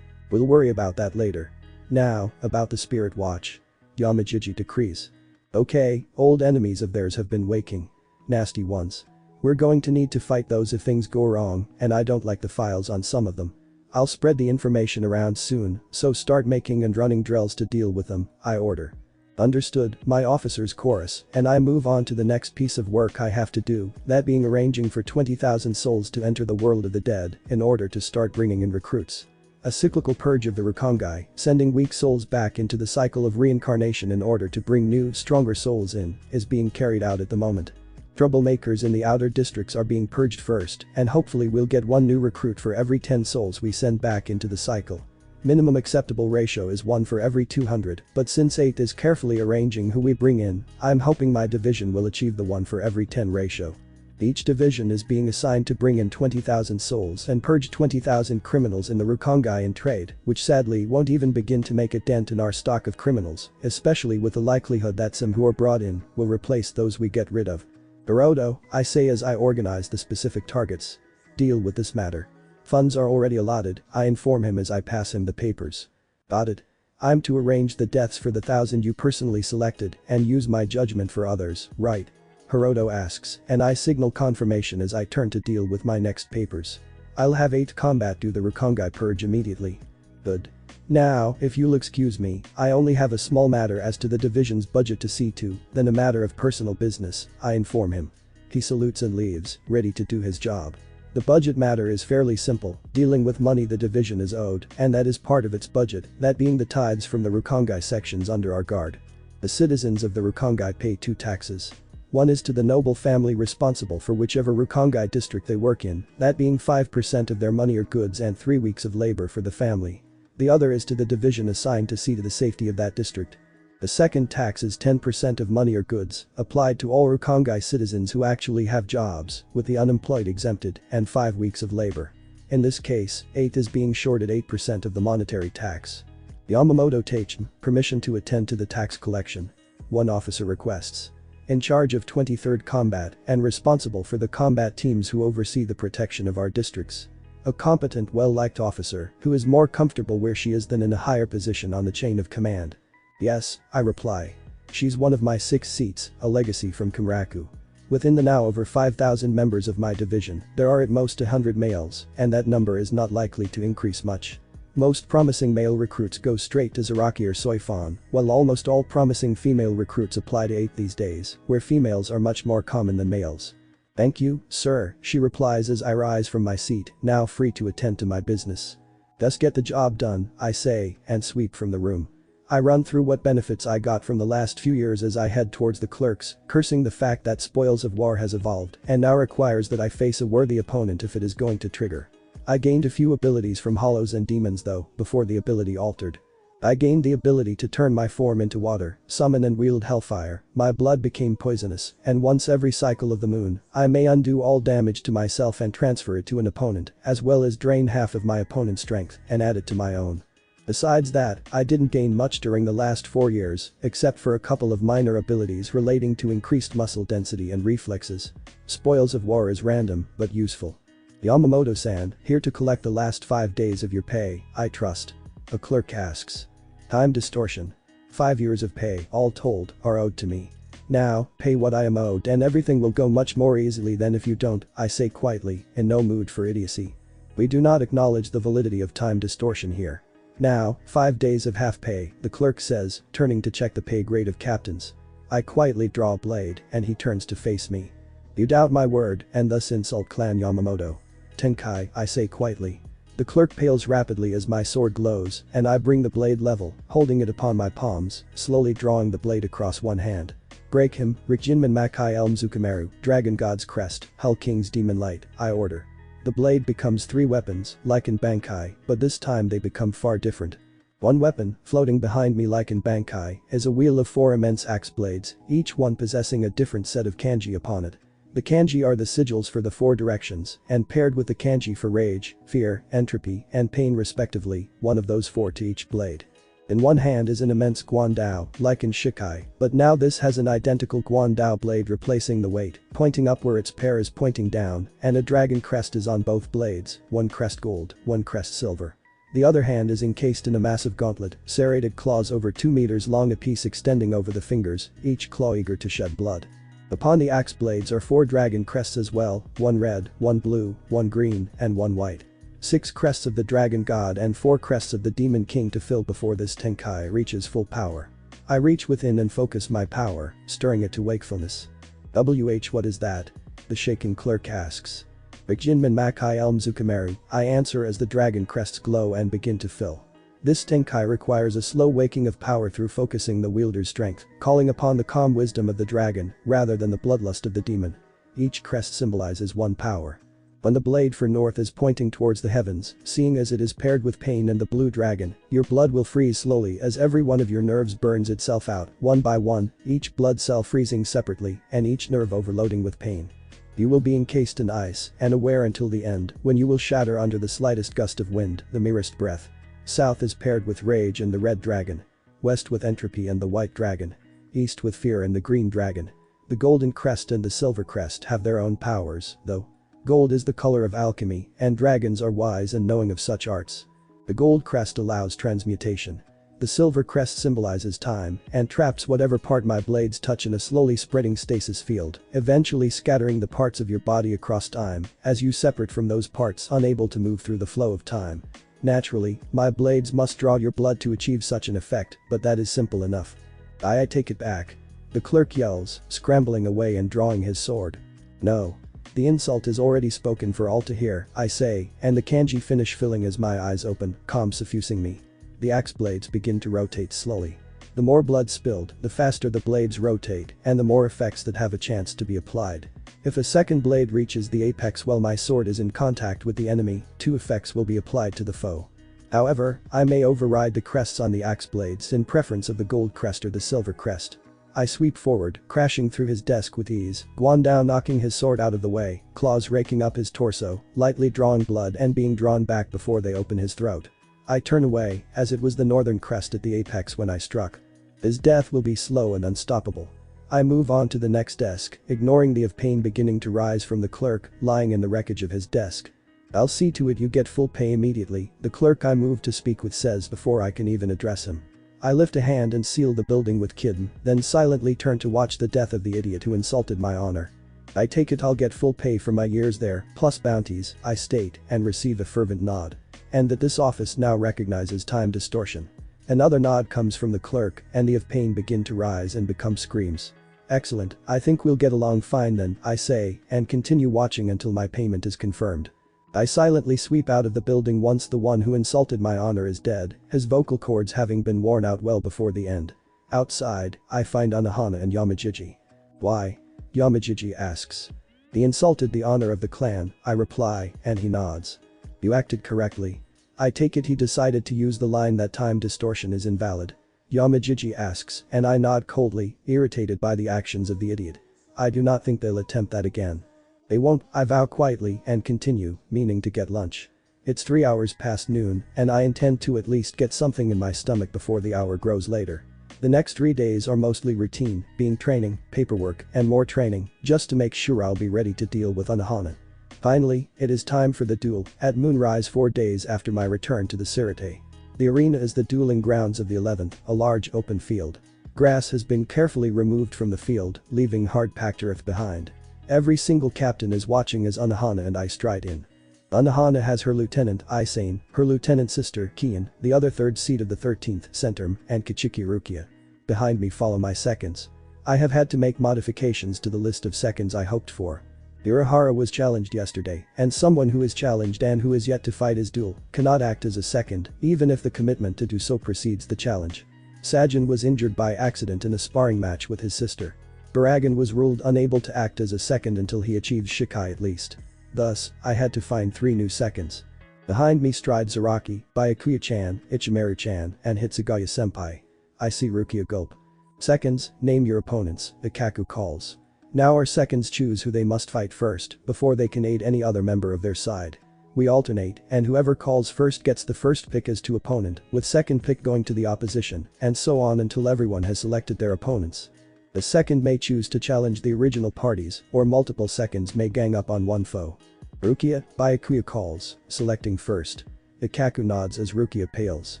We'll worry about that later. Now, about the Spirit Watch. Yamajiji decrees. Okay, old enemies of theirs have been waking. Nasty ones. We're going to need to fight those if things go wrong, and I don't like the files on some of them. I'll spread the information around soon, so start making and running drills to deal with them, I order. Understood, my officers chorus, and I move on to the next piece of work I have to do, that being arranging for 20,000 souls to enter the world of the dead in order to start bringing in recruits. A cyclical purge of the Rukongai, sending weak souls back into the cycle of reincarnation in order to bring new, stronger souls in, is being carried out at the moment. Troublemakers in the outer districts are being purged first, and hopefully we'll get 1 new recruit for every 10 souls we send back into the cycle. Minimum acceptable ratio is 1 for every 200, but since 8 is carefully arranging who we bring in, I'm hoping my division will achieve the 1 for every 10 ratio. Each division is being assigned to bring in 20,000 souls and purge 20,000 criminals in the Rukongai in trade, which sadly won't even begin to make a dent in our stock of criminals, especially with the likelihood that some who are brought in will replace those we get rid of. Hiroto, I say as I organize the specific targets. Deal with this matter. Funds are already allotted, I inform him as I pass him the papers. Got it. I'm to arrange the deaths for the 1,000 you personally selected and use my judgment for others, right? Hiroto asks, and I signal confirmation as I turn to deal with my next papers. I'll have 8 combat do the Rukongai purge immediately. Good. Now, if you'll excuse me, I only have a small matter as to the division's budget to see to, then a matter of personal business, I inform him. He salutes and leaves, ready to do his job. The budget matter is fairly simple, dealing with money the division is owed, and that is part of its budget, that being the tithes from the Rukongai sections under our guard. The citizens of the Rukongai pay 2 taxes. One is to the noble family responsible for whichever Rukongai district they work in, that being 5% of their money or goods and 3 weeks of labor for the family. The other is to the division assigned to see to the safety of that district. The second tax is 10% of money or goods, applied to all Rukongai citizens who actually have jobs, with the unemployed exempted, and 5 weeks of labor. In this case, 8th is being shorted 8% of the monetary tax. Yamamoto Teichin, permission to attend to the tax collection. One officer requests. In charge of 23rd Combat and responsible for the combat teams who oversee the protection of our districts. A competent, well-liked officer who is more comfortable where she is than in a higher position on the chain of command. Yes, I reply. She's one of my 6 seats, a legacy from Kamraku. Within the now over 5,000 members of my division, there are at most 100 males, and that number is not likely to increase much. Most promising male recruits go straight to Zaraki or Soifan, while almost all promising female recruits apply to 8th these days, where females are much more common than males. Thank you, sir, she replies as I rise from my seat, now free to attend to my business. Thus get the job done, I say, and sweep from the room. I run through what benefits I got from the last few years as I head towards the clerks, cursing the fact that Spoils of War has evolved and now requires that I face a worthy opponent if it is going to trigger. I gained a few abilities from hollows and demons though, before the ability altered. I gained the ability to turn my form into water, summon and wield hellfire, my blood became poisonous, and once every cycle of the moon, I may undo all damage to myself and transfer it to an opponent, as well as drain half of my opponent's strength and add it to my own. Besides that, I didn't gain much during the last 4 years, except for a couple of minor abilities relating to increased muscle density and reflexes. Spoils of War is random, but useful. Yamamoto-san, here to collect the last 5 days of your pay, I trust. A clerk asks. Time distortion. 5 years of pay, all told, are owed to me. Now, pay what I am owed and everything will go much more easily than if you don't, I say quietly, in no mood for idiocy. We do not acknowledge the validity of time distortion here. Now, 5 days of half pay, the clerk says, turning to check the pay grade of captains. I quietly draw a blade, and he turns to face me. You doubt my word, and thus insult Clan Yamamoto. Tenkai, I say quietly. The clerk pales rapidly as my sword glows, and I bring the blade level, holding it upon my palms, slowly drawing the blade across one hand. Break him, Rikjinman Makai Elm Zukumeru, Dragon God's Crest, Hell King's Demon Light, I order. The blade becomes 3 weapons, like in Bankai, but this time they become far different. One weapon, floating behind me like in Bankai, is a wheel of 4 immense axe blades, each one possessing a different set of kanji upon it. The kanji are the sigils for the 4 directions, and paired with the kanji for rage, fear, entropy, and pain respectively, one of those 4 to each blade. In one hand is an immense Guandao, like in Shikai, but now this has an identical Guandao blade replacing the weight, pointing up where its pair is pointing down, and a dragon crest is on both blades, one crest gold, one crest silver. The other hand is encased in a massive gauntlet, serrated claws over 2 meters long apiece extending over the fingers, each claw eager to shed blood. Upon the axe blades are 4 dragon crests as well, 1 red, 1 blue, 1 green, and 1 white. 6 crests of the Dragon God and 4 crests of the Demon King to fill before this Tenkai reaches full power. I reach within and focus my power, stirring it to wakefulness. What is that? The shaken clerk asks. Rikjinman Makai Elm Zukumeru, I answer as the dragon crests glow and begin to fill. This Tenkai requires a slow waking of power through focusing the wielder's strength, calling upon the calm wisdom of the dragon, rather than the bloodlust of the demon. Each crest symbolizes 1 power. When the blade for north is pointing towards the heavens, seeing as it is paired with pain and the blue dragon, your blood will freeze slowly as every one of your nerves burns itself out, one by one, each blood cell freezing separately, and each nerve overloading with pain. You will be encased in ice and aware until the end, when you will shatter under the slightest gust of wind, the merest breath. South is paired with rage and the red dragon. West with entropy and the white dragon. East with fear and the green dragon. The golden crest and the silver crest have their own powers, though. Gold is the color of alchemy, and dragons are wise and knowing of such arts. The gold crest allows transmutation. The silver crest symbolizes time and traps whatever part my blades touch in a slowly spreading stasis field, eventually scattering the parts of your body across time as you separate from those parts unable to move through the flow of time. Naturally, my blades must draw your blood to achieve such an effect, but that is simple enough. I take it back. The clerk yells, scrambling away and drawing his sword. No. The insult is already spoken for all to hear, I say, and the kanji finish filling as my eyes open, calm suffusing me. The axe blades begin to rotate slowly. The more blood spilled, the faster the blades rotate, and the more effects that have a chance to be applied. If a second blade reaches the apex while my sword is in contact with the enemy, 2 effects will be applied to the foe. However, I may override the crests on the axe blades in preference of the gold crest or the silver crest. I sweep forward, crashing through his desk with ease, Guandao knocking his sword out of the way, claws raking up his torso, lightly drawing blood and being drawn back before they open his throat. I turn away, as it was the northern crest at the apex when I struck. His death will be slow and unstoppable. I move on to the next desk, ignoring the of pain beginning to rise from the clerk, lying in the wreckage of his desk. "I'll see to it you get full pay immediately," the clerk I move to speak with says before I can even address him. I lift a hand and seal the building with Kitten, then silently turn to watch the death of the idiot who insulted my honor. "I take it I'll get full pay for my years there, plus bounties," I state, and receive a fervent nod. "And that this office now recognizes time distortion." Another nod comes from the clerk, and the of pain begin to rise and become screams. "Excellent, I think we'll get along fine then," I say, and continue watching until my payment is confirmed. I silently sweep out of the building once the one who insulted my honor is dead, his vocal cords having been worn out well before the end. Outside, I find Anohana and Yamajiji. "Why?" Yamajiji asks. "He insulted the honor of the clan," I reply, and he nods. "You acted correctly." I take it he decided to use the line that time distortion is invalid. Yamajiji asks, and I nod coldly, irritated by the actions of the idiot. "I do not think they'll attempt that again." "They won't," I vow quietly and continue, meaning to get lunch. It's 3 hours past noon, and I intend to at least get something in my stomach before the hour grows later. The next 3 days are mostly routine, being training, paperwork, and more training, just to make sure I'll be ready to deal with Anohana. Finally, it is time for the duel, at moonrise 4 days after my return to the Sirte. The arena is the dueling grounds of the 11th, a large open field. Grass has been carefully removed from the field, leaving hard-packed earth behind. Every single captain is watching as Anohana and I stride in. Anohana has her lieutenant, Isane, her lieutenant sister, Kian, the other third seat of the 13th, Centrum, and Kichiki Rukia. Behind me follow my seconds. I have had to make modifications to the list of seconds I hoped for. Urahara was challenged yesterday, and someone who is challenged and who is yet to fight his duel cannot act as a second, even if the commitment to do so precedes the challenge. Sajin was injured by accident in a sparring match with his sister. Baragan was ruled unable to act as a second until he achieves Shikai at least. Thus, I had to find 3 new seconds. Behind me stride Zaraki, Byakuya-chan, Ichimaru-chan, and Hitsugaya-senpai. I see Rukia gulp. "Seconds, name your opponents," Ikaku calls. Now our seconds choose who they must fight first, before they can aid any other member of their side. We alternate, and whoever calls first gets the first pick as to opponent, with second pick going to the opposition, and so on until everyone has selected their opponents. The second may choose to challenge the original parties, or multiple seconds may gang up on one foe. "Rukia," Byakuya calls, selecting first. Ikaku nods as Rukia pales.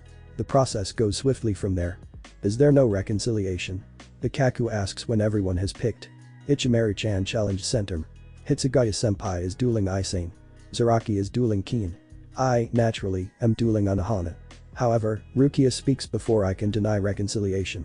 The process goes swiftly from there. "Is there no reconciliation?" Ikaku asks when everyone has picked. Ichimaru-chan challenged Centrum. Hitsugaya-senpai is dueling Isane. Zaraki is dueling Kiin. I, naturally, am dueling Anohana. However, Rukia speaks before I can deny reconciliation.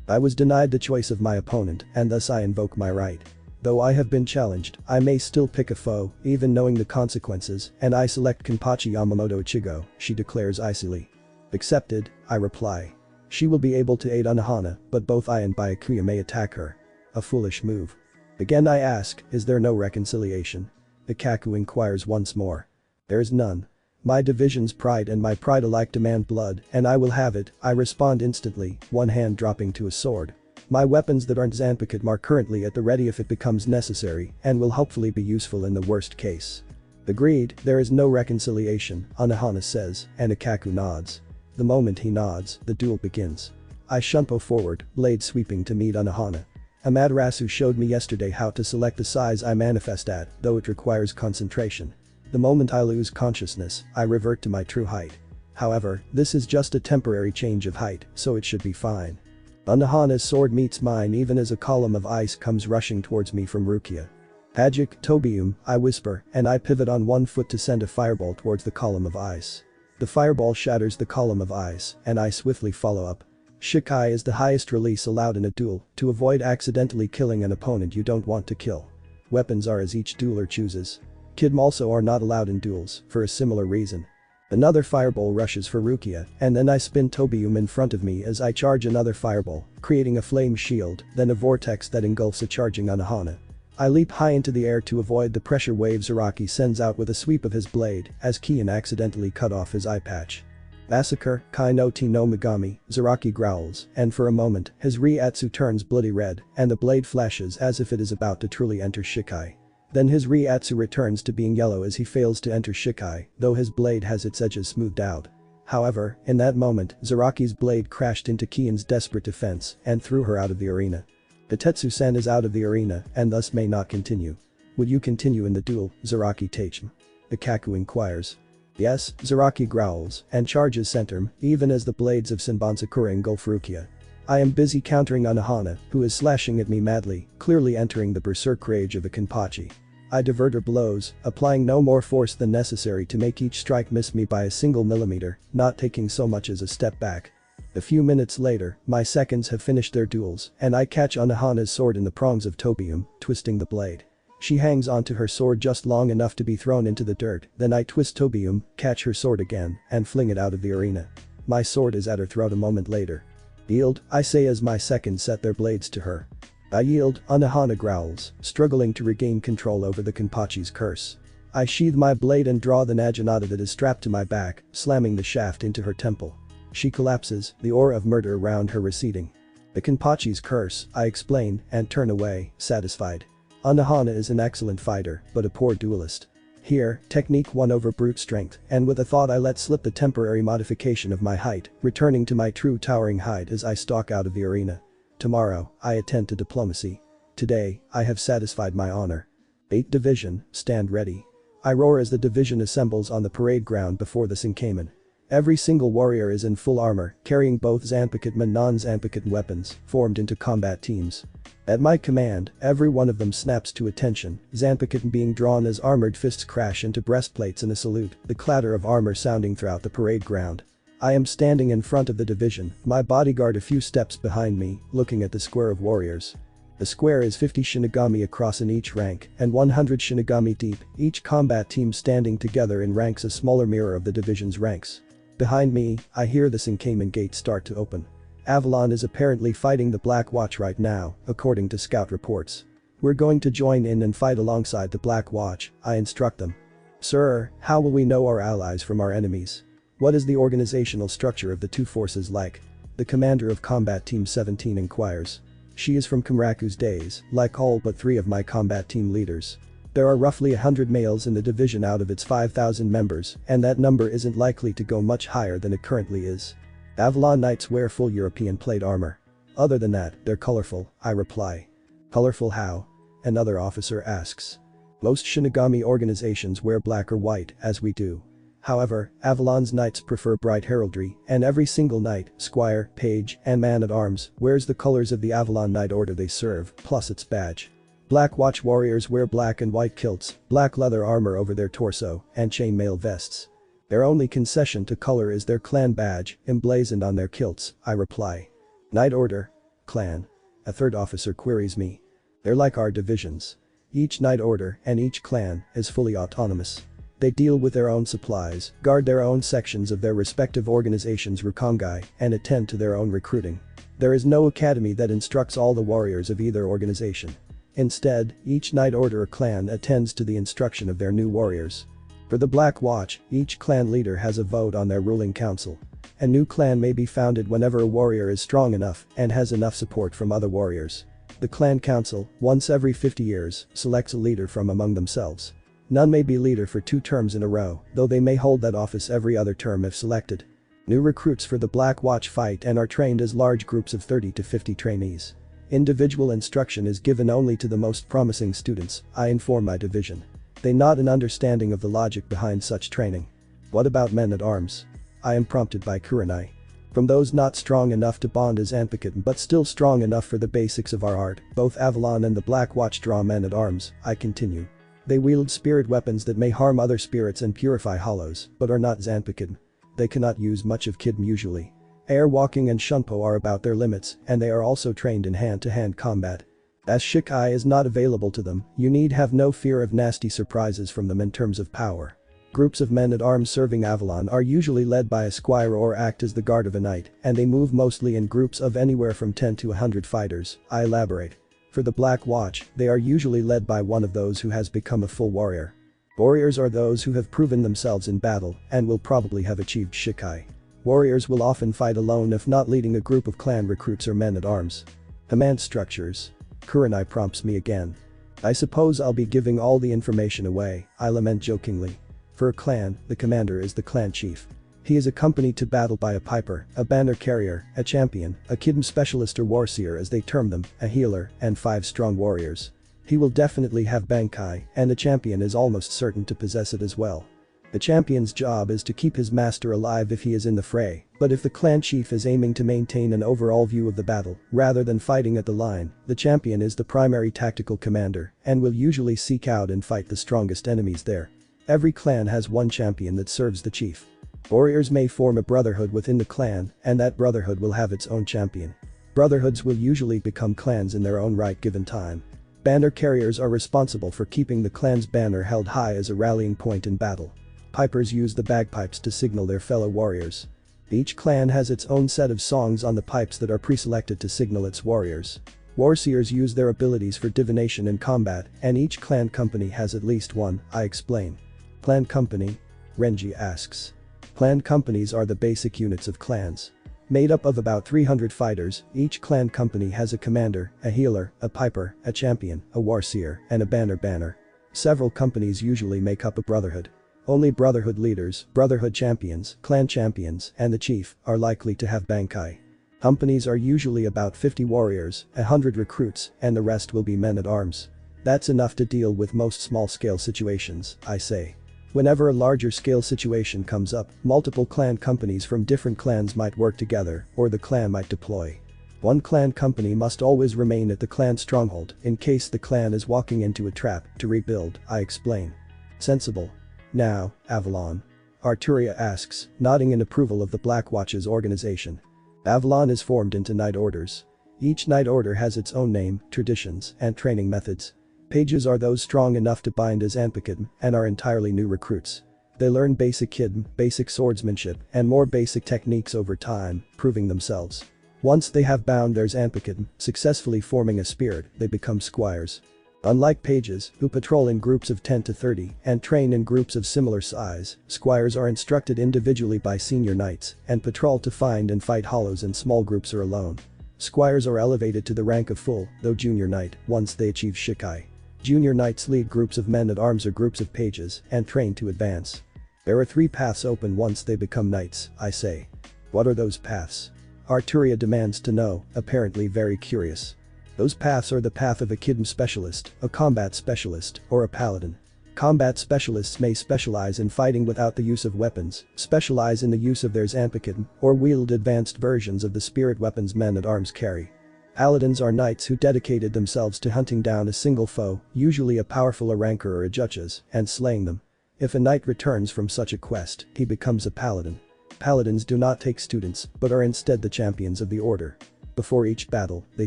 "I was denied the choice of my opponent, and thus I invoke my right. Though I have been challenged, I may still pick a foe, even knowing the consequences, and I select Kenpachi Yamamoto Ichigo," she declares icily. "Accepted," I reply. She will be able to aid Anohana, but both I and Byakuya may attack her. A foolish move. Again I ask, is there no reconciliation? Ikaku inquires once more. "There is none. My division's pride and my pride alike demand blood, and I will have it," I respond instantly, one hand dropping to a sword. My weapons that aren't Zanpakuto are currently at the ready if it becomes necessary, and will hopefully be useful in the worst case. "Agreed, there is no reconciliation," Anohana says, and Ikaku nods. The moment he nods, the duel begins. I shunpo forward, blade sweeping to meet Anohana. Amaterasu showed me yesterday how to select the size I manifest at, though it requires concentration. The moment I lose consciousness, I revert to my true height. However, this is just a temporary change of height, so it should be fine. Anohana's sword meets mine even as a column of ice comes rushing towards me from Rukia. "Hajik, Tobium," I whisper, and I pivot on one foot to send a fireball towards the column of ice. The fireball shatters the column of ice, and I swiftly follow up. Shikai is the highest release allowed in a duel, to avoid accidentally killing an opponent you don't want to kill. Weapons are as each dueler chooses. Kidm also are not allowed in duels, for a similar reason. Another fireball rushes for Rukia, and then I spin Tobium in front of me as I charge another fireball, creating a flame shield, then a vortex that engulfs a charging Anohana. I leap high into the air to avoid the pressure wave Zaraki sends out with a sweep of his blade, as Kian accidentally cut off his eye patch. Massacre, Kai no Ti no Megami, Zaraki growls, and for a moment, his Ryatsu turns bloody red, and the blade flashes as if it is about to truly enter Shikai. Then his Ryatsu returns to being yellow as he fails to enter Shikai, though his blade has its edges smoothed out. However, in that moment, Zaraki's blade crashed into Kian's desperate defense and threw her out of the arena. Hitetsu-san is out of the arena and thus may not continue. Would you continue in the duel, Zaraki Teichm? Ikaku inquires. Yes, Zaraki growls and charges center, even as the blades of Senbansakura engulf Rukia. I am busy countering Anohana, who is slashing at me madly, clearly entering the berserk rage of a Kenpachi. I divert her blows, applying no more force than necessary to make each strike miss me by a single millimeter, not taking so much as a step back. A few minutes later, my seconds have finished their duels, and I catch Anohana's sword in the prongs of Tobium, twisting the blade. She hangs onto her sword just long enough to be thrown into the dirt, then I twist Tobium, catch her sword again, and fling it out of the arena. My sword is at her throat a moment later. Yield, I say as my seconds set their blades to her. I yield, Anohana growls, struggling to regain control over the Kenpachi's curse. I sheathe my blade and draw the Naginata that is strapped to my back, slamming the shaft into her temple. She collapses, the aura of murder around her receding. The Kenpachi's curse, I explain, and turn away, satisfied. Anohana is an excellent fighter, but a poor duelist. Here, technique won over brute strength, and with a thought I let slip the temporary modification of my height, returning to my true towering height as I stalk out of the arena. Tomorrow, I attend to diplomacy. Today, I have satisfied my honor. 8th Division, stand ready. I roar as the division assembles on the parade ground before the Senkamen. Every single warrior is in full armor, carrying both Zanpakuto and non-Zanpakuto weapons, formed into combat teams. At my command, every one of them snaps to attention, Zanpakuto being drawn as armored fists crash into breastplates in a salute, the clatter of armor sounding throughout the parade ground. I am standing in front of the division, my bodyguard a few steps behind me, looking at the square of warriors. The square is 50 Shinigami across in each rank, and 100 Shinigami deep, each combat team standing together in ranks a smaller mirror of the division's ranks. Behind me, I hear the Senkamen gate start to open. Avalon is apparently fighting the Black Watch right now, according to scout reports. We're going to join in and fight alongside the Black Watch, I instruct them. Sir, how will we know our allies from our enemies? What is the organizational structure of the two forces like? The commander of Combat Team 17 inquires. She is from Kamraku's days, like all but 3 of my combat team leaders. There are roughly 100 males in the division out of its 5,000 members, and that number isn't likely to go much higher than it currently is. Avalon Knights wear full European plate armor. Other than that, they're colorful, I reply. Colorful how? Another officer asks. Most Shinigami organizations wear black or white, as we do. However, Avalon's knights prefer bright heraldry, and every single knight, squire, page, and man-at-arms wears the colors of the Avalon Knight Order they serve, plus its badge. Black Watch warriors wear black and white kilts, black leather armor over their torso, and chainmail vests. Their only concession to color is their clan badge, emblazoned on their kilts, I reply. Knight Order? Clan? A third officer queries me. They're like our divisions. Each Knight Order and each clan is fully autonomous. They deal with their own supplies, guard their own sections of their respective organizations' Rukongai, and attend to their own recruiting. There is no academy that instructs all the warriors of either organization. Instead, each Knight Order or clan attends to the instruction of their new warriors. For the Black Watch, each clan leader has a vote on their ruling council. A new clan may be founded whenever a warrior is strong enough and has enough support from other warriors. The clan council, once every 50 years, selects a leader from among themselves. None may be leader for 2 terms in a row, though they may hold that office every other term if selected. New recruits for the Black Watch fight and are trained as large groups of 30 to 50 trainees. Individual instruction is given only to the most promising students, I inform my division. They nod in understanding of the logic behind such training. What about men-at-arms? I am prompted by Kurenai. From those not strong enough to bond as Zanpakuto but still strong enough for the basics of our art, both Avalon and the Black Watch draw men-at-arms, I continue. They wield spirit weapons that may harm other spirits and purify hollows, but are not Zanpakuto. They cannot use much of Kidm usually. Air walking and shunpo are about their limits, and they are also trained in hand-to-hand combat. As Shikai is not available to them, you need have no fear of nasty surprises from them in terms of power. Groups of men-at-arms serving Avalon are usually led by a squire or act as the guard of a knight, and they move mostly in groups of anywhere from 10 to 100 fighters, I elaborate. For the Black Watch, they are usually led by one of those who has become a full warrior. Warriors are those who have proven themselves in battle and will probably have achieved Shikai. Warriors will often fight alone if not leading a group of clan recruits or men-at-arms. Command structures. Kurenai prompts me again. I suppose I'll be giving all the information away, I lament jokingly. For a clan, the commander is the clan chief. He is accompanied to battle by a piper, a banner carrier, a champion, a kidum specialist or warseer as they term them, a healer, and 5 strong warriors. He will definitely have bankai, and the champion is almost certain to possess it as well. The champion's job is to keep his master alive if he is in the fray, but if the clan chief is aiming to maintain an overall view of the battle, rather than fighting at the line, the champion is the primary tactical commander, and will usually seek out and fight the strongest enemies there. Every clan has one champion that serves the chief. Warriors may form a brotherhood within the clan, and that brotherhood will have its own champion. Brotherhoods will usually become clans in their own right given time. Banner carriers are responsible for keeping the clan's banner held high as a rallying point in battle. Pipers use the bagpipes to signal their fellow warriors. Each clan has its own set of songs on the pipes that are pre-selected to signal its warriors. Warseers use their abilities for divination in combat, and each clan company has at least one, I explain. Clan company? Renji asks. Clan companies are the basic units of clans. Made up of about 300 fighters, each clan company has a commander, a healer, a piper, a champion, a warseer, and a banner. Several companies usually make up a brotherhood. Only brotherhood leaders, brotherhood champions, clan champions, and the chief are likely to have bankai. Companies are usually about 50 warriors, 100 recruits, and the rest will be men-at-arms. That's enough to deal with most small-scale situations, I say. Whenever a larger scale situation comes up, multiple clan companies from different clans might work together, or the clan might deploy. One clan company must always remain at the clan stronghold in case the clan is walking into a trap to rebuild, I explain. Sensible. Now, Avalon. Arturia asks, nodding in approval of the Black Watch's organization. Avalon is formed into Night Orders. Each Night Order has its own name, traditions, and training methods. Pages are those strong enough to bind as Zanpakuto and are entirely new recruits. They learn basic kidum, basic swordsmanship, and more basic techniques over time, proving themselves. Once they have bound their Zanpakuto, successfully forming a spirit, they become squires. Unlike pages, who patrol in groups of 10 to 30 and train in groups of similar size, squires are instructed individually by senior knights and patrol to find and fight hollows in small groups or alone. Squires are elevated to the rank of full, though junior knight, once they achieve shikai. Junior knights lead groups of men-at-arms or groups of pages and train to advance. There are 3 paths open once they become knights, I say. What are those paths? Arturia demands to know, apparently very curious. Those paths are the path of a kidum specialist, a combat specialist, or a paladin. Combat specialists may specialize in fighting without the use of weapons, specialize in the use of their Zanpakuto, or wield advanced versions of the spirit weapons men-at-arms carry. Paladins are knights who dedicated themselves to hunting down a single foe, usually a powerful Arankar or a Juches, and slaying them. If a knight returns from such a quest, he becomes a paladin. Paladins do not take students, but are instead the champions of the order. Before each battle, they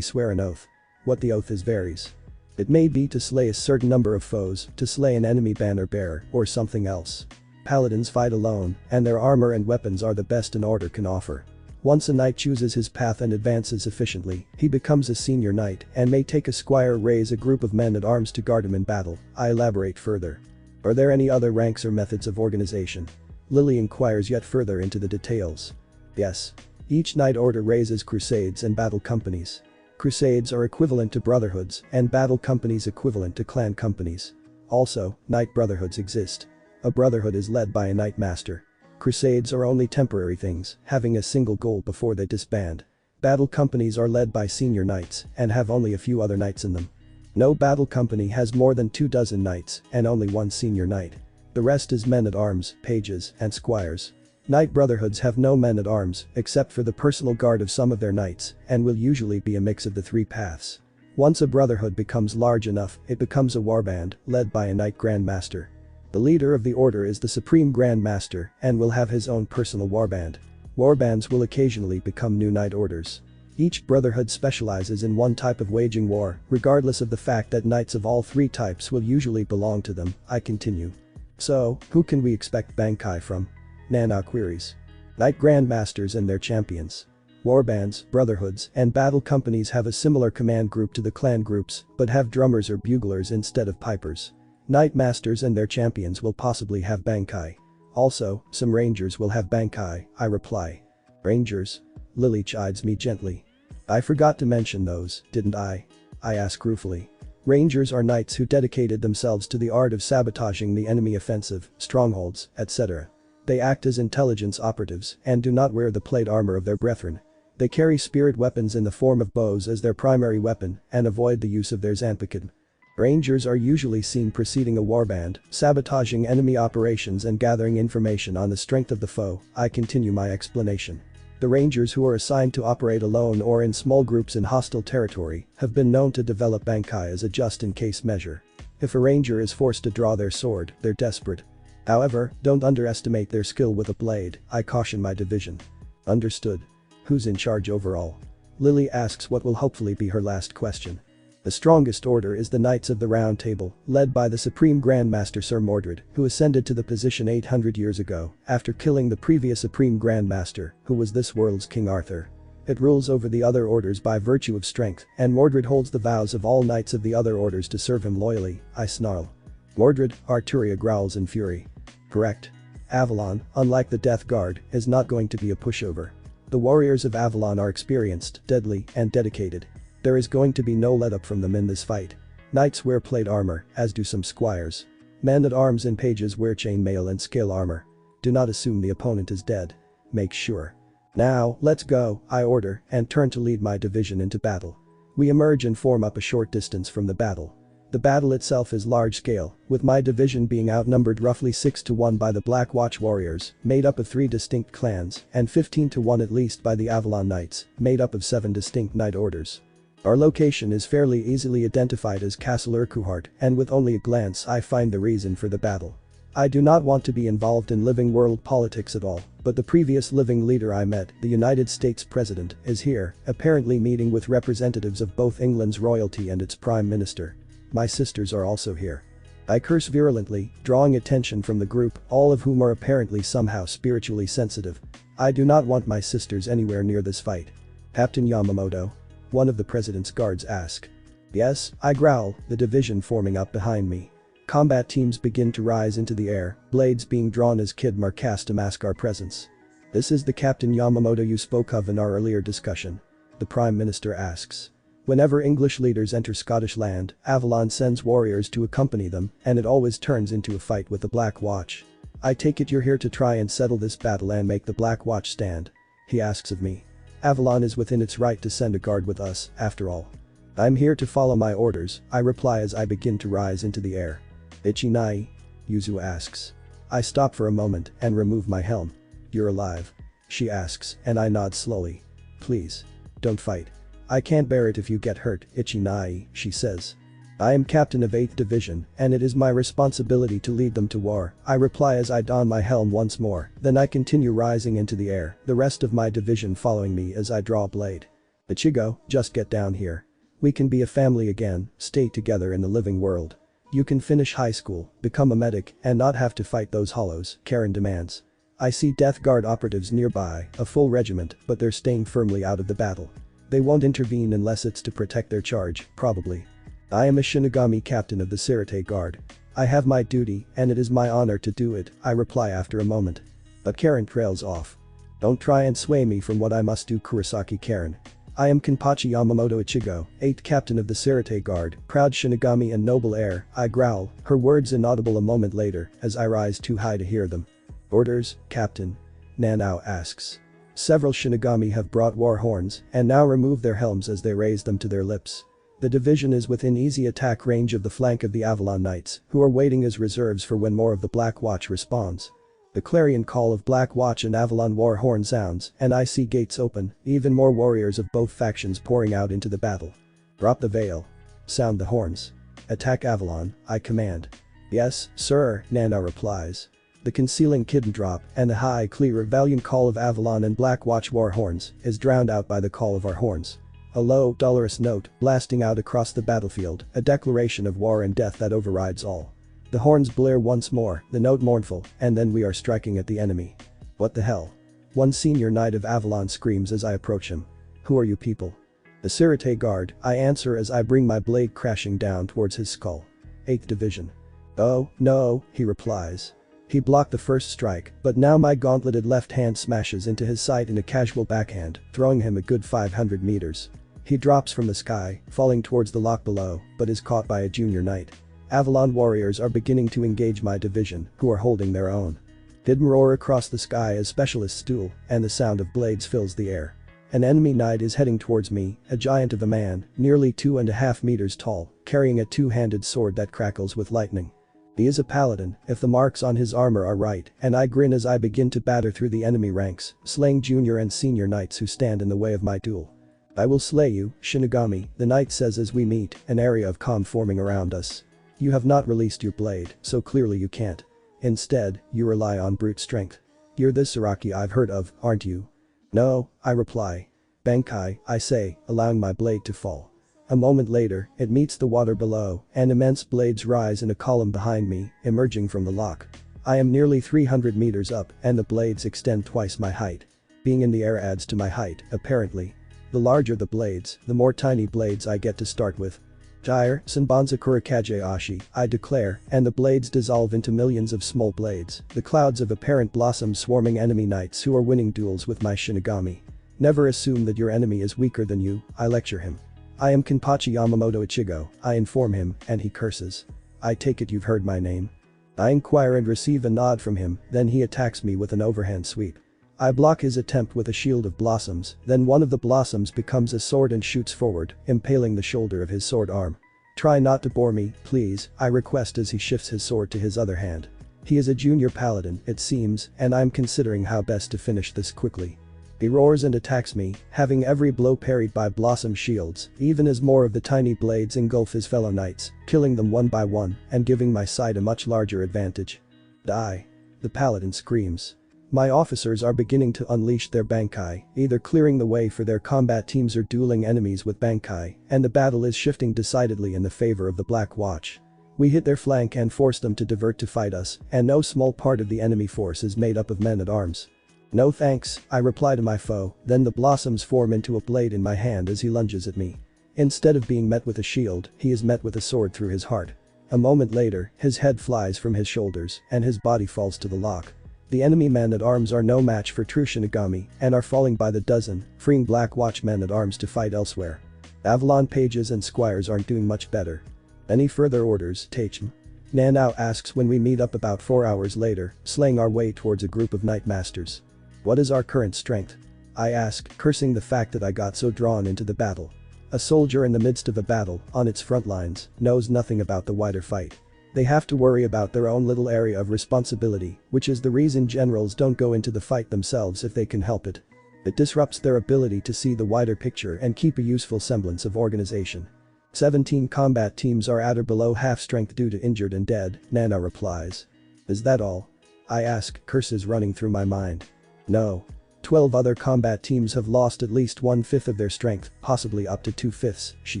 swear an oath. What the oath is varies. It may be to slay a certain number of foes, to slay an enemy banner bearer, or something else. Paladins fight alone, and their armor and weapons are the best an order can offer. Once a knight chooses his path and advances efficiently, he becomes a senior knight and may take a squire or raise a group of men-at-arms to guard him in battle. I elaborate further. Are there any other ranks or methods of organization? Lily inquires yet further into the details. Yes. Each knight order raises crusades and battle companies. Crusades are equivalent to brotherhoods, and battle companies equivalent to clan companies. Also, knight brotherhoods exist. A brotherhood is led by a knight master. Crusades are only temporary things, having a single goal before they disband. Battle companies are led by senior knights, and have only a few other knights in them. No battle company has more than 24 knights, and only one senior knight. The rest is men-at-arms, pages, and squires. Knight brotherhoods have no men-at-arms, except for the personal guard of some of their knights, and will usually be a mix of the 3 paths. Once a brotherhood becomes large enough, it becomes a warband, led by a knight grandmaster. The leader of the order is the supreme grand master and will have his own personal warband. Warbands will occasionally become new knight orders. Each brotherhood specializes in one type of waging war, regardless of the fact that knights of all 3 types will usually belong to them, I continue. So, who can we expect bankai from? Nana queries. Knight grandmasters and their champions. Warbands, brotherhoods, and battle companies have a similar command group to the clan groups, but have drummers or buglers instead of pipers. Knight masters and their champions will possibly have bankai. Also, some rangers will have bankai, I reply. Rangers. Lily chides me gently. I forgot to mention those, didn't I? I ask ruefully. Rangers are knights who dedicated themselves to the art of sabotaging the enemy offensive, strongholds, etc. They act as intelligence operatives and do not wear the plate armor of their brethren. They carry spirit weapons in the form of bows as their primary weapon and avoid the use of their Zanpakuto. Rangers are usually seen preceding a warband, sabotaging enemy operations and gathering information on the strength of the foe. I continue my explanation. The Rangers who are assigned to operate alone or in small groups in hostile territory have been known to develop Bankai as a just-in-case measure. If a Ranger is forced to draw their sword, they're desperate. However, don't underestimate their skill with a blade, I caution my division. Understood. Who's in charge overall? Lily asks what will hopefully be her last question. The strongest order is the Knights of the Round Table, led by the Supreme Grand Master Sir Mordred, who ascended to the position 800 years ago, after killing the previous Supreme Grand Master, who was this world's King Arthur. It rules over the other orders by virtue of strength, and Mordred holds the vows of all knights of the other orders to serve him loyally, I snarl. Mordred, Arturia growls in fury. Correct. Avalon, unlike the Death Guard, is not going to be a pushover. The warriors of Avalon are experienced, deadly, and dedicated. There is going to be no let-up from them in this fight. Knights wear plate armor, as do some squires. Men-at-arms and pages wear chainmail and scale armor. Do not assume the opponent is dead. Make sure. Now, let's go, I order, and turn to lead my division into battle. We emerge and form up a short distance from the battle. The battle itself is large-scale, with my division being outnumbered roughly 6-1 by the Black Watch warriors, made up of 3 distinct clans, and 15-1 at least by the Avalon Knights, made up of 7 distinct knight orders. Our location is fairly easily identified as Castle Urquhart, and with only a glance I find the reason for the battle. I do not want to be involved in living world politics at all, but the previous living leader I met, the United States President, is here, apparently meeting with representatives of both England's royalty and its Prime Minister. My sisters are also here. I curse virulently, drawing attention from the group, all of whom are apparently somehow spiritually sensitive. I do not want my sisters anywhere near this fight. Captain Yamamoto? One of the president's guards ask. Yes, I growl, the division forming up behind me. Combat teams begin to rise into the air, blades being drawn as Kid Mar cast to mask our presence. This is the Captain Yamamoto you spoke of in our earlier discussion? The Prime Minister asks. Whenever English leaders enter Scottish land, Avalon sends warriors to accompany them, and it always turns into a fight with the Black Watch. I take it you're here to try and settle this battle and make the Black Watch stand? He asks of me. Avalon is within its right to send a guard with us, after all. I'm here to follow my orders, I reply as I begin to rise into the air. Ichinai? Yuzu asks. I stop for a moment and remove my helm. You're alive? She asks, and I nod slowly. Please. Don't fight. I can't bear it if you get hurt, Ichinai, she says. I am captain of 8th Division, and it is my responsibility to lead them to war, I reply as I don my helm once more, then I continue rising into the air, the rest of my division following me as I draw a blade. Ichigo, just get down here. We can be a family again, stay together in the living world. You can finish high school, become a medic, and not have to fight those hollows, Karen demands. I see Death Guard operatives nearby, a full regiment, but they're staying firmly out of the battle. They won't intervene unless it's to protect their charge, probably. I am a Shinigami captain of the Sirite Guard. I have my duty, and it is my honor to do it, I reply after a moment. But Karen trails off. Don't try and sway me from what I must do, Kurosaki Karen. I am Kenpachi Yamamoto Ichigo, 8th captain of the Sirite Guard, proud Shinigami and noble heir, I growl, her words inaudible a moment later, as I rise too high to hear them. Orders, Captain? Nanao asks. Several Shinigami have brought war horns, and now remove their helms as they raise them to their lips. The division is within easy attack range of the flank of the Avalon Knights, who are waiting as reserves for when more of the Black Watch responds. The clarion call of Black Watch and Avalon war horn sounds, and I see gates open, even more warriors of both factions pouring out into the battle. Drop the veil. Sound the horns. Attack Avalon, I command. Yes, sir, Nana replies. The concealing kitten drop, and the high, clear, valiant call of Avalon and Black Watch war horns is drowned out by the call of our horns. A low, dolorous note, blasting out across the battlefield, a declaration of war and death that overrides all. The horns blare once more, the note mournful, and then we are striking at the enemy. What the hell? One senior knight of Avalon screams as I approach him. Who are you people? The Sirite Guard, I answer as I bring my blade crashing down towards his skull. 8th Division. Oh, no, he replies. He blocked the first strike, but now my gauntleted left hand smashes into his side in a casual backhand, throwing him a good 500 meters. He drops from the sky, falling towards the lock below, but is caught by a junior knight. Avalon warriors are beginning to engage my division, who are holding their own. Didn't roar across the sky as specialists duel, and the sound of blades fills the air. An enemy knight is heading towards me, a giant of a man, nearly 2.5 meters tall, carrying a two-handed sword that crackles with lightning. He is a paladin, if the marks on his armor are right, and I grin as I begin to batter through the enemy ranks, slaying junior and senior knights who stand in the way of my duel. I will slay you, Shinigami, the knight says as we meet, an area of calm forming around us. You have not released your blade, so clearly you can't. Instead, you rely on brute strength. You're this Araki I've heard of, aren't you? No, I reply. Bankai, I say, allowing my blade to fall. A moment later, it meets the water below, and immense blades rise in a column behind me, emerging from the lock. I am nearly 300 meters up, and the blades extend twice my height. Being in the air adds to my height, apparently. The larger the blades, the more tiny blades I get to start with. Gyre, Senbanza Kurikaje Ashi, I declare, and the blades dissolve into millions of small blades, the clouds of apparent blossoms swarming enemy knights who are winning duels with my Shinigami. Never assume that your enemy is weaker than you, I lecture him. I am Kenpachi Yamamoto Ichigo, I inform him, and he curses. I take it you've heard my name. I inquire and receive a nod from him, then he attacks me with an overhand sweep. I block his attempt with a shield of blossoms, then one of the blossoms becomes a sword and shoots forward, impaling the shoulder of his sword arm. Try not to bore me, please, I request as he shifts his sword to his other hand. He is a junior paladin, it seems, and I'm considering how best to finish this quickly. He roars and attacks me, having every blow parried by blossom shields, even as more of the tiny blades engulf his fellow knights, killing them one by one, and giving my side a much larger advantage. Die. The paladin screams. My officers are beginning to unleash their bankai, either clearing the way for their combat teams or dueling enemies with bankai, and the battle is shifting decidedly in the favor of the Black Watch. We hit their flank and force them to divert to fight us, and no small part of the enemy force is made up of men-at-arms. No thanks, I reply to my foe, then the blossoms form into a blade in my hand as he lunges at me. Instead of being met with a shield, he is met with a sword through his heart. A moment later, his head flies from his shoulders, and his body falls to the lock. The enemy men-at-arms are no match for true Shinigami, and are falling by the dozen, freeing Black Watch men-at-arms to fight elsewhere. Avalon pages and squires aren't doing much better. Any further orders, Tachem? Nanao asks when we meet up about 4 hours later, slaying our way towards a group of Knight Masters. What is our current strength? I ask, cursing the fact that I got so drawn into the battle. A soldier in the midst of a battle, on its front lines, knows nothing about the wider fight. They have to worry about their own little area of responsibility, which is the reason generals don't go into the fight themselves if they can help it. It disrupts their ability to see the wider picture and keep a useful semblance of organization. 17 combat teams are at or below half strength due to injured and dead, Nana replies. Is that all? I ask, curses running through my mind. No. 12 other combat teams have lost at least 1/5 of their strength, possibly up to 2/5, she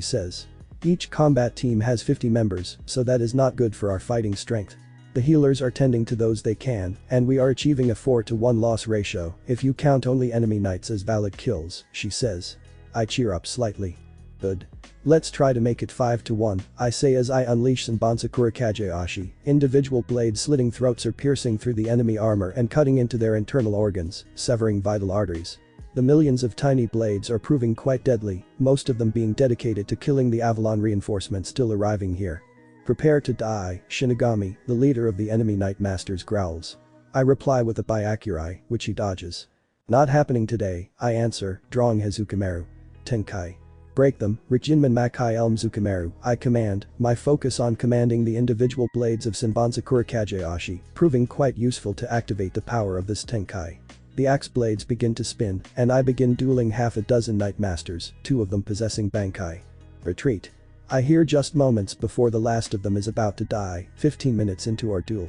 says. Each combat team has 50 members, so that is not good for our fighting strength. The healers are tending to those they can, and we are achieving a 4-to-1 loss ratio if you count only enemy knights as valid kills, she says. I cheer up slightly. Good. Let's try to make it 5-to-1, I say as I unleash Senbanza Kurikaje Ashi, individual blades slitting throats or piercing through the enemy armor and cutting into their internal organs, severing vital arteries. The millions of tiny blades are proving quite deadly, most of them being dedicated to killing the Avalon reinforcements still arriving here. Prepare to die, Shinigami, the leader of the enemy Knight Masters growls. I reply with a Byakurai, which he dodges. Not happening today, I answer, drawing Hazukimaru. Tenkai. Break them, Rijinman Makai Elm Zukimaru, I command, my focus on commanding the individual blades of Senbanza Kurikaje Ashi, proving quite useful to activate the power of this Tenkai. The axe blades begin to spin, and I begin dueling half a dozen Knight Masters, 2 of them possessing Bankai. Retreat. I hear just moments before the last of them is about to die, 15 minutes into our duel.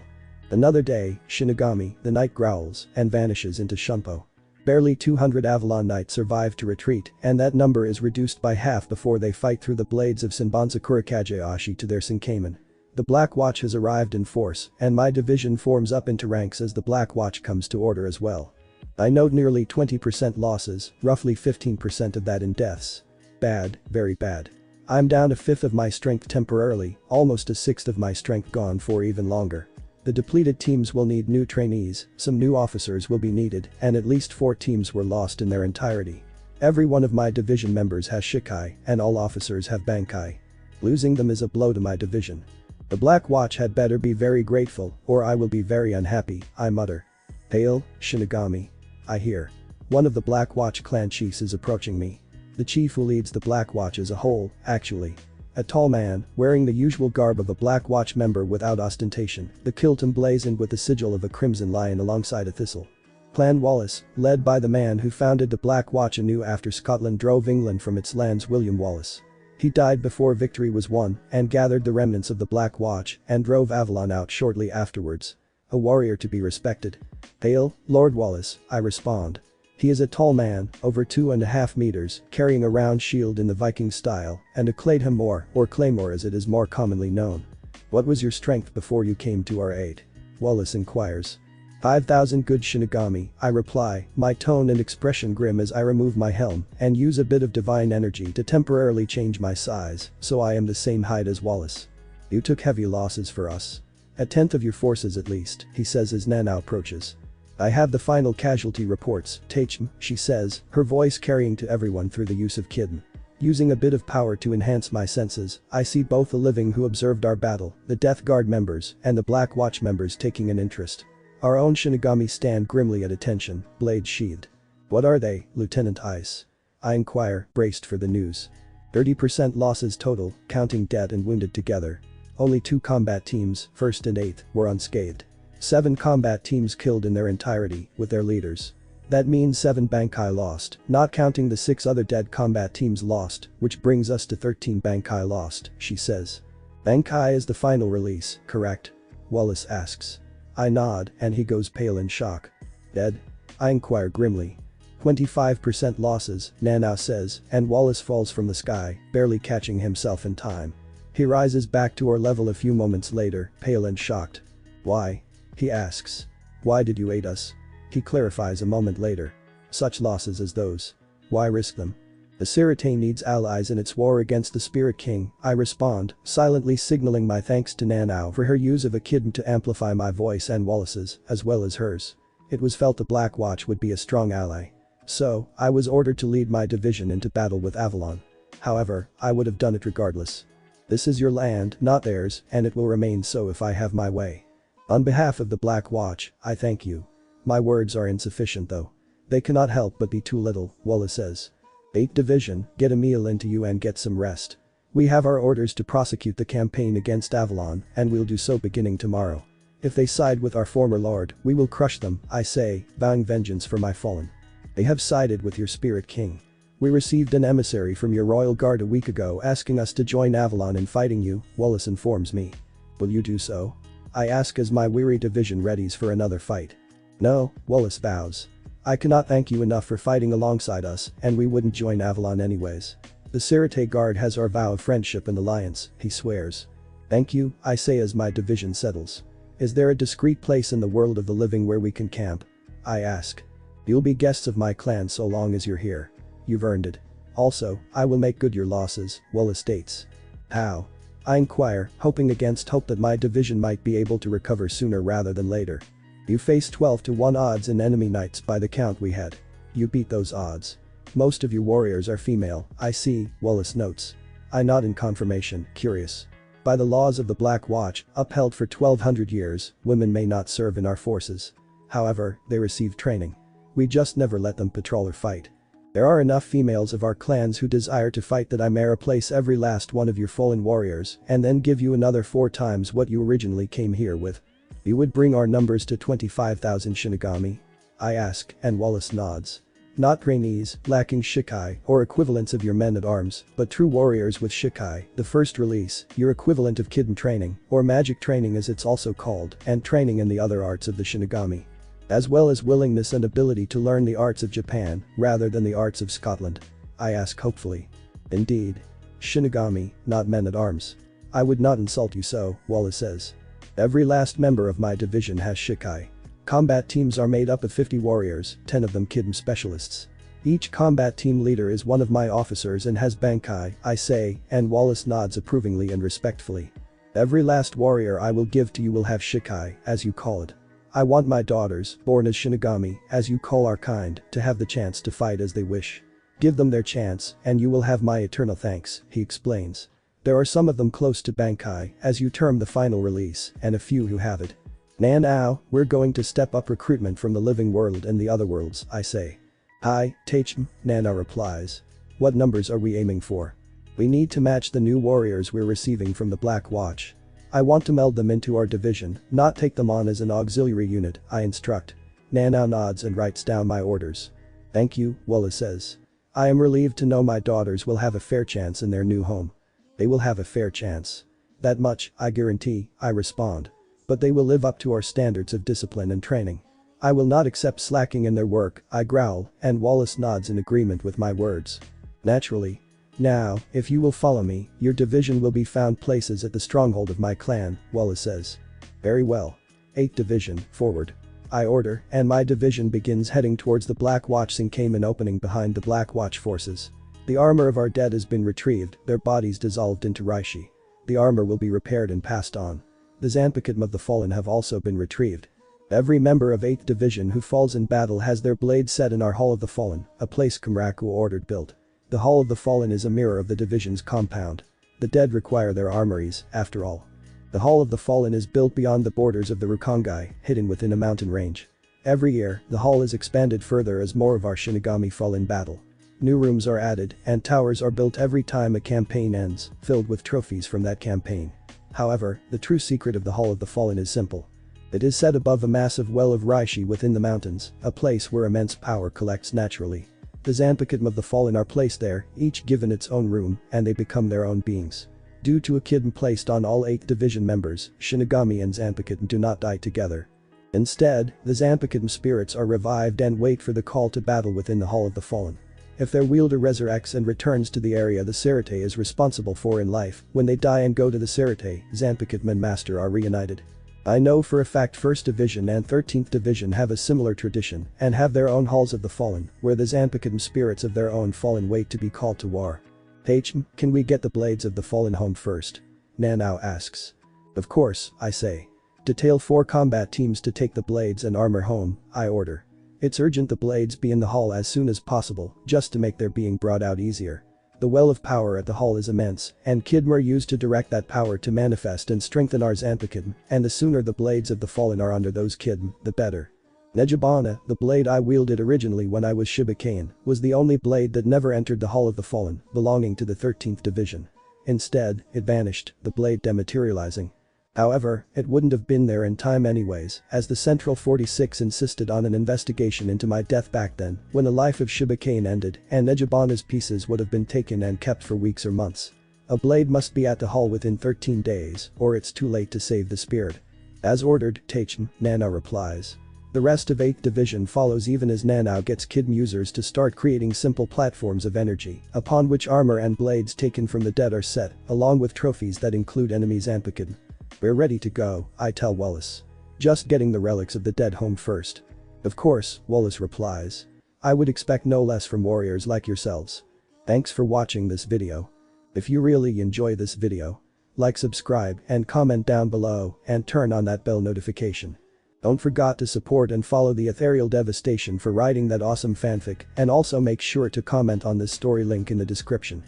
Another day, Shinigami, the knight growls, and vanishes into Shunpo. Barely 200 Avalon Knights survive to retreat, and that number is reduced by half before they fight through the blades of Senbanza Kurikaje Ashi to their Senkamen. The Black Watch has arrived in force, and my division forms up into ranks as the Black Watch comes to order as well. I note nearly 20% losses, roughly 15% of that in deaths. Bad, very bad. I'm down a fifth of my strength temporarily, almost a sixth of my strength gone for even longer. The depleted teams will need new trainees, some new officers will be needed, and at least 4 teams were lost in their entirety. Every one of my division members has Shikai, and all officers have Bankai. Losing them is a blow to my division. The Black Watch had better be very grateful, or I will be very unhappy, I mutter. Hail, Shinigami. I hear. One of the Black Watch clan chiefs is approaching me. The chief who leads the Black Watch as a whole, actually. A tall man, wearing the usual garb of a Black Watch member without ostentation, the kilt emblazoned with the sigil of a crimson lion alongside a thistle. Clan Wallace, led by the man who founded the Black Watch anew after Scotland drove England from its lands, William Wallace. He died before victory was won and gathered the remnants of the Black Watch and drove Avalon out shortly afterwards. A warrior to be respected. Hail, Lord Wallace, I respond. He is a tall man, over 2.5 meters, carrying a round shield in the Viking style, and a claymore, or claymore as it is more commonly known. What was your strength before you came to our aid? Wallace inquires. 5,000 good Shinigami, I reply, my tone and expression grim as I remove my helm and use a bit of divine energy to temporarily change my size, so I am the same height as Wallace. You took heavy losses for us. 1/10 of your forces at least, he says as Nanao approaches. I have the final casualty reports, Tachem, she says, her voice carrying to everyone through the use of Kitten. Using a bit of power to enhance my senses, I see both the living who observed our battle, the Death Guard members, and the Black Watch members taking an interest. Our own Shinigami stand grimly at attention, blades sheathed. What are they, Lieutenant Ice? I inquire, braced for the news. 30% losses total, counting dead and wounded together. Only 2 combat teams, 1st and 8th, were unscathed. 7 combat teams killed in their entirety, with their leaders. That means 7 Bankai lost, not counting the 6 other dead combat teams lost, which brings us to 13 Bankai lost, she says. Bankai is the final release, correct? Wallace asks. I nod, and he goes pale in shock. Dead? I inquire grimly. 25% losses, Nanao says, and Wallace falls from the sky, barely catching himself in time. He rises back to our level a few moments later, pale and shocked. Why? He asks. Why did you aid us? He clarifies a moment later. Such losses as those. Why risk them? The Sirte needs allies in its war against the Spirit King, I respond, silently signaling my thanks to Nanao for her use of a kitten to amplify my voice and Wallace's, as well as hers. It was felt the Black Watch would be a strong ally. So, I was ordered to lead my division into battle with Avalon. However, I would have done it regardless. This is your land, not theirs, and it will remain so if I have my way. On behalf of the Black Watch, I thank you. My words are insufficient though. They cannot help but be too little, Wallace says. 8th Division, get a meal into you and get some rest. We have our orders to prosecute the campaign against Avalon, and we'll do so beginning tomorrow. If they side with our former lord, we will crush them, I say, vowing vengeance for my fallen. They have sided with your Spirit King. We received an emissary from your royal guard a week ago asking us to join Avalon in fighting you, Wallace informs me. Will you do so? I ask as my weary division readies for another fight. No, Wallace vows. I cannot thank you enough for fighting alongside us, and we wouldn't join Avalon anyways. The Sirte Guard has our vow of friendship and alliance, he swears. Thank you, I say as my division settles. Is there a discreet place in the world of the living where we can camp? I ask. You'll be guests of my clan so long as you're here. You've earned it. Also, I will make good your losses, Wallace states. How? I inquire, hoping against hope that my division might be able to recover sooner rather than later. You face 12-1 odds in enemy knights by the count we had. You beat those odds. Most of your warriors are female, I see, Wallace notes. I nod in confirmation, curious. By the laws of the Black Watch, upheld for 1200 years, women may not serve in our forces. However, they receive training. We just never let them patrol or fight. There are enough females of our clans who desire to fight that I may replace every last one of your fallen warriors and then give you another 4 times what you originally came here with. You would bring our numbers to 25,000 Shinigami? I ask, and Wallace nods. Not trainees, lacking Shikai or equivalents of your men-at-arms, but true warriors with Shikai, the first release, your equivalent of Kitten training, or magic training as it's also called, and training in the other arts of the Shinigami. As well as willingness and ability to learn the arts of Japan, rather than the arts of Scotland. I ask hopefully. Indeed. Shinigami, not men-at-arms. I would not insult you so, Wallace says. Every last member of my division has Shikai. Combat teams are made up of 50 warriors, 10 of them Kitten specialists. Each combat team leader is one of my officers and has Bankai, I say, and Wallace nods approvingly and respectfully. Every last warrior I will give to you will have shikai, as you call it. I want my daughters, born as Shinigami, as you call our kind, to have the chance to fight as they wish. Give them their chance, and you will have my eternal thanks, he explains. There are some of them close to Bankai, as you term the final release, and a few who have it. Now, we're going to step up recruitment from the living world and the other worlds, I say. Hi, Teichm, Nana replies. What numbers are we aiming for? We need to match the new warriors we're receiving from the Black Watch. I want to meld them into our division, not take them on as an auxiliary unit, I instruct. Nana nods and writes down my orders. Thank you, Wallace says. I am relieved to know my daughters will have a fair chance in their new home. They will have a fair chance. That much, I guarantee, I respond. But they will live up to our standards of discipline and training. I will not accept slacking in their work, I growl, and Wallace nods in agreement with my words. Naturally. Now, if you will follow me, your division will be found places at the stronghold of my clan, Wallace says. Very well. 8th Division, forward. I order, and my division begins heading towards the Black Watch Sinkamen opening behind the Black Watch forces. The armor of our dead has been retrieved, their bodies dissolved into Reishi. The armor will be repaired and passed on. The Zanpakuto of the Fallen have also been retrieved. Every member of 8th Division who falls in battle has their blade set in our Hall of the Fallen, a place Kamraku ordered built. The Hall of the Fallen is a mirror of the division's compound. The dead require their armories, after all. The Hall of the Fallen is built beyond the borders of the Rukongai, hidden within a mountain range. Every year, the hall is expanded further as more of our Shinigami fall in battle. New rooms are added, and towers are built every time a campaign ends, filled with trophies from that campaign. However, the true secret of the Hall of the Fallen is simple. It is set above a massive well of Reishi within the mountains, a place where immense power collects naturally. The Zanpakuto of the Fallen are placed there, each given its own room, and they become their own beings. Due to a kidney placed on all 8th Division members, Shinigami and Zanpakuto do not die together. Instead, the Zanpakuto spirits are revived and wait for the call to battle within the Hall of the Fallen. If their wielder resurrects and returns to the area the Serite is responsible for in life, when they die and go to the Serite, Zanpakuto and Master are reunited. I know for a fact 1st Division and 13th Division have a similar tradition and have their own Halls of the Fallen, where the Zanpakuto spirits of their own fallen wait to be called to war. Teichm, can we get the blades of the Fallen home first? Nanao asks. Of course, I say. Detail 4 combat teams to take the blades and armor home, I order. It's urgent the blades be in the hall as soon as possible, just to make their being brought out easier. The well of power at the hall is immense, and Kidm are used to direct that power to manifest and strengthen our Zanpakuto, and the sooner the blades of the Fallen are under those Kidm, the better. Nejibana, the blade I wielded originally when I was Shibakain, was the only blade that never entered the Hall of the Fallen, belonging to the 13th Division. Instead, it vanished, the blade dematerializing. However, it wouldn't have been there in time anyways, as the Central 46 insisted on an investigation into my death back then, when the life of Shibakain ended, and Nejibana's pieces would have been taken and kept for weeks or months. A blade must be at the hall within 13 days, or it's too late to save the spirit. As ordered, Teichm, Nana replies. The rest of 8th Division follows even as Nanao gets Kidm users to start creating simple platforms of energy, upon which armor and blades taken from the dead are set, along with trophies that include enemy Zanpakuto. We're ready to go, I tell Wallace. Just getting the relics of the dead home first. Of course, Wallace replies. I would expect no less from warriors like yourselves. Thanks for watching this video. If you really enjoy this video, like, subscribe, and comment down below, and turn on that bell notification. Don't forget to support and follow the AEthereal Devastation for writing that awesome fanfic, and also make sure to comment on this story link in the description.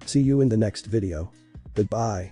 See you in the next video. Goodbye.